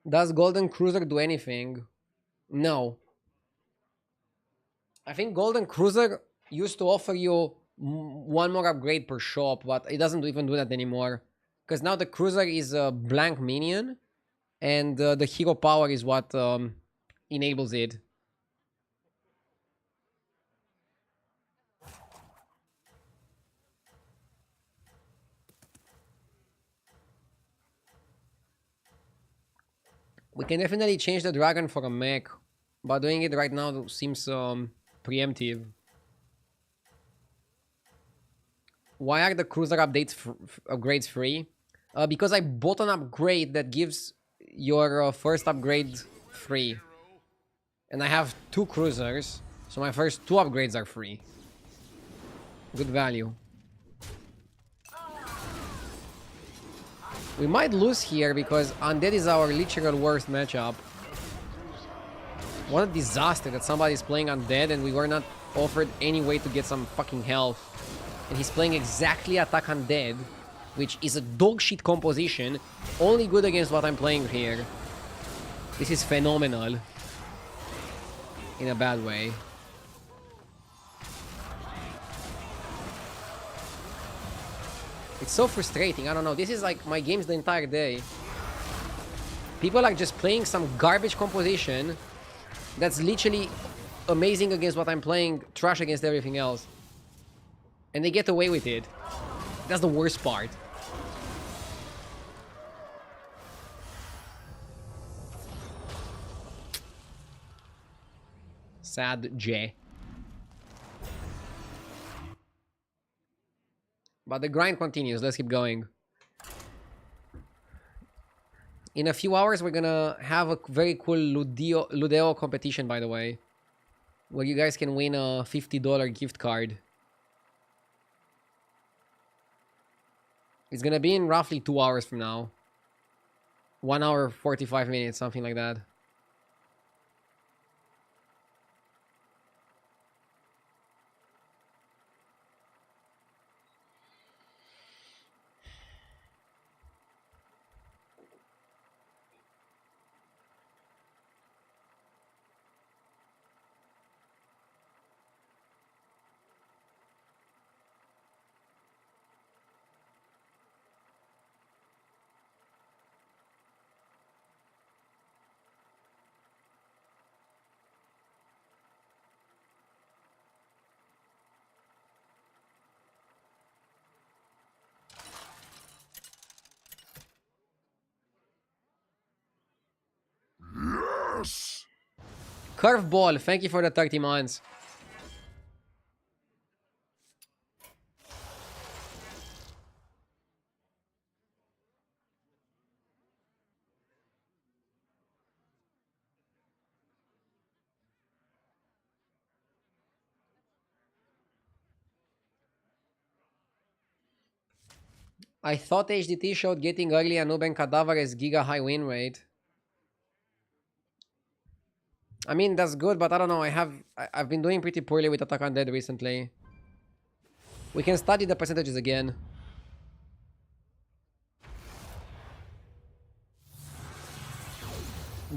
Does Golden Cruiser do anything? No. I think Golden Cruiser used to offer you one more upgrade per shop, but it doesn't even do that anymore. Because now the Cruiser is a blank minion, and the hero power is what enables it. We can definitely change the dragon for a mech, but doing it right now seems preemptive. Why are the cruiser upgrades free? Because I bought an upgrade that gives your first upgrade free. And I have 2 cruisers, so my first 2 upgrades are free. Good value. We might lose here because Undead is our literal worst matchup. What a disaster that somebody's playing Undead and we were not offered any way to get some fucking health. And he's playing exactly Attack Undead, which is a dogshit composition, only good against what I'm playing here. This is phenomenal. In a bad way. It's so frustrating. I don't know. This is like my games the entire day. People are just playing some garbage composition that's literally amazing against what I'm playing, trash against everything else. And they get away with it. That's the worst part. Sad J. But the grind continues. Let's keep going. In a few hours, we're gonna have a very cool Ludo competition, by the way. Where you guys can win a $50 gift card. It's gonna be in roughly 2 hours from now. 1 hour, 45 minutes, something like that. Yes! Curveball, thank you for the 30 months. I thought HDT showed getting early Anub and Cadaver as giga high win rate. I mean, that's good, but I don't know. I've been doing pretty poorly with Attack Undead recently. We can study the percentages again.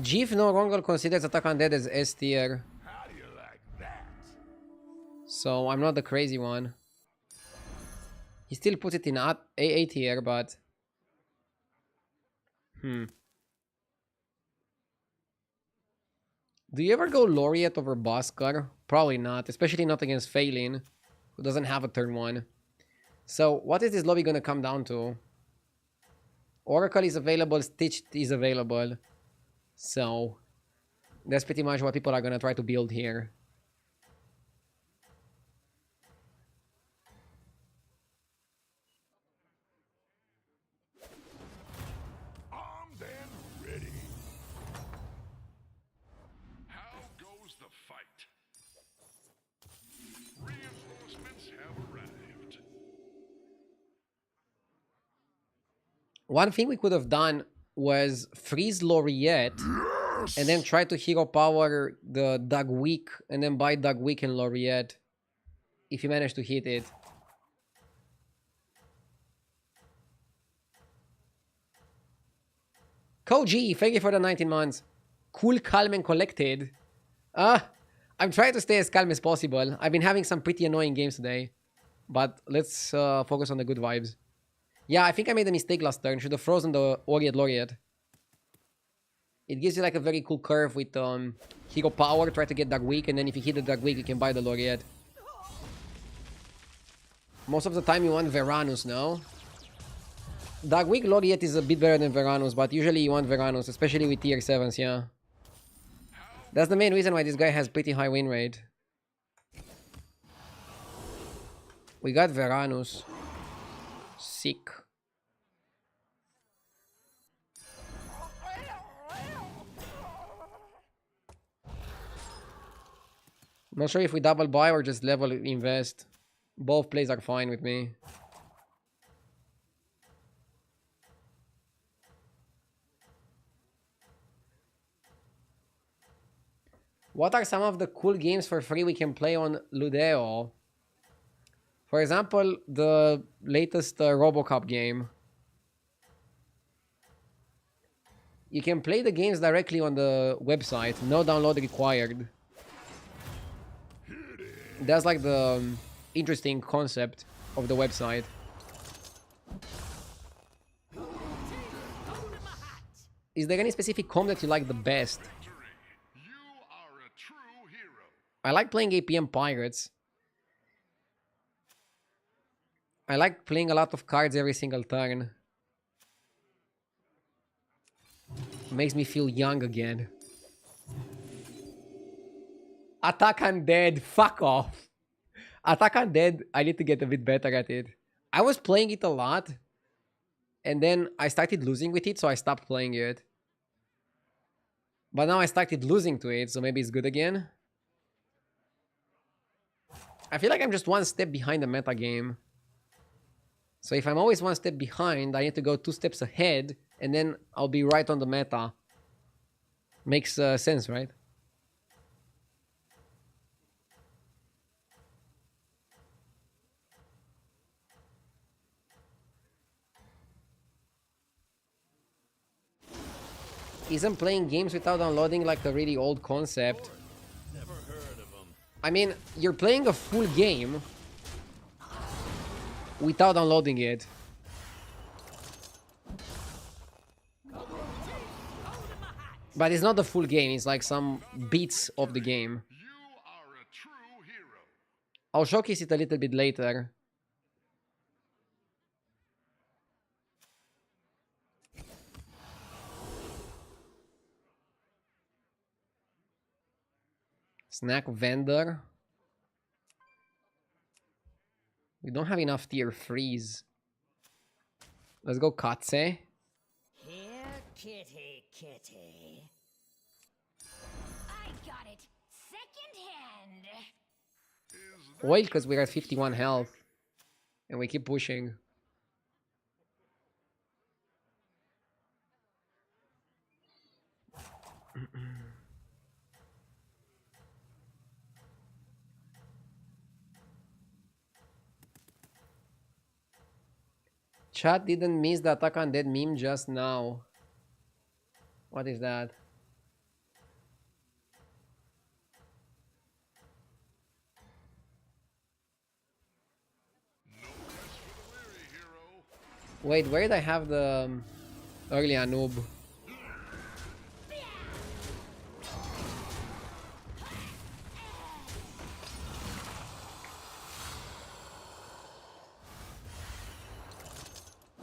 Jeef no longer considers Attack Undead as S tier. How do you like that? So I'm not the crazy one. He still puts it in AA tier, but... Do you ever go Laureate over Bhaskar? Probably not, especially not against Phelan, who doesn't have a turn 1. So what is this lobby gonna come down to? Oracle is available, Stitch is available. So that's pretty much what people are gonna try to build here. Armed and ready. How goes the fight? Reinforcements have arrived. One thing we could have done was freeze Laureate and then try to hero power the Dugweek and then buy Dugweek and Laureate if you manage to hit it. Koji, thank you for the 19 months. Cool, calm, and collected. I'm trying to stay as calm as possible. I've been having some pretty annoying games today. But let's focus on the good vibes. Yeah, I think I made a mistake last turn. Should have frozen the Laureate. It gives you like a very cool curve with hero power. Try to get Dugweek, and then if you hit the Dugweek, you can buy the Laureate. Most of the time you want Veranus, no? Dugweek Laureate is a bit better than Veranus, but usually you want Veranus, especially with tier 7s, yeah. That's the main reason why this guy has pretty high win rate. We got Veranus. Sick. Not sure if we double buy or just level invest. Both plays are fine with me. What are some of the cool games for free we can play on Ludo? For example, the latest RoboCop game. You can play the games directly on the website, no download required. That's like the interesting concept of the website. Is there any specific comp that you like the best? You are a true hero. I like playing APM Pirates. I like playing a lot of cards every single turn. Makes me feel young again. Attack Undead, fuck off. Attack Undead, I need to get a bit better at it. I was playing it a lot. And then I started losing with it, so I stopped playing it. But now I started losing to it, so maybe it's good again. I feel like I'm just one step behind the meta game. So if I'm always one step behind, I need to go 2 steps ahead, and then I'll be right on the meta. Makes sense, right? Isn't playing games without downloading like a really old concept? Never heard of them. I mean, you're playing a full game without downloading it. But it's not the full game, it's like some bits of the game. You are a true hero. I'll showcase it a little bit later. Snack vendor. We don't have enough tier 3s. Let's go Katse. Here, kitty, kitty. I got it secondhand. Oil, because we're at 51 health. And we keep pushing. Chat didn't miss the Attack Undead meme just now. What is that? No rest for the weary, hero. Wait, where did I have the early Anub?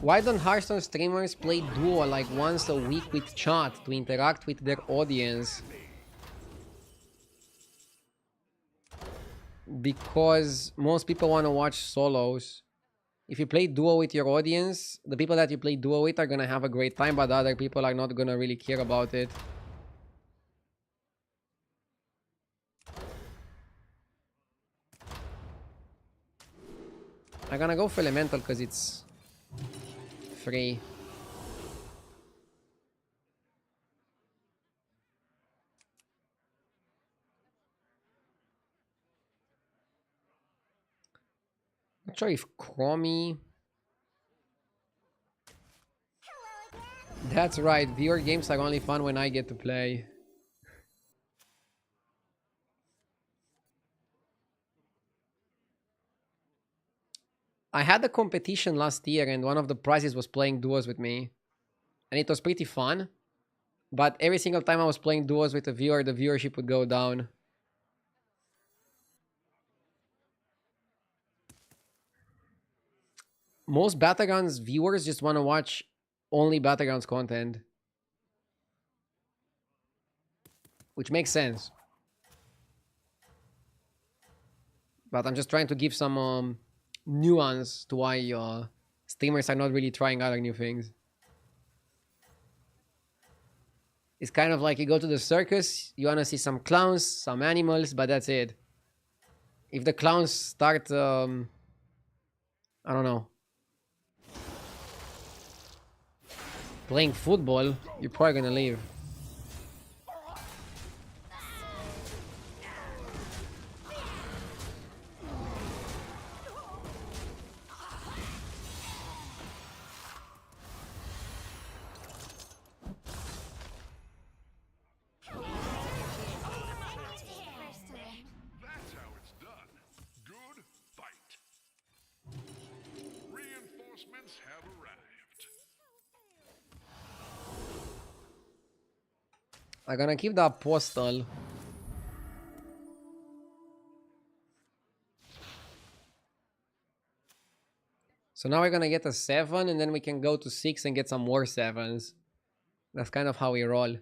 Why don't Hearthstone streamers play duo like once a week with chat to interact with their audience? Because most people want to watch solos. If you play duo with your audience, the people that you play duo with are gonna have a great time, but the other people are not gonna really care about it. I'm gonna go for Elemental because it's free. Not sure if Chromie... That's right, viewer games are only fun when I get to play. I had a competition last year and one of the prizes was playing duos with me. And it was pretty fun. But every single time I was playing duos with a viewer, the viewership would go down. Most battlegrounds viewers just want to watch only battlegrounds content, which makes sense. But I'm just trying to give some nuance to why streamers are not really trying other new things. It's kind of like you go to the circus, you want to see some clowns, some animals, but that's it. If the clowns start, I don't know, playing football, you're probably gonna leave. That's how it's done. Good fight. Reinforcements have arrived. I'm gonna keep the apostle. So now we're gonna get a 7 and then we can go to 6 and get some more 7s. That's kind of how we roll.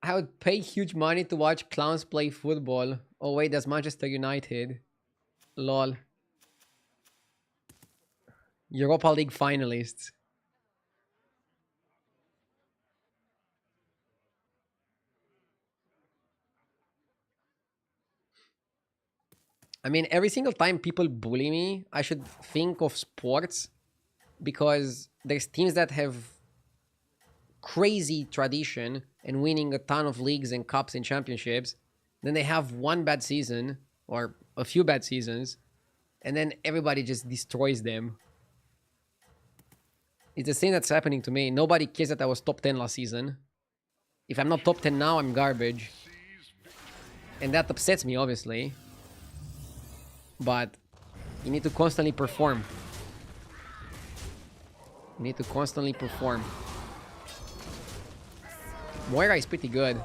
I would pay huge money to watch clowns play football. Oh wait, that's Manchester United. Lol. Europa League finalists. I mean, every single time people bully me, I should think of sports because there's teams that have crazy tradition and winning a ton of leagues and cups and championships. Then they have one bad season or a few bad seasons, and then everybody just destroys them. It's the same that's happening to me. Nobody cares that I was top 10 last season. If I'm not top 10 now, I'm garbage. And that upsets me, obviously. But you need to constantly perform. You need to constantly perform. Moira is pretty good.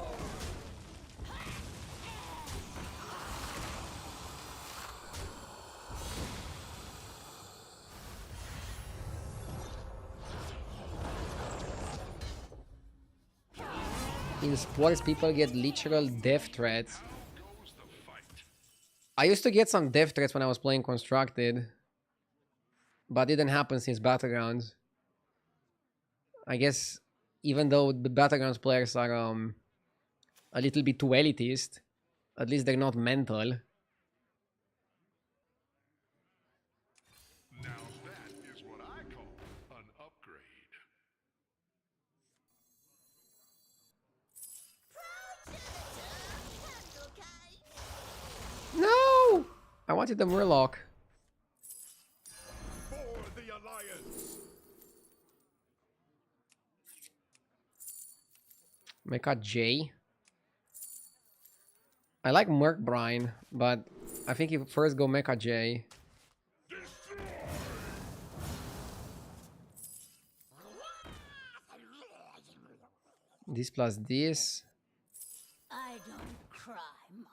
In sports, people get literal death threats. I used to get some death threats when I was playing Constructed, but it didn't happen since Battlegrounds. I guess even though the Battlegrounds players are a little bit too elitist, at least they're not mental. Now that is what I call an upgrade. No! I wanted the Murloc. For the Alliance! Mecha J. I like Murkbrine, but I think you first go Mecha J. This plus this. I don't cry much.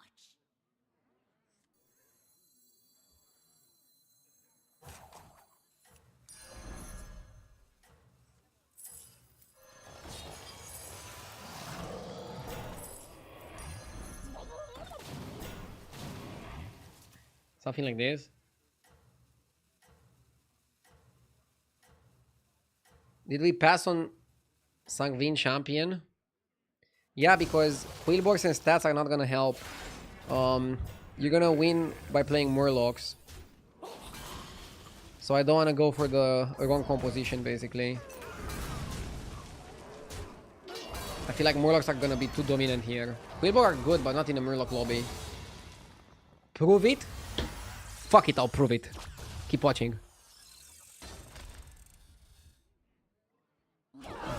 Something like this. Did we pass on Sanguine Champion? Yeah, because Quillbox and stats are not gonna help. You're gonna win by playing Murlocs. So I don't wanna go for the wrong composition, basically. I feel like Murlocs are gonna be too dominant here. Quillbox are good, but not in a Murloc lobby. Prove it? Fuck it, I'll prove it. Keep watching.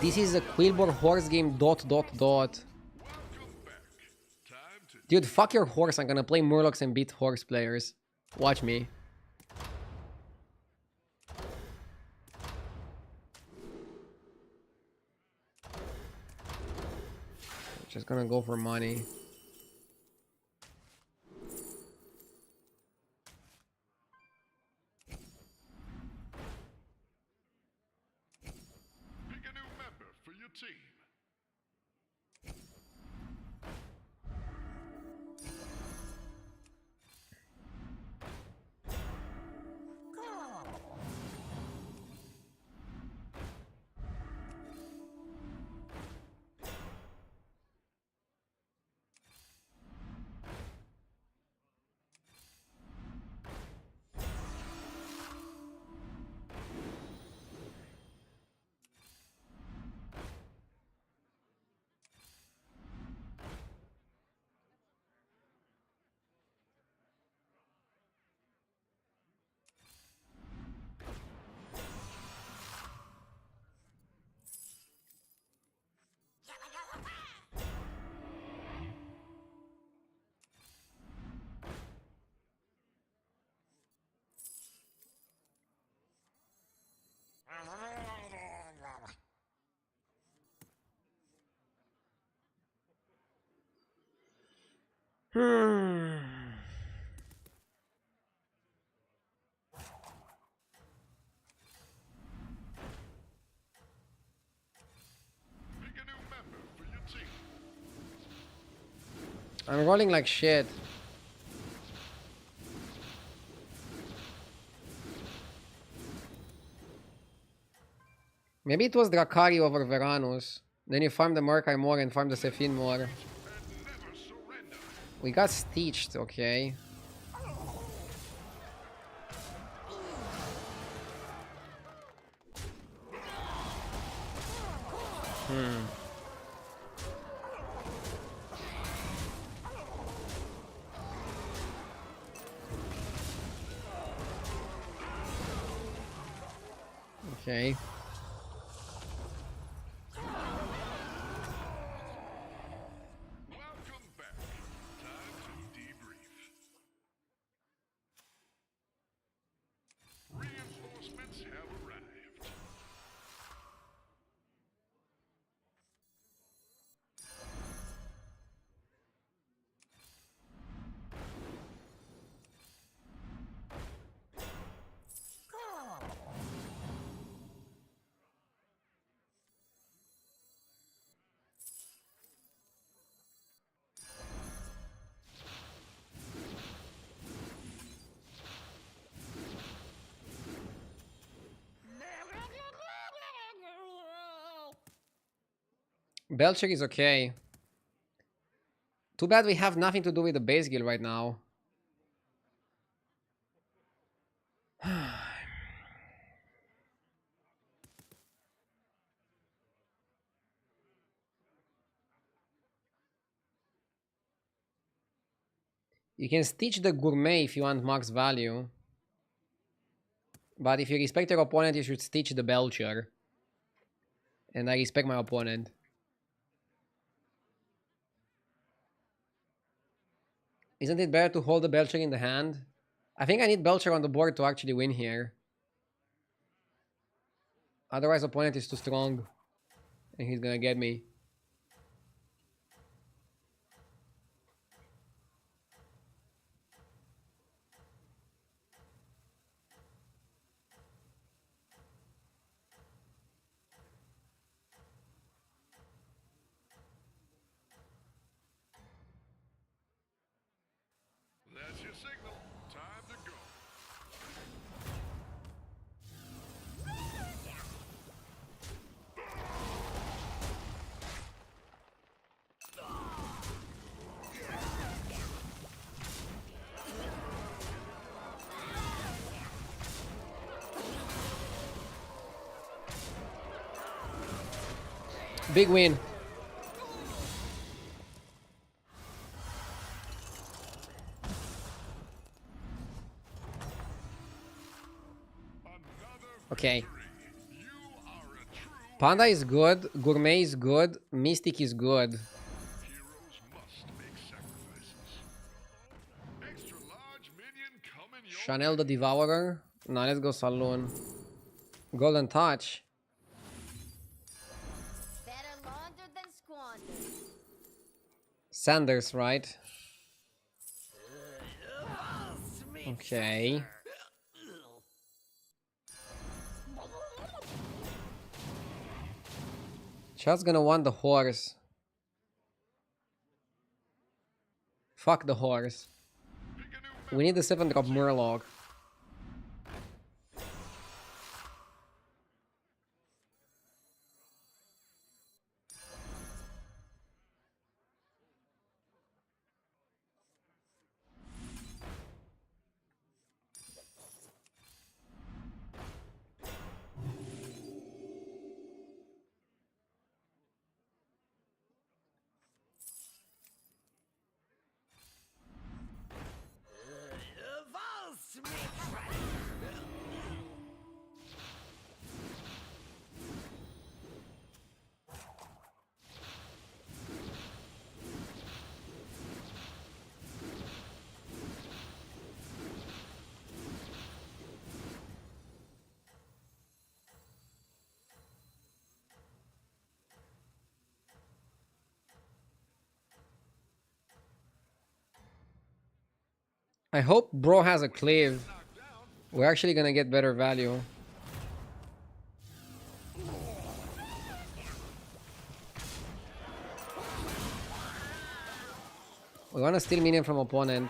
This is a Quillbox horse game, ... Dude, fuck your horse, I'm gonna play Murlocs and beat horse players. Watch me. Just gonna go for money. Pick a new member for your team. Pick a new member for your team. I'm rolling like shit. Maybe it was Drakari over Veranus. Then you farm the Murkai more and farm the Sephine more. And never surrender. We got stitched, okay. Okay. Welcome back. Time to debrief. Reinforcements have arrived. Belcher is okay. Too bad we have nothing to do with the base guild right now. You can stitch the gourmet if you want max value. But if you respect your opponent, you should stitch the Belcher. And I respect my opponent. Isn't it better to hold the Belcher in the hand? I think I need Belcher on the board to actually win here. Otherwise, opponent is too strong. And he's gonna get me. Big win. Okay. You are a true Panda is good. Gourmet is good. Mystic is good. heroes must make sacrifices. Extra large minion coming your Chanel the Devourer. Now let's go Saloon. Golden Touch. Better laundered than squandered. Sanders, right? Okay. Chad's gonna want the horse. Fuck the horse. pick a new We need the 7-drop Murloc. I hope bro has a cleave. We're actually gonna get better value. We wanna steal minion from opponent.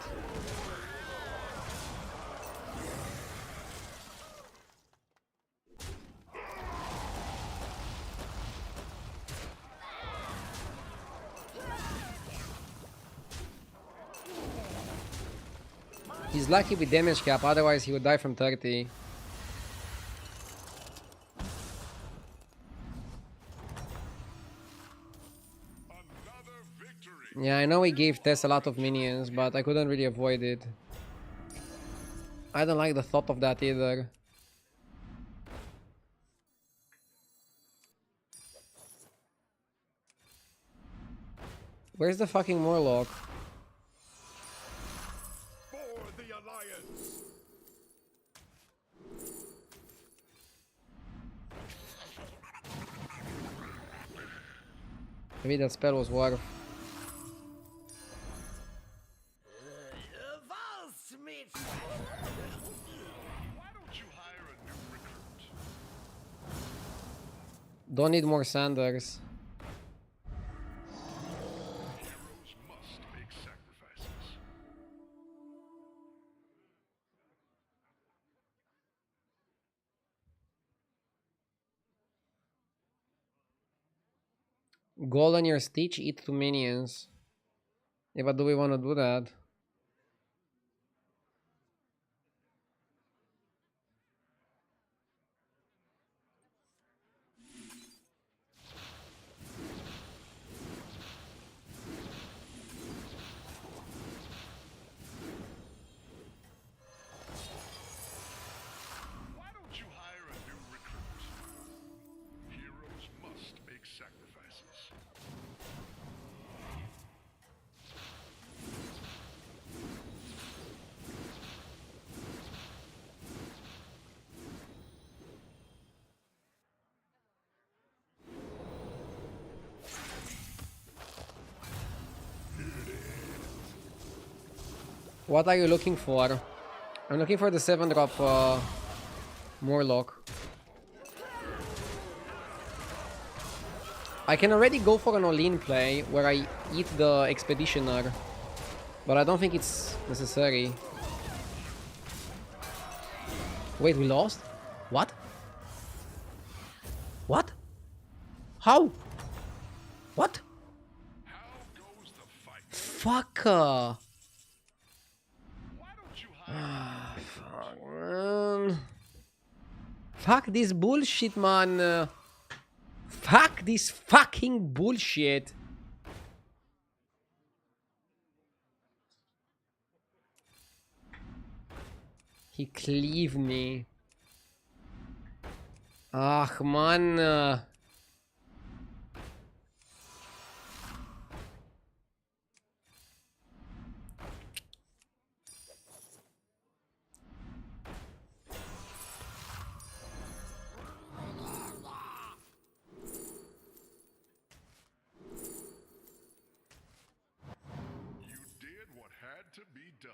He's lucky with damage cap, otherwise he would die from 30. another victory. Yeah, I know he gave Tess a lot of minions, but I couldn't really avoid it. I don't like the thought of that either. Where's the fucking Murloc? For the Alliance! Maybe that spell was worth. Why don't you hire a new recruit? Don't need more Sanders. Heroes must make sacrifices. Gold on your Stitch, eat 2 minions. Yeah, but do we want to do that? Why don't you hire a new recruit? Heroes must make sacrifices. What are you looking for? I'm looking for the 7-drop Murloc. I can already go for an all-in play where I eat the Expeditioner, but I don't think it's necessary. Wait, we lost? What? What? How? What? How goes the fight? Fuck. Why don't you hire Fuck, man. Fuck this bullshit, man. Fuck this fucking bullshit. He cleaved me. Ach, man. You did what had to be done.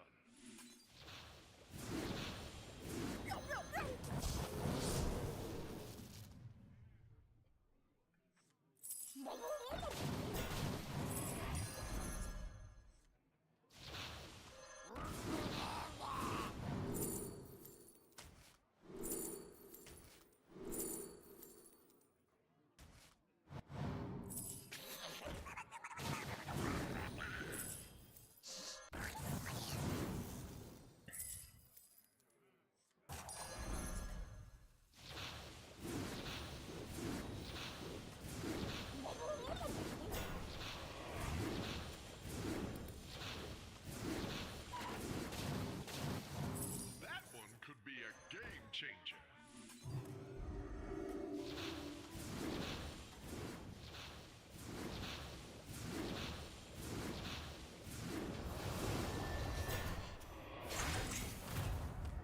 That one could be a game changer.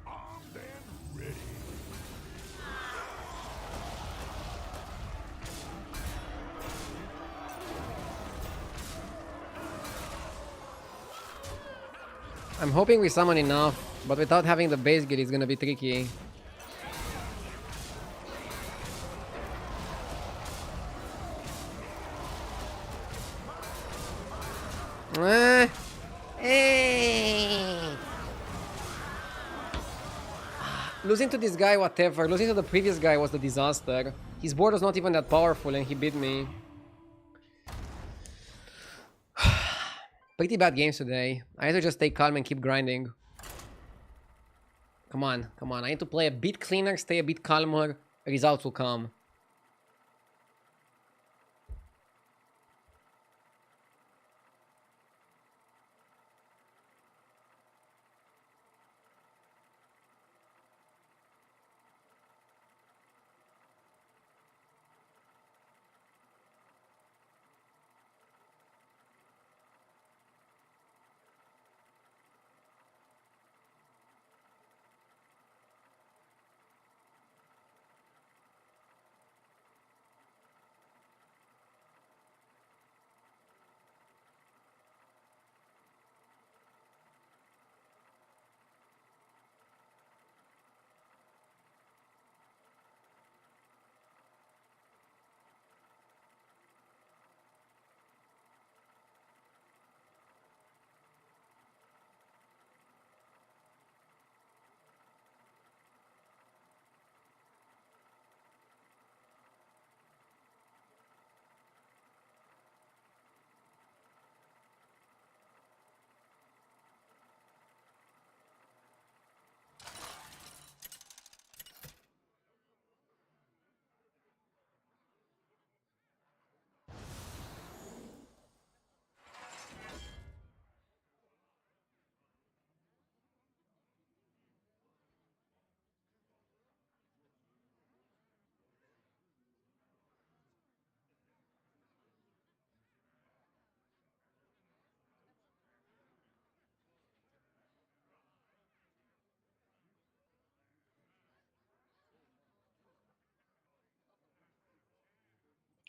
Armed and ready. I'm hoping we summon enough, but without having the base gear, it's gonna be tricky. Eh. Eh. Losing to this guy, whatever. Losing to the previous guy was the disaster. His board was not even that powerful and he beat me. Pretty bad games today. I need to just stay calm and keep grinding. Come on, come on. I need to play a bit cleaner, stay a bit calmer. Results will come.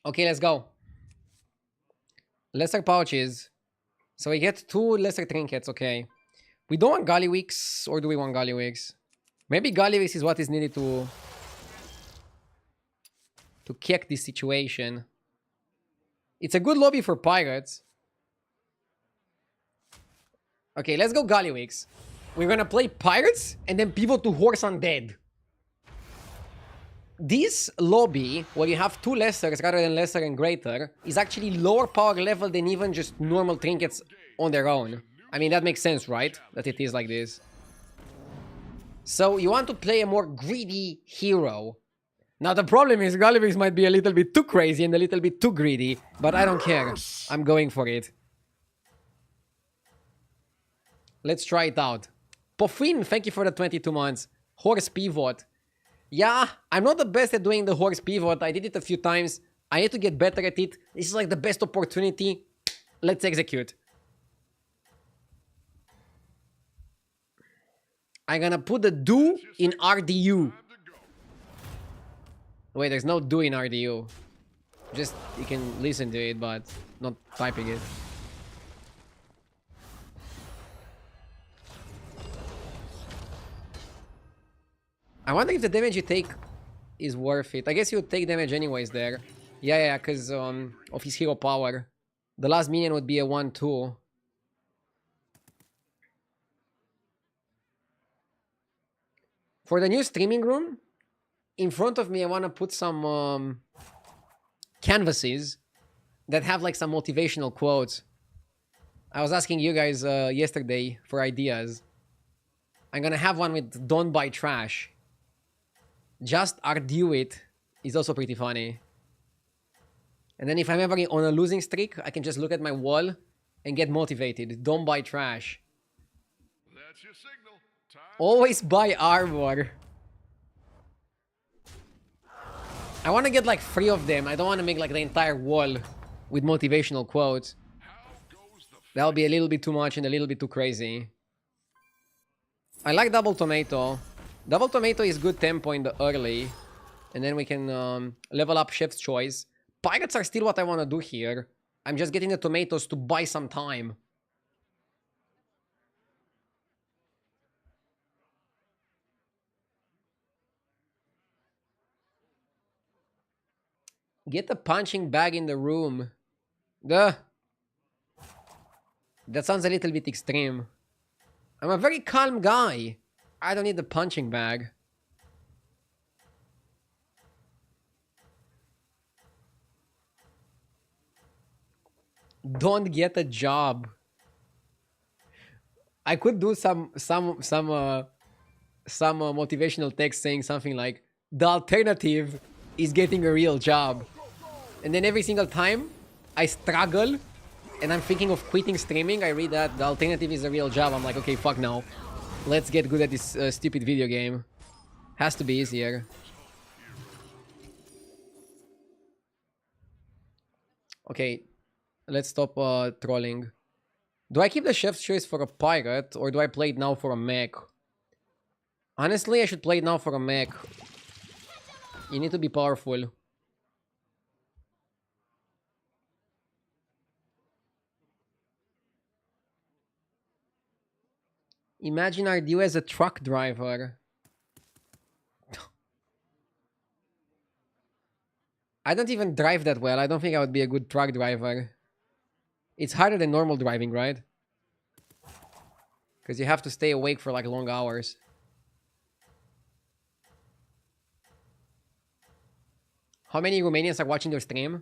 Okay, let's go. Lesser pouches. So we get 2 lesser trinkets, okay. We don't want Gallywix, or do we want Gallywix? Maybe Gallywix is what is needed to kick this situation. It's a good lobby for pirates. Okay, let's go Gallywix. We're gonna play pirates and then pivot to horse undead. This lobby, where you have 2 lessers rather than lesser and greater, is actually lower power level than even just normal trinkets on their own. I mean, that makes sense, right? That it is like this. So you want to play a more greedy hero. Now the problem is Gulliver's might be a little bit too crazy and a little bit too greedy, but I don't care. I'm going for it. Let's try it out. Pofin, thank you for the 22 months. Horse pivot. Yeah, I'm not the best at doing the horse pivot. I did it a few times. I need to get better at it. This is like the best opportunity. Let's execute. I'm gonna put the do in RDU. Wait, there's no do in RDU. Just, you can listen to it, but not typing it. I wonder if the damage you take is worth it. I guess you would take damage anyways there. Yeah, because of his hero power. The last minion would be a 1-2. For the new streaming room, in front of me I want to put some canvases that have like some motivational quotes. I was asking you guys yesterday for ideas. I'm gonna have one with "Don't buy trash." Just argue it is also pretty funny. And then if I'm ever on a losing streak, I can just look at my wall and get motivated. Don't buy trash. That's your signal. Time. Always buy armor. I want to get like 3 of them. I don't want to make like the entire wall with motivational quotes. How goes the That'll be a little bit too much and a little bit too crazy. I like double tomato. Double tomato is good tempo in the early. And then we can level up Chef's Choice. Pirates are still what I want to do here. I'm just getting the tomatoes to buy some time. Get the punching bag in the room. Duh. That sounds a little bit extreme. I'm a very calm guy. I don't need the punching bag. Don't get a job. I could do some motivational text saying something like, the alternative is getting a real job. And then every single time I struggle and I'm thinking of quitting streaming, I read that the alternative is a real job. I'm like, okay, fuck no. Let's get good at this stupid video game. Has to be easier. Okay, let's stop trolling. Do I keep the Chef's Choice for a pirate or do I play it now for a mech? Honestly, I should play it now for a mech. You need to be powerful. Imagine Ardew as a truck driver. I don't even drive that well. I don't think I would be a good truck driver. It's harder than normal driving, right? Because you have to stay awake for like long hours. How many Romanians are watching your stream?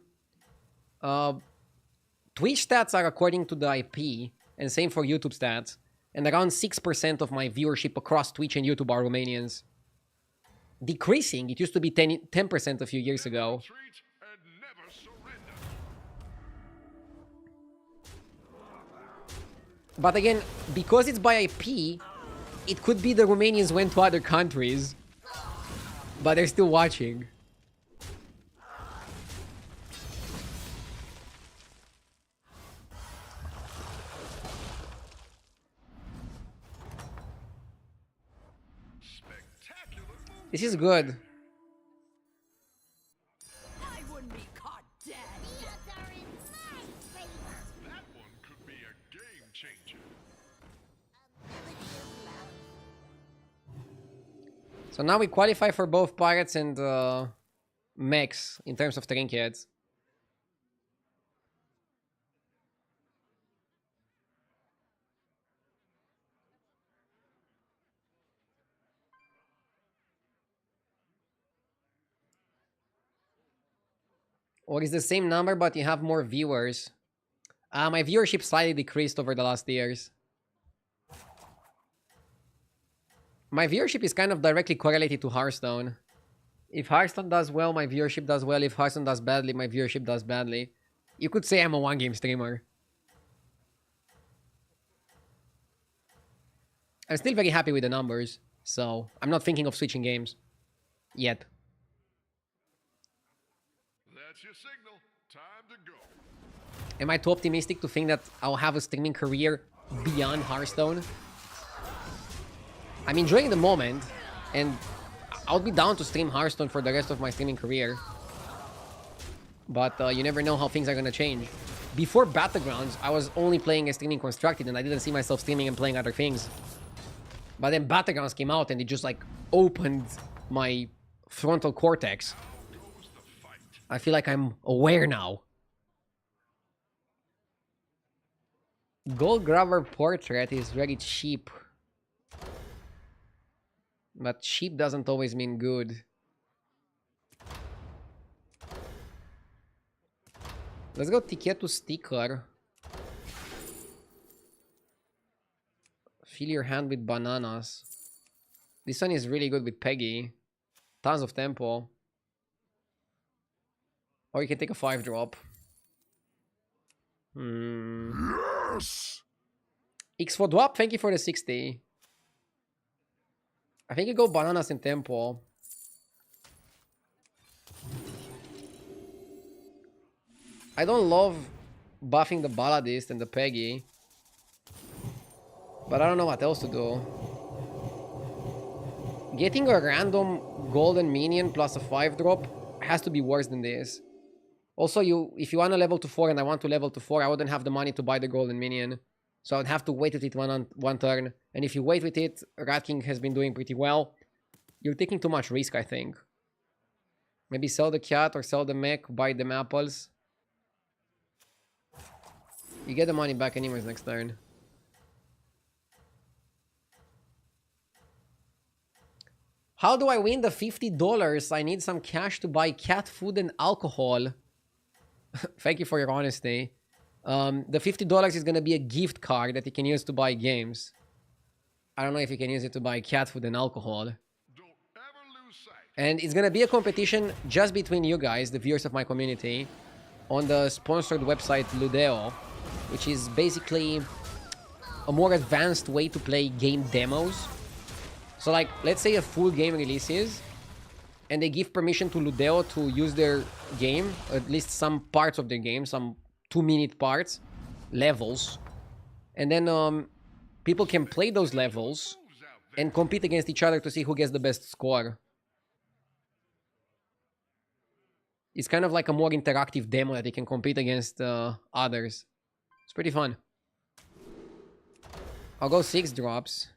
Twitch stats are according to the IP, and same for YouTube stats. And around 6% of my viewership across Twitch and YouTube are Romanians. Decreasing. It used to be 10% a few years ago. retreat and never surrender. But again, because it's by IP, it could be the Romanians went to other countries. But they're still watching. Spectacular move. This is good. I wouldn't be caught dead. That one could be a game changer. So now we qualify for both pirates and mechs in terms of trinkets. Or is the same number but you have more viewers? My viewership slightly decreased over the last years. My viewership is kind of directly correlated to Hearthstone. If Hearthstone does well, my viewership does well. If Hearthstone does badly, my viewership does badly. You could say I'm a one-game streamer. I'm still very happy with the numbers, so I'm not thinking of switching games. Yet. That's your signal. Time to go. Am I too optimistic to think that I'll have a streaming career beyond Hearthstone? I'm enjoying the moment, and I'll be down to stream Hearthstone for the rest of my streaming career. But you never know how things are gonna change. Before Battlegrounds, I was only playing and streaming Constructed, and I didn't see myself streaming and playing other things. But then Battlegrounds came out, and it just like opened my frontal cortex. I feel like I'm aware now. Gold Grabber Portrait is very cheap. But cheap doesn't always mean good. Let's go Ticket to Sticker. Fill your hand with bananas. This one is really good with Peggy. Tons of tempo. Or you can take a 5-drop. Yes! X for drop, thank you for the 60. I think you go bananas in tempo. I don't love buffing the Balladist and the Peggy. But I don't know what else to do. Getting a random golden minion plus a 5-drop has to be worse than this. Also, if you want to level to 4 and I want to level to 4, I wouldn't have the money to buy the golden minion. So I would have to wait with it one turn. And if you wait with it, Rat King has been doing pretty well. You're taking too much risk, I think. Maybe sell the cat or sell the mech, buy them apples. You get the money back anyways next turn. How do I win the $50? I need some cash to buy cat food and alcohol. Thank you for your honesty. The $50 is going to be a gift card that you can use to buy games. I don't know if you can use it to buy cat food and alcohol. Don't ever lose sight. And it's going to be a competition just between you guys, the viewers of my community, on the sponsored website Ludo, which is basically a more advanced way to play game demos. So like, let's say a full game releases, and they give permission to Ludo to use their game, at least some parts of their game, some 2-minute parts, levels. And then people can play those levels and compete against each other to see who gets the best score. It's kind of like a more interactive demo that you can compete against others. It's pretty fun. I'll go 6 drops.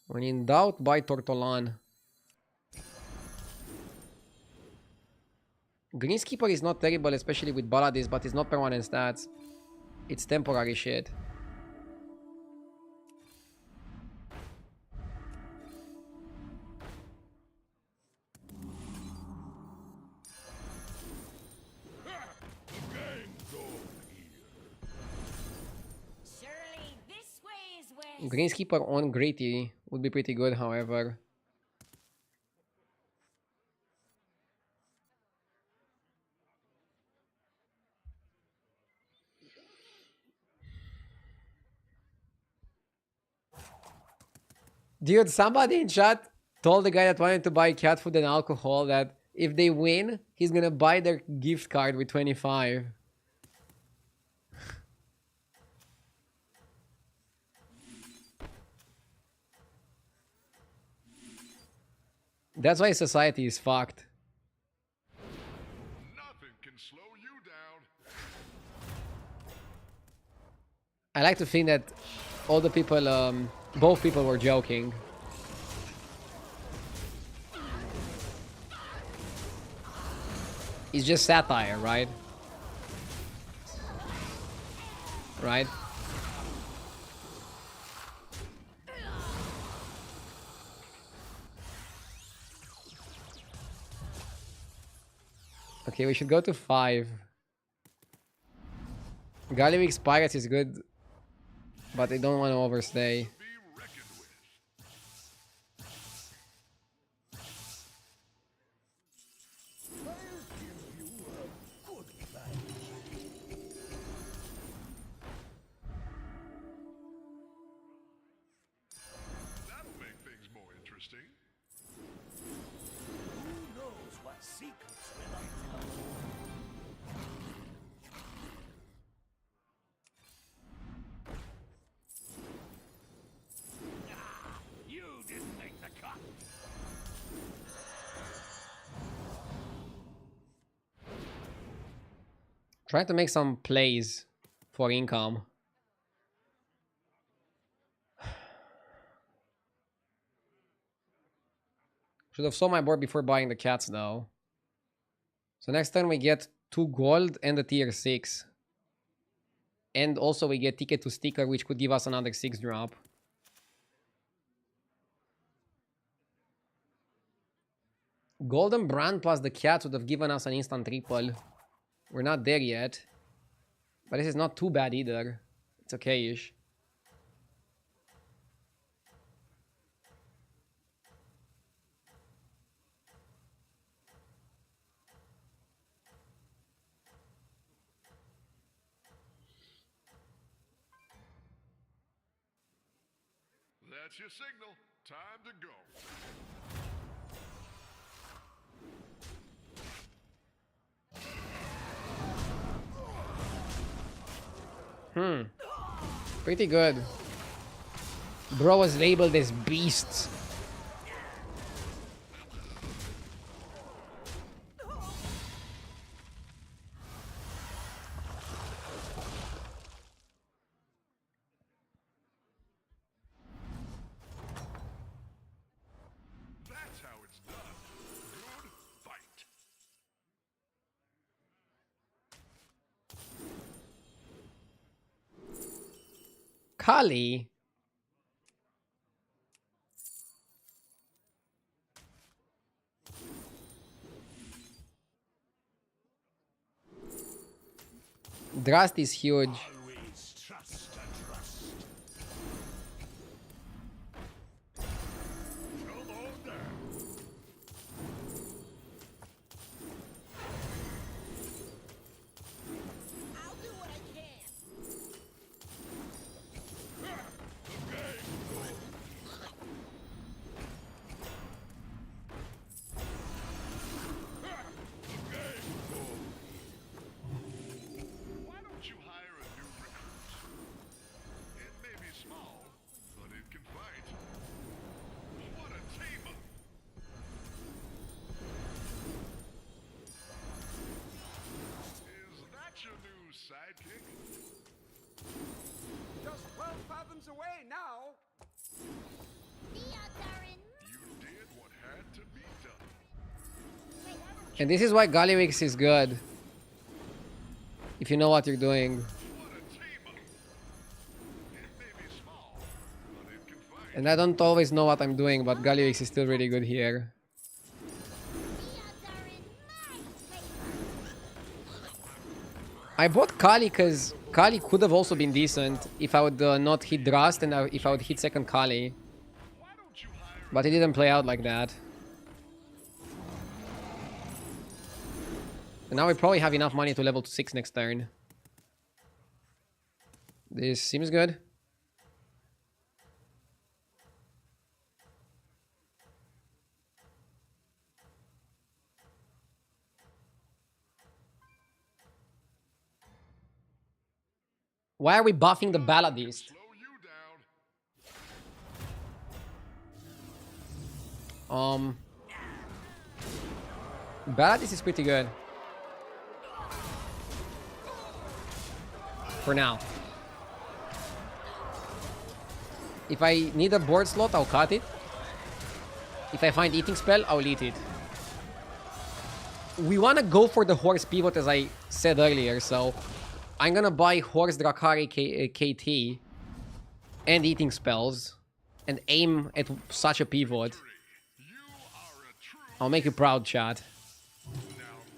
When in doubt, buy Tortolan. Greenskeeper is not terrible, especially with Balladis, but it's not permanent stats. It's temporary shit. Surely this way is where. Greenskeeper on Gritty would be pretty good, however. Dude, somebody in chat told the guy that wanted to buy cat food and alcohol that if they win, he's gonna buy their gift card with 25. That's why society is fucked. Nothing can slow you down. I like to think that all the people, both people were joking. It's just satire, right? Right? Okay, we should go to 5. Galliwix Pirates is good. but they don't want to overstay. be reckoned with. That'll make things more interesting. Who knows what secrets will uncover? Ah, you didn't make the cut. Trying to make some plays for income. Should have sold my board before buying the cats though. So next turn we get 2 gold and a tier 6. And also we get ticket to sticker, which could give us another 6 drop. Golden brand plus the cats would have given us an instant triple. We're not there yet. But this is not too bad either. It's okay-ish. That's your signal. Time to go. Pretty good. Bro was labeled as beasts. That's how it's done. Good fight. Kali. Drast is huge. Always trust and trust. Come on down. I'll do what I can. Why don't you hire a new recruit? It may be small, but it can fight. What a team up! Is that your new sidekick? Just 12 fathoms away now. You did what had to be done. And this is why Gallywix is good. If you know what you're doing. What a team up! It may be small, but it can fight. And I don't always know what I'm doing, but Gallywix is still really good here. I bought Kali because Kali could have also been decent if I would not hit Drast and if I would hit second Kali. Why don't you hire But it didn't play out like that. And now we probably have enough money to level to 6 next turn. This seems good. Why are we buffing the Balladist? slow you down? Balladist is pretty good. For now. If I need a board slot, I'll cut it. If I find eating spell, I'll eat it. We want to go for the horse pivot as I said earlier, so I'm gonna buy horse Drakari KT and eating spells and aim at such a pivot. You are a true. I'll make you proud, chat. Now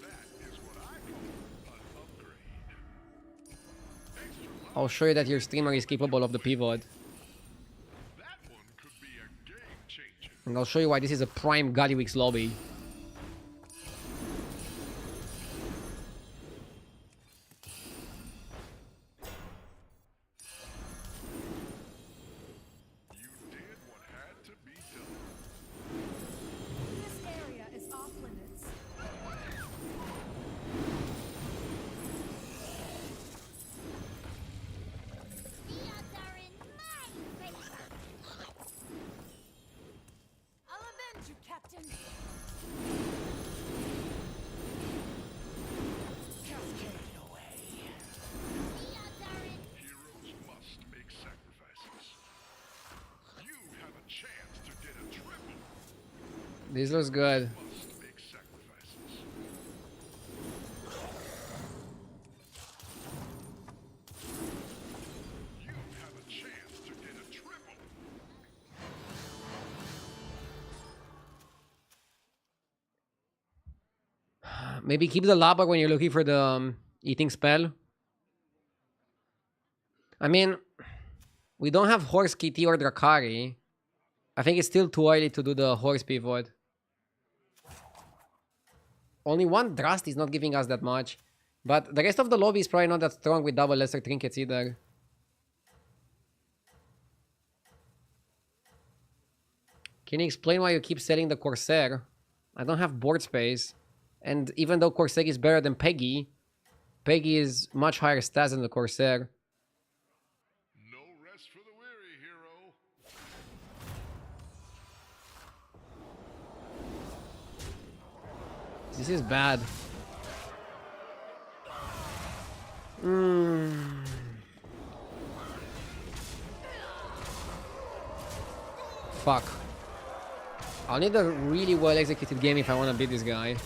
that is what I call an upgrade. Extra I'll show you that your streamer is capable of the pivot. That one could be a game changer. And I'll show you why this is a prime Godywix lobby. You did what had to be done. This area is off limits. The odds are in my favor. I'll avenge you, Captain. Cascade away. The odds are in Heroes must make sacrifices. You have a chance to get a triple. This looks good. Must make sacrifices. You have a chance to get a triple. Maybe keep the lava when you're looking for the eating spell. I mean, we don't have Horse KT or Drakari. I think it's still too early to do the Horse pivot. Only one Drast is not giving us that much. But the rest of the lobby is probably not that strong with double lesser trinkets either. Can you explain why you keep selling the Corsair? I don't have board space. And even though Corsair is better than Peggy, Peggy is much higher stats than the Corsair. No rest for the weary, hero. This is bad. Fuck. I'll need a really well executed game if I want to beat this guy.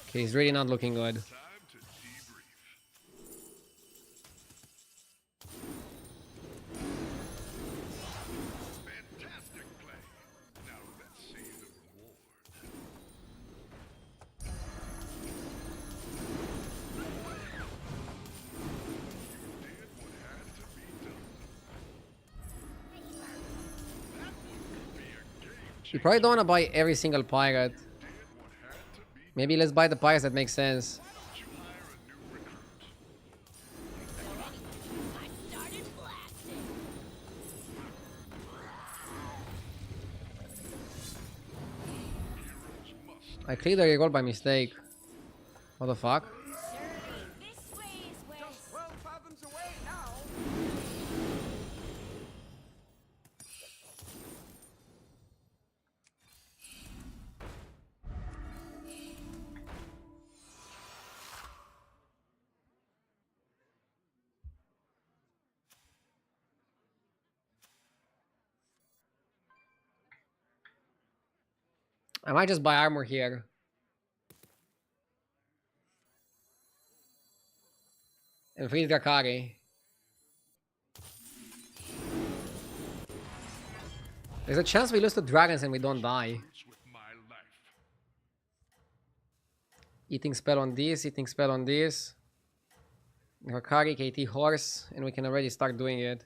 Okay, he's really not looking good. Time to debrief. Fantastic play. Now let's see the reward. You did what had to be done. That one could be a game You changer. probably don't want to buy every single pirate. Did what had to be done. Maybe let's buy the pirates that make sense. Don't you hire a new recruit? I started blasting. Heroes must. I cleared the reroll by mistake. What the fuck? This way is west. Just 12 fathoms away now. I might just buy armor here. And freeze Drakari. There's a chance we lose to dragons and we don't die. Recruits with my life. Eating spell on this, eating spell on this. Drakari, KT horse, and we can already start doing it.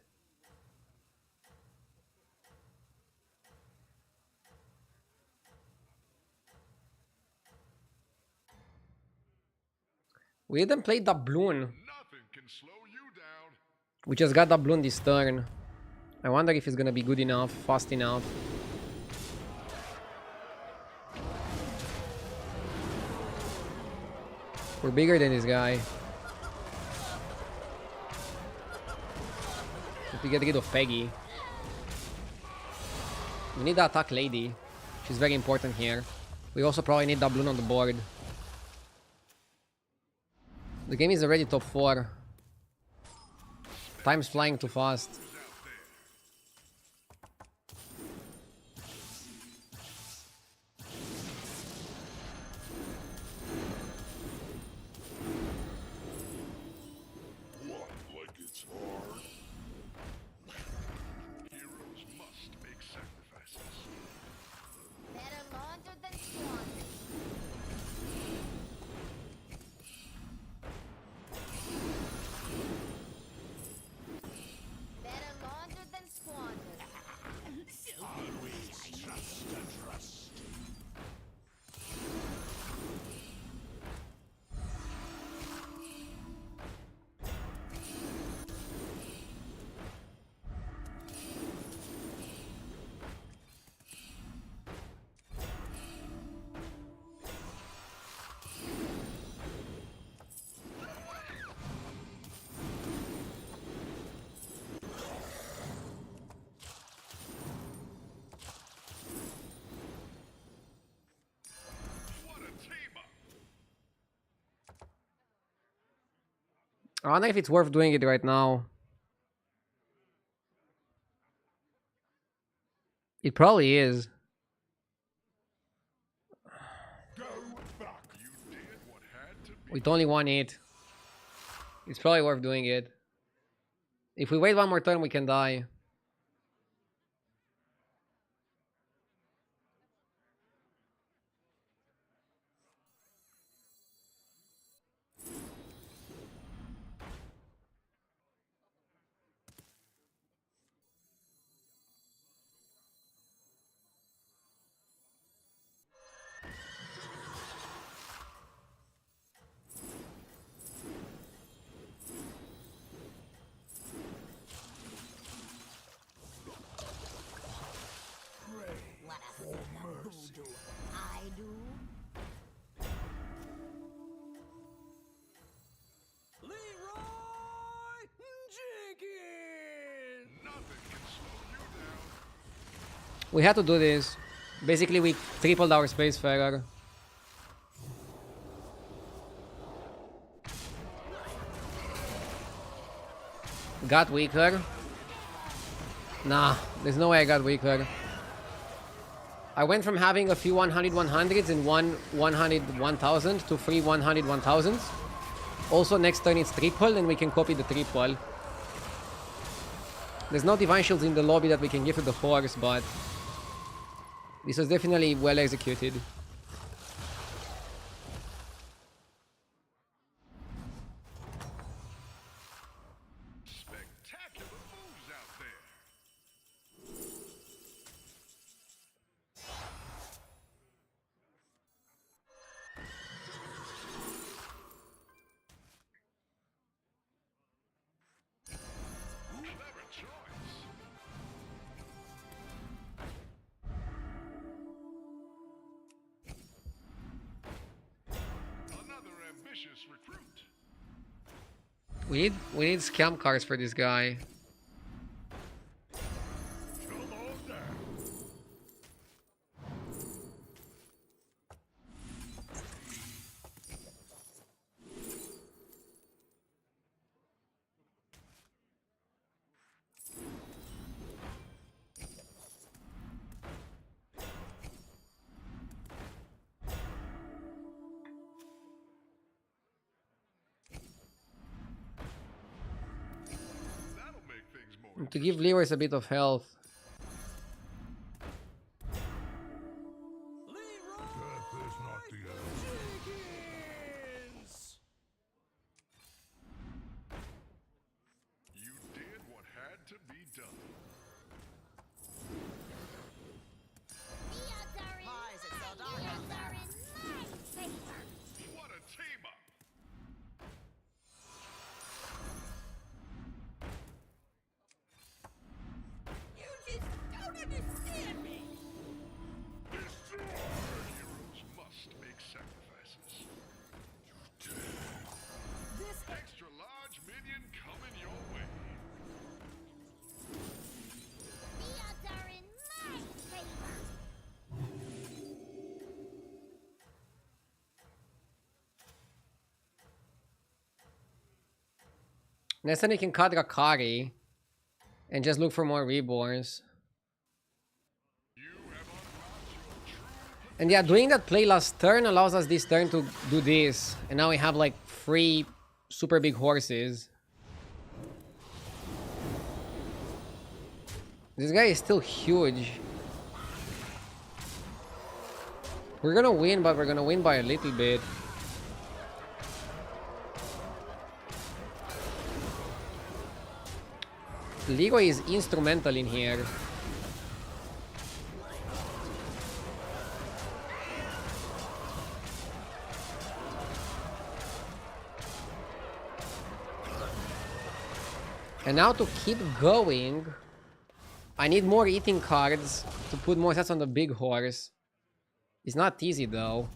We didn't play Doubloon. Nothing can slow you down. We just got Doubloon this turn. I wonder if it's gonna be good enough, fast enough. We're bigger than this guy. If we get rid of Peggy. We need the attack lady. She's very important here. We also probably need Doubloon on the board. The game is already top 4. Time's flying too fast. What, like it's hard? I don't know if it's worth doing it right now. It probably is. Go back. You did what had to be. With only 1 hit. It's probably worth doing it. If we wait one more turn, we can die. What a voodoo I do. Leroy Jenkins! Nothing can slow you down. We had to do this. Basically, we tripled our space fairer. Got weaker. Nah, there's no way I got weaker. I went from having a few 100 100s and one 100 1000 to 3 100 1000s. Also, next turn it's triple, and we can copy the triple. There's no divine shields in the lobby that we can give to the horse, but this was definitely well executed. Spectacular moves out there. Clever choice. Another ambitious recruit. We need scam cards for this guy. Come on down. That'll make things more. To give Leroy a bit of health. Death is not the end. Jenkins! You did what had to be done. Why is it so dark out there? What a team up. You just don't understand me. Heroes must make sacrifices. This Extra large minion coming your way. The odds are in my favor. Next time we can cut Rakari and just look for more reborns. You have unlocked your true And yeah, doing that play last turn allows us this turn to do this. And now we have like 3 super big horses. This guy is still huge. We're gonna win, but we're gonna win by a little bit. Leroy is instrumental in here. And now to keep going, I need more eating cards to put more sets on the big horse. It's not easy though.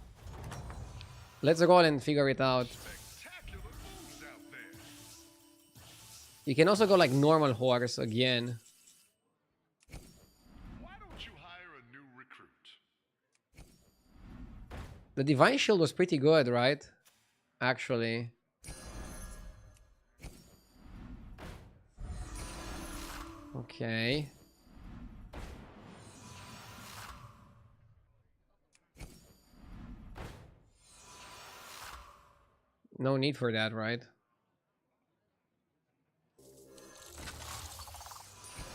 Let's roll and figure it out. spectacular moves out there. You can also go like normal horse again. Why don't you hire a new recruit? The divine shield was pretty good, right? Actually. Okay. No need for that, right?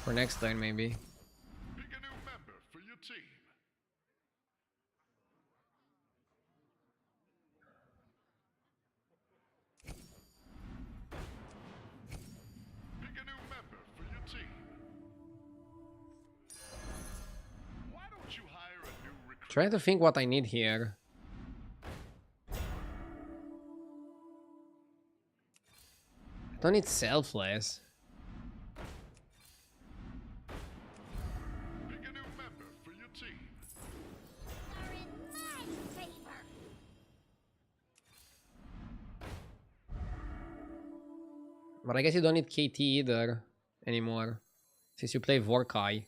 For next turn, maybe. Pick a new member for your team. Pick a new member for your team. Why don't you hire a new recruit? Trying to think what I need here. I don't need selfless. Pick a new member for your team. Are in my favor. But I guess you don't need KT either anymore. Since you play Vorkai.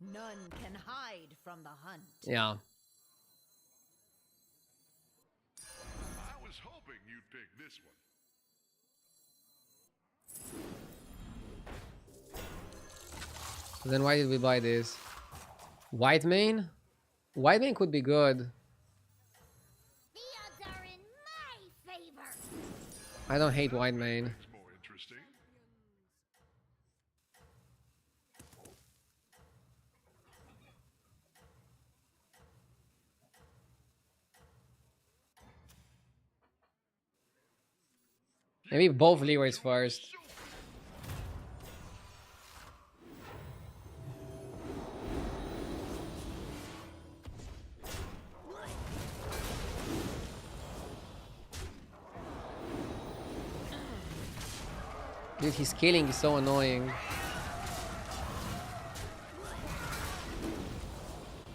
None can hide from the hunt. Yeah. I was hoping you'd pick this one. Then why did we buy this? White mane? White mane could be good. The odds are in my favor. I don't hate white mane. It's more interesting. Maybe both Leroy's first. Dude, his scaling is so annoying.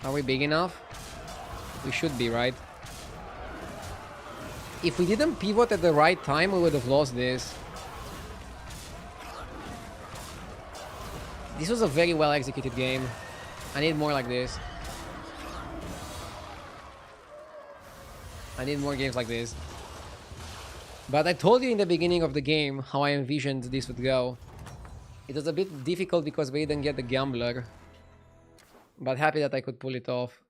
Are we big enough? We should be, right? If we didn't pivot at the right time, we would have lost this. This was a very well executed game. I need more like this. I need more games like this. But I told you in the beginning of the game how I envisioned this would go. It was a bit difficult because we didn't get the gambler. But happy that I could pull it off.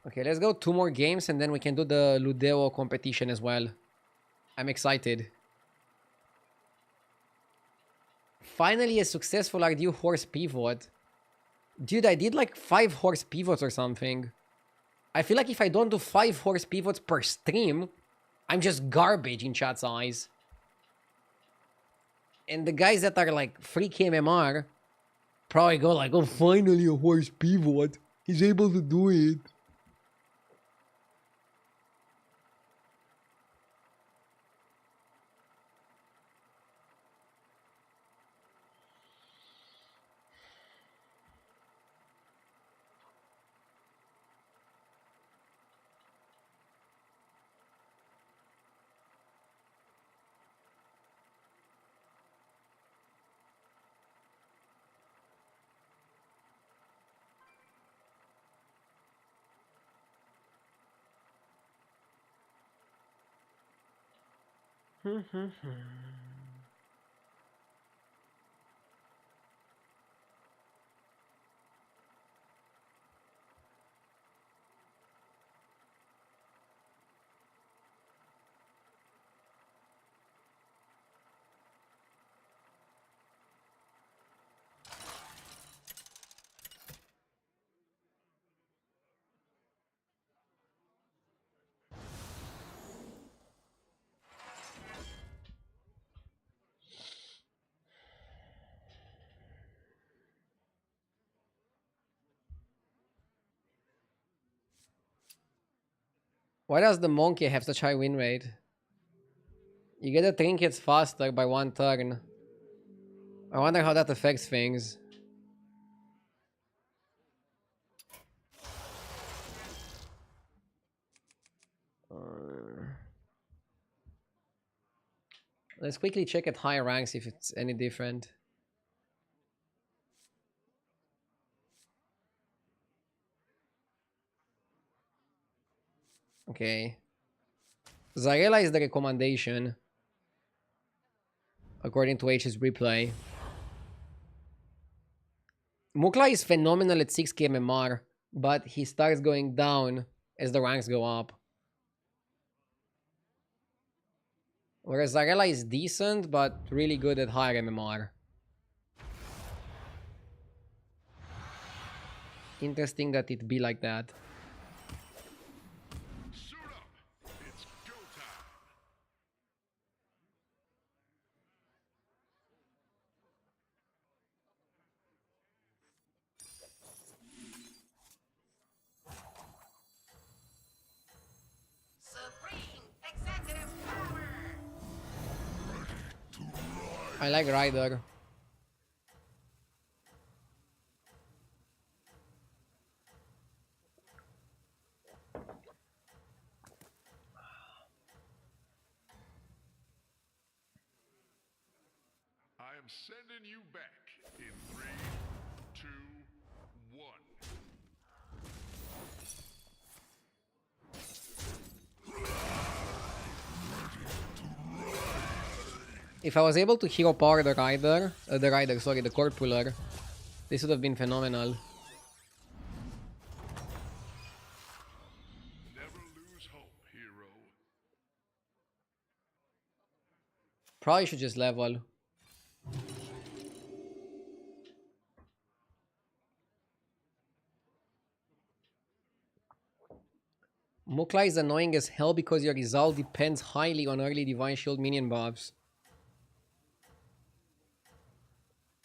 Okay, let's go 2 more games and then we can do the Ludo competition as well. I'm excited. Finally a successful RDU horse pivot. Dude, I did like 5 horse pivots or something. I feel like if I don't do 5 horse pivots per stream, I'm just garbage in chat's eyes. And the guys that are like freak MMR probably go like, oh, finally a horse pivot. He's able to do it. Why does the monkey have such high win rate? You get the trinkets faster by 1 turn. I wonder how that affects things. Let's quickly check at higher ranks if it's any different. Okay. Zarela is the recommendation. according to H's replay. Mukla is phenomenal at 6k MMR, but he starts going down as the ranks go up. Whereas Zarella is decent, but really good at higher MMR. Interesting that it be like that. Suit up. It's go time. Supreme executive power. I like Ryder. I am sending you back in 3, 2, 1. If I was able to hero power the the Corpular, this would have been phenomenal. Never lose hope, hero. Probably should just level. Mukla is annoying as hell because your result depends highly on early Divine Shield minion buffs.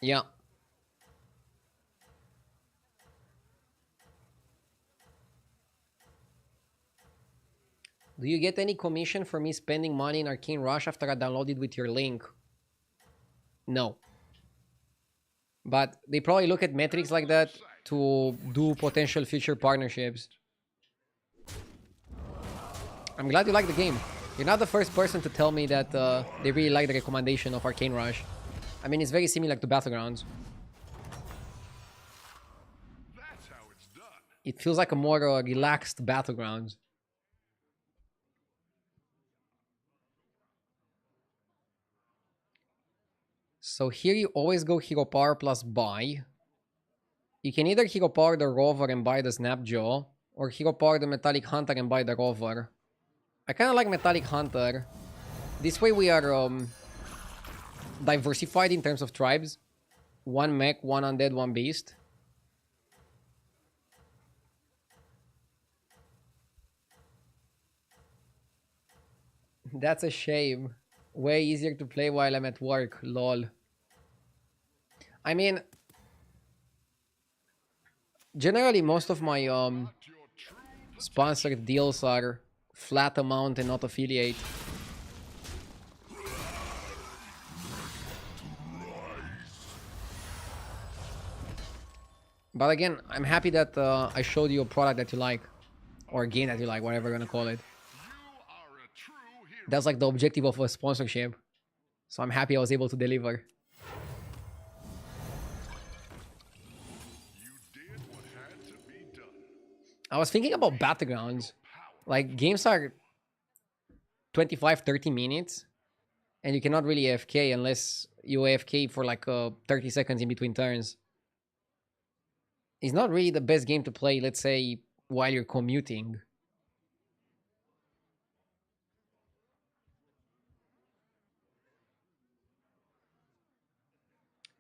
Yeah. Do you get any commission for me spending money in Arcane Rush after I downloaded with your link? No. But they probably look at metrics like that to do potential future partnerships. I'm glad you like the game. You're not the first person to tell me that they really like the recommendation of Arcane Rush. I mean, it's very similar to Battlegrounds. That's how it's done. It feels like a more relaxed Battlegrounds. So here you always go Hero Power plus buy. You can either Hero Power the Rover and buy the Snapjaw, or Hero Power the Metallic Hunter and buy the Rover. I kind of like Metallic Hunter. This way we are diversified in terms of tribes. One mech, one undead, one beast. That's a shame. Way easier to play while I'm at work, lol. I mean, generally most of my sponsored deals are flat amount and not affiliate. But again, I'm happy that I showed you a product that you like, or a game that you like, whatever you're gonna call it. You are a true hero. That's like the objective of a sponsorship. So I'm happy I was able to deliver. You did what had to be done. I was thinking about Battlegrounds. Like, games are 25, 30 minutes. And you cannot really AFK unless you AFK for like 30 seconds in between turns. It's not really the best game to play, let's say, while you're commuting.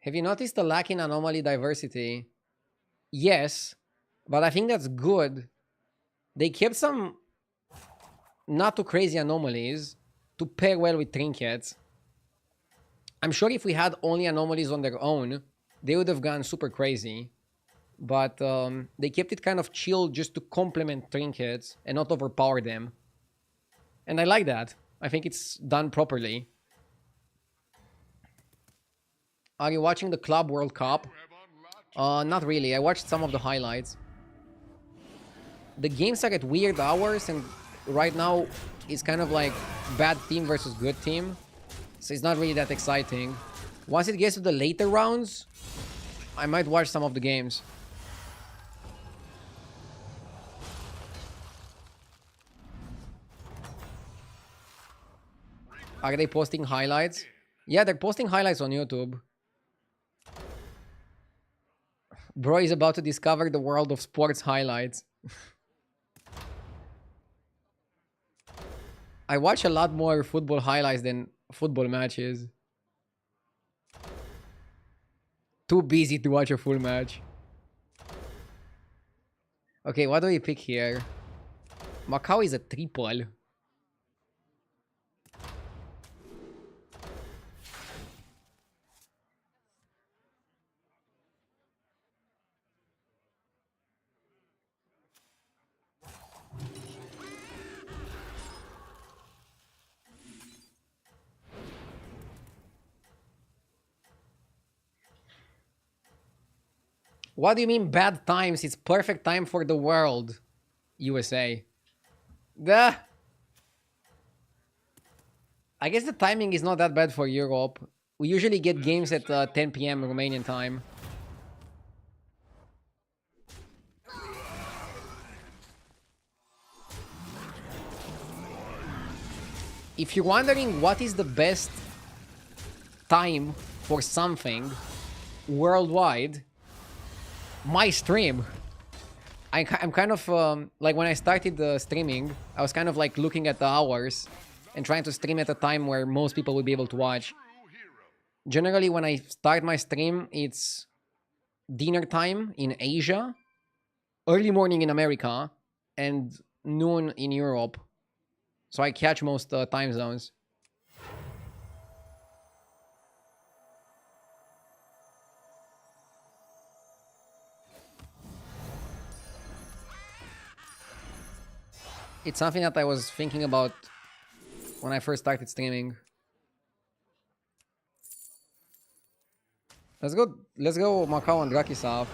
Have you noticed the lack in anomaly diversity? Yes, but I think that's good. They kept some not too crazy anomalies to pair well with trinkets. I'm sure if we had only anomalies on their own, they would have gone super crazy. But they kept it kind of chill just to complement trinkets and not overpower them. And I like that. I think it's done properly. Are you watching the Club World Cup? Not really. I watched some of the highlights. The games are at weird hours, and right now it's kind of like bad team versus good team. So it's not really that exciting. Once it gets to the later rounds, I might watch some of the games. Are they posting highlights? Yeah, they're posting highlights on YouTube. Bro is about to discover the world of sports highlights. I watch a lot more football highlights than football matches. Too busy to watch a full match. Okay, what do we pick here? Macau is a triple. What do you mean bad times? It's perfect time for the world. USA. Duh. I guess the timing is not that bad for Europe. We usually get games at 10 p.m. Romanian time. If you're wondering what is the best time for something worldwide, my stream. I'm kind of like when I started streaming, I was kind of like looking at the hours and trying to stream at a time where most people would be able to watch. Generally, when I start my stream, it's dinner time in Asia, early morning in America, and noon in Europe. So I catch most time zones. It's something that I was thinking about when I first started streaming. Let's go Macau and Drakisov.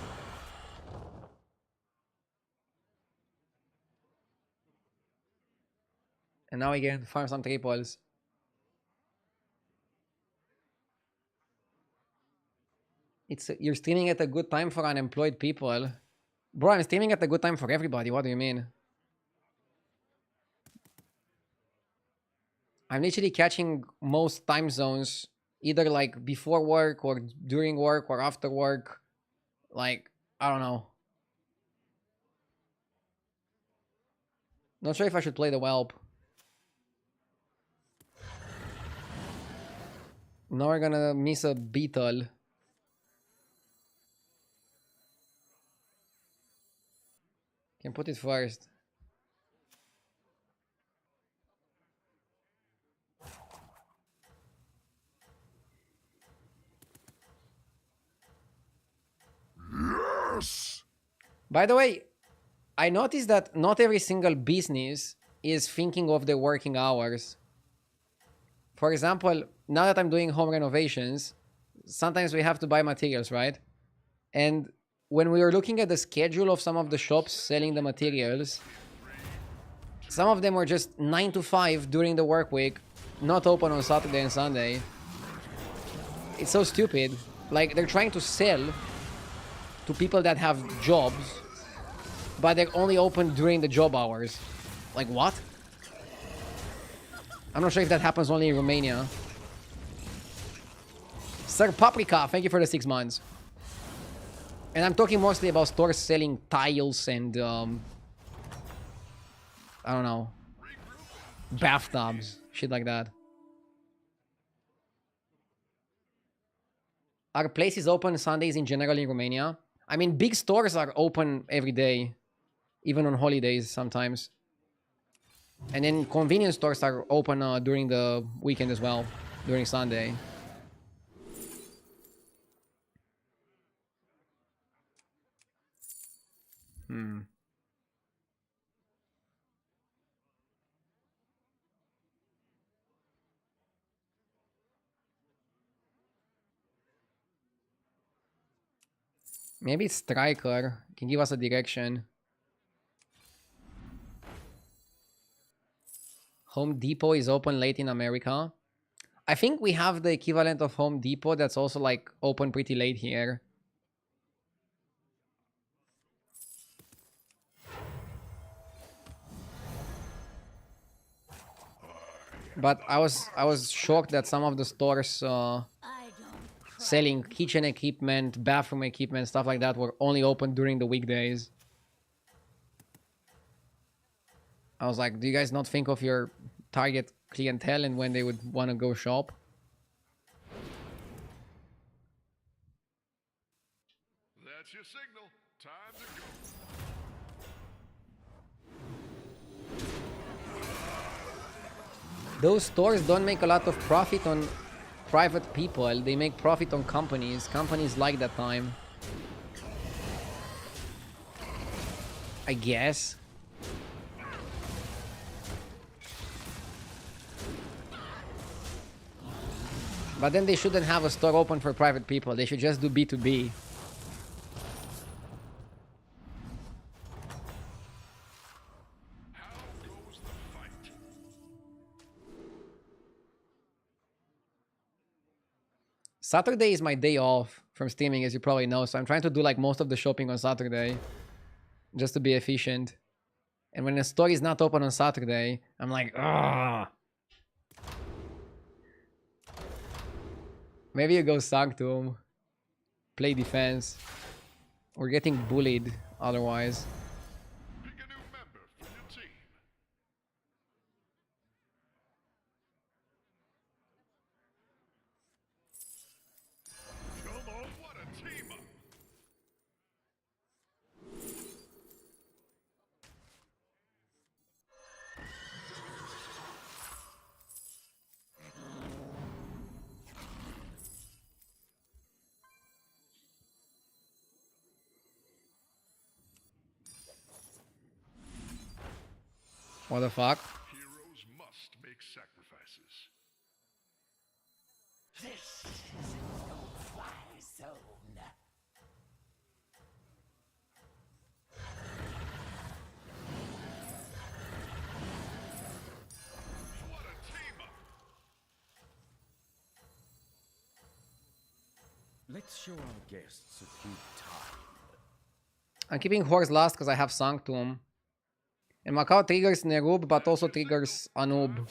And now we can farm some triples. You're streaming at a good time for unemployed people. Bro, I'm streaming at a good time for everybody. What do you mean? I'm literally catching most time zones, either like before work or during work or after work. Like, I don't know. Not sure if I should play the Whelp. Now we're gonna miss a beetle. Can put it first. Yes! By the way, I noticed that not every single business is thinking of their working hours. For example, now that I'm doing home renovations, sometimes we have to buy materials, right? And when we were looking at the schedule of some of the shops selling the materials, some of them were just 9 to 5 during the work week, not open on Saturday and Sunday. It's so stupid. Like, they're trying to sell to people that have jobs, but they're only open during the job hours. Like, what? I'm not sure if that happens only in Romania. Sir Paprika, thank you for the 6 months. And I'm talking mostly about stores selling tiles and, I don't know, bathtubs, shit like that. Are places open Sundays in general in Romania? I mean, big stores are open every day, even on holidays sometimes. And then convenience stores are open during the weekend as well, during Sunday. Maybe it's Striker. Can give us a direction. Home Depot is open late in America. I think we have the equivalent of Home Depot that's also like open pretty late here. But I was shocked that some of the stores I don't cry. selling kitchen equipment, bathroom equipment, stuff like that were only open during the weekdays. I was like, do you guys not think of your target clientele and when they would want to go shop? That's your signal. Time to go. Those stores don't make a lot of profit on private people. They make profit on companies. Companies like that time. I guess. But then they shouldn't have a store open for private people. They should just do B2B. How goes the fight? Saturday is my day off from streaming, as you probably know. So I'm trying to do like most of the shopping on Saturday. Just to be efficient. And when the store is not open on Saturday, I'm like, ah. Maybe you go Sanctum. Play defense. We're getting bullied otherwise. Pick a new member for your team. Come on, what a team up! What the fuck? Heroes must make sacrifices. This is a no-fly zone. What a team up! Let's show our guests a good time. I'm keeping Horse last because I have Sanctum. And Macau triggers Nerub, but also triggers Anub.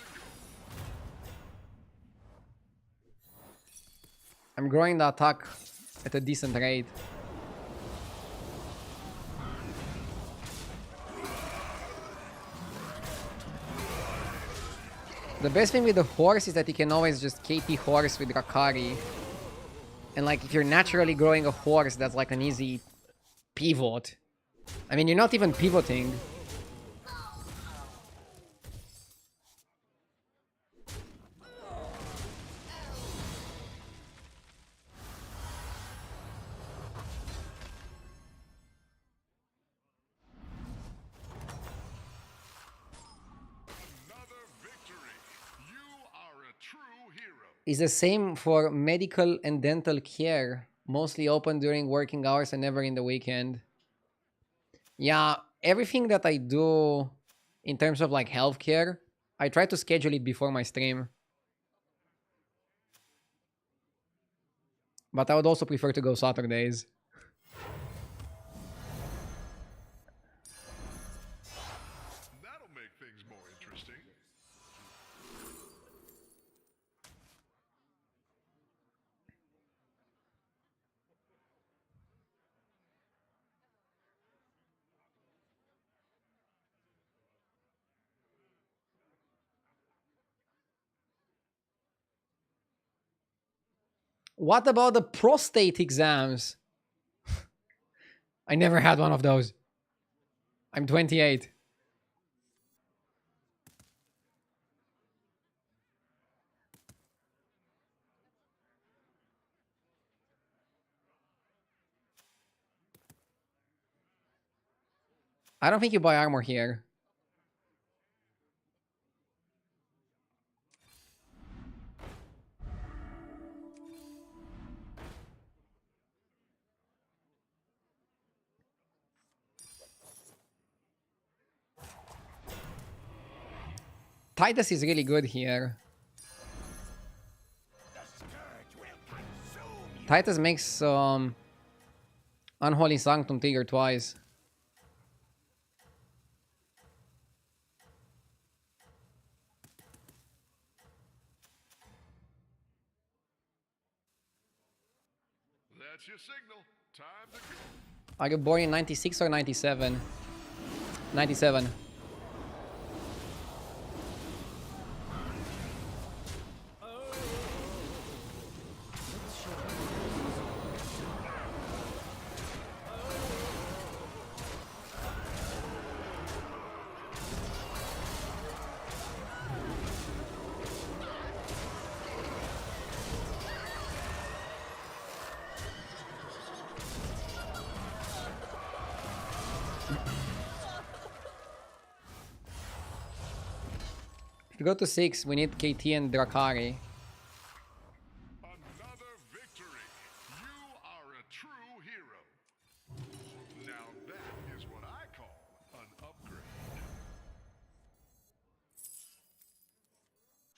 I'm growing the attack at a decent rate. The best thing with the horse is that you can always just KT horse with Rakari. And like if you're naturally growing a horse, that's like an easy pivot. I mean, you're not even pivoting. Another victory. You are a true hero. Is the same for medical and dental care. Mostly open during working hours and never in the weekend. Yeah, everything that I do in terms of like healthcare, I try to schedule it before my stream. But I would also prefer to go Saturdays. That'll make things more interesting. What about the prostate exams? I never had one of those. I'm 28. I don't think you buy armor here. Titus is really good here. Titus makes Unholy Sanctum trigger twice. That's your signal. Time to go. Are you born in 96 or 97? 97. If we go to 6, we need KT and Drakari. Another victory. You are a true hero. Now that is what I call an upgrade.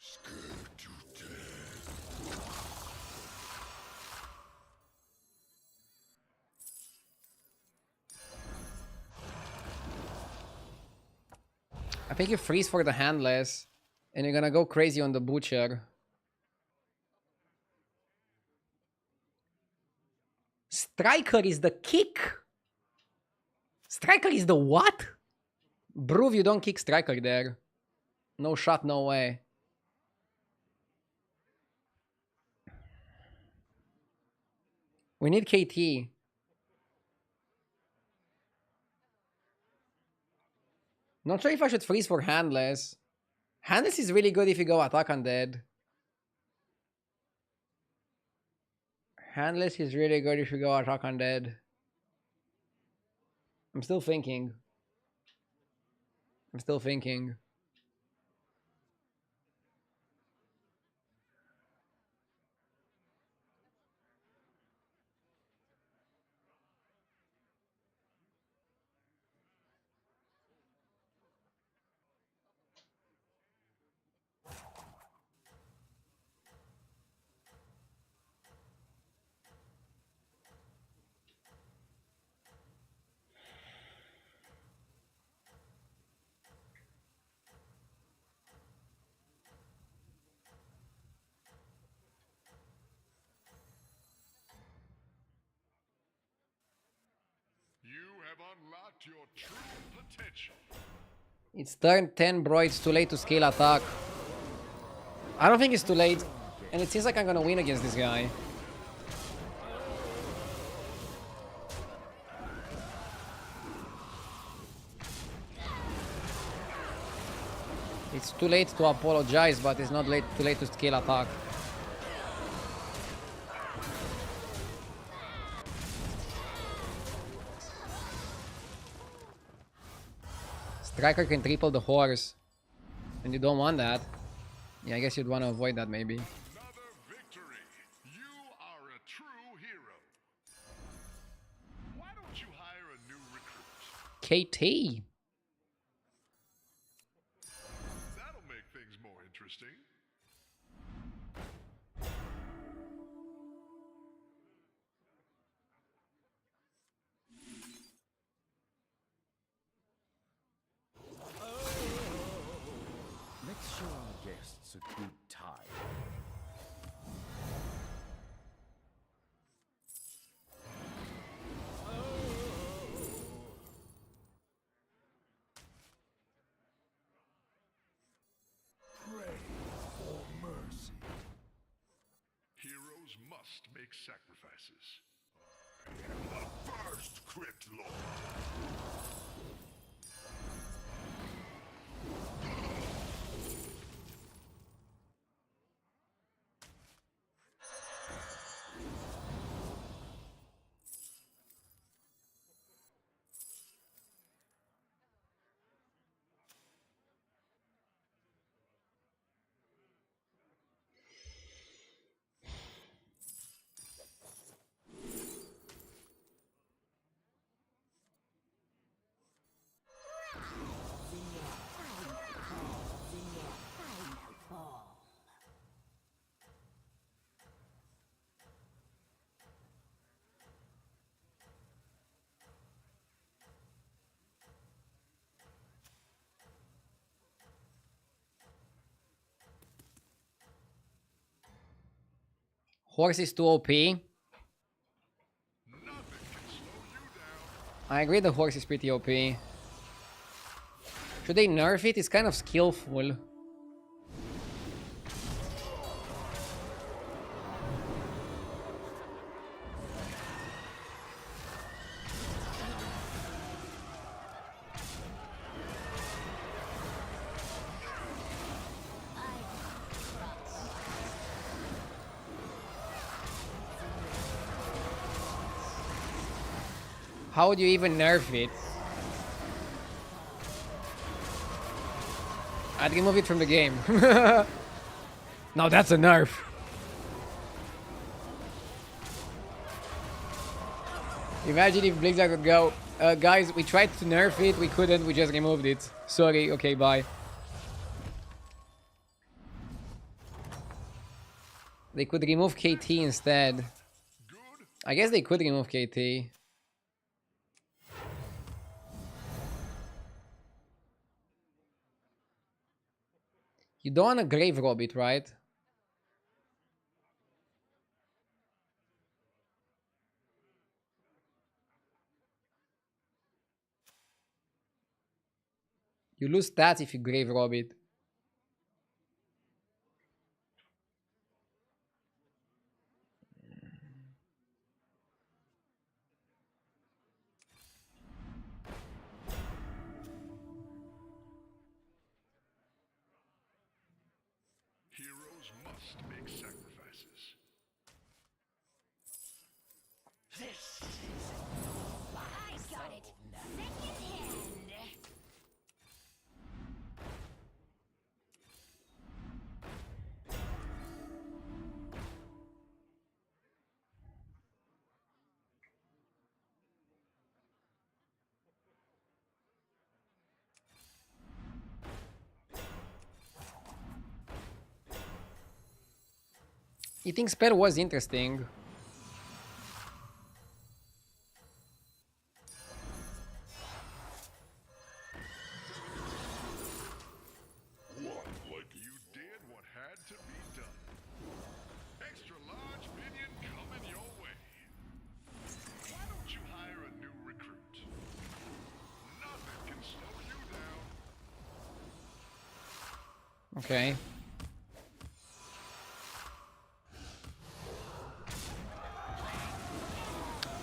Scared to death. I think you freeze for the handless, and you're gonna go crazy on the butcher. Striker is the kick. Striker is the what? Broov, you don't kick Striker there. No shot, no way. We need KT. Not sure if I should freeze for handless. Handless is really good if you go attack undead. Handless is really good if you go attack undead. I'm still thinking. I'm still thinking. You have unlocked your true potential. It's turn 10, bro. It's too late to scale attack. I don't think it's too late. And it seems like I'm gonna win against this guy. It's too late to apologize, but it's not too late to scale attack. Striker can triple the horse. And you don't want that. Yeah, I guess you'd want to avoid that maybe. Another victory. You are a true hero. Why don't you hire a new recruit? KT. That'll make things more interesting. Let's show our guests a good time. Pray for mercy. Heroes must make sacrifices. I am the first Crit Lord. Horse is too OP. I agree the horse is pretty OP. Should they nerf it? It's kind of skillful. How would you even nerf it? I'd remove it from the game. Now that's a nerf. Imagine if Blizzard would go, guys, we tried to nerf it, we couldn't, we just removed it. Sorry, okay, bye. They could remove KT instead. I guess they could remove KT. You don't want to grave rob it, right? You lose stats if you grave rob it. Heroes must make sacrifices. I got it. Second hand. Eating spell was interesting. Like you did what had to be done. Extra large minion coming your way. Why don't you hire a new recruit? Nothing can slow you down. Okay.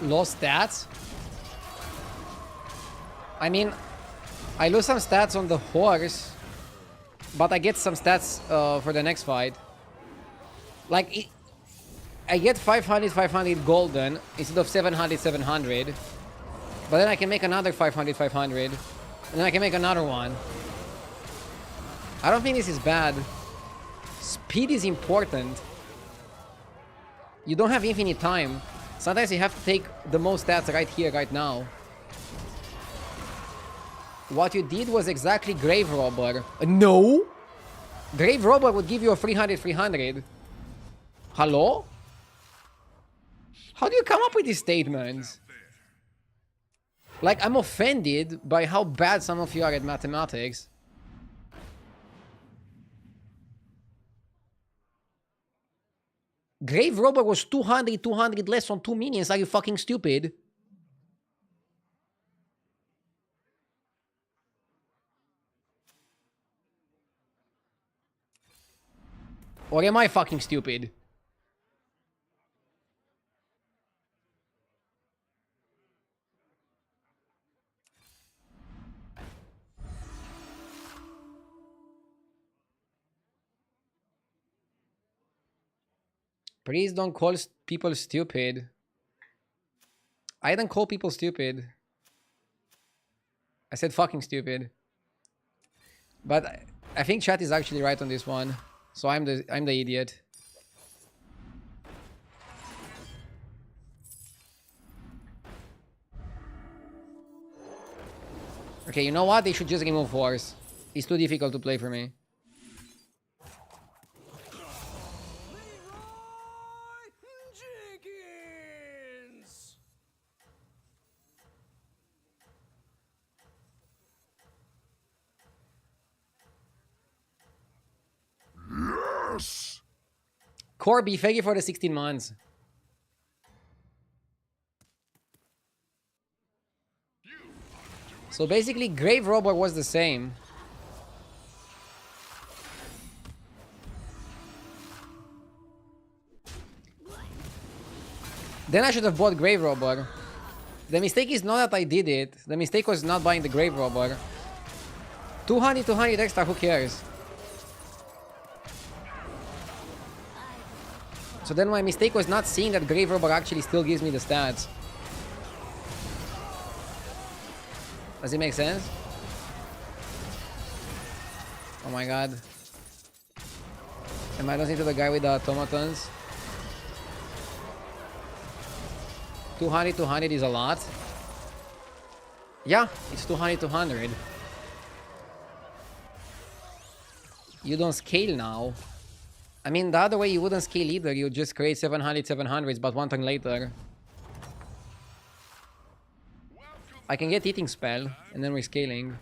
Lost stats? I mean, I lose some stats on the horse, but I get some stats for the next fight. Like, I get 500 golden instead of 700. But then I can make another 500, and then I can make another one. I don't think this is bad. Speed is important. You don't have infinite time. Sometimes you have to take the most stats right here, right now. What you did was exactly Grave Robber. No! Grave Robber would give you a 300. Hello? How do you come up with these statements? Like, I'm offended by how bad some of you are at mathematics. Grave Robber was 200 less on 2 minions. Are you fucking stupid? Or am I fucking stupid? Please don't call people stupid. I don't call people stupid. I said fucking stupid. But I think chat is actually right on this one. So I'm the idiot. Okay, you know what? They should just remove Force. It's too difficult to play for me. Jenkins! Yes! Corby, thank you for the 16 months. So basically, Grave Robber was the same. Then I should have bought Grave Robber. The mistake is not that I did it. The mistake was not buying the Grave Robber. 200 extra, who cares? So then my mistake was not seeing that Grave Robber actually still gives me the stats. Does it make sense? Oh my god. Am I losing to the guy with the automatons? 200 is a lot. Yeah, it's 200. You don't scale now. I mean, the other way you wouldn't scale either. You just create 700s, but one turn later. I can get Eating Spell, and then we're scaling.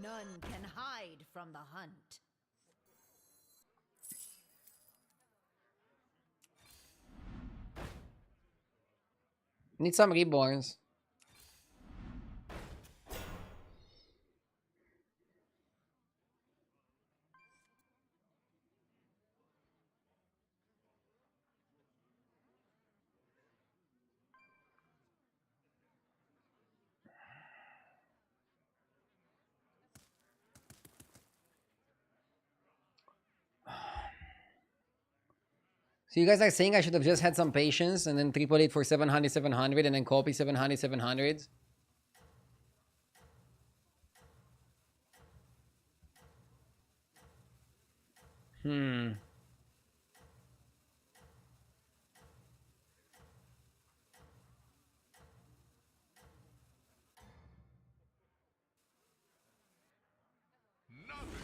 None can hide from the hunt. Need some reborns. So you guys are saying I should have just had some patience and then triple it for 700 and then copy 700. Nothing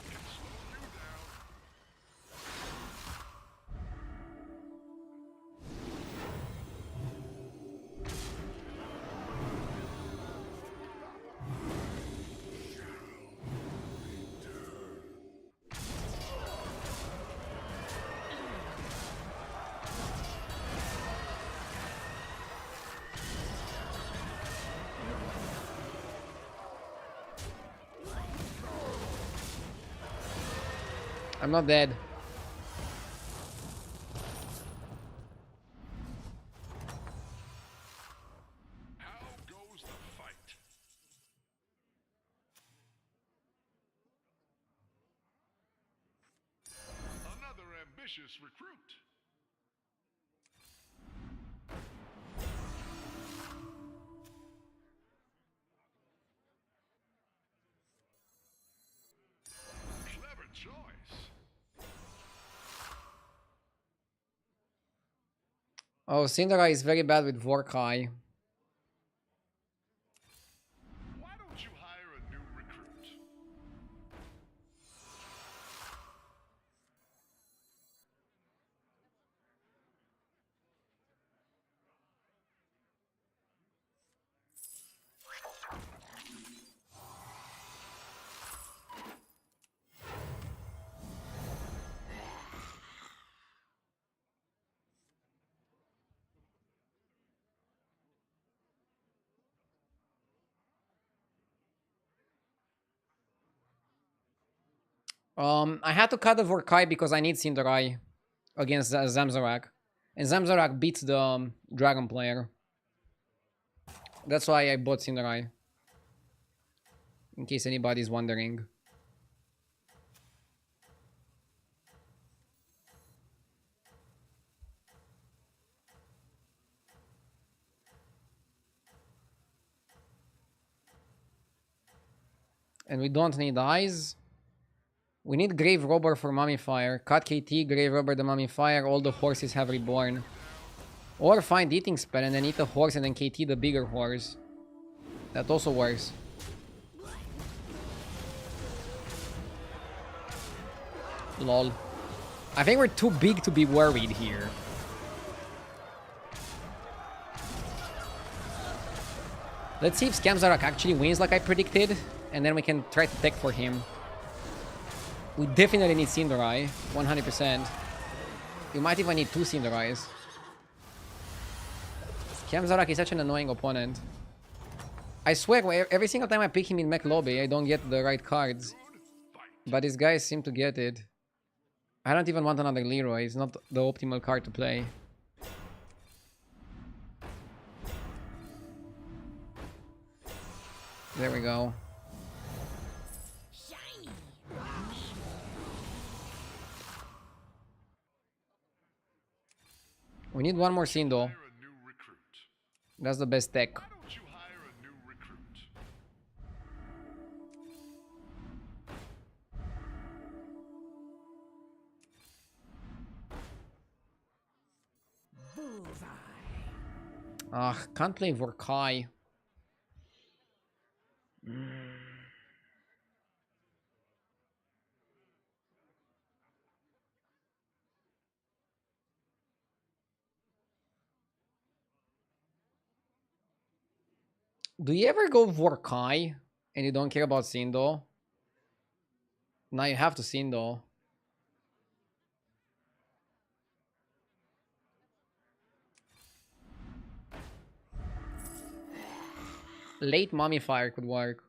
can slow you down. I'm not dead. How goes the fight? Another ambitious recruit. Clever choice. Oh, Syndra is very bad with Vorkai. Why don't you hire a new recruit? I had to cut the Vorkai because I need Syndarai against Zamzarak. And Zamzarak beats the Dragon player. That's why I bought Syndarai. In case anybody's wondering. And we don't need eyes. We need Grave Robber for Mummifier. Cut KT, Grave Robber the Mummifier. All the horses have reborn. Or find Eating Spell and then eat a horse and then KT the bigger horse. That also works. Lol. I think we're too big to be worried here. Let's see if Scamzarak actually wins like I predicted, and then we can try to tech for him. We definitely need Cinderai, 100%. We might even need 2 Cinderais. Scamzarak is such an annoying opponent. I swear, every single time I pick him in mech lobby, I don't get the right cards. But these guys seem to get it. I don't even want another Leroy. It's not the optimal card to play. There we go. We need one more Sindel. That's the best tech. Why don't you hire a new recruit? Ugh, can't play Vorkai. Do you ever go Vorkai and you don't care about Sindel? Now you have to Sindel. Late Mummifier could work.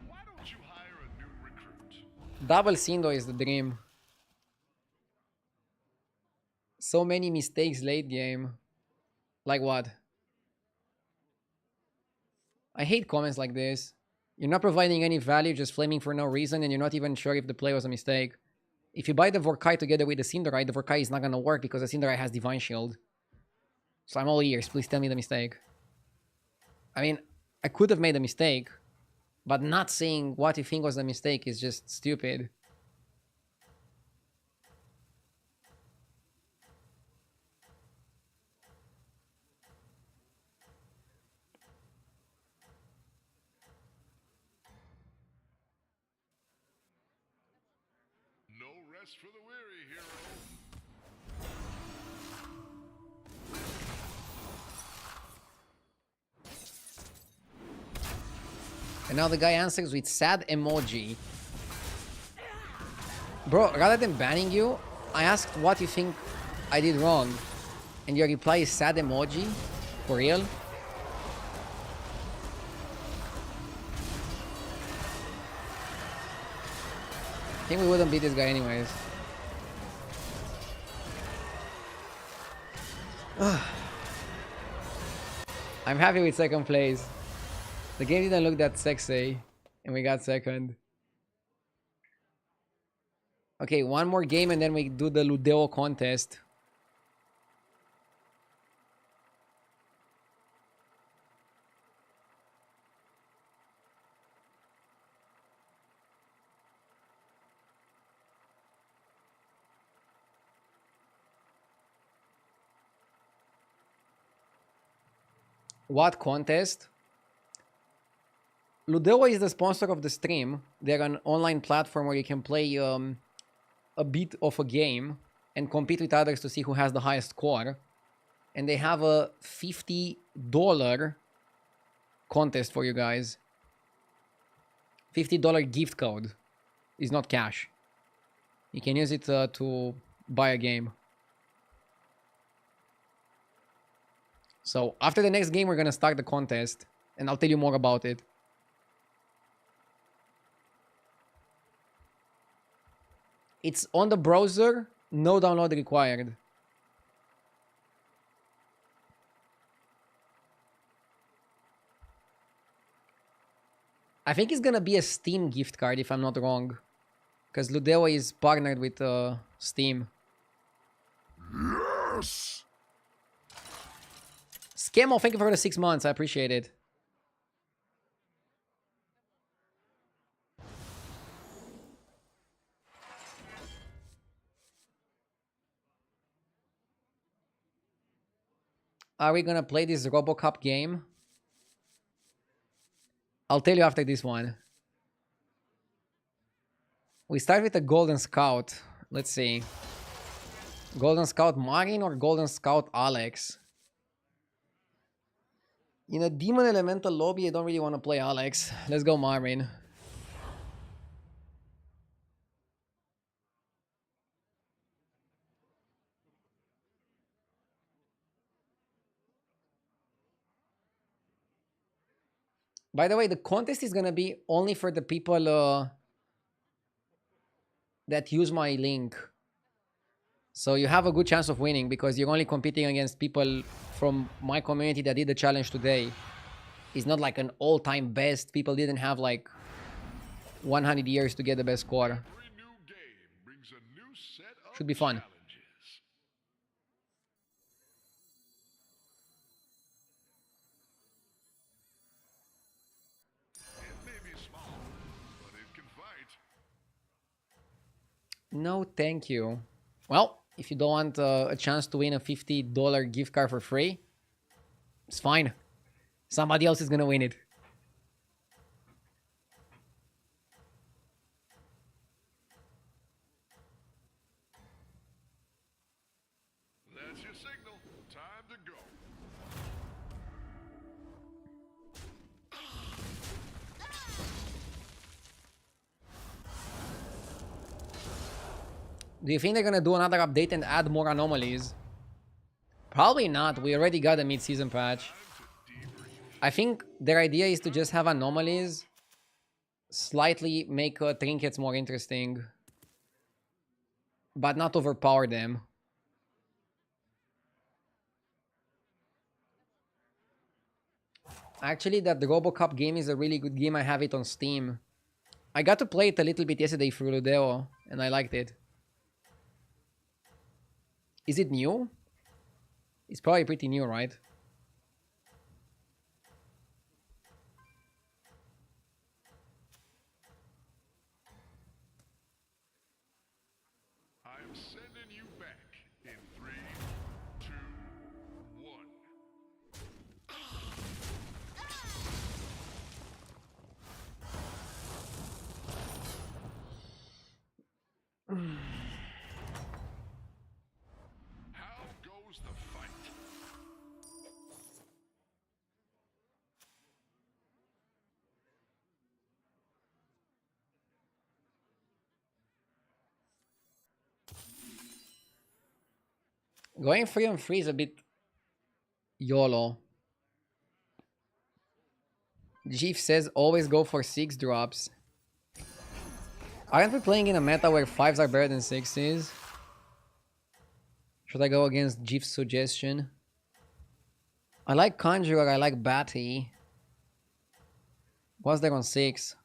Why don't you hire a new recruit? Double Sindel is the dream. So many mistakes late game. Like what? I hate comments like this. You're not providing any value, just flaming for no reason, and you're not even sure if the play was a mistake. If you buy the Vorkai together with the Cinderai, the Vorkai is not gonna work because the Cinderai has Divine Shield. So I'm all ears, please tell me the mistake. I mean, I could have made a mistake, but not saying what you think was the mistake is just stupid. No rest for the weary, hero. And now the guy answers with sad emoji. Bro, rather than banning you, I asked what you think I did wrong. And your reply is sad emoji? For real? I think we wouldn't beat this guy anyways. I'm happy with second place. The game didn't look that sexy, and we got second. Okay, one more game and then we do the Ludo contest. What contest? Ludo is the sponsor of the stream. They're an online platform where you can play a bit of a game and compete with others to see who has the highest score. And they have a $50 contest for you guys. $50 gift code. It's not cash. You can use it to buy a game. So after the next game, we're gonna start the contest, and I'll tell you more about it. It's on the browser, no download required. I think it's gonna be a Steam gift card if I'm not wrong. Because Ludo is partnered with Steam. Yes! Scamo, thank you for the 6 months. I appreciate it. Are we gonna play this RoboCop game? I'll tell you after this one. We start with a Golden Scout. Let's see. Golden Scout Marin or Golden Scout Alex? In a Demon Elemental lobby, I don't really want to play Alex. Let's go Marin. By the way, the contest is gonna be only for the people that use my link. So you have a good chance of winning because you're only competing against people from my community that did the challenge today. It's not like an all-time best. People didn't have like 100 years to get the best score. Every new game brings a new set of Should be fun. challenges. It may be small, but it can fight. No, thank you. Well, if you don't want a chance to win a $50 gift card for free, it's fine. Somebody else is gonna win it. That's your signal. Time to go. Do you think they're gonna do another update and add more anomalies? Probably not. We already got a mid-season patch. I think their idea is to just have anomalies, slightly make trinkets more interesting, but not overpower them. Actually, that RoboCop game is a really good game. I have it on Steam. I got to play it a little bit yesterday through Ludo, and I liked it. Is it new? It's probably pretty new, right? I'm sending you back in 3, 2, 1. How goes the fight? Going 3-on-3 is a bit YOLO. Jeef says always go for 6 drops. Aren't we playing in a meta where 5s are better than 6s? Should I go against Jeef's suggestion? I like Conjurer, I like Batty. What's there on 6?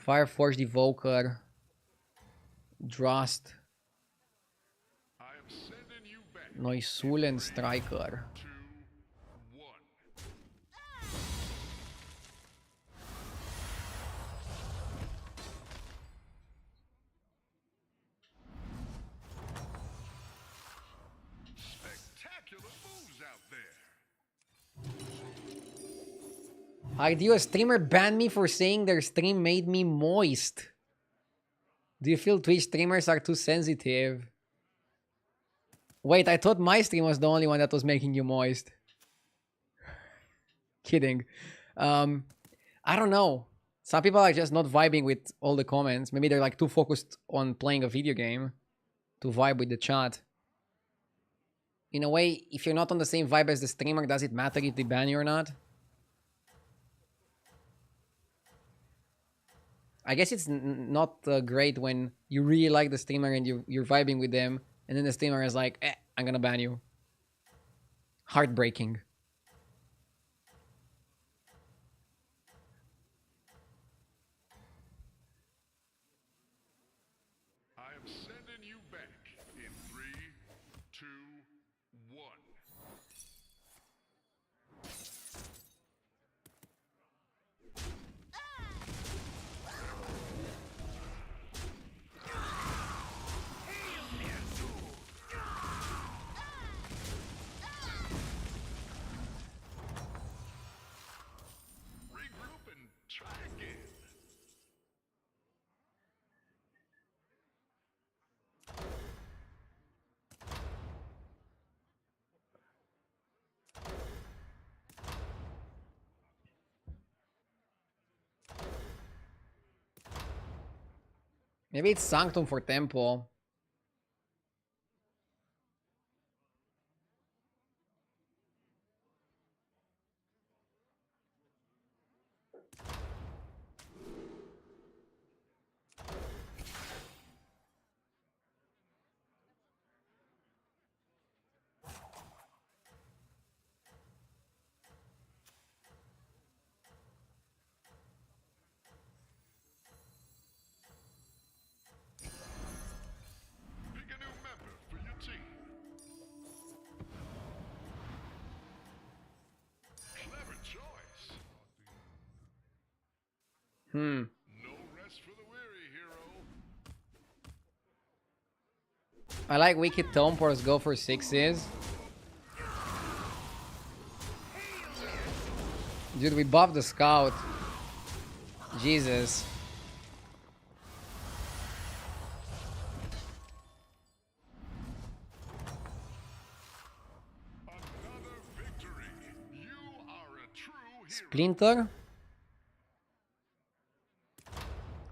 Fireforged Evoker. Drost. I am sending you back. Noisul and Striker. 2, 1. Spectacular moves out there. Ideo, a streamer banned me for saying their stream made me moist. Do you feel Twitch streamers are too sensitive? Wait, I thought my stream was the only one that was making you moist. Kidding. I don't know. Some people are just not vibing with all the comments. Maybe they're like too focused on playing a video game to vibe with the chat. In a way, if you're not on the same vibe as the streamer, does it matter if they ban you or not? I guess it's not great when you really like the streamer and you're vibing with them, and then the streamer is like, I'm gonna ban you. Heartbreaking. I am sending you back in 3, 2, 1. Maybe it's Sanctum for Tempo. Pick a new member for your team. Clever choice. Hmm. No rest for the weary, hero. I like Wicked Tompors go for 6s. Dude, we buffed the scout. Jesus. Another victory. You are a true hero. Splinter?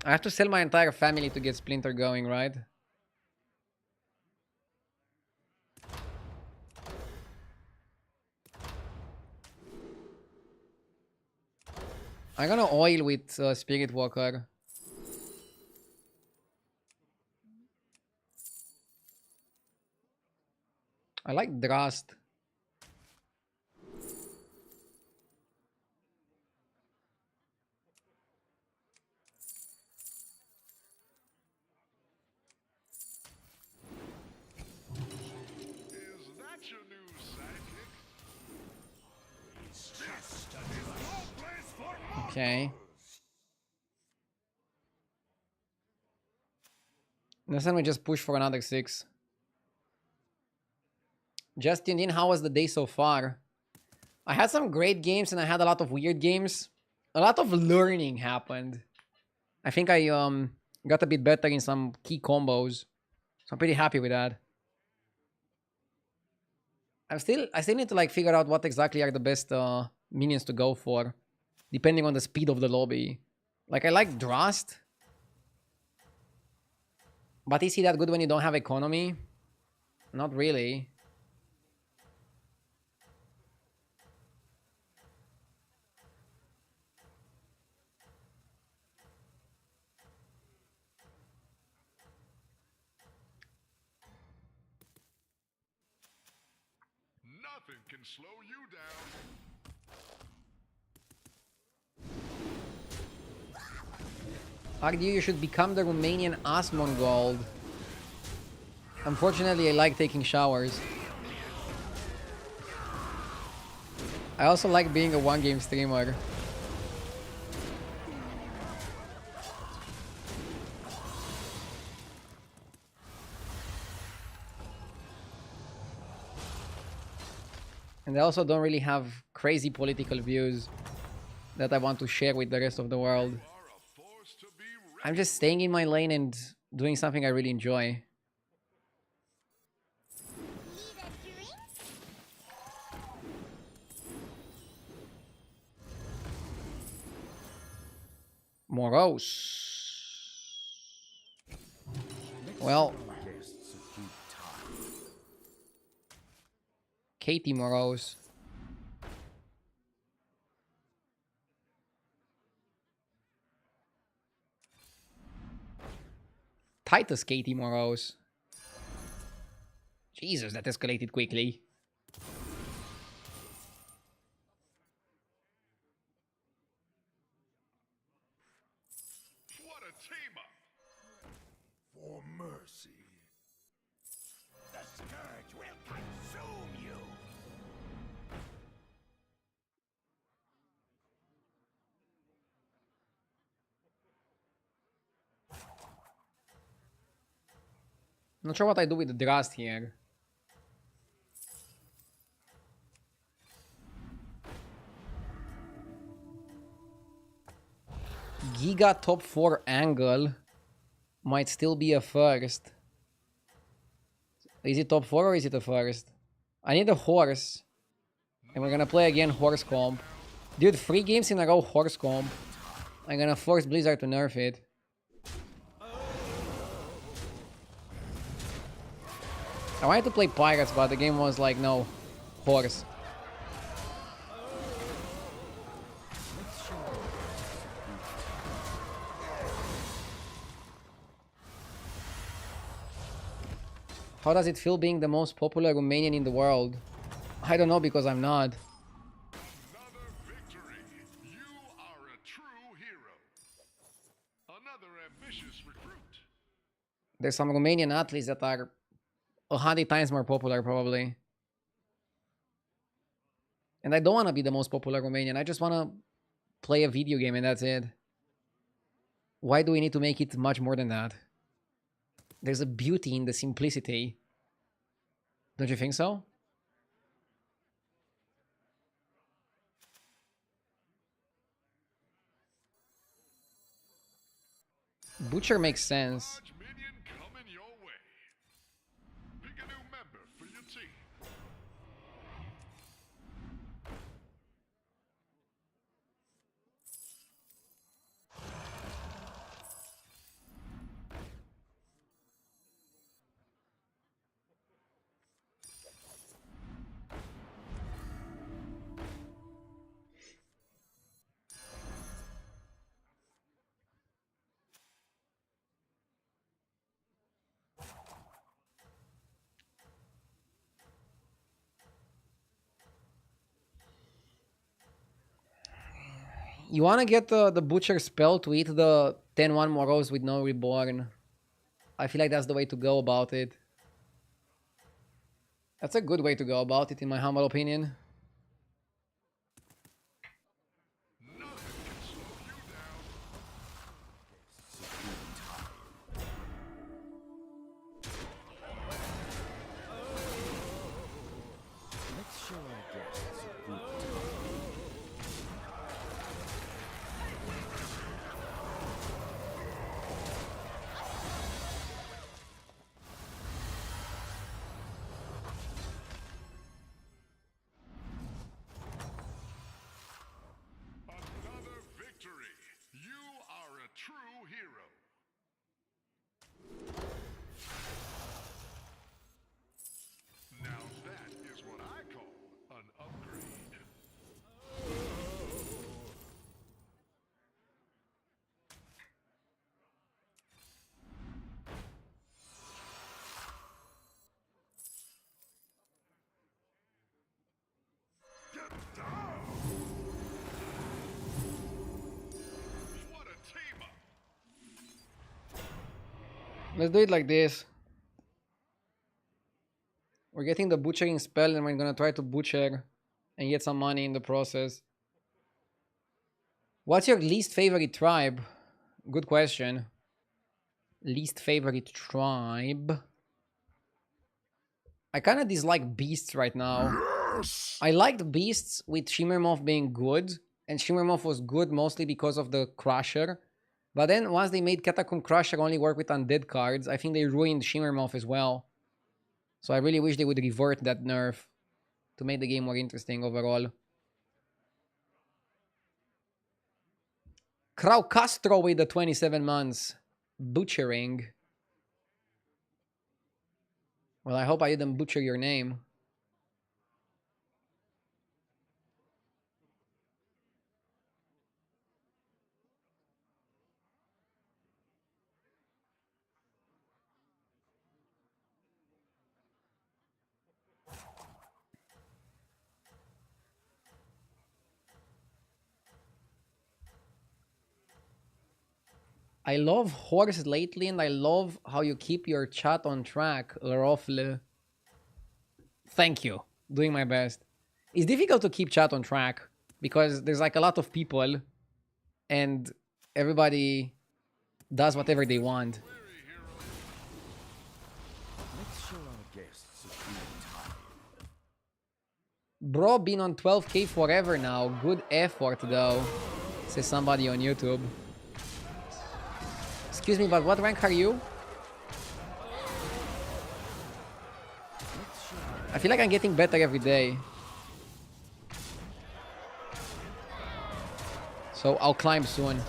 I have to sell my entire family to get Splinter going, right? I'm gonna oil with Spirit Walker. I like Drast. Is that your new sidekick? No place for Okay. Next time we just push for another 6. Justin in, how was the day so far? I had some great games and I had a lot of weird games. A lot of learning happened. I think I got a bit better in some key combos. So I'm pretty happy with that. I still need to like figure out what exactly are the best minions to go for, depending on the speed of the lobby. Like I like Drast, but is he that good when you don't have economy? Not really. Nothing can slow you down. Argue you should become the Romanian Asmongold. Unfortunately, I like taking showers. I also like being a one-game streamer. And I also don't really have crazy political views that I want to share with the rest of the world. Are a force to be reckoned. I'm just staying in my lane and doing something I really enjoy. Morose. Well, Katie Morose. Titus Katie Morose. Jesus, that escalated quickly. What a team up. for mercy. The scourge will consume you. Not sure what I do with the Drast here. Giga top 4 angle might still be a first. Is it top 4 or is it a first? I need a horse. And we're gonna play again horse comp. Dude, 3 games in a row horse comp. I'm gonna force Blizzard to nerf it. I wanted to play Pirates, but the game was like, no, horse. How does it feel being the most popular Romanian in the world? I don't know because I'm not. Another victory. You are a true hero. Another ambitious recruit. There's some Romanian athletes that are 100 times more popular probably. And I don't want to be the most popular Romanian. I just want to play a video game and that's it. Why do we need to make it much more than that? There's a beauty in the simplicity. Don't you think so? Butcher makes sense. Large minion coming your way. Pick a new member for your team. You want to get the Butcher spell to eat the 10-1 Moros with no reborn. I feel like that's the way to go about it. That's a good way to go about it, in my humble opinion. Nothing can slow you down. Let's show our guests a good time. Another victory. You are a true hero. Now that is what I call an upgrade. What a team up. Let's do it like this. We're getting the butchering spell and we're gonna try to butcher and get some money in the process. What's your least favorite tribe? Good question. Least favorite tribe? I kind of dislike beasts right now. I liked beasts with Shimmermoth being good, and Shimmermoth was good mostly because of the Crusher. But then once they made Catacomb Crusher only work with undead cards, I think they ruined Shimmermoth as well. So I really wish they would revert that nerf to make the game more interesting overall. Crow Castro with the 27 months. Butchering. Well, I hope I didn't butcher your name. I love horse lately, and I love how you keep your chat on track, Rofle. Thank you. Doing my best. It's difficult to keep chat on track because there's like a lot of people and everybody does whatever they want. Let's show our guests a good time. Bro, been on 12k forever now. Good effort though, says somebody on YouTube. Excuse me, but what rank are you? I feel like I'm getting better every day. So I'll climb soon.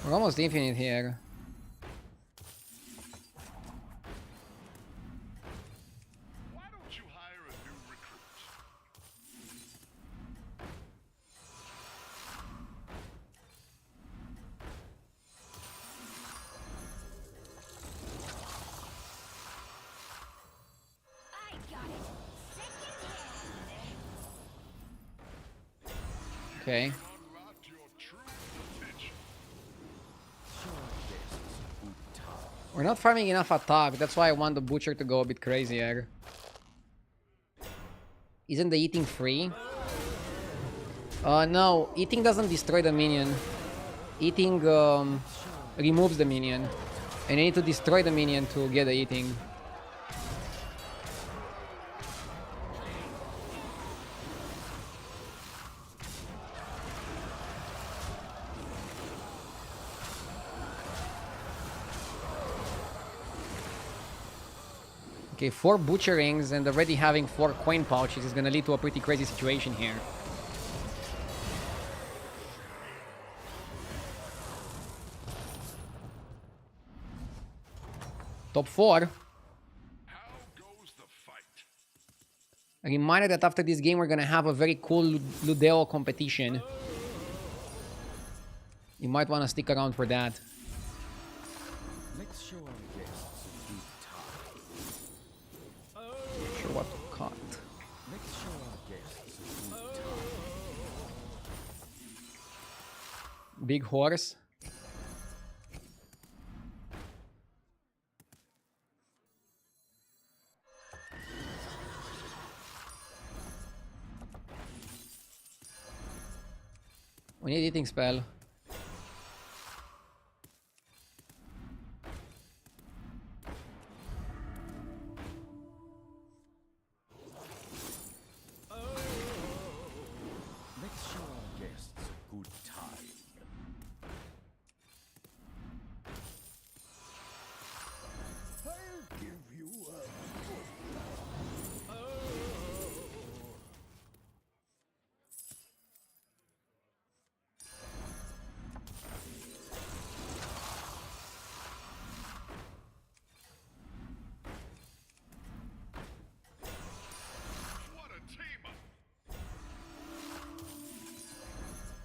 We're almost infinite here. Why don't you hire a new recruit? I got it. Second hand. Okay. Unlock your true potential. We're not farming enough attack. That's why I want the butcher to go a bit crazier. Isn't the eating free? No. Eating doesn't destroy the minion. Eating removes the minion. And you need to destroy the minion to get the eating. Okay, 4 butcher rings and already having 4 coin pouches is gonna lead to a pretty crazy situation here. Top 4. How goes the fight? A reminder that after this game we're gonna have a very cool Ludo competition. You might want to stick around for that. Let's show our guests a good time. Not sure what to cut. Let's show our guests a good time. Big horse. We need eating spell. Let's show our guests a good time. I'll give you a good What a team up!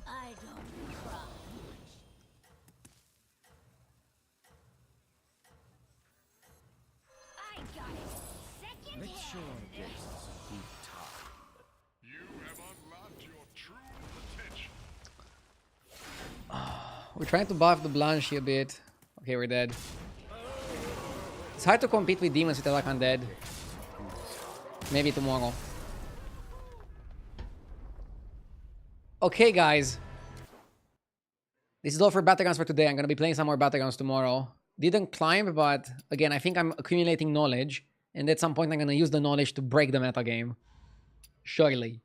I don't cry much. I got it. Second Let's show hand. our guests a good time. You have unlocked your true potential. We're trying to buff the Blanche a bit. Okay, we're dead. It's hard to compete with demons with attack undead. Maybe tomorrow. Okay, guys. This is all for battlegrounds for today. I'm gonna be playing some more battlegrounds tomorrow. Didn't climb, but again, I think I'm accumulating knowledge. And at some point, I'm gonna use the knowledge to break the meta game. Surely.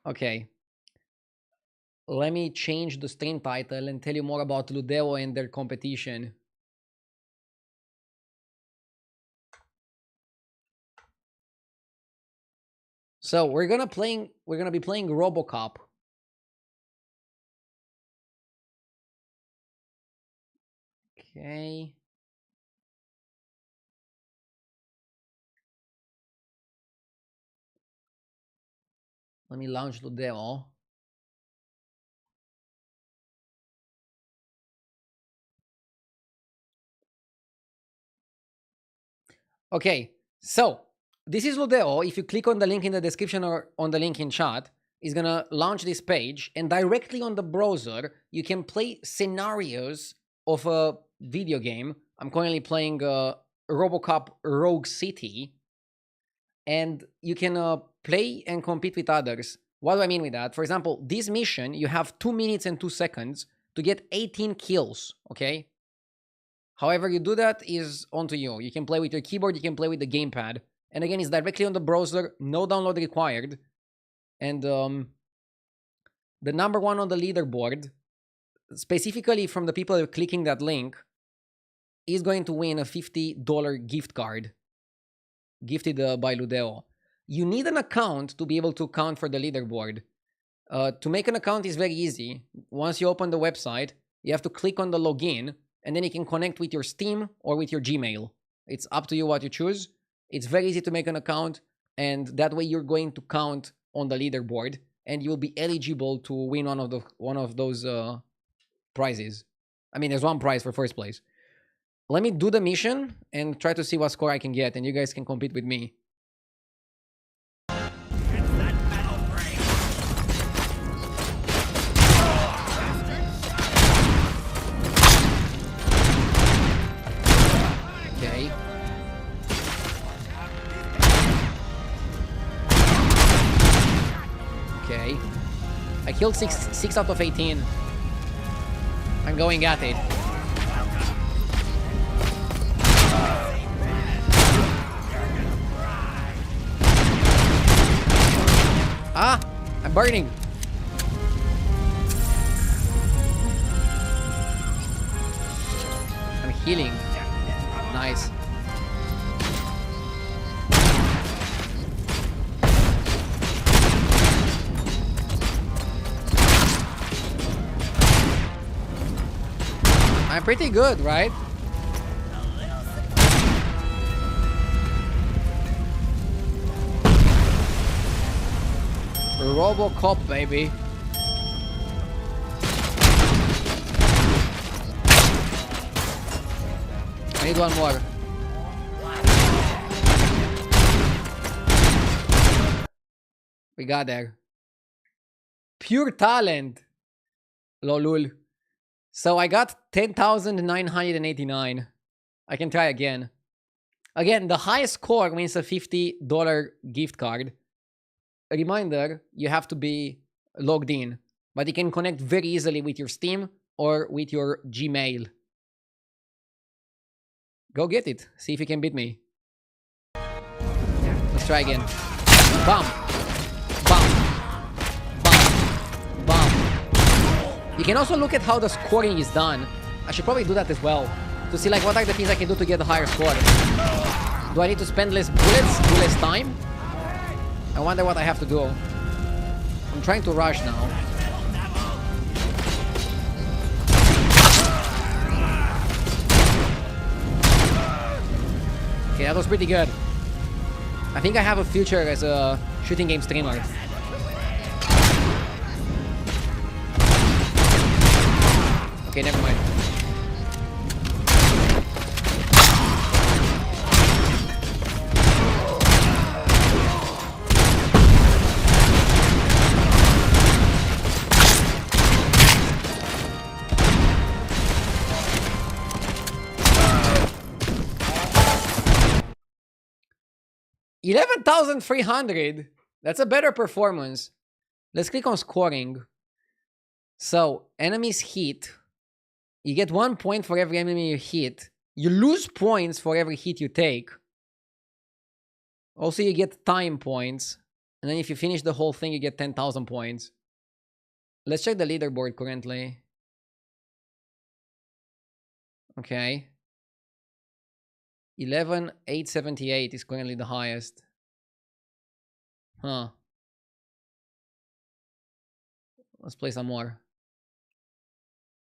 Okay. Let me change the stream title and tell you more about Ludo and their competition. So we're gonna be playing RoboCop. Okay. Let me launch Ludo. Okay, so this is Ludo. If you click on the link in the description or on the link in chat, it's gonna launch this page, and directly on the browser, you can play scenarios of a video game. I'm currently playing RoboCop Rogue City, and you can play and compete with others. What do I mean with that? For example, this mission, you have 2 minutes and 2 seconds to get 18 kills, okay? However you do that is onto you. You can play with your keyboard, you can play with the gamepad. And again, it's directly on the browser, no download required. And the number 1 on the leaderboard, specifically from the people who are clicking that link, is going to win a $50 gift card gifted by Ludo. You need an account to be able to count for the leaderboard. To make an account is very easy. Once you open the website, You have to click on the login, and then you can connect with your Steam or with your Gmail. It's up to you what you choose. It's very easy to make an account, and that way you're going to count on the leaderboard, and you'll be eligible to win one of those prizes. I mean, there's one prize for first place. Let me do the mission and try to see what score I can get, and you guys can compete with me. It's that metal break! Okay. Okay. I killed 6 out of 18. I'm going at it. Ah! I'm burning! I'm healing. Nice. I'm pretty good, right? Robocop, baby. I need one more. We got there. Pure talent. Lolul. So I got 10,989. I can try again. Again, the highest score wins a $50 gift card. A reminder, you have to be logged in, but you can connect very easily with your Steam or with your Gmail. Go get it. See if you can beat me. Let's try again. Bam! Bam! Bam! Bam! You can also look at how the scoring is done. I should probably do that as well, to see like what are the things I can do to get a higher score. Do I need to spend less bullets, do less time? I wonder what I have to do. I'm trying to rush now. Okay, that was pretty good. I think I have a future as a shooting game streamer. Okay, never mind. $11,300. That's a better performance. Let's click on scoring. So, enemies hit. You get 1 point for every enemy you hit. You lose points for every hit you take. Also, you get time points. And then if you finish the whole thing, you get 10,000 points. Let's check the leaderboard currently. Okay. 11,878 is currently the highest. Huh. Let's play some more.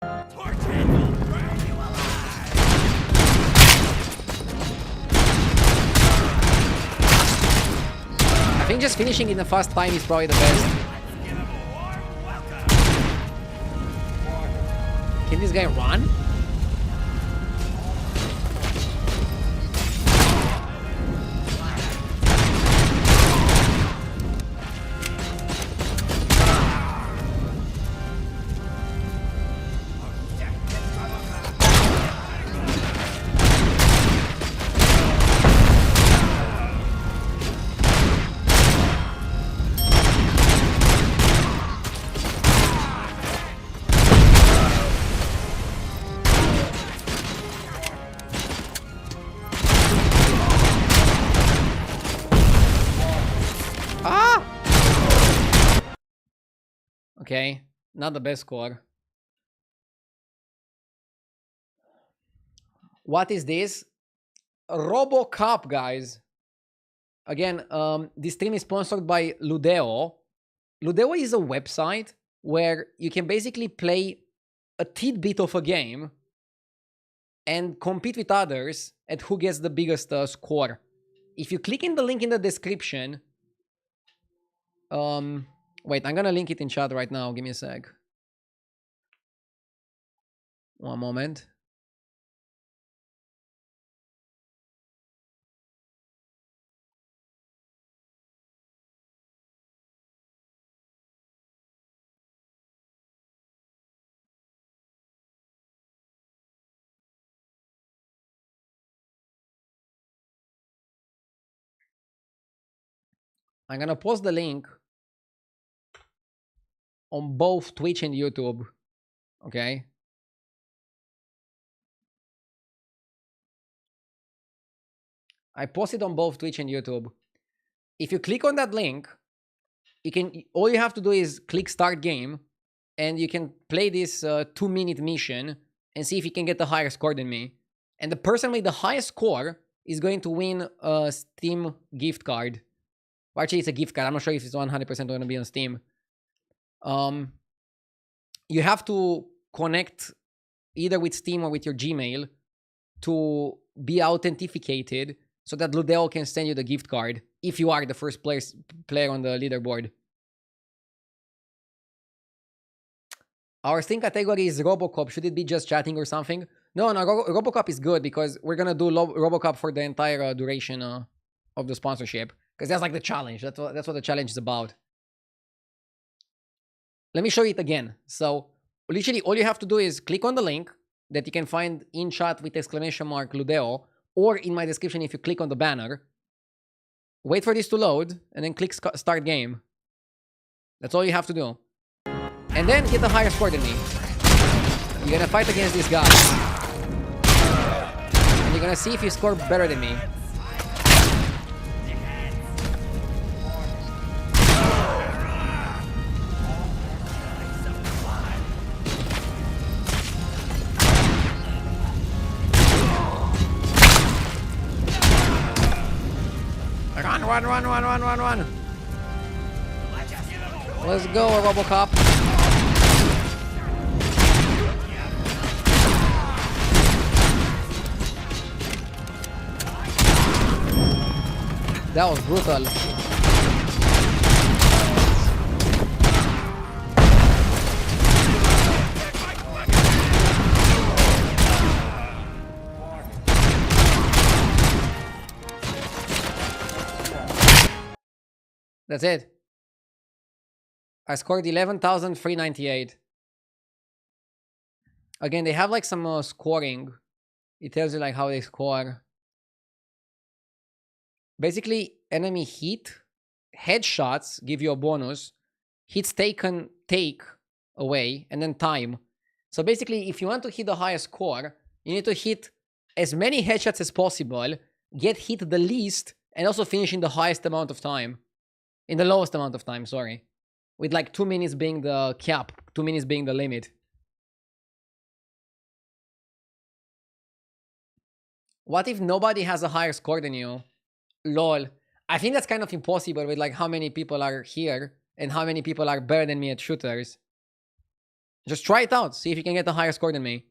Torch handle, burn you alive! I think just finishing in the fast time is probably the best. Let's give him a warm welcome! Can this guy run? Okay, not the best score. What is this? RoboCop, guys. Again, this stream is sponsored by Ludo. Ludo is a website where you can basically play a tidbit of a game and compete with others at who gets the biggest score. If you click in the link in the description, wait, I'm gonna link it in chat right now. Give me a sec. One moment. I'm gonna post the link on both Twitch and YouTube. Okay. I posted on both Twitch and YouTube. If you click on that link, you can. All you have to do is click Start Game, and you can play this 2-minute mission and see if you can get the higher score than me. And the person with the highest score is going to win a Steam gift card. Well, actually, it's a gift card. I'm not sure if it's 100% going to be on Steam. You have to connect either with Steam or with your Gmail to be authenticated so that Ludo can send you the gift card if you are the first player on the leaderboard. Our Steam category is Robocop. Should it be just chatting or something? No, Robocop is good because we're gonna do Robocop for the entire duration of the sponsorship. Because that's like the challenge. That's what the challenge is about. Let me show you it again. So literally all you have to do is click on the link that you can find in chat with exclamation mark Ludo, or in my description if you click on the banner. Wait for this to load, and then click Start Game. That's all you have to do. And then get a higher score than me. You're gonna fight against this guy. And you're gonna see if you score better than me. Run. Let's go, Robocop. That was brutal. That's it. I scored 11,398. Again, they have like some scoring. It tells you like how they score. Basically, enemy hit, headshots give you a bonus, hits taken take away, and then time. So basically, if you want to hit the highest score, you need to hit as many headshots as possible, get hit the least, and also finish in the highest amount of time. In the lowest amount of time, sorry. With like 2 minutes being the cap, 2 minutes being the limit. What if nobody has a higher score than you? Lol. I think that's kind of impossible with like how many people are here and how many people are better than me at shooters. Just try it out. See if you can get a higher score than me.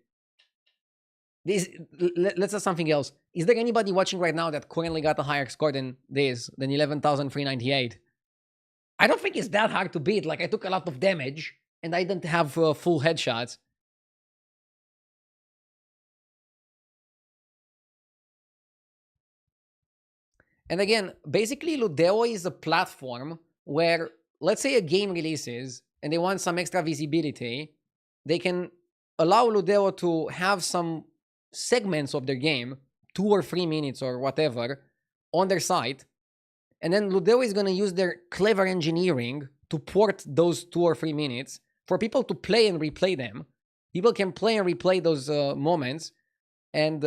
Let's say something else. Is there anybody watching right now that currently got a higher score than 11,398? I don't think it's that hard to beat. Like, I took a lot of damage and I didn't have full headshots. And again, basically Ludo is a platform where, let's say a game releases and they want some extra visibility, they can allow Ludo to have some segments of their game, 2 or 3 minutes or whatever, on their site. And then Ludo is going to use their clever engineering to port those 2 or 3 minutes for people to play and replay them. People can play and replay those moments and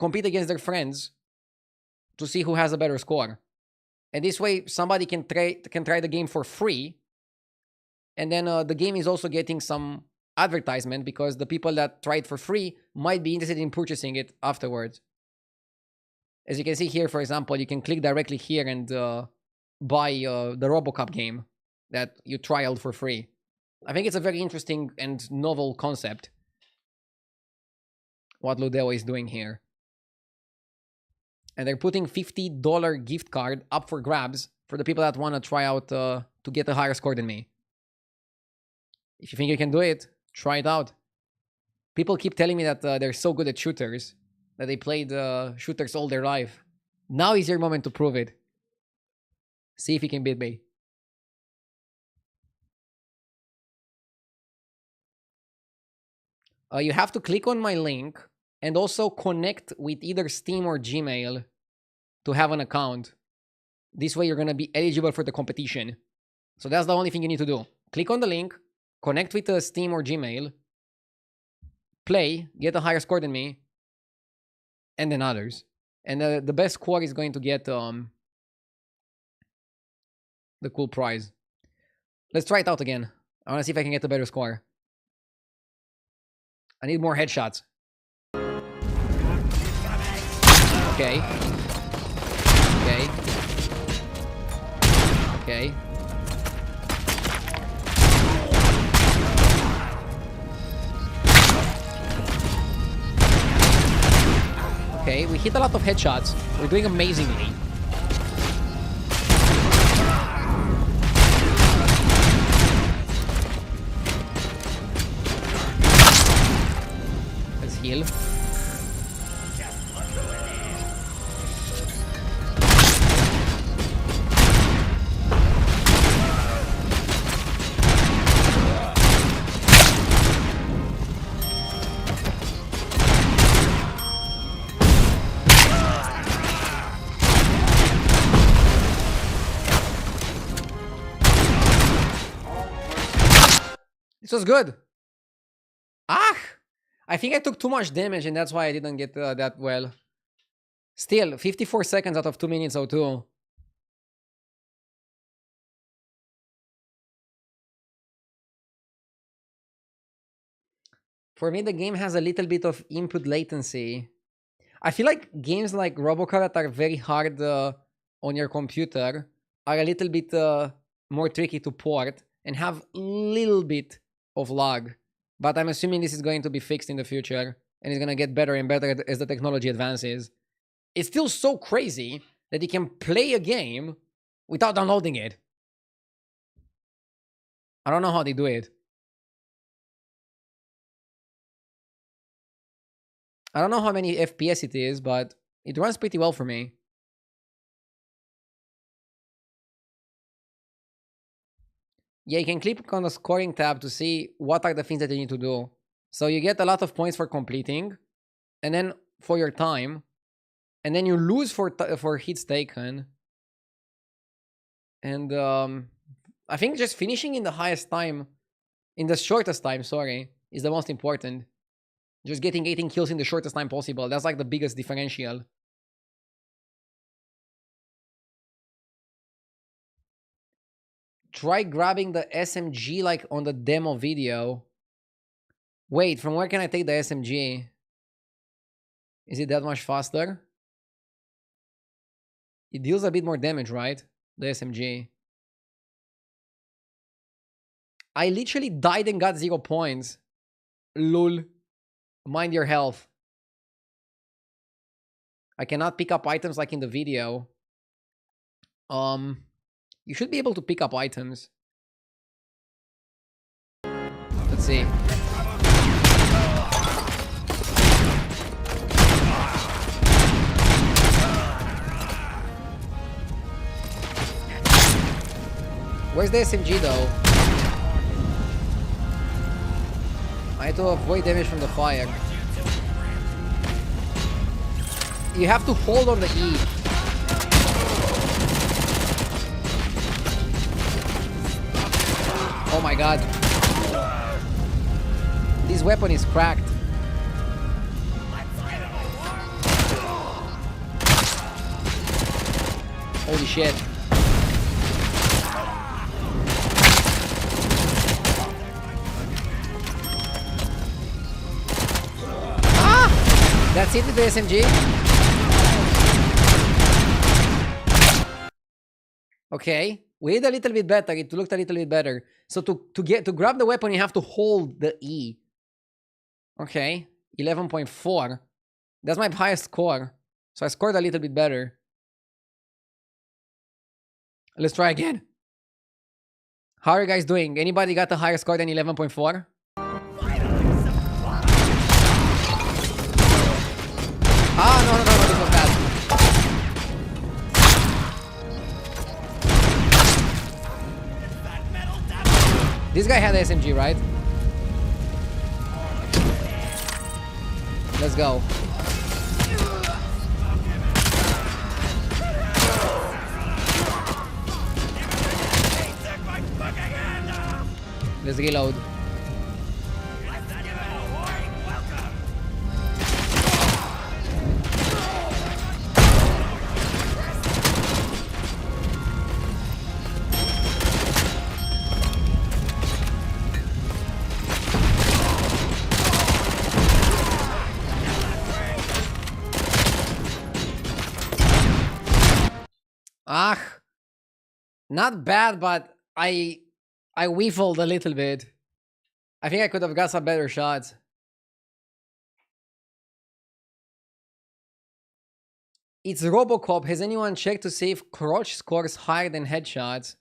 compete against their friends to see who has a better score. And this way, somebody can try the game for free. And then the game is also getting some advertisement because the people that try it for free might be interested in purchasing it afterwards. As you can see here, for example, you can click directly here and buy the Robocop game that you trialed for free. I think it's a very interesting and novel concept. what Ludo is doing here. And they're putting $50 gift card up for grabs for the people that want to try out to get a higher score than me. If you think you can do it, try it out. People keep telling me that they're so good at shooters, that they played shooters all their life. Now is your moment to prove it. See if you can beat me. You have to click on my link and also connect with either Steam or Gmail to have an account. This way you're going to be eligible for the competition. So that's the only thing you need to do. Click on the link, connect with Steam or Gmail, play, get a higher score than me, and then others. And the best score is going to get the cool prize. Let's try it out again. I want to see if I can get a better score. I need more headshots. Okay. Okay. Okay. Okay, we hit a lot of headshots. We're doing amazingly. Let's heal. This was good. Ah! I think I took too much damage and that's why I didn't get that well. Still, 54 seconds out of 2 minutes 02. For me, the game has a little bit of input latency. I feel like games like Robocop that are very hard on your computer are a little bit more tricky to port and have a little bit of lag. But I'm assuming this is going to be fixed in the future and it's going to get better and better as the technology advances. It's still so crazy that you can play a game without downloading it. I don't know how they do it. I don't know how many FPS it is, but it runs pretty well for me. Yeah, you can click on the scoring tab to see what are the things that you need to do. So you get a lot of points for completing, and then for your time, and then you lose for hits taken. And I think just finishing in the highest time, in the shortest time, sorry, is the most important. Just getting 18 kills in the shortest time possible. That's like the biggest differential. Try grabbing the SMG like on the demo video. Wait, from where can I take the SMG? Is it that much faster? It deals a bit more damage, right? The SMG. I literally died and got 0 points. Lol. Mind your health. I cannot pick up items like in the video. You should be able to pick up items. Let's see. Where's the SMG though? I had to avoid damage from the fire. You have to hold on the E. Oh my god. This weapon is cracked. Holy shit. Ah! That's it with the SMG? Okay, we did a little bit better. It looked a little bit better. So to grab the weapon, you have to hold the E. Okay, 11.4. That's my highest score. So I scored a little bit better. Let's try again. How are you guys doing? Anybody got a higher score than 11.4? Ah, no, this was bad. This guy had SMG, right? Let's go. Let's reload. Ah, not bad, but I whiffled a little bit. I think I could have got some better shots. It's Robocop. Has anyone checked to see if Crotch scores higher than headshots?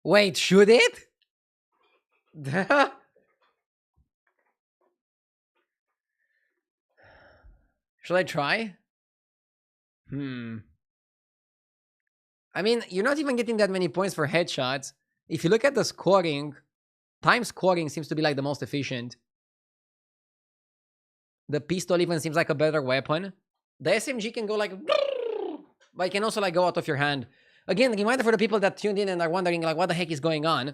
Wait, should it? Should I try? I mean, you're not even getting that many points for headshots. If you look at the scoring, time scoring seems to be like the most efficient. The pistol even seems like a better weapon. The SMG can go like, but it can also like go out of your hand. Again, reminder for the people that tuned in and are wondering like what the heck is going on.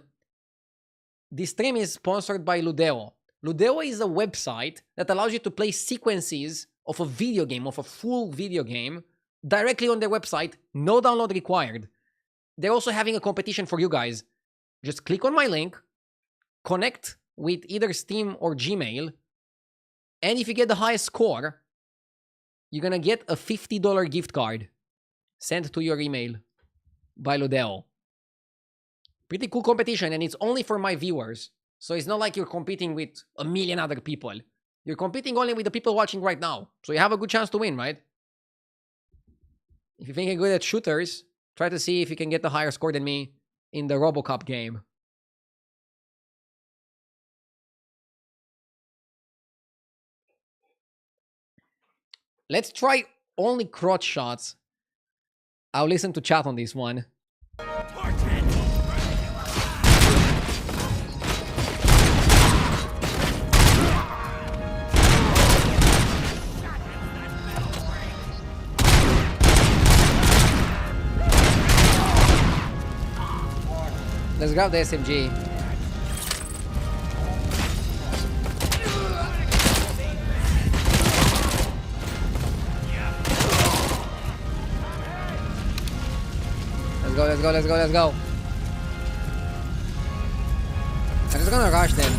This stream is sponsored by Ludo. Ludo is a website that allows you to play sequences of a video game, of a full video game, directly on their website, no download required. They're also having a competition for you guys. Just click on my link, connect with either Steam or Gmail, and if you get the highest score, you're gonna get a $50 gift card sent to your email by Ludo. Pretty cool competition, and it's only for my viewers. So it's not like you're competing with a million other people. You're competing only with the people watching right now. So you have a good chance to win, right? If you think you're good at shooters, try to see if you can get a higher score than me in the Robocop game. Let's try only crotch shots. I'll listen to chat on this one. Let's grab the SMG. Let's go. I'm just gonna rush them.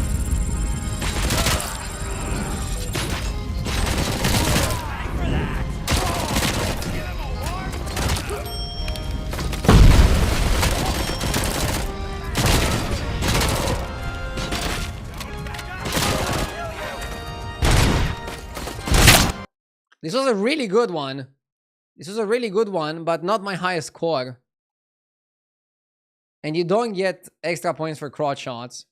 This was a really good one. But not my highest score. And you don't get extra points for crotch shots.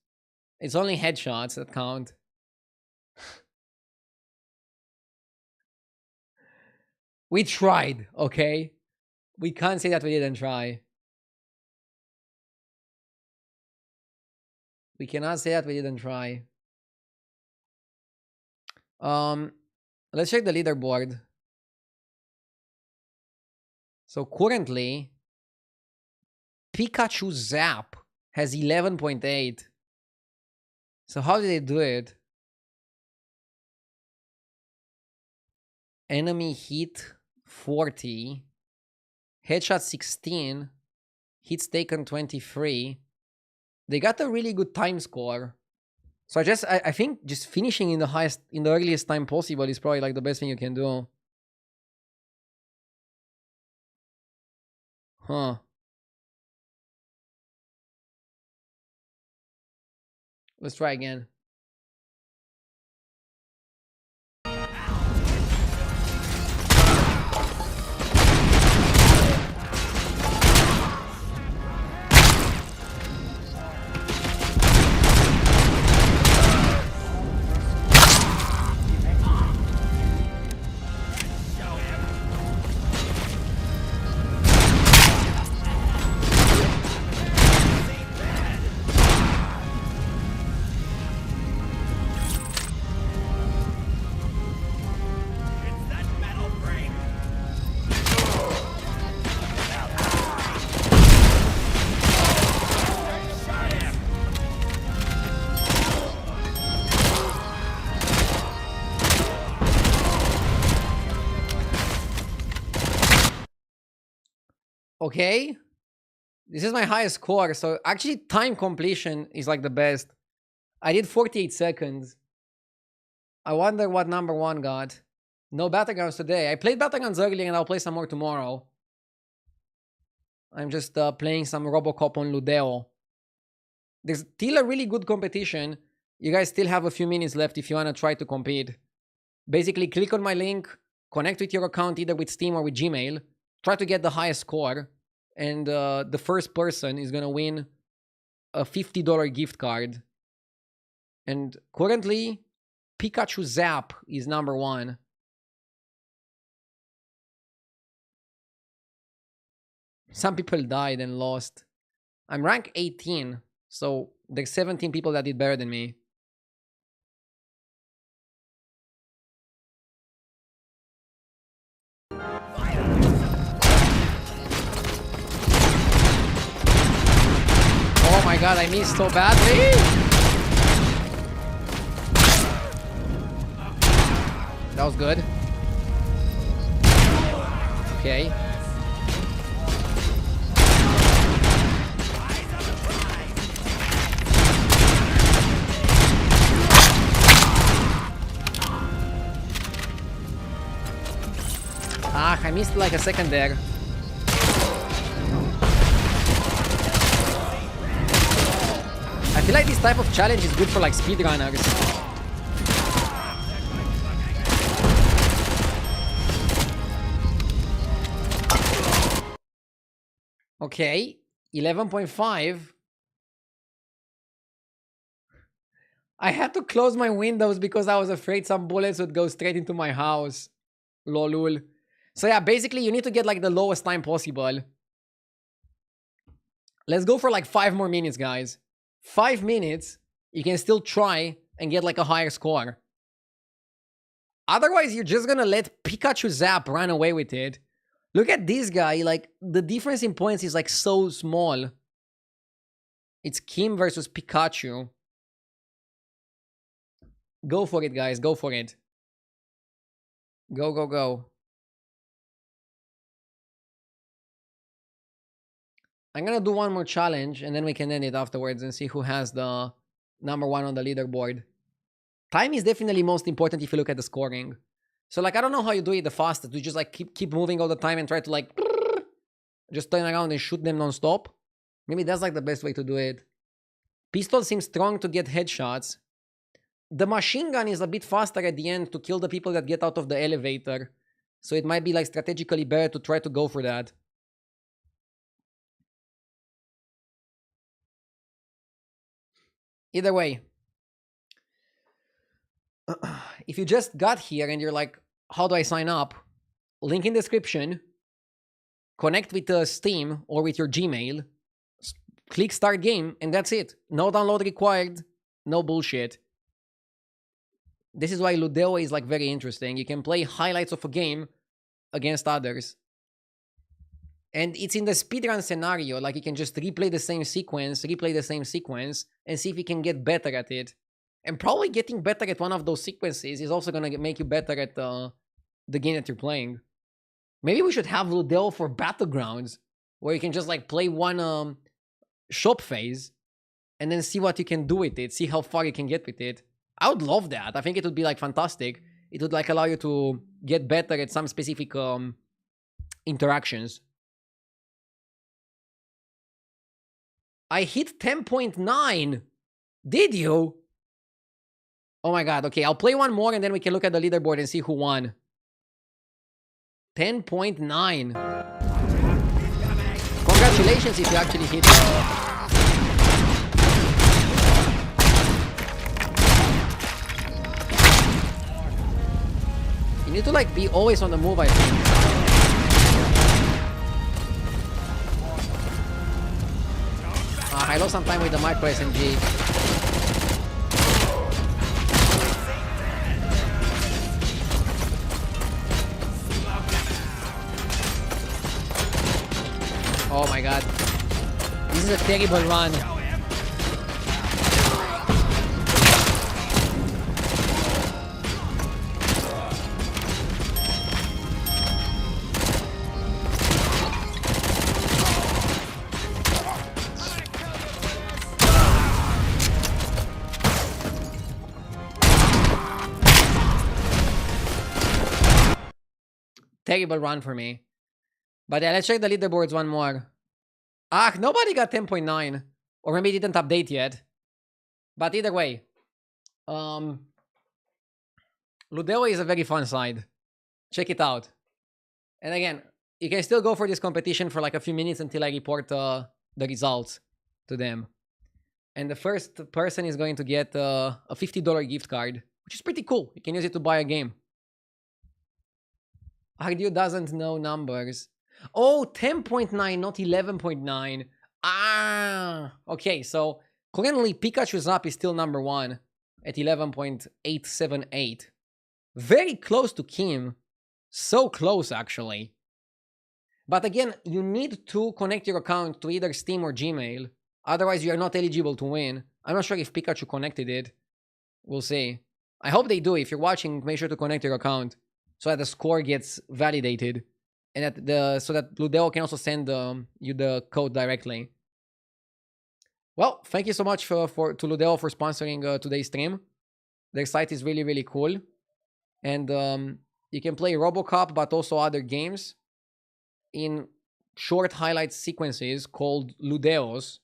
It's only headshots that count. We tried, okay? We can't say that we didn't try. We cannot say that we didn't try. Let's check the leaderboard. So currently, Pikachu Zap has 11.8. So how did they do it? Enemy hit 40. Headshot 16. Hits taken 23. They got a really good time score. So I think just finishing in the earliest time possible is probably like the best thing you can do. Huh. Let's try again. Okay. This is my highest score. So actually time completion is like the best. I did 48 seconds. I wonder what number 1 got. No battlegrounds today. I played battlegrounds earlier and I'll play some more tomorrow. I'm just playing some Robocop on Ludo. There's still a really good competition. You guys still have a few minutes left if you want to try to compete. Basically, click on my link, connect with your account either with Steam or with Gmail, try to get the highest score, and the first person is going to win a $50 gift card. And currently, Pikachu Zap is number 1. Some people died and lost. I'm rank 18, so there's 17 people that did better than me. Oh my god, I missed so badly! That was good. Okay. Ah, I missed like a second there. I feel like this type of challenge is good for like speedrunners. Okay, 11.5. I had to close my windows because I was afraid some bullets would go straight into my house. Lolul. So yeah, basically you need to get like the lowest time possible. Let's go for like 5 more minutes, guys. 5 minutes, you can still try and get like a higher score. Otherwise, you're just gonna let Pikachu Zap run away with it. Look at this guy, like, the difference in points is like so small. It's Kim versus Pikachu. Go for it, guys, go for it. Go, go, go. I'm gonna do one more challenge and then we can end it afterwards and see who has the number 1 on the leaderboard. Time is definitely most important if you look at the scoring. So like, I don't know how you do it the fastest. You just like keep moving all the time and try to like just turn around and shoot them non-stop. Maybe that's like the best way to do it. Pistol seems strong to get headshots. The machine gun is a bit faster at the end to kill the people that get out of the elevator. So it might be like strategically better to try to go for that. Either way, if you just got here and you're like, how do I sign up? Link in description. Connect with Steam or with your Gmail. Click start game and that's it. No download required. No bullshit. This is why Ludo is like very interesting. You can play highlights of a game against others. And it's in the speedrun scenario. Like you can just replay the same sequence, and see if you can get better at it. And probably getting better at one of those sequences is also going to make you better at the game that you're playing. Maybe we should have Ludo for battlegrounds, where you can just like play one shop phase and then see what you can do with it, see how far you can get with it. I would love that. I think it would be like fantastic. It would like allow you to get better at some specific interactions. I hit 10.9. Did you? Oh my god. Okay, I'll play one more and then we can look at the leaderboard and see who won. 10.9. Congratulations if you actually hit it. You need to like be always on the move, I think. I lost some time with the micro SMG. Oh my god. This is a terrible run. terrible run for me. But yeah, let's check the leaderboards one more. Ah, nobody got 10.9. Or maybe it didn't update yet. But either way. Ludo is a very fun side. Check it out. And again, you can still go for this competition for like a few minutes until I report the results to them. And the first person is going to get a $50 gift card, which is pretty cool. You can use it to buy a game. Ardio doesn't know numbers. Oh, 10.9, not 11.9. Ah, okay. So currently Pikachu's up is still number one at 11.878. Very close to Kim. So close, actually. But again, you need to connect your account to either Steam or Gmail. Otherwise, you are not eligible to win. I'm not sure if Pikachu connected it. We'll see. I hope they do. If you're watching, make sure to connect your account so that the score gets validated, and so that Ludo can also send you the code directly. Well, thank you so much to Ludo for sponsoring today's stream. Their site is really, really cool. And you can play RoboCop, but also other games in short highlight sequences called Ludeos.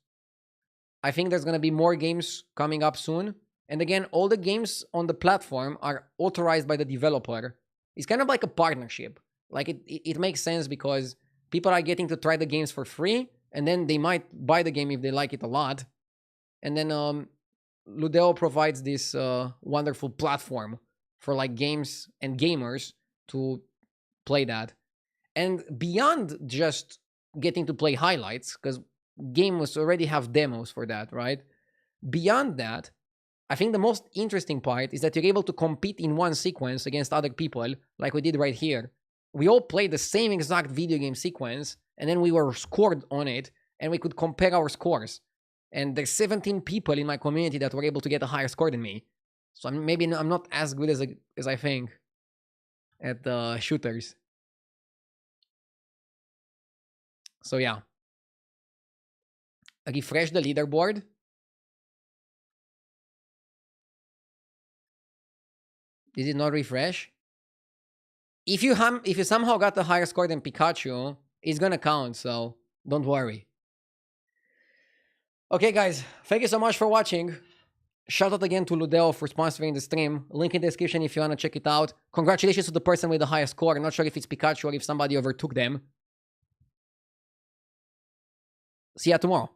I think there's going to be more games coming up soon. And again, all the games on the platform are authorized by the developer. It's kind of like a partnership. Like it makes sense because people are getting to try the games for free, and then they might buy the game if they like it a lot. And then Ludo provides this wonderful platform for like games and gamers to play that. And beyond just getting to play highlights, because games already have demos for that, right? Beyond that, I think the most interesting part is that you're able to compete in one sequence against other people, like we did right here. We all played the same exact video game sequence, and then we were scored on it, and we could compare our scores. And there's 17 people in my community that were able to get a higher score than me. So I'm not as good as I think at shooters. So yeah. Refresh the leaderboard. Did it not refresh? If you somehow got a higher score than Pikachu, it's gonna count, so don't worry. Okay, guys, thank you so much for watching. Shout out again to Ludo for sponsoring the stream. Link in the description if you want to check it out. Congratulations to the person with the highest score. I'm not sure if it's Pikachu or if somebody overtook them. See ya tomorrow.